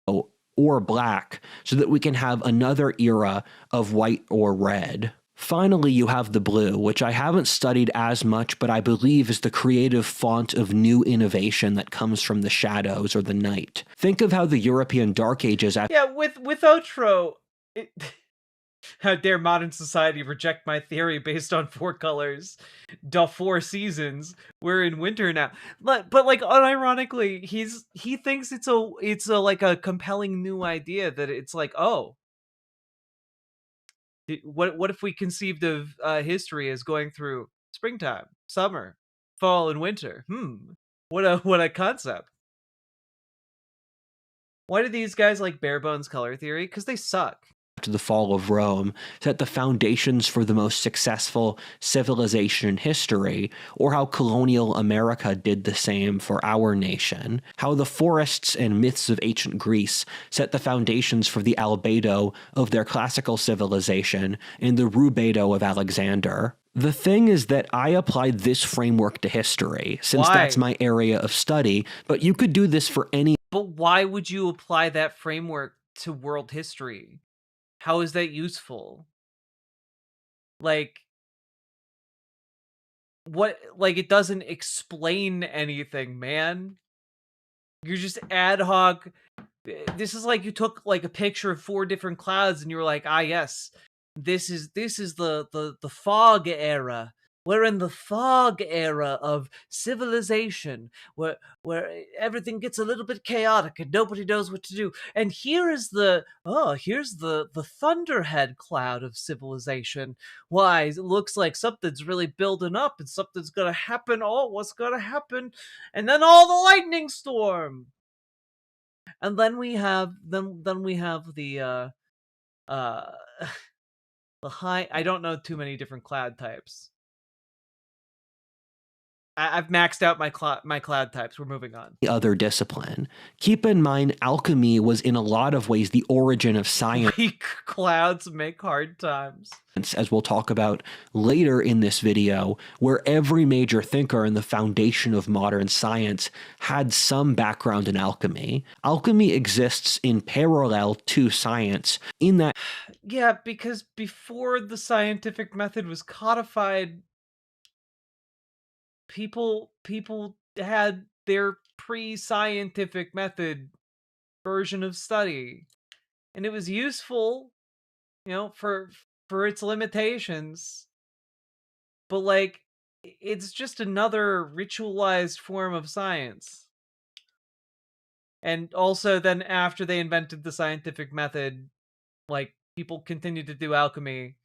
Or black, so that we can have another era of white or red. Finally, you have the blue, which I haven't studied as much, but I believe is the creative font of new innovation that comes from the shadows or the night. Think of how the European Dark Ages— with Otro, how dare modern society reject my theory based on 4 colors, 4 seasons. We're in winter now, but like unironically, he thinks it's a like a compelling new idea that it's like, oh, what if we conceived of history as going through springtime, summer, fall, and winter? What a concept. Why do these guys like bare bones color theory? Because they suck. To the fall of Rome set the foundations for the most successful civilization in history, or how colonial America did the same for our nation, how the forests and myths of ancient Greece set the foundations for the albedo of their classical civilization and the rubedo of Alexander. The thing is that I applied this framework to history, since that's my area of study, but you could do this for any— But why would you apply that framework to world history? How is that useful? Like, what? Like, it doesn't explain anything, man. You're just ad hoc. This is like you took like a picture of 4 different clouds and you were like, yes, this is the fog era. We're in the fog era of civilization, where everything gets a little bit chaotic and nobody knows what to do. And here's the thunderhead cloud of civilization. Why, it looks like something's really building up and something's gonna happen. Oh, what's gonna happen? And then all the lightning storm. And then we have the the high— I don't know too many different cloud types. I've maxed out my cloud types. We're moving on. Other discipline. Keep in mind, alchemy was in a lot of ways the origin of science. Weak clouds make hard times. As we'll talk about later in this video, where every major thinker in the foundation of modern science had some background in alchemy. Alchemy exists in parallel to science in that— Yeah, because before the scientific method was codified, people had their pre-scientific method version of study, and it was useful, for its limitations, but like, it's just another ritualized form of science. And also then after they invented the scientific method, like, people continued to do alchemy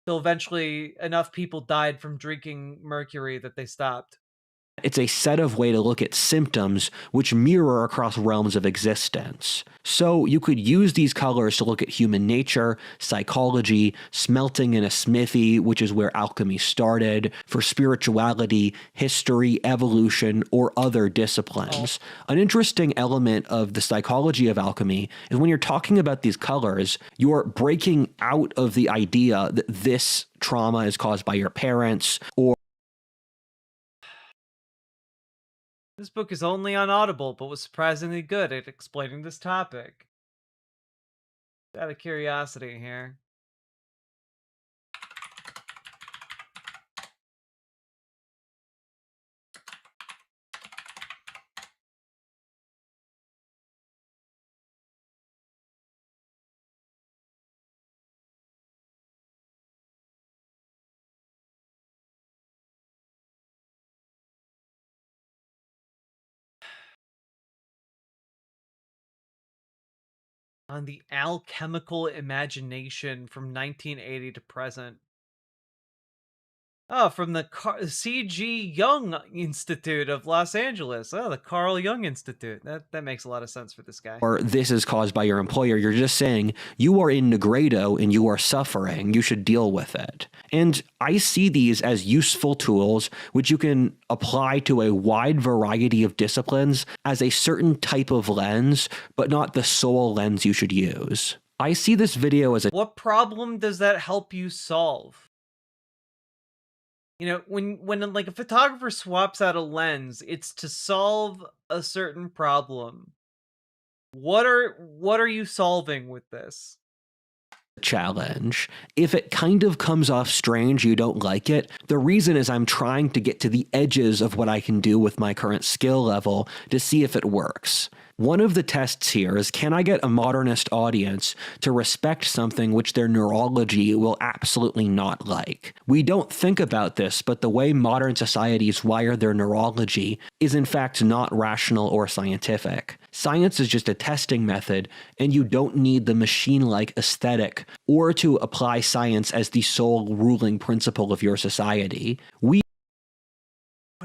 till eventually enough people died from drinking mercury that they stopped. It's a set of way to look at symptoms which mirror across realms of existence. So you could use these colors to look at human nature, psychology, smelting in a smithy, which is where alchemy started, for spirituality, history, evolution, or other disciplines. An interesting element of the psychology of alchemy is when you're talking about these colors, you're breaking out of the idea that this trauma is caused by your parents or This book is only on Audible, but was surprisingly good at explaining this topic. Out of curiosity here. On the alchemical imagination from 1980 to present. Oh, from the C.G. Jung Institute of Los Angeles. Oh, the Carl Jung Institute. That makes a lot of sense for this guy. or this is caused by your employer. You're just saying you are in Negredo and you are suffering. You should deal with it. And I see these as useful tools which you can apply to a wide variety of disciplines as a certain type of lens, but not the sole lens you should use. I see this video as a— What problem does that help you solve? You know, when like a photographer swaps out a lens, it's to solve a certain problem. What are you solving with this? challenge. If it kind of comes off strange, you don't like it, the reason is I'm trying to get to the edges of what I can do with my current skill level to see if it works. One of the tests here is, can I get a modernist audience to respect something which their neurology will absolutely not like? We don't think about this, but the way modern societies wire their neurology is in fact not rational or scientific. Science is just a testing method, and you don't need the machine-like aesthetic or to apply science as the sole ruling principle of your society. What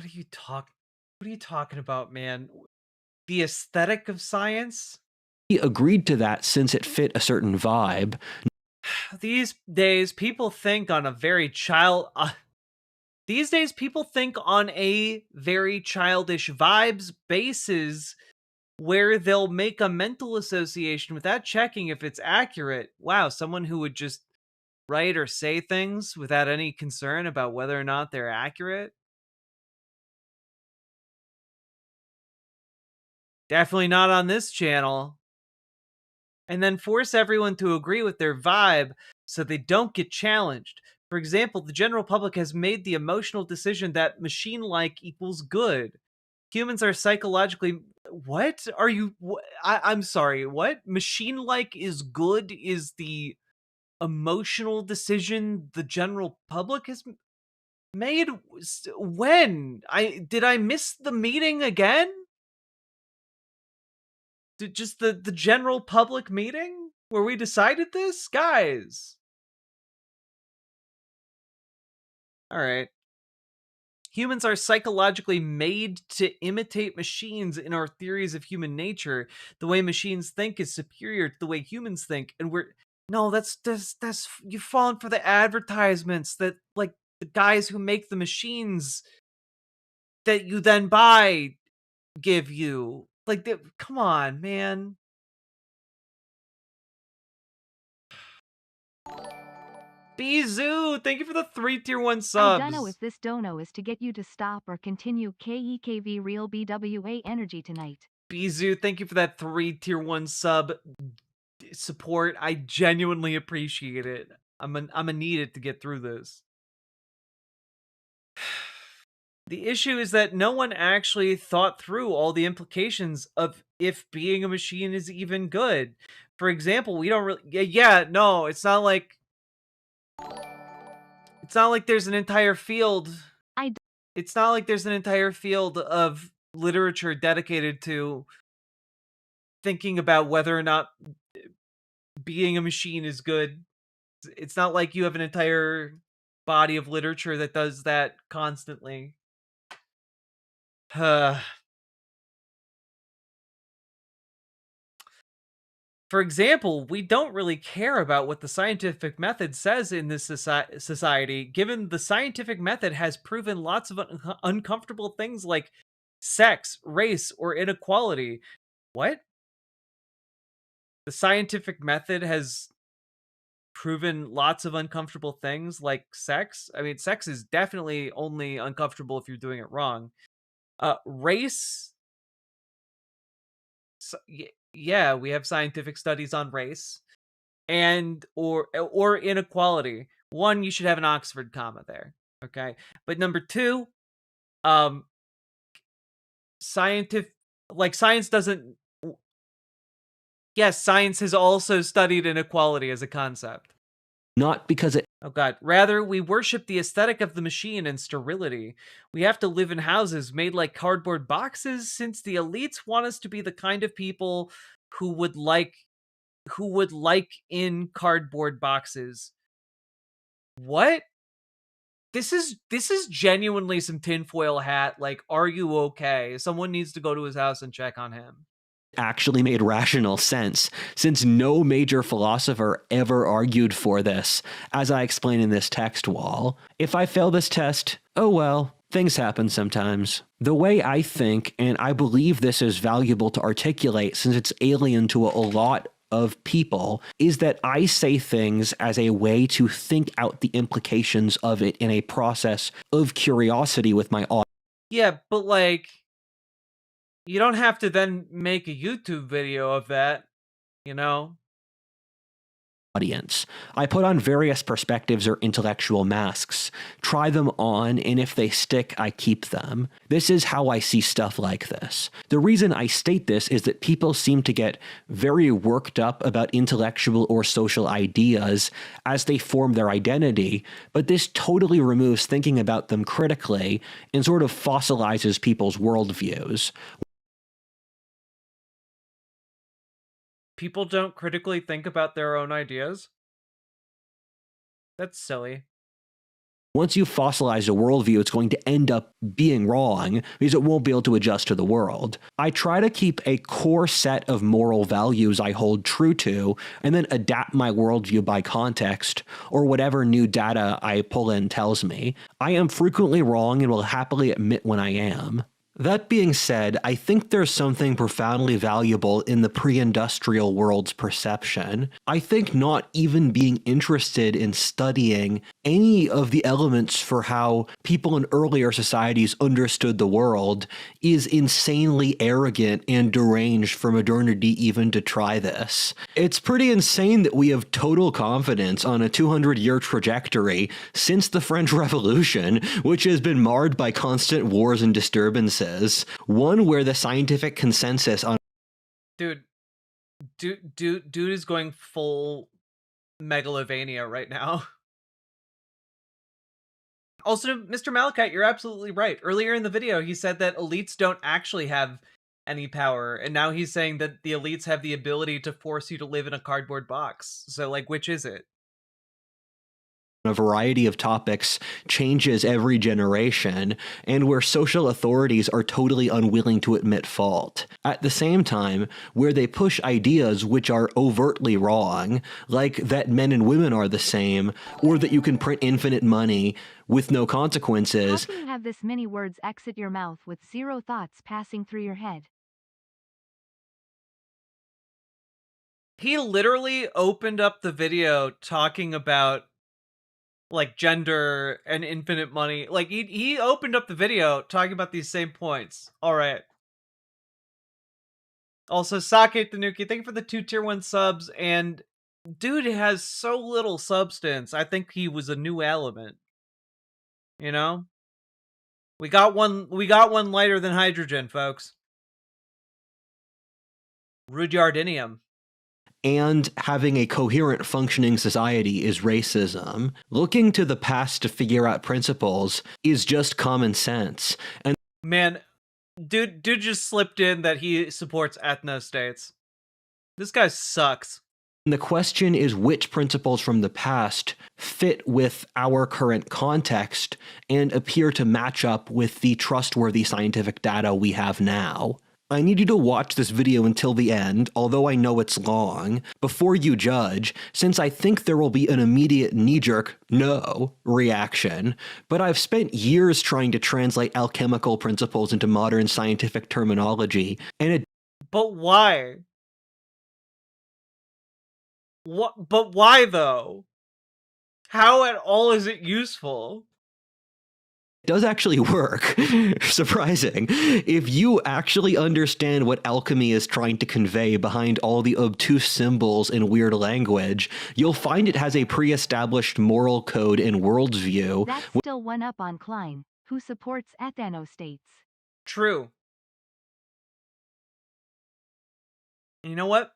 are you talking about, man? The aesthetic of science? We agreed to that since it fit a certain vibe. These days, people think on a very childish vibes basis where they'll make a mental association without checking if it's accurate. Wow, someone who would just write or say things without any concern about whether or not they're accurate? Definitely not on this channel. And then force everyone to agree with their vibe so they don't get challenged. For example, the general public has made the emotional decision that machine-like equals good. Humans are psychologically— what are you— I'm sorry, what? Machine-like is good is the emotional decision the general public has made? When? Did I miss the meeting again? Just the general public meeting where we decided this? Guys. All right. Humans are psychologically made to imitate machines in our theories of human nature. The way machines think is superior to the way humans think, and that's you've fallen for the advertisements that, like, the guys who make the machines that you then buy give you. Like, come on, man. Bizoo, thank you for the 3 tier 1 subs. I don't know if this dono is to get you to stop or continue KEKV real BWA energy tonight. Bizoo, thank you for that 3 tier 1 sub support. I genuinely appreciate it. I'm gonna need it to get through this. The issue is that no one actually thought through all the implications of if being a machine is even good. For example, we don't really— no, it's not like there's an entire field. It's not like there's an entire field of literature dedicated to thinking about whether or not being a machine is good. It's not like you have an entire body of literature that does that constantly. For example, we don't really care about what the scientific method says in this society, given the scientific method has proven lots of uncomfortable things like sex, race, or inequality. What? The scientific method has proven lots of uncomfortable things like sex? I mean, sex is definitely only uncomfortable if you're doing it wrong. Race? Yeah, we have scientific studies on race. And or inequality. One, you should have an Oxford comma there. Okay. But number two, scientific, like, science doesn't. Yes, science has also studied inequality as a concept. Not because it. Oh god. Rather, we worship the aesthetic of the machine and sterility. We have to live in houses made like cardboard boxes since the elites want us to be the kind of people who would like in cardboard boxes. What? This is genuinely some tinfoil hat, like, are you okay? Someone needs to go to his house and check on him. Actually made rational sense, since no major philosopher ever argued for this, as I explain in this text wall. If I fail this test, oh well, things happen sometimes. The way I think, and I believe this is valuable to articulate since it's alien to a lot of people, is that I say things as a way to think out the implications of it in a process of curiosity with my audience. Yeah, but like, you don't have to then make a YouTube video of that, you know? Audience. I put on various perspectives or intellectual masks, try them on, and if they stick, I keep them. This is how I see stuff like this. The reason I state this is that people seem to get very worked up about intellectual or social ideas as they form their identity, but this totally removes thinking about them critically and sort of fossilizes people's worldviews. People don't critically think about their own ideas? That's silly. Once you fossilize a worldview, it's going to end up being wrong because it won't be able to adjust to the world. I try to keep a core set of moral values I hold true to, and then adapt my worldview by context or whatever new data I pull in tells me. I am frequently wrong and will happily admit when I am. That being said, I think there's something profoundly valuable in the pre-industrial world's perception. I think not even being interested in studying any of the elements for how people in earlier societies understood the world is insanely arrogant and deranged for modernity even to try this. It's pretty insane that we have total confidence on a 200-year trajectory since the French Revolution, which has been marred by constant wars and disturbances. One where the scientific consensus on Dude is going full megalovania right now. Also, Mr. Malachite, you're absolutely right. Earlier in the video, he said that elites don't actually have any power, and now he's saying that the elites have the ability to force you to live in a cardboard box. So, like, which is it? a variety of topics changes every generation, and where social authorities are totally unwilling to admit fault. At the same time, where they push ideas which are overtly wrong, like that men and women are the same, or that you can print infinite money with no consequences. How can you have this many words exit your mouth with zero thoughts passing through your head? He literally opened up the video talking about like gender and infinite money. Like he opened up the video talking about these same points. All right. Also, Sake Tanuki, thank you for the 2 tier 1 subs. And dude has so little substance. I think he was a new element. You know? We got one lighter than hydrogen, folks. Rudyardinium. And having a coherent functioning society is racism. Looking to the past to figure out principles is just common sense. And man, dude just slipped in that he supports ethno-states. This guy sucks. And the question is which principles from the past fit with our current context and appear to match up with the trustworthy scientific data we have now. I need you to watch this video until the end, although I know it's long, before you judge, since I think there will be an immediate knee-jerk no reaction, but I've spent years trying to translate alchemical principles into modern scientific terminology, and it— But why? What? But why though? How at all is it useful? does actually work. Surprising. If you actually understand what alchemy is trying to convey behind all the obtuse symbols and weird language, you'll find it has a pre-established moral code and worldview. That's still one up on Klein, who supports ethnostates. True. You know what?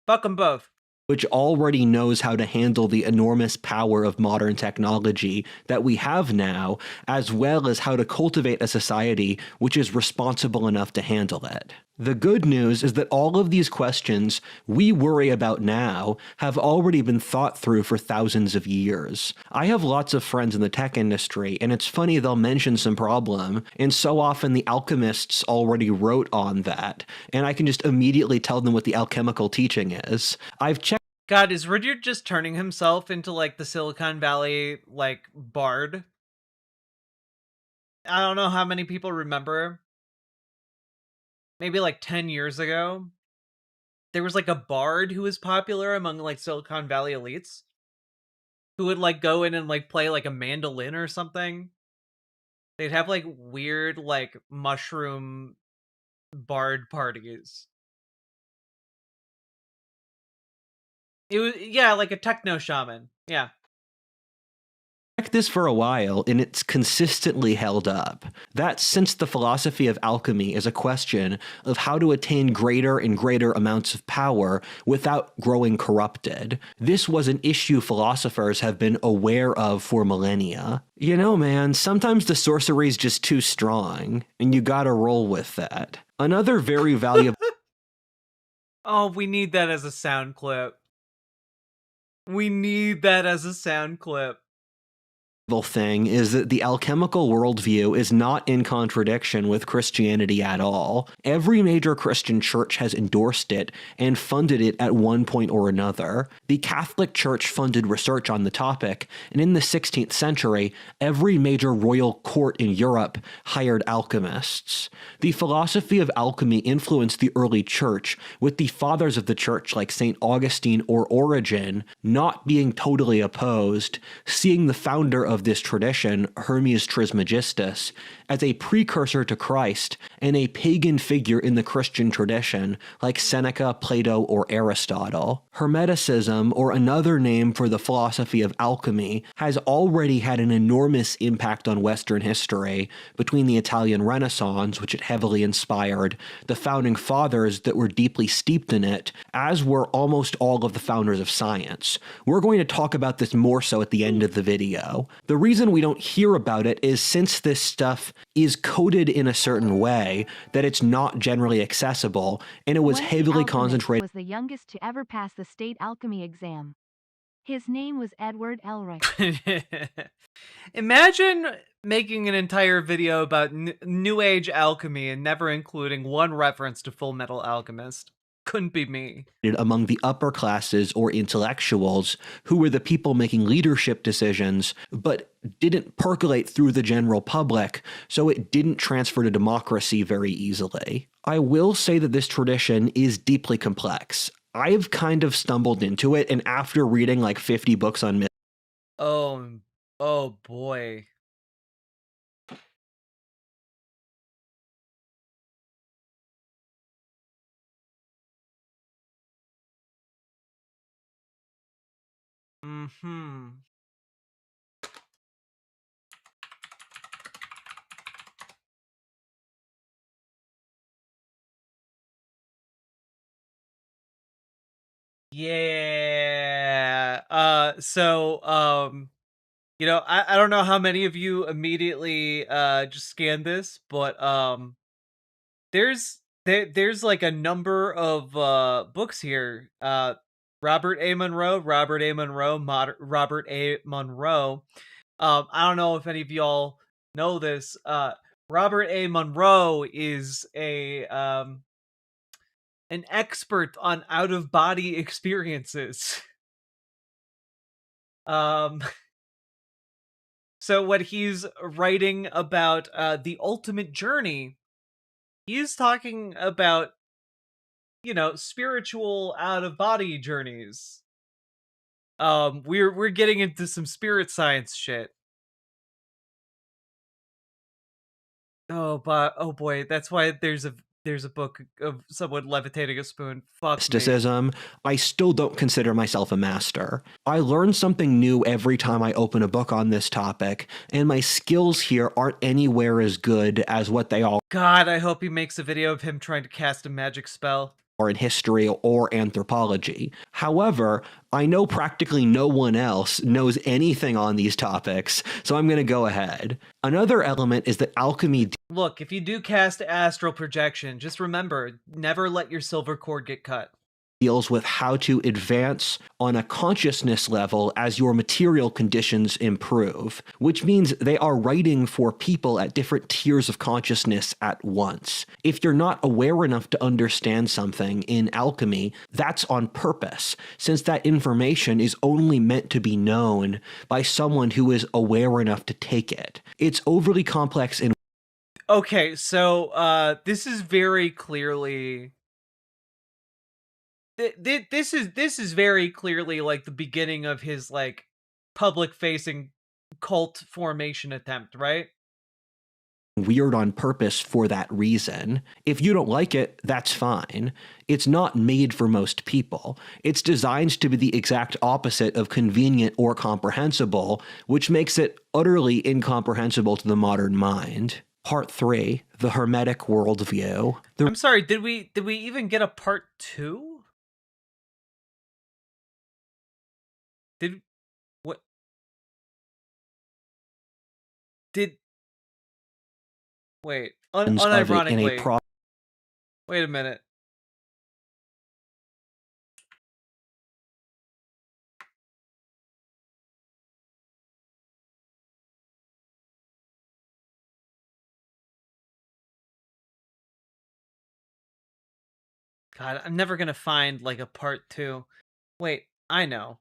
Fuck them both. Which already knows how to handle the enormous power of modern technology that we have now, as well as how to cultivate a society which is responsible enough to handle it. The good news is that all of these questions we worry about now have already been thought through for thousands of years. I have lots of friends in the tech industry, and it's funny they'll mention some problem, and so often the alchemists already wrote on that, and I can just immediately tell them what the alchemical teaching is. I've checked— God, is Rudyard just turning himself into, like, the Silicon Valley, like, bard? I don't know how many people remember. Maybe, like, 10 years ago, there was, like, a bard who was popular among, like, Silicon Valley elites, who would, like, go in and, like, play, like, a mandolin or something. They'd have, like, weird, like, mushroom bard parties. It was, yeah, like a techno shaman. Yeah. This for a while, and it's consistently held up. That's since the philosophy of alchemy is a question of how to attain greater and greater amounts of power without growing corrupted. This was an issue philosophers have been aware of for millennia. You know, man, sometimes the sorcery's just too strong, and you gotta roll with that. Another very valuable— Oh, we need that as a sound clip. We need that as a sound clip. Thing is that the alchemical worldview is not in contradiction with Christianity at all. Every major Christian church has endorsed it and funded it at one point or another. The Catholic Church funded research on the topic, and in the 16th century, every major royal court in Europe hired alchemists. The philosophy of alchemy influenced the early church, with the fathers of the church like St. Augustine or Origen not being totally opposed, seeing the founder of this tradition, Hermes Trismegistus, as a precursor to Christ and a pagan figure in the Christian tradition, like Seneca, Plato, or Aristotle. Hermeticism, or another name for the philosophy of alchemy, has already had an enormous impact on Western history between the Italian Renaissance, which it heavily inspired, the founding fathers that were deeply steeped in it, as were almost all of the founders of science. We're going to talk about this more so at the end of the video. The reason we don't hear about it is since this stuff is coded in a certain way that it's not generally accessible, and it was heavily concentrated— was the youngest to ever pass the state alchemy exam. His name was Edward Elric. Imagine making an entire video about New Age alchemy and never including one reference to Full Metal Alchemist. Couldn't be me. Among the upper classes or intellectuals who were the people making leadership decisions, but didn't percolate through the general public, so it didn't transfer to democracy very easily. I will say that this tradition is deeply complex. I've kind of stumbled into it, and after reading like 50 books on oh boy. Mm-hmm. Yeah. You know, I don't know how many of you immediately just scanned this, but there's like a number of books here Robert A. Monroe. Robert A. Monroe. I don't know if any of y'all know this. Robert A. Monroe is an expert on out-of-body experiences. So when he's writing about the ultimate journey, he's talking about, spiritual out-of-body journeys. We're getting into some spirit science shit. Oh boy, that's why there's a book of someone levitating a spoon. Fuck me. Mysticism, I still don't consider myself a master. I learn something new every time I open a book on this topic, and my skills here aren't anywhere as good as what they all God, I hope he makes a video of him trying to cast a magic spell. Or in history or anthropology. However, I know practically no one else knows anything on these topics, so I'm going to go ahead. Another element is that alchemy. Look, if you do cast astral projection, just remember, never let your silver cord get cut. Deals with how to advance on a consciousness level as your material conditions improve, which means they are writing for people at different tiers of consciousness at once. If you're not aware enough to understand something in alchemy, that's on purpose, since that information is only meant to be known by someone who is aware enough to take it. It's overly complex in. Okay, so this is very clearly. This is very clearly like the beginning of his like public facing cult formation attempt, right? Weird on purpose for that reason. If you don't like it, that's fine. It's not made for most people. It's designed to be the exact opposite of convenient or comprehensible, which makes it utterly incomprehensible to the modern mind. Part 3, the Hermetic worldview. I'm sorry, did we even get a part 2? Did what? Did wait? Unironically. Wait a minute. God, I'm never gonna find like a part 2. Wait, I know.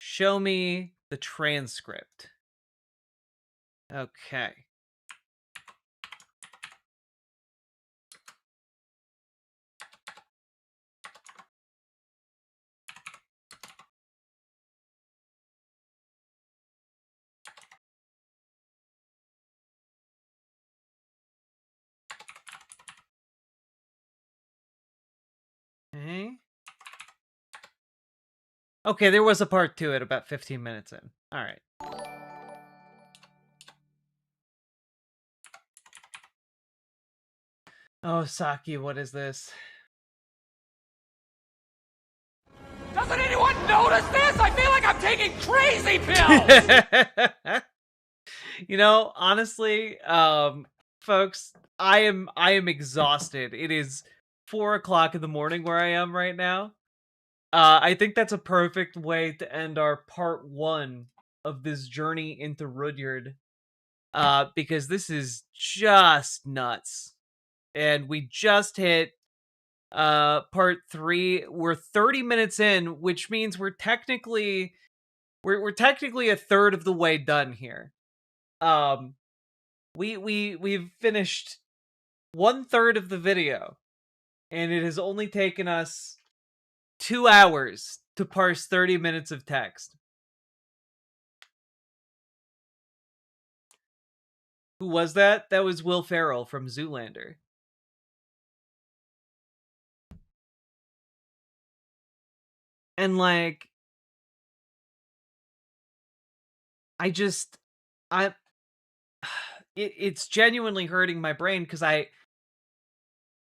Show me the transcript. Okay. Okay. Okay, there was a part 2 at about 15 minutes in. All right. Oh, Saki, what is this? Doesn't anyone notice this? I feel like I'm taking crazy pills! You know, honestly, folks, I am exhausted. It is 4 o'clock in the morning where I am right now. I think that's a perfect way to end our part 1 of this journey into Rudyard. Because this is just nuts. And we just hit part 3. We're 30 minutes in, which means we're technically a third of the way done here. We've finished 1/3 of the video, and it has only taken us 2 hours to parse 30 minutes of text. Who was that? That was Will Ferrell from Zoolander. And like, it's genuinely hurting my brain because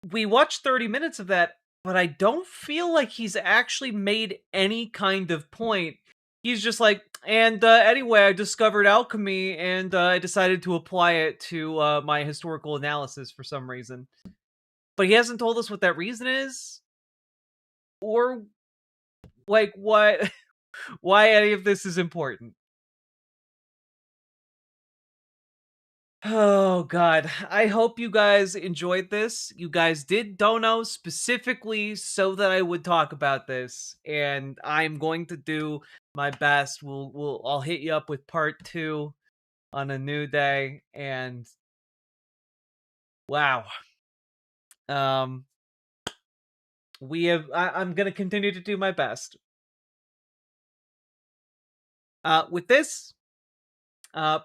we watched 30 minutes of that, but I don't feel like he's actually made any kind of point. He's just like, and anyway, I discovered alchemy and I decided to apply it to my historical analysis for some reason. But he hasn't told us what that reason is. or like what why any of this is important. Oh god, I hope you guys enjoyed this. You guys did dono specifically so that I would talk about this, and I'm going to do my best. I'll hit you up with part 2 on a new day, and wow. I'm going to continue to do my best. With this,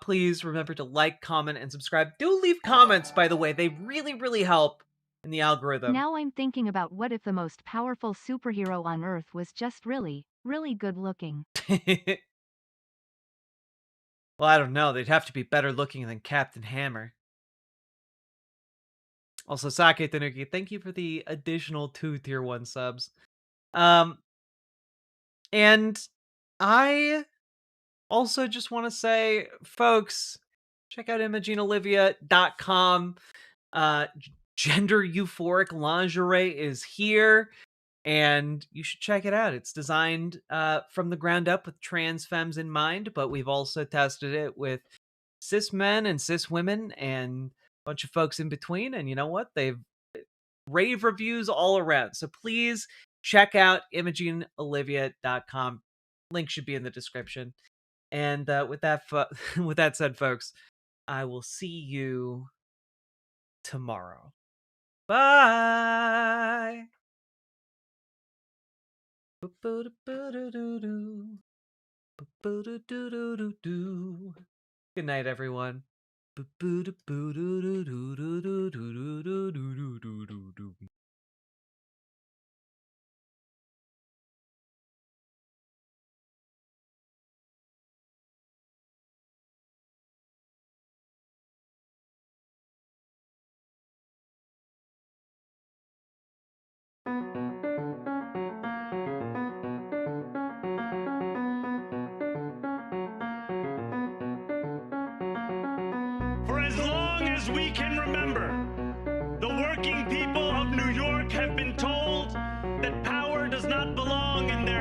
please remember to like, comment, and subscribe. Do leave comments, by the way. They really, really help in the algorithm. Now I'm thinking about what if the most powerful superhero on Earth was just really, really good looking. Well, I don't know. They'd have to be better looking than Captain Hammer. Also, Sake Tanuki, thank you for the additional 2 tier 1 subs. And I also just want to say, folks, check out ImogeneOlivia.com. Gender euphoric lingerie is here, and you should check it out. It's designed from the ground up with trans femmes in mind, but we've also tested it with cis men and cis women and a bunch of folks in between. And you know what? They've rave reviews all around. So please check out ImogeneOlivia.com. Link should be in the description. And with that said, folks, I will see you tomorrow. Bye. Good night, everyone. For as long as we can remember, the working people of New York have been told that power does not belong in their